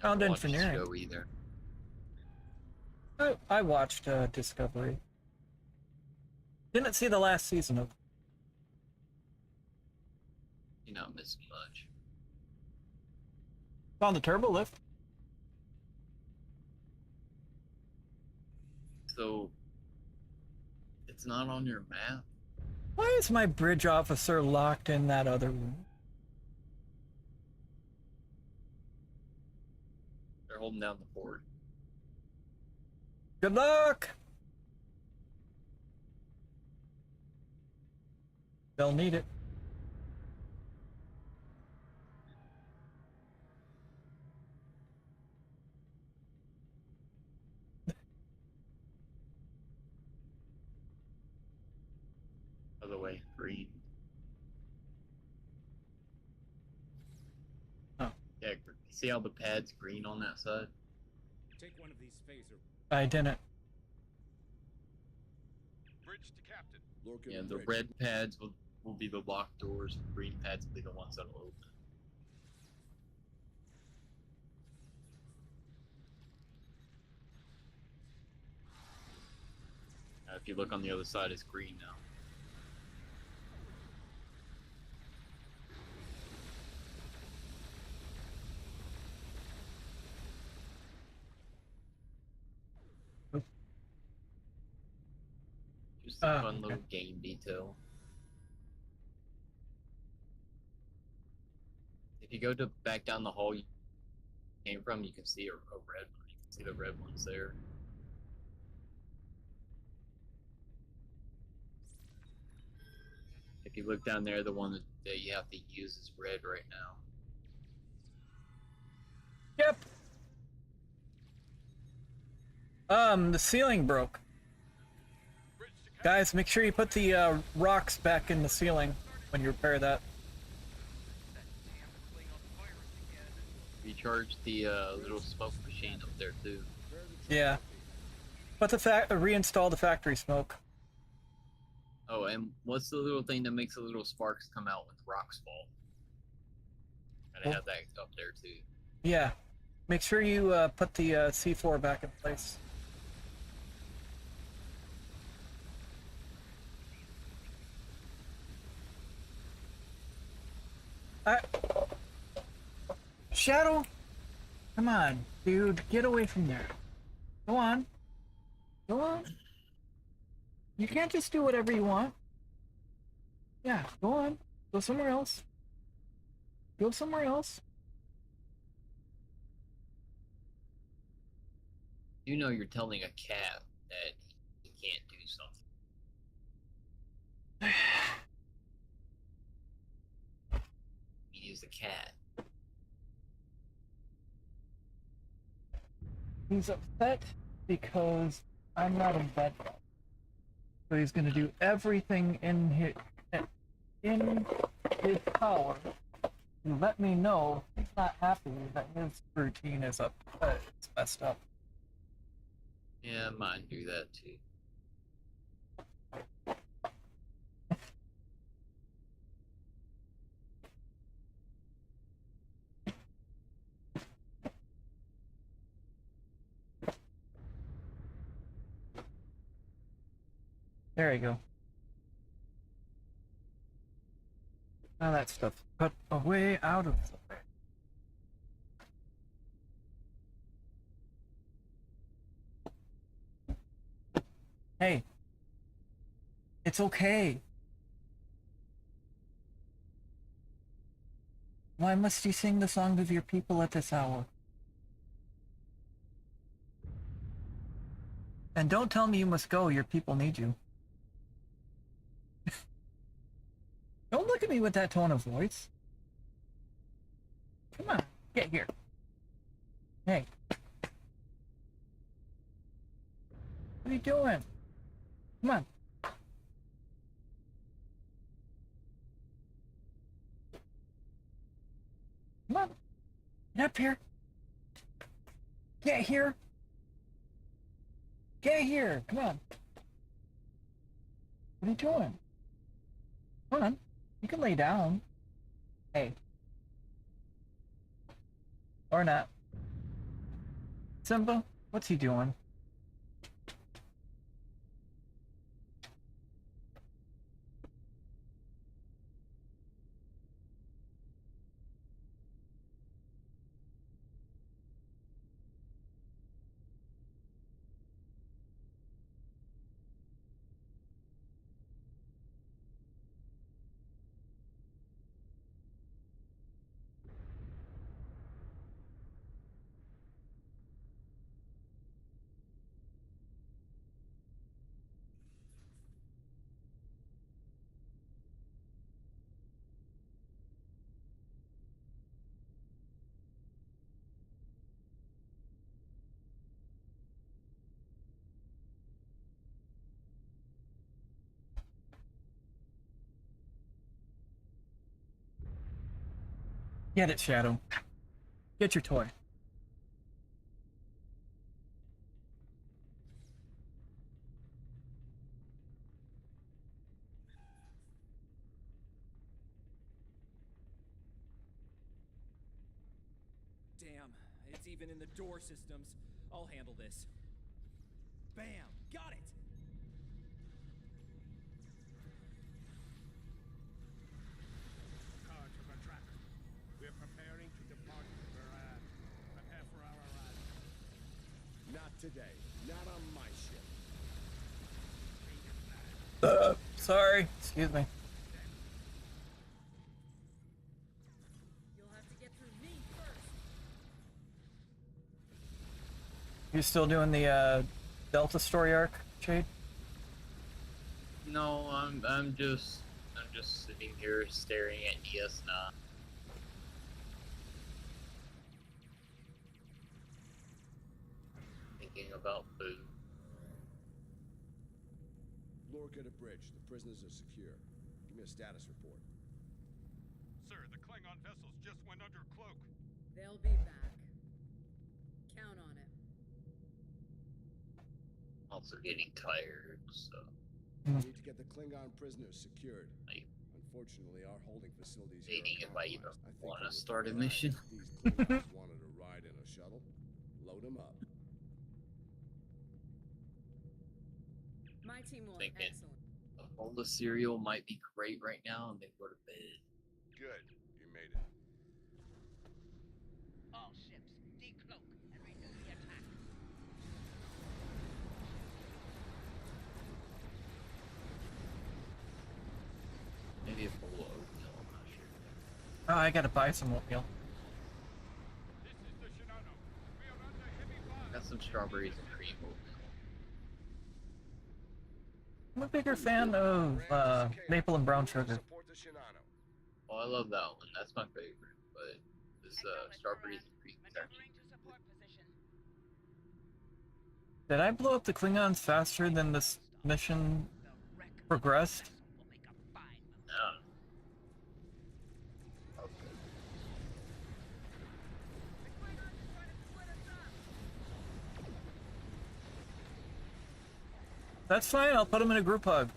Never Found watched the engineering. show either. I watched Discovery. Didn't see the last season of. You're not missing much. Found the turbo lift. So... It's not on your map? Why is my bridge officer locked in that other room? They're holding down the fort. Good luck! They'll need it. By the way, green. Oh. Yeah, see how the pad's green on that side? Take one of these phaser. I didn't. Bridge to captain. Lorcan Yeah, the Bridge. red pads will be the locked doors, the green pads will be the ones that will open. If you look on the other side, it's green now. Just a fun little game detail. If you go to back down the hall you came from, you can see a red one. You can see the red ones there. If you look down there, the one that you have to use is red right now. Yep. The ceiling broke. Guys, make sure you put the rocks back in the ceiling when you repair that. Recharge the little smoke machine up there too. Yeah. But reinstall the factory smoke. Oh, and what's the little thing that makes the little sparks come out when rocks fall? Gotta have that up there too. Yeah. Make sure you put the C4 back in place. Shadow? Come on, dude. Get away from there. Go on. Go on. You can't just do whatever you want. Yeah, go on. Go somewhere else. Go somewhere else. You know you're telling a cat that he can't do something. He's a cat. He's upset because I'm not in bed yet. So he's gonna do everything in his power to let me know he's not happy that his routine is it's messed up. Yeah, mine do that too. There you go. Now that stuff put away out of the way. Hey, it's okay. Why must you sing the song of your people at this hour? And don't tell me you must go, your people need you. Don't look at me with that tone of voice. Come on, get here. Hey. What are you doing? Come on. up here. Get here. Get here. Come on. What are you doing? Come on. You can lay down. Hey. Or not. Simba, what's he doing? Get it, Shadow. Get your toy. Damn, it's even in the door systems. I'll handle this. Bam! Got it! Cards of a tracker. We're preparing to depart Berri. Prepare for our arrival. Not today. Not on my ship. Sorry. Excuse me. You'll have to get through me first. You still doing the Delta story arc, Shade? No, I'm just sitting here staring at DS9. Thinking about food. Lorca to bridge. The prisoners are secure. Give me a status report. Sir, the Klingon vessels just went under cloak. They'll be back. Count on it. Also getting tired, so. We need to get the Klingon prisoners secured. Unfortunately, our holding facilities here Dating if I even compromised. want to start a mission. These Klingons wanted a ride in a shuttle. Load them up. My team will. Thinking Excellent. a bowl of cereal might be great right now, and then go to bed. Good. You made it. All ships, decloak and renew the attack. Maybe a bowl of oatmeal, I'm not sure. Oh, I gotta buy some oatmeal. This is the Shinano. We are under heavy fire. Got some strawberries and cream oatmeal. I'm a bigger fan of maple and brown sugar. Oh, I love that one. That's my favorite. But this strawberries and cream is actually. Did I blow up the Klingons faster than this mission progressed? No. That's fine, I'll put them in a group hug.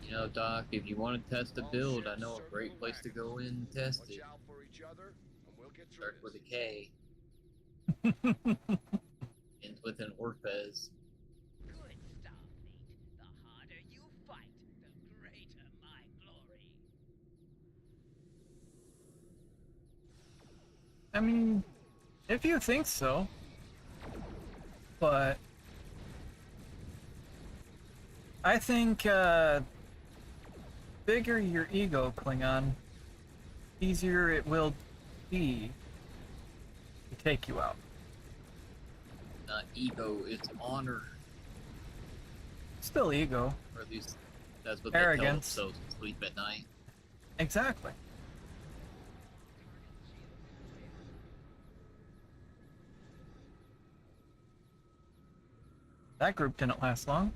You know, Doc, if you want to test a build, I know a great place to go in and test it. Starts with a K. Ends with an Orphez. Good stuff, mate. The harder you fight, the greater my glory. I mean, if you think so. But I think bigger your ego, Klingon, easier it will be to take you out. Not ego, it's honor. Still ego. Or at least that's what Arrogance. they tell themselves to sleep at night. Exactly. That group didn't last long.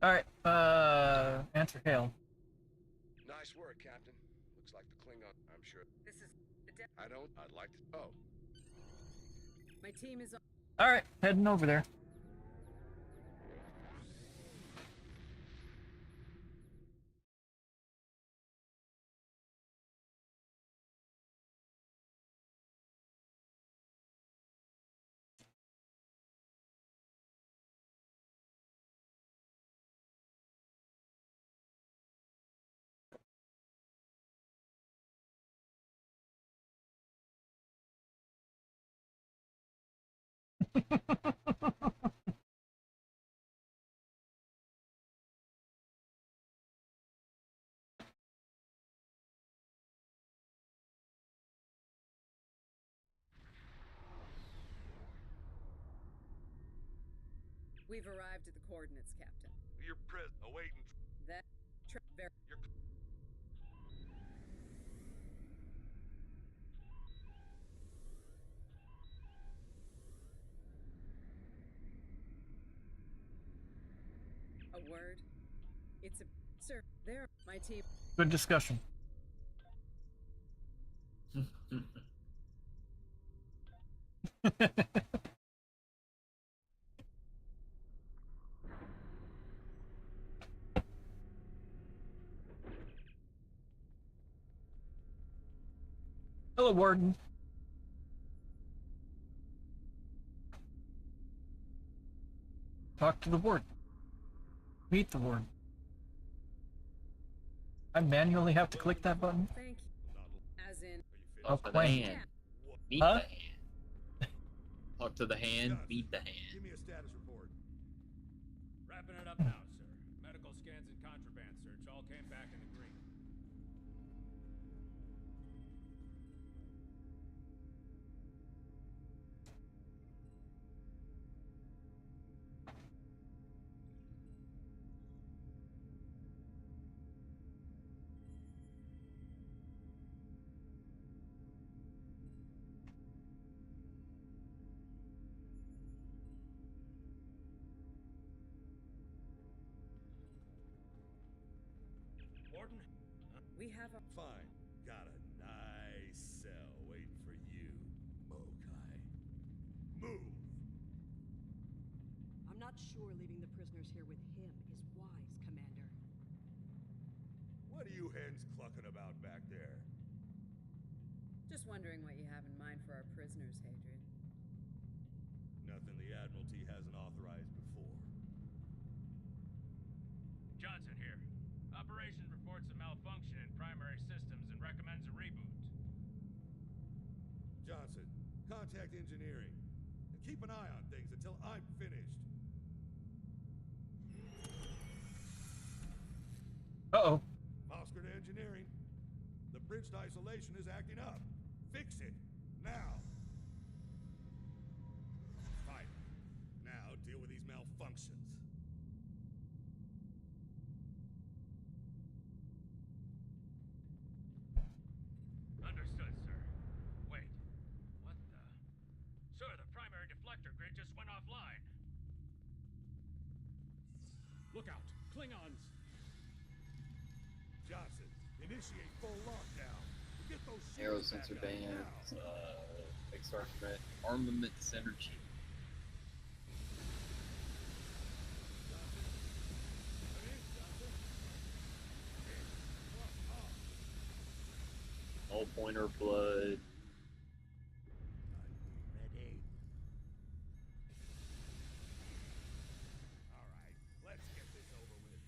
Alright, answer hail. Nice work, Captain. Looks like the Klingon. I'm sure. This is I'd like to. Oh. my team is on. Alright, heading over there. We've arrived at the coordinates, Captain. You're awaiting. That You're a word. It's a sir. There, my team. Good discussion. Hello, Warden. Talk to the warden. Meet the warden. I manually have to click that button? Thank you. As in. Talk to the quaint. hand. Meet Huh? the hand. Talk to the hand. Meet the hand. Give me a status report. Wrapping it up now, sir. Medical scans and contraband search all came back in the green. Warden? We have a. Fine. Got a nice cell waiting for you, Mokai. Move! I'm not sure leaving the prisoners here with him is wise, Commander. What are you hens clucking about back there? Just wondering what you have in mind for our prisoners, Hadrian. Nothing the Admiralty hasn't authorized before. Johnson here. Operation reports a malfunction in primary systems and recommends a reboot. Johnson, contact engineering. And keep an eye on things until I'm finished. Uh-oh. Oscar to engineering. The bridge to isolation is acting up. Fix it. Now. Fine. Now deal with these malfunctions. Understood, sir. Wait. What the? Sir, the primary deflector grid just went offline. Look out! Klingons! Johnson, initiate full lockdown. Get those Aero shields back sensor up bands, now. XR threat, armament center chief. All pointer blood. Ready? All right, let's get this over with.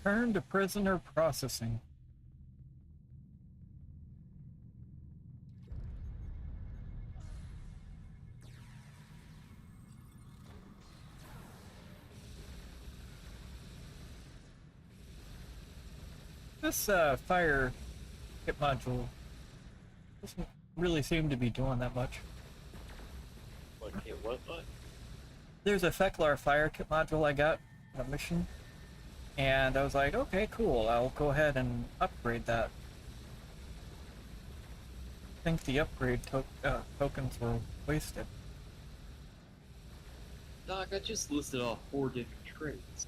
Turn to prisoner processing. This fire kit module doesn't really seem to be doing that much. What? There's a Feklar fire kit module I got on a mission, and I was like, okay, cool, I'll go ahead and upgrade that. think the upgrade tokens were wasted. Doc, I just listed off 4 different traits.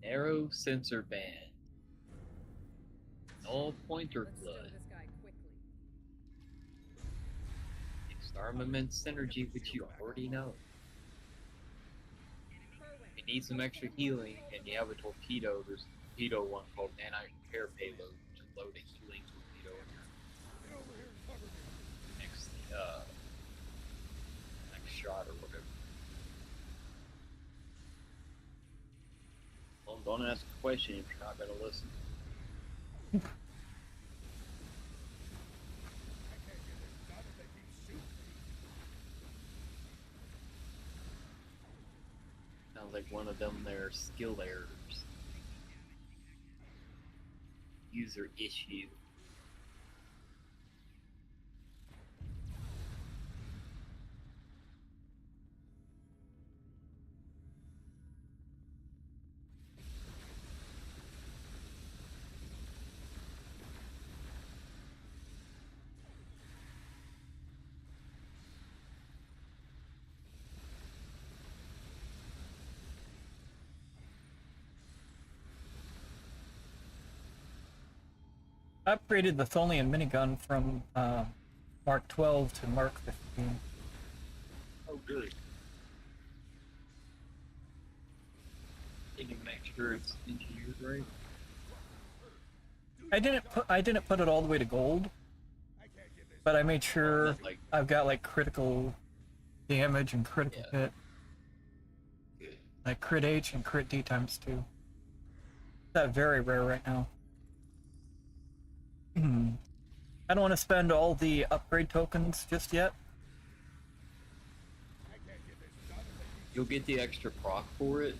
Narrow sensor band. Null pointer blood. Mixed armament synergy, which you already know. If you need some extra healing and you have a torpedo, there's a torpedo one called anti-repair payload, which is load a healing torpedo in your next shot or whatever. Well, don't ask a question if you're not gonna listen. Sounds like one of them their skill errors. User issue. I upgraded the Tholian minigun from Mark 12 to Mark 15. Oh, good. Can you make sure it's engineered right? I didn't put it all the way to gold, but I made sure I've got like critical damage and critical hit, like crit H and crit D times 2. That's very rare right now. I don't want to spend all the upgrade tokens just yet. You'll get the extra proc for it,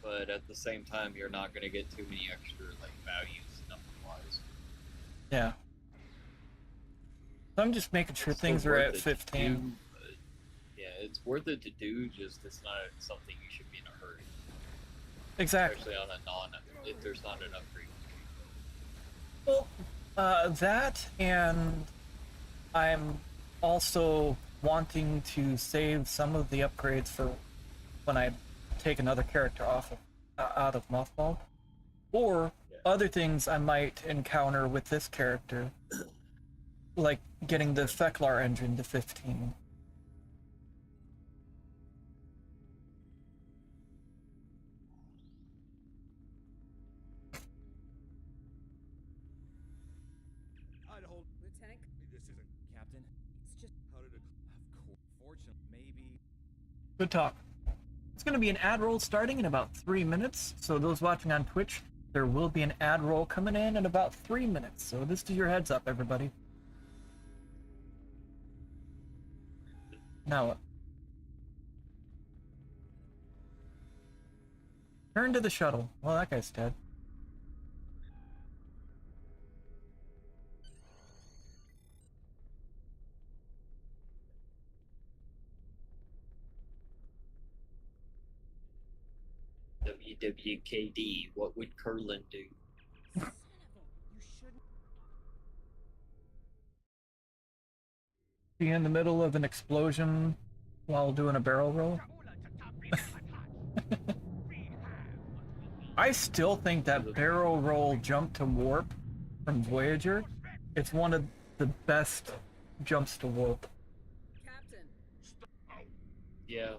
but at the same time, you're not going to get too many extra like values number-wise. Yeah. So I'm just making sure things are at 15. Yeah, it's worth it to do, just it's not something you should be in a hurry. Exactly. Especially on a if there's not an upgrade. Well, that, and I'm also wanting to save some of the upgrades for when I take another character off of, out of Mothball, or other things I might encounter with this character, like getting the Feklar engine to 15. Lieutenant? This isn't Captain. It's just How did it? Of course. Fortunately, maybe. Good talk. It's going to be an ad roll starting in about 3 minutes, so those watching on Twitch, there will be an ad roll coming in about 3 minutes, so this is your heads up, everybody. Now what? Turn to the shuttle. Well, that guy's dead. WWKD, what would Curlin do? Be in the middle of an explosion while doing a barrel roll. I still think that barrel roll jump to warp from Voyager, it's one of the best jumps to warp. Captain. Yeah.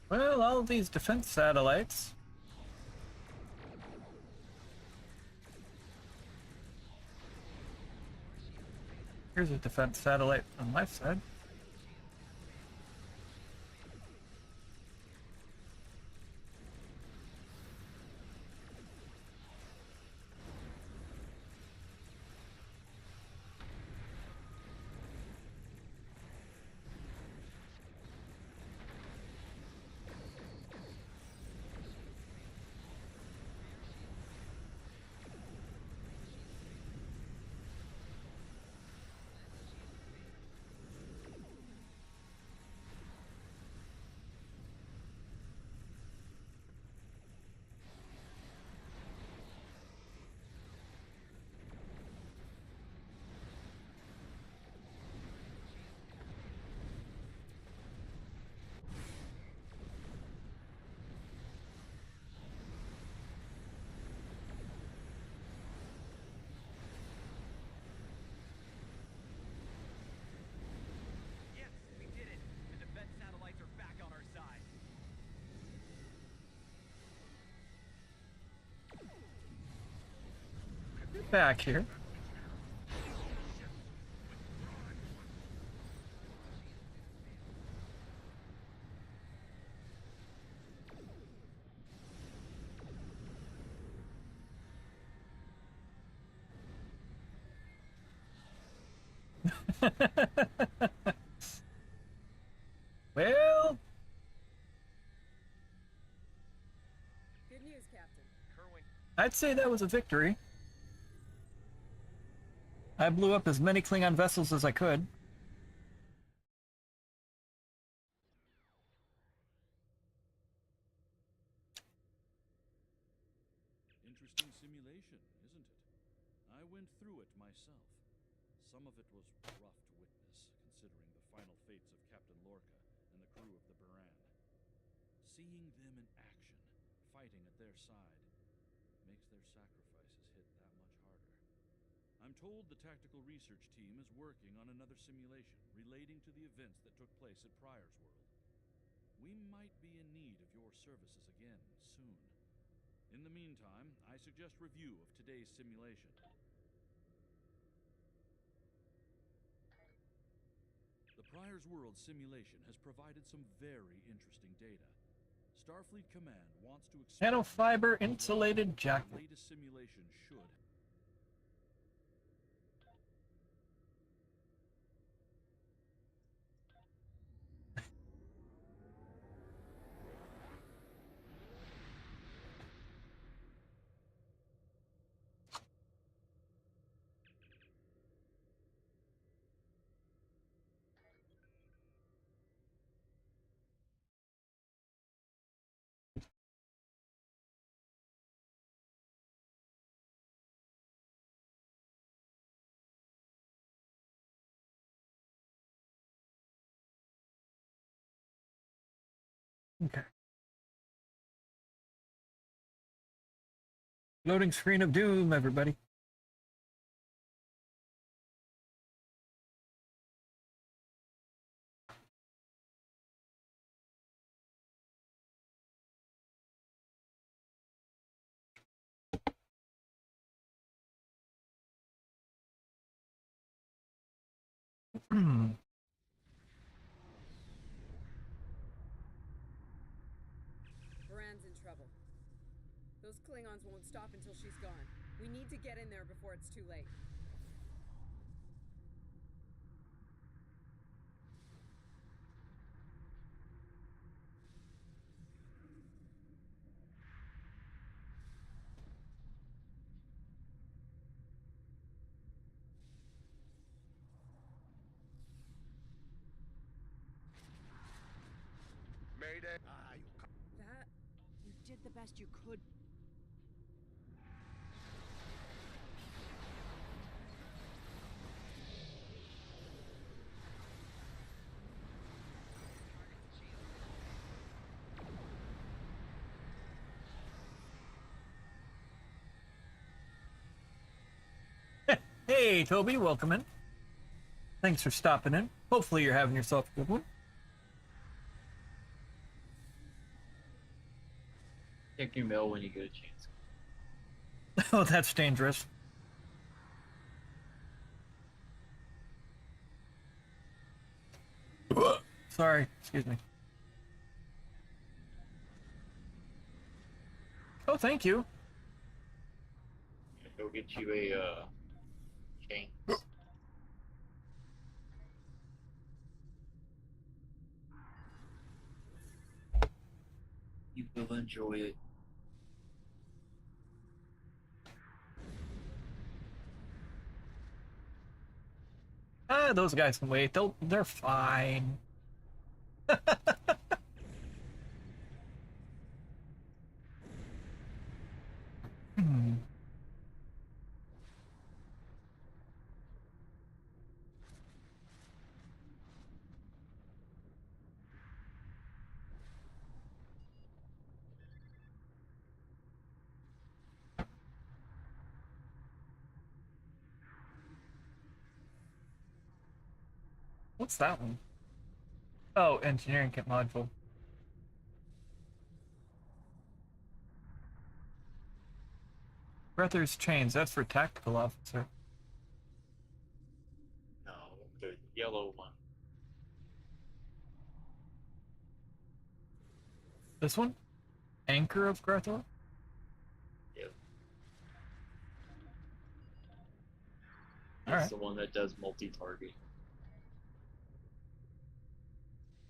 Well, all these defense satellites. Here's a defense satellite on my side. back here. Well, Good news, Captain. I'd say that was a victory. I blew up as many Klingon vessels as I could. Interesting simulation, isn't it? I went through it myself. Some of it was rough to witness, considering the final fates of Captain Lorca and the crew of the Berran. Seeing them in action, fighting at their side, makes their sacrifices hit that much harder. I'm told the tactical research team is working on another simulation relating to the events that took place at Pryor's World. We might be in need of your services again soon. In the meantime, I suggest review of today's simulation. The Pryor's World simulation has provided some very interesting data. Starfleet Command wants to Nanofiber insulated jacket. the latest simulation should. Okay. Loading screen of doom, everybody. Baran's in trouble. Those Klingons won't stop until she's gone. We need to get in there before it's too late. Mayday. That... You did the best you could. Hey, Toby, welcome in. Thanks for stopping in. Hopefully you're having yourself a good one. Check your mail when you get a chance. Oh, that's dangerous. Sorry, excuse me. Oh, thank you. Go get you a chain. You will enjoy it. Ah, those guys can wait. They're fine. Hmm. What's that one? Oh, engineering kit module. Breather's chains, that's for tactical officer. No, the yellow one. This one? Anchor of Grethel? Yep. All That's right. the one that does multi-target.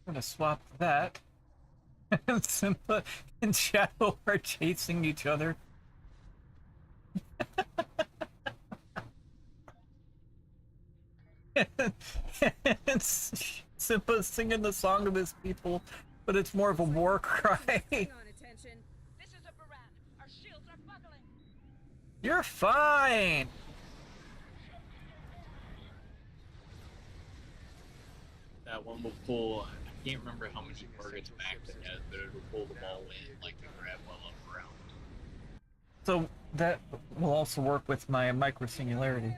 I'm gonna swap that. Simba and Shadow are chasing each other. Simba's singing the song of his people, but it's more of a war cry. You're fine. That one will pull. I can't remember how many targets back it has, but it'll pull them all in like the grab while up around. So that will also work with my micro singularity.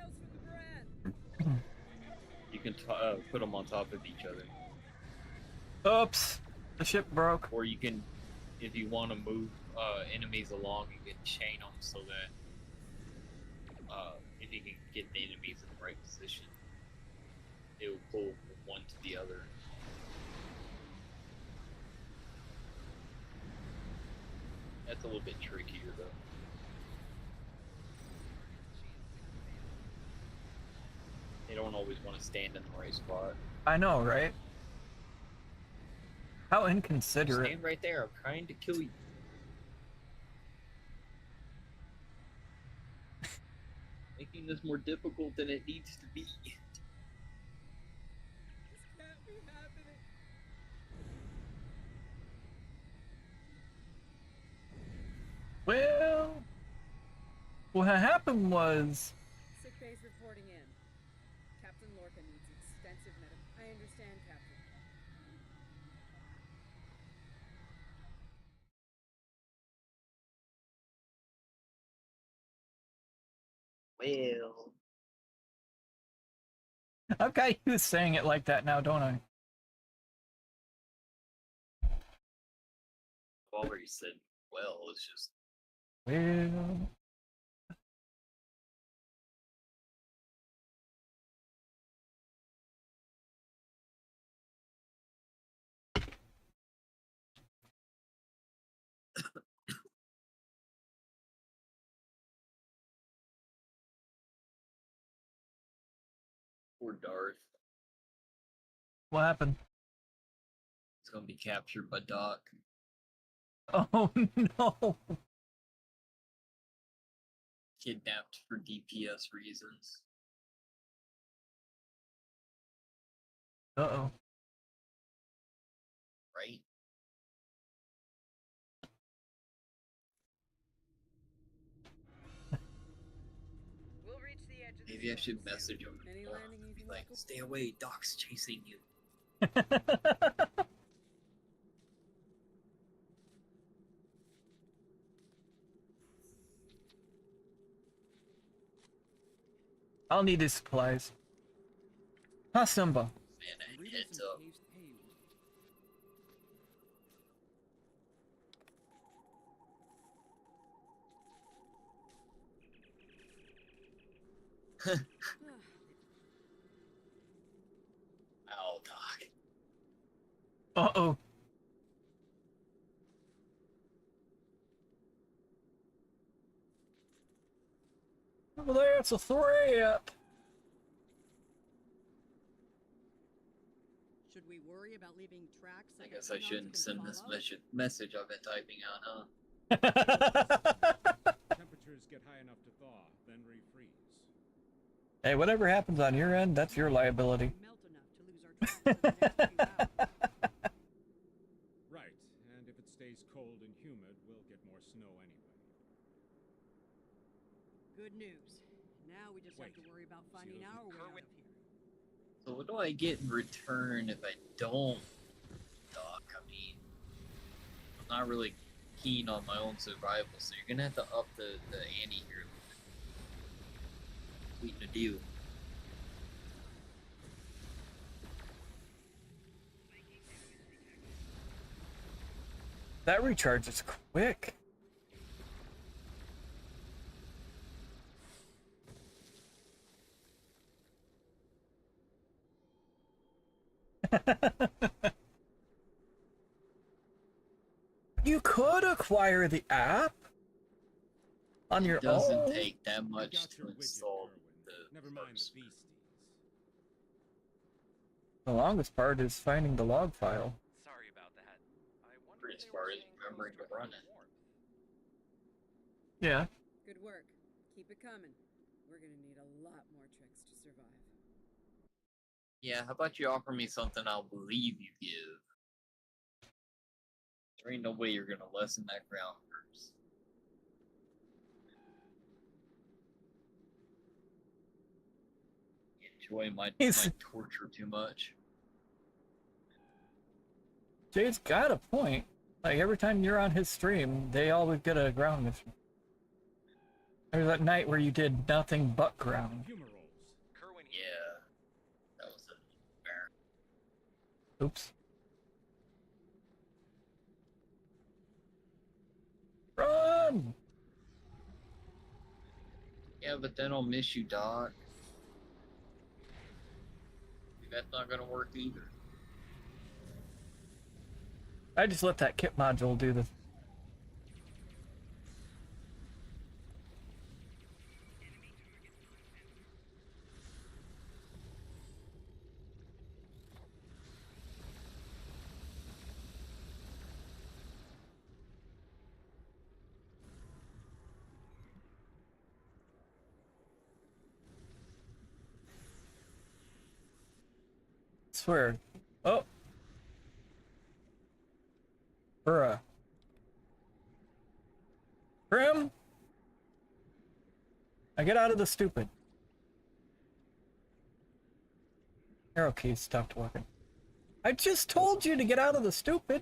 You can put them on top of each other. Oops, the ship broke. Or you can, if you want to move enemies along, you can chain them so that if you can get the enemies in the right position, it will pull from one to the other. That's a little bit trickier though. They don't always want to stand in the right spot. I know, right? How inconsiderate. Stand right there, I'm trying to kill you. Making this more difficult than it needs to be. Well, what happened was... Sick bay's reporting in. Captain Lorca needs extensive medical... I understand, Captain. Well... I've got you saying it like that now, don't I? I've already said, well, it's just... Well... Poor Darth. What happened? He's gonna be captured by Doc. Oh no! Kidnapped for DPS reasons. Uh-oh. Right? We'll reach the edge of the Maybe I should message him. Any landing Be like, stay away, Doc's chasing you. I'll need his supplies. Huh, Simba? Man, heads up. Ow, Doc. Uh-oh. Over there, it's a threat. Should we worry about leaving tracks? I guess I shouldn't send this message I've been typing out, huh? Temperatures get high enough to thaw, then refreeze. Hey, whatever happens on your end, that's your liability. Right, and if it stays cold and humid, we'll get more snow anyway. Good news. Now we just have to worry about finding our way out of here. So what do I get in return if I don't, Doc? I mean, I'm not really keen on my own survival, so you're gonna have to up the ante here. Sweeten the deal. That recharge is quick. You could acquire the app on your It doesn't own. take that much to install the Never mind the beasties. The longest part is finding the log file. Sorry about that. I wonder As far as remembering to run it. Yeah. Good work. Keep it coming. We're gonna need a lot more tricks to survive. Yeah, how about you offer me something I'll believe you give? There ain't no way you're gonna lessen that ground curse. Enjoy my torture too much. Jay's got a point. Like, every time you're on his stream, they always get a ground mission. There was that night where you did nothing but ground. Yeah. That was a fair. Oops. Run! Yeah, but then I'll miss you, Doc. That's not gonna work either. I just let that kit module do the... Swear. Oh. Bruh. Grim? I get out of the stupid. Arrow keys stopped working. I just told you to get out of the stupid.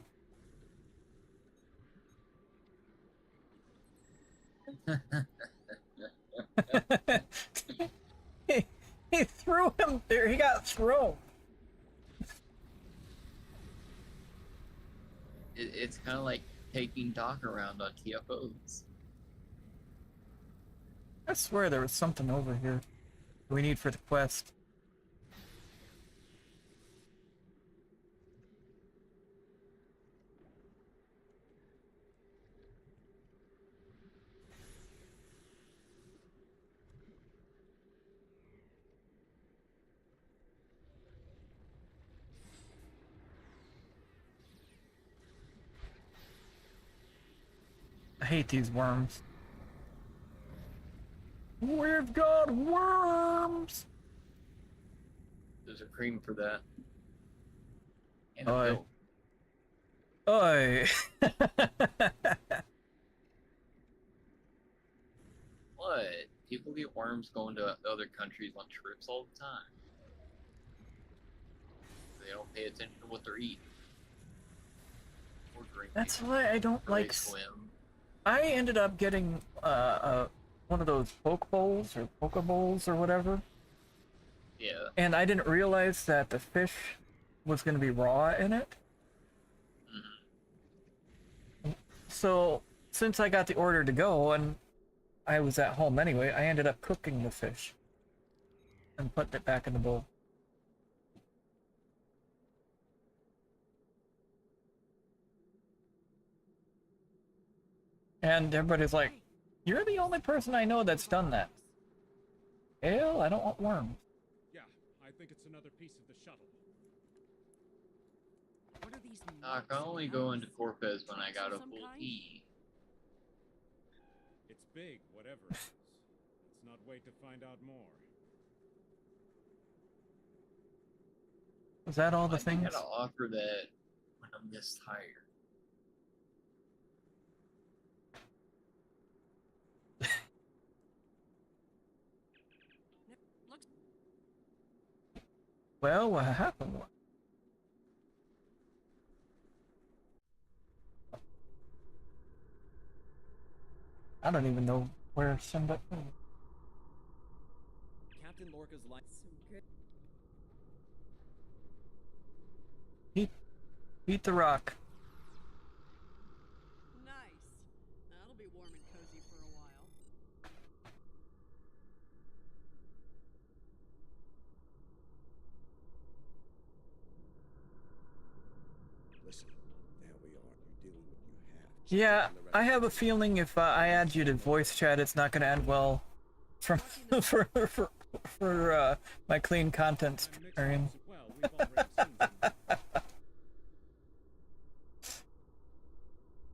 he threw him there. He got thrown. It's kind of like taking Doc around on TFOs. I swear there was something over here we need for the quest. I hate these worms. We've got worms! There's a cream for that. And Oi. a milk. Oi! What? People get worms going to other countries on trips all the time. They don't pay attention to what they're eating. Or drinking. That's why I don't Or like... they swim. I ended up getting one of those poke bowls or poke bowls or whatever. Yeah. And I didn't realize that the fish was going to be raw in it. So, since I got the order to go and I was at home anyway, I ended up cooking the fish and putting it back in the bowl. And everybody's like, you're the only person I know that's done that. Hell, I don't want worms. Yeah, I think it's another piece of the shuttle. What are these? Doc, I only go into Corpus when I got a full E. It's big, whatever it is. Let's not wait to find out more. Was that all the I things? gotta offer that when I'm this tired. Well, what happened? I don't even know where somebody... Captain Lorca's life. Some good. Eat the rock. Nice. That'll be warm and cozy for a while. Yeah, I have a feeling if I add you to voice chat, it's not going to end well from for my clean content stream.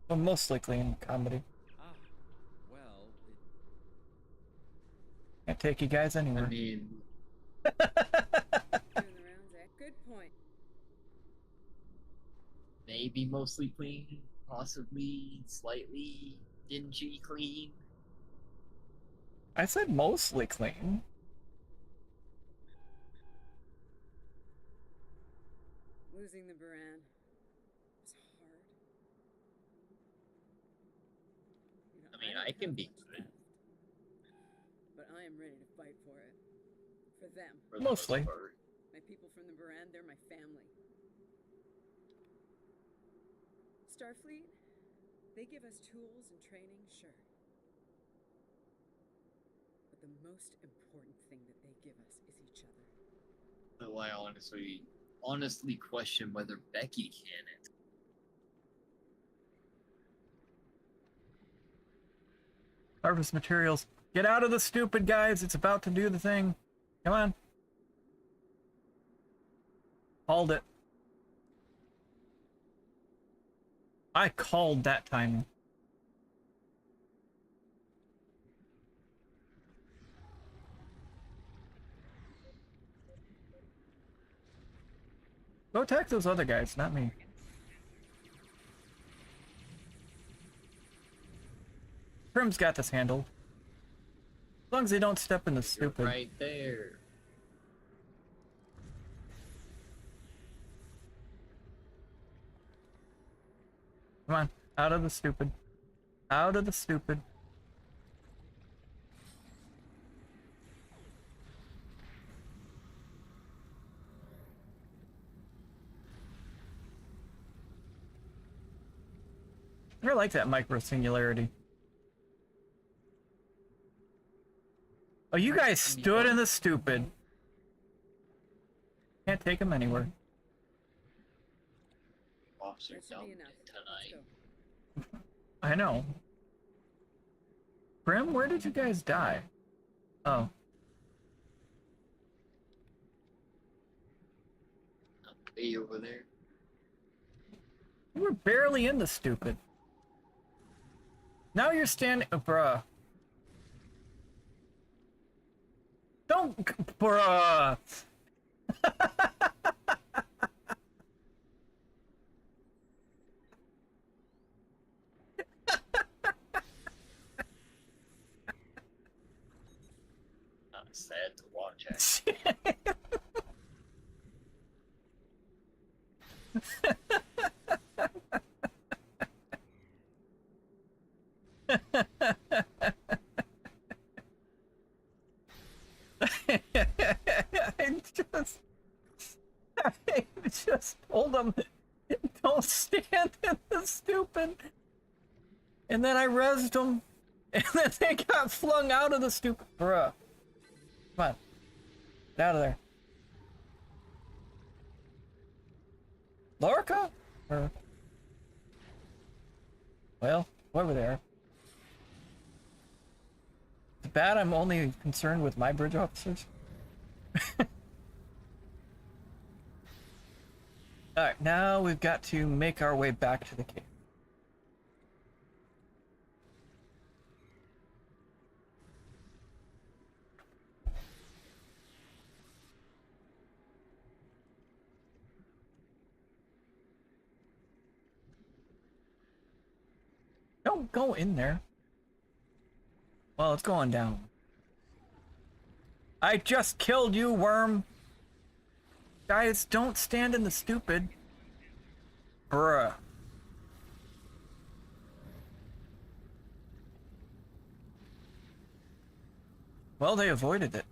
Well, mostly clean comedy. Well, Can't take you guys anywhere. I mean, Doing the rounds, eh? Good point. maybe mostly clean, possibly slightly dingy clean. I said mostly clean. Losing the Baran was hard. You know, I mean, don't I can have be much left, but I am ready to fight for it. For them. for the Mostly. most part. My people from the Baran, they're my family. Starfleet, they give us tools and training, sure. But the most important thing that they give us is each other. Though I honestly question whether Becky can it. Harvest materials. Get out of the stupid, guys. It's about to do the thing. Come on. Called it. I called that timing. Go attack those other guys, not me. Prim's got this handled. As long as they don't step in the stupid. You're right there. Come on, out of the stupid. Out of the stupid. I like that micro singularity. Oh, you guys stood in the stupid. Can't take them anywhere. Officer That should dumped be enough. it tonight. Let's go. I know. Prim, where did you guys die? Oh. Way over there. You were barely in the stupid. Now you're standing... Oh, bruh. Don't... Bruh. Sad to watch, actually. I just told them, don't stand in the stupid. And then I rezzed them, and then they got flung out of the stupid. Bruh. Come on. Get out of there. Lorca? Or... Well, whoever they are. It's bad I'm only concerned with my bridge officers. Alright, now we've got to make our way back to the cave. Don't go in there. Well, it's going down. I just killed you, worm. Guys, don't stand in the stupid. Bruh. Well, they avoided it.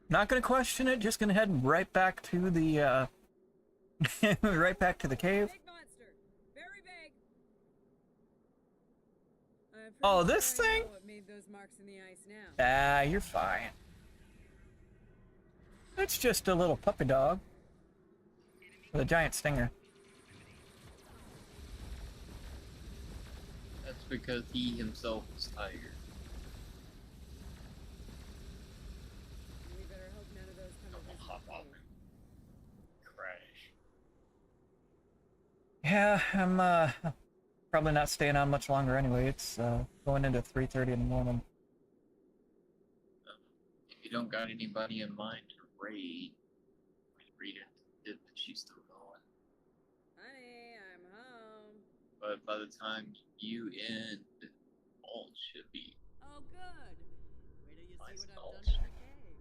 Not gonna question it, just gonna head right back to the, right back to the cave. Big monster. Very big. I'm pretty Oh, this sure I thing? know what made those marks in the ice now. Ah, you're fine. It's just a little puppy dog with a giant stinger. because he himself was tired. We better hope none of those come to visit Hop the off. cave. Crash. Yeah, I'm probably not staying on much longer anyway. It's going into 3:30 in the morning. If you don't got anybody in mind to raid it, she's still going. Honey, I'm home. But by the time you end, all should be. Oh, good. Wait till you see what I've All done to the cave.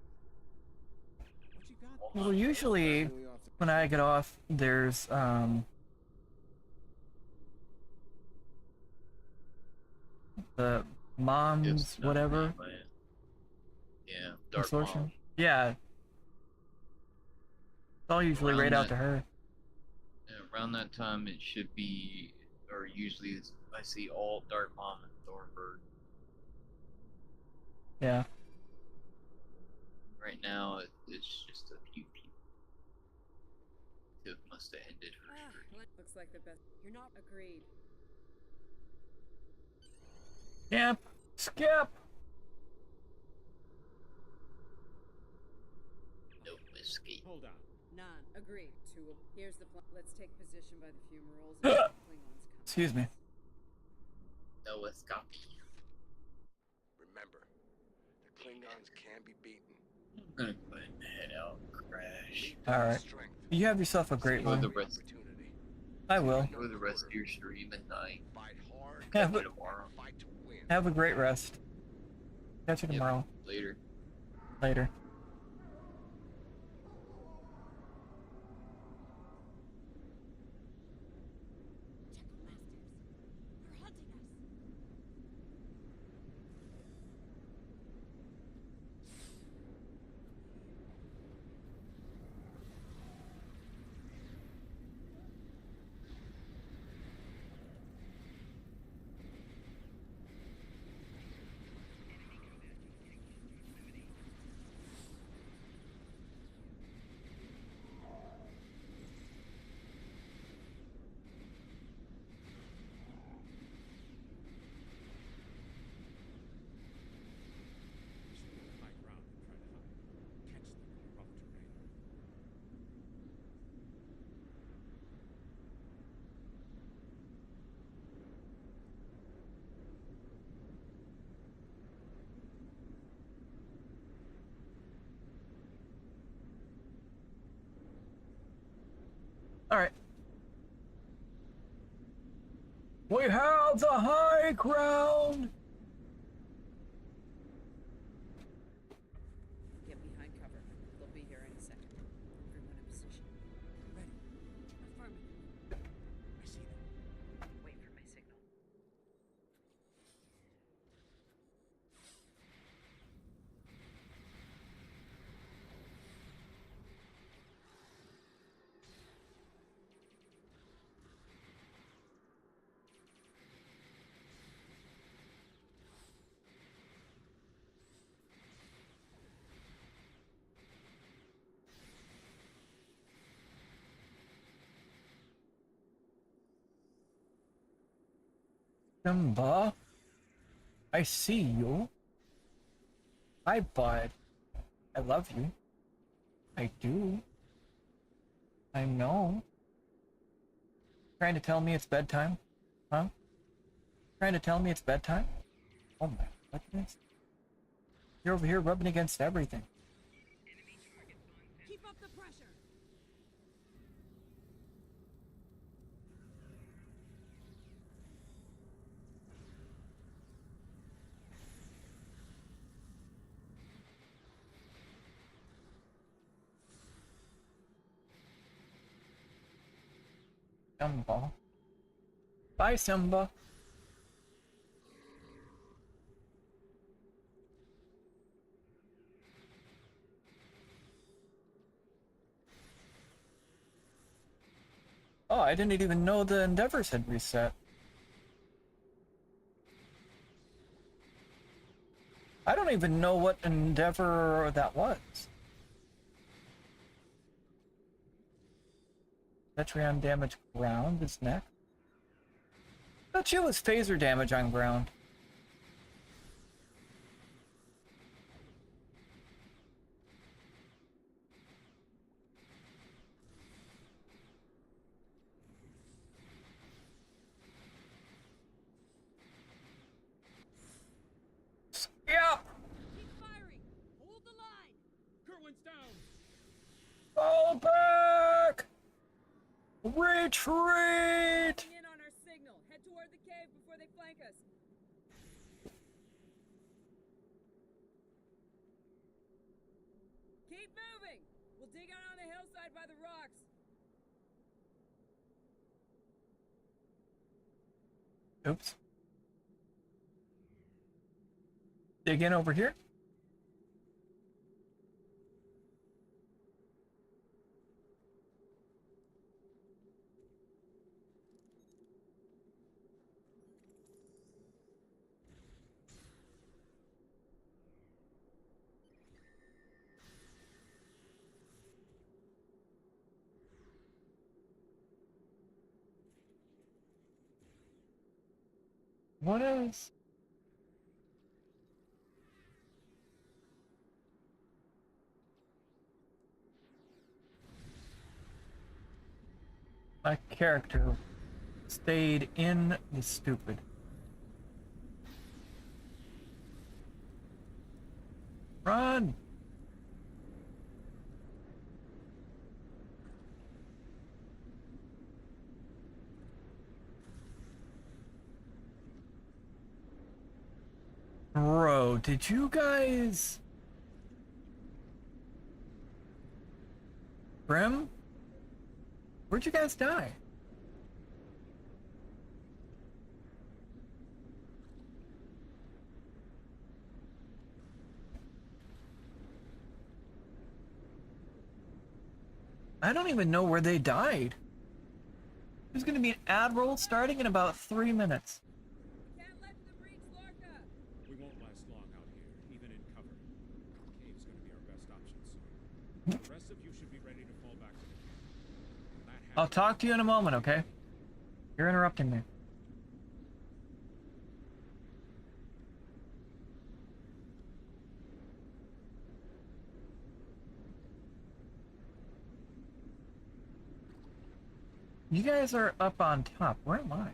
What you got? Well, usually when I get off, there's the mom's whatever. Yeah, Dark consortium. Mom. Yeah. I'll usually Around raid out that- to her. Yeah, around that time, it should be, or usually I see all Dark Mom and Thornburg. Yeah. Right now, it's just a few people. Tiff must have ended her streak. Looks like the best. You're not agreed. Skip! Skip! No escape. Hold on. None. Agreed. Here's the plan. Let's take position by the fumaroles and let the Klingons come. Excuse me. No escape. Remember, the Klingons can be beaten. I'm gonna go ahead and head out. Crash. Alright. You have yourself a great Enjoy one. the rest. I will. Enjoy the rest of your stream at night. Have Catch a, you tomorrow. have a great rest. Catch you tomorrow. Later. Later. High ground and try to catch them in the rough terrain. Alright. We have the high ground! Get behind cover. They'll be here any second. Everyone in position. Ready. Affirmative. I see them. Wait for my signal. Simba, I see you. Hi, bud. I love you. I do. I know. Trying to tell me it's bedtime? Huh? Trying to tell me it's bedtime? Oh my goodness. You're over here rubbing against everything. Keep up the pressure. Simba. Bye, Simba. Oh, I didn't even know the Endeavors had reset. I don't even know what Endeavor that was. Metreon damage ground is next. That shit was phaser damage on ground. Yeah. Keep firing. Hold the line. Kerwin's down. Fall back. Retreat. In on our signal. Head toward the cave before they flank us. Keep moving. We'll dig out on the hillside by the rocks. Oops. Dig in over here. What is? My character stayed in the stupid. Run! Bro, did you guys... Grim? Where'd you guys die? I don't even know where they died. There's gonna be an ad roll starting in about 3 minutes. We won't last long out here, even in cover. The cave's gonna be our best option soon. The rest of you should be ready to fall back to the camp. When that happens, I'll talk to you in a moment, okay? You're interrupting me. You guys are up on top. Where am I?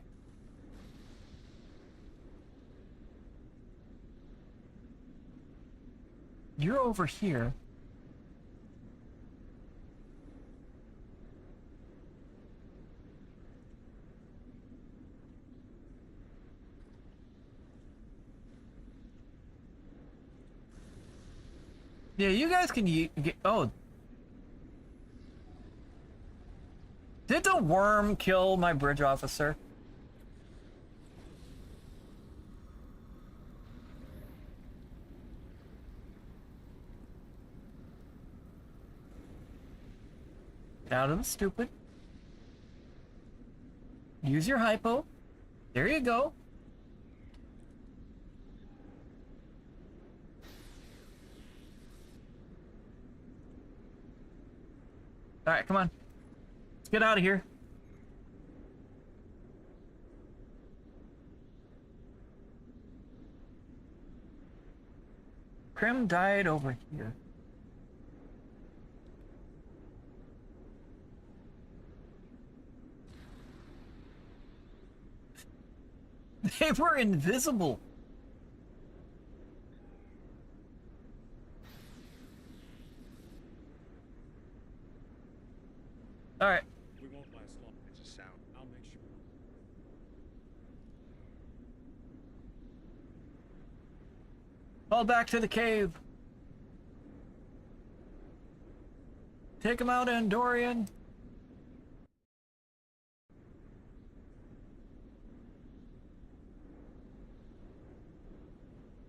You're over here. Yeah, you guys can get... Oh. Did the worm kill my bridge officer? Out of the stupid. Use your hypo. There you go. Alright, come on. Let's get out of here. Krim died over here. They were invisible. All right. we won't last long. It's a sound. I'll make sure. Fall back to the cave. Take him out, Andorian.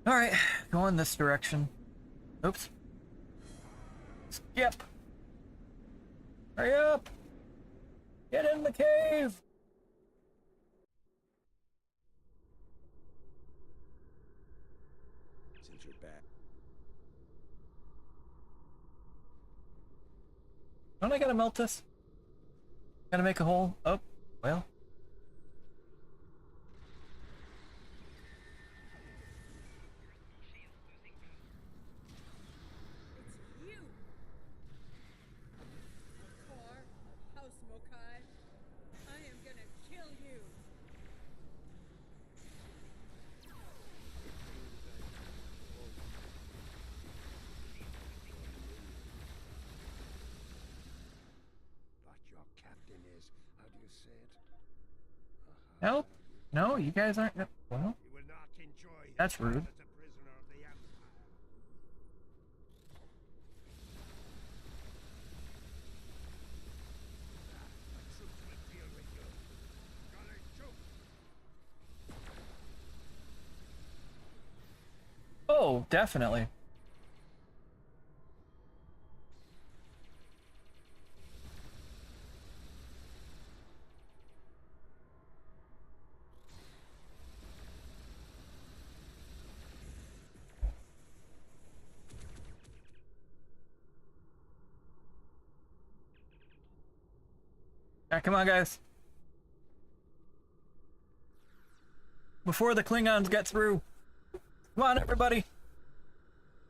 All right, go in this direction. Oops. Skip. Hurry up. Get in the cave. Since you're back. Don't I gotta melt this? Gotta make a hole? Oh, well. Help? No, you guys aren't. Well, that's rude. Oh, definitely. Alright, come on, guys. Before the Klingons get through. Come on, everybody.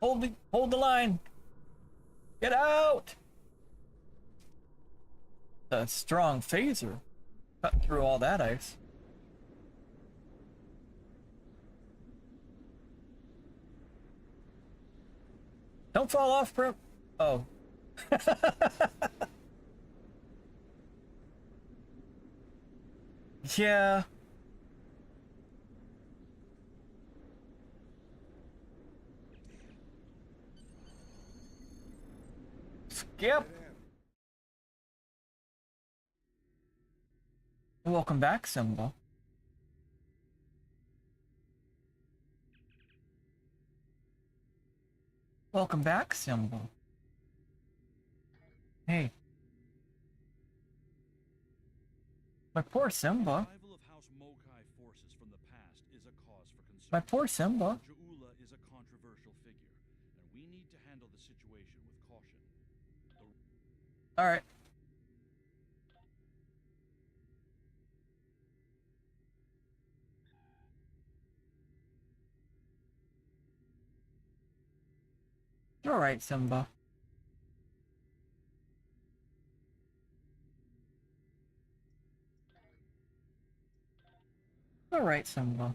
Hold the line. Get out! A strong phaser. Cutting through all that ice. Don't fall off, bro. Oh. Yeah. Skip. Welcome back, Simba. Welcome back, Simba. Hey. My poor Simba. My poor Simba. Ja'ula is a controversial figure, and we need to handle the situation with caution. Alright. Alright, Simba. Alright, Simba.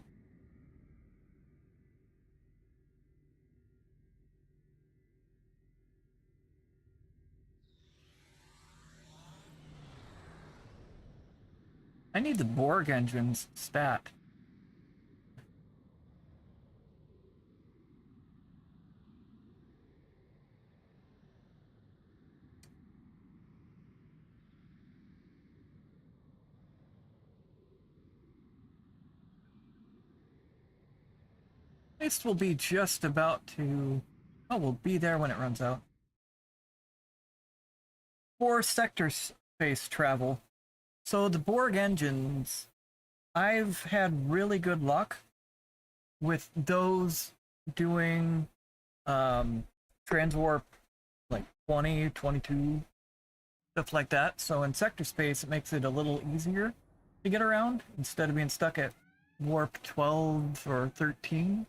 I need the Borg engine's stat. At least we'll be just about to... Oh, we'll be there when it runs out. For sector space travel. So the Borg engines, I've had really good luck with those doing transwarp like 20, 22, stuff like that. So in sector space, it makes it a little easier to get around instead of being stuck at warp 12 or 13.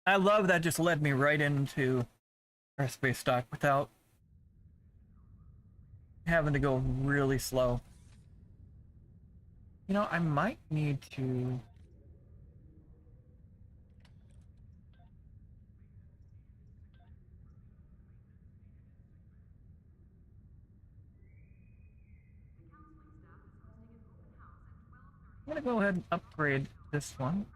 I love that just led me right into airspace stock without having to go really slow. You know, I might need to... I'm gonna go ahead and upgrade this one.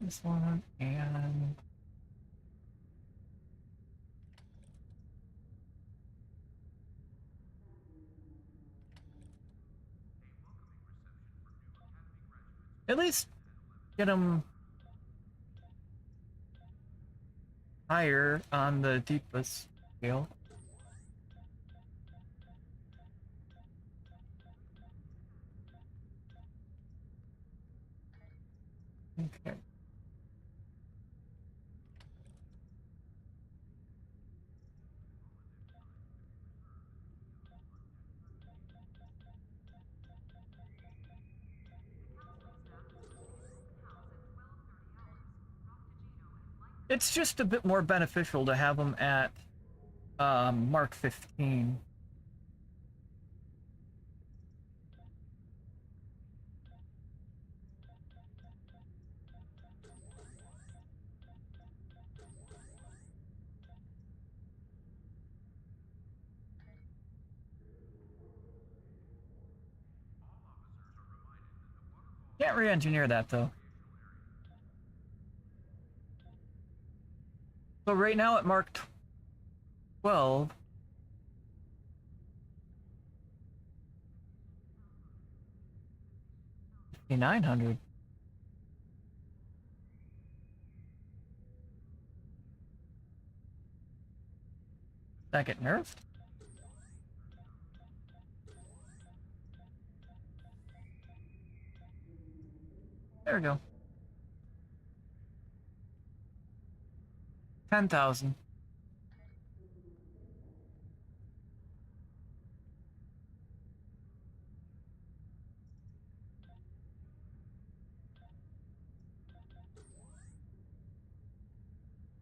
This one, and... At least get them higher on the deepest scale. Okay. It's just a bit more beneficial to have them at Mark 15. Can't re-engineer that though. So right now at Mark 12, $5,900. That get nerfed? There we go. 10,000.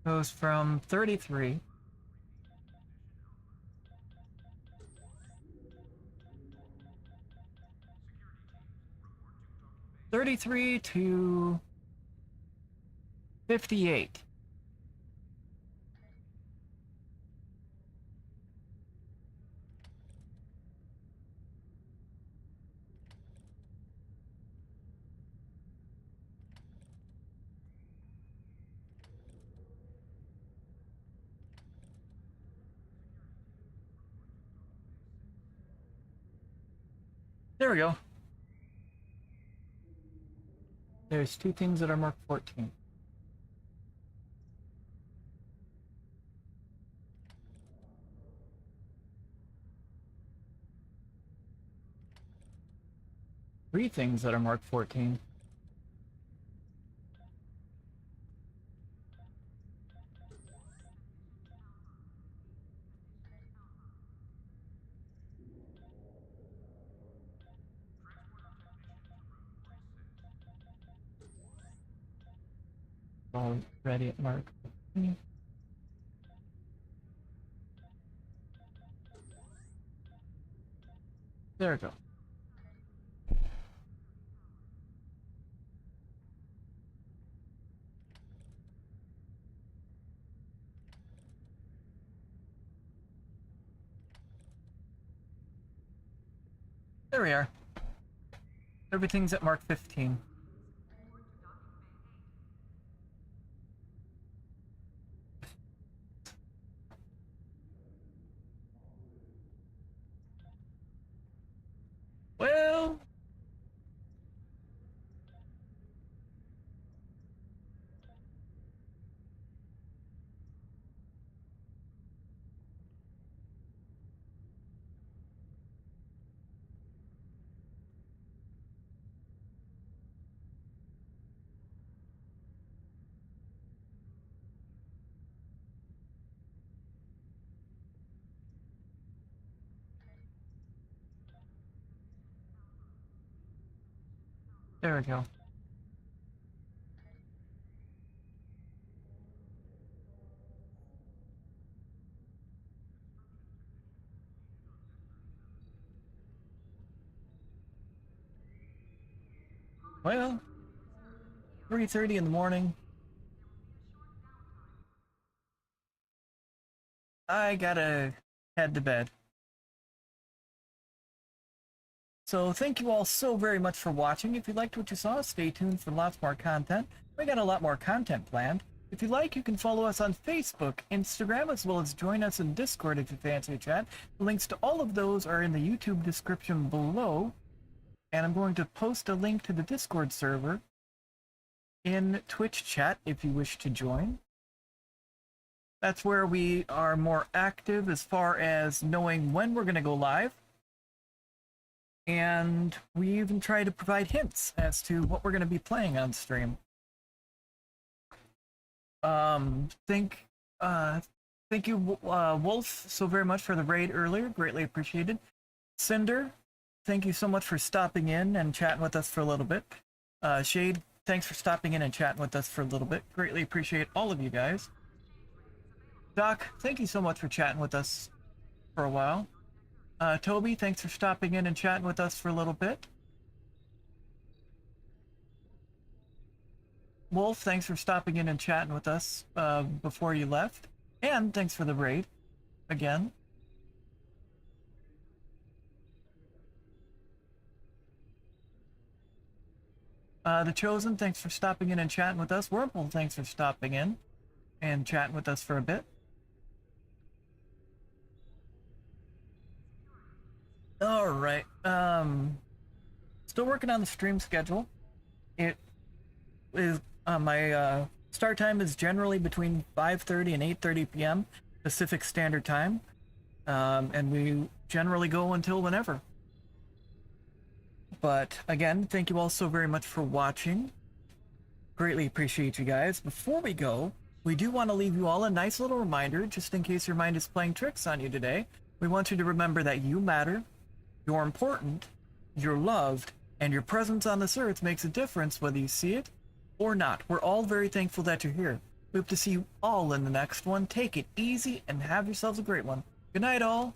Goes from 33. $33 to $58. There we go. There's two things that are marked 14. Three things that are marked 14. All ready at Mark 15. There we go. There we are. Everything's at Mark 15. Well, there we go. Well, 3:30 in the morning. I gotta head to bed. So thank you all so very much for watching. If you liked what you saw, stay tuned for lots more content. We got a lot more content planned. If you like, you can follow us on Facebook, Instagram, as well as join us in Discord if you fancy a chat. The links to all of those are in the YouTube description below. And I'm going to post a link to the Discord server in Twitch chat if you wish to join. That's where we are more active as far as knowing when we're going to go live. And we even try to provide hints as to what we're going to be playing on stream. Thank you, Wolf, so very much for the raid earlier. Greatly appreciated. Cinder, thank you so much for stopping in and chatting with us for a little bit. Shade, thanks for stopping in and chatting with us for a little bit. Greatly appreciate all of you guys. Doc, thank you so much for chatting with us for a while. Toby, thanks for stopping in and chatting with us for a little bit. Wolf, thanks for stopping in and chatting with us before you left. And thanks for the raid, again. The Chosen, thanks for stopping in and chatting with us. Wurmple, thanks for stopping in and chatting with us for a bit. Alright, still working on the stream schedule. It is, my start time is generally between 5:30 and 8:30 p.m. Pacific Standard Time. And we generally go until whenever. But again, thank you all so very much for watching. Greatly appreciate you guys. Before we go, we do want to leave you all a nice little reminder, just in case your mind is playing tricks on you today. We want you to remember that you matter, you're important, you're loved, and your presence on this earth makes a difference whether you see it or not. We're all very thankful that you're here. We hope to see you all in the next one. Take it easy and have yourselves a great one. Good night, all.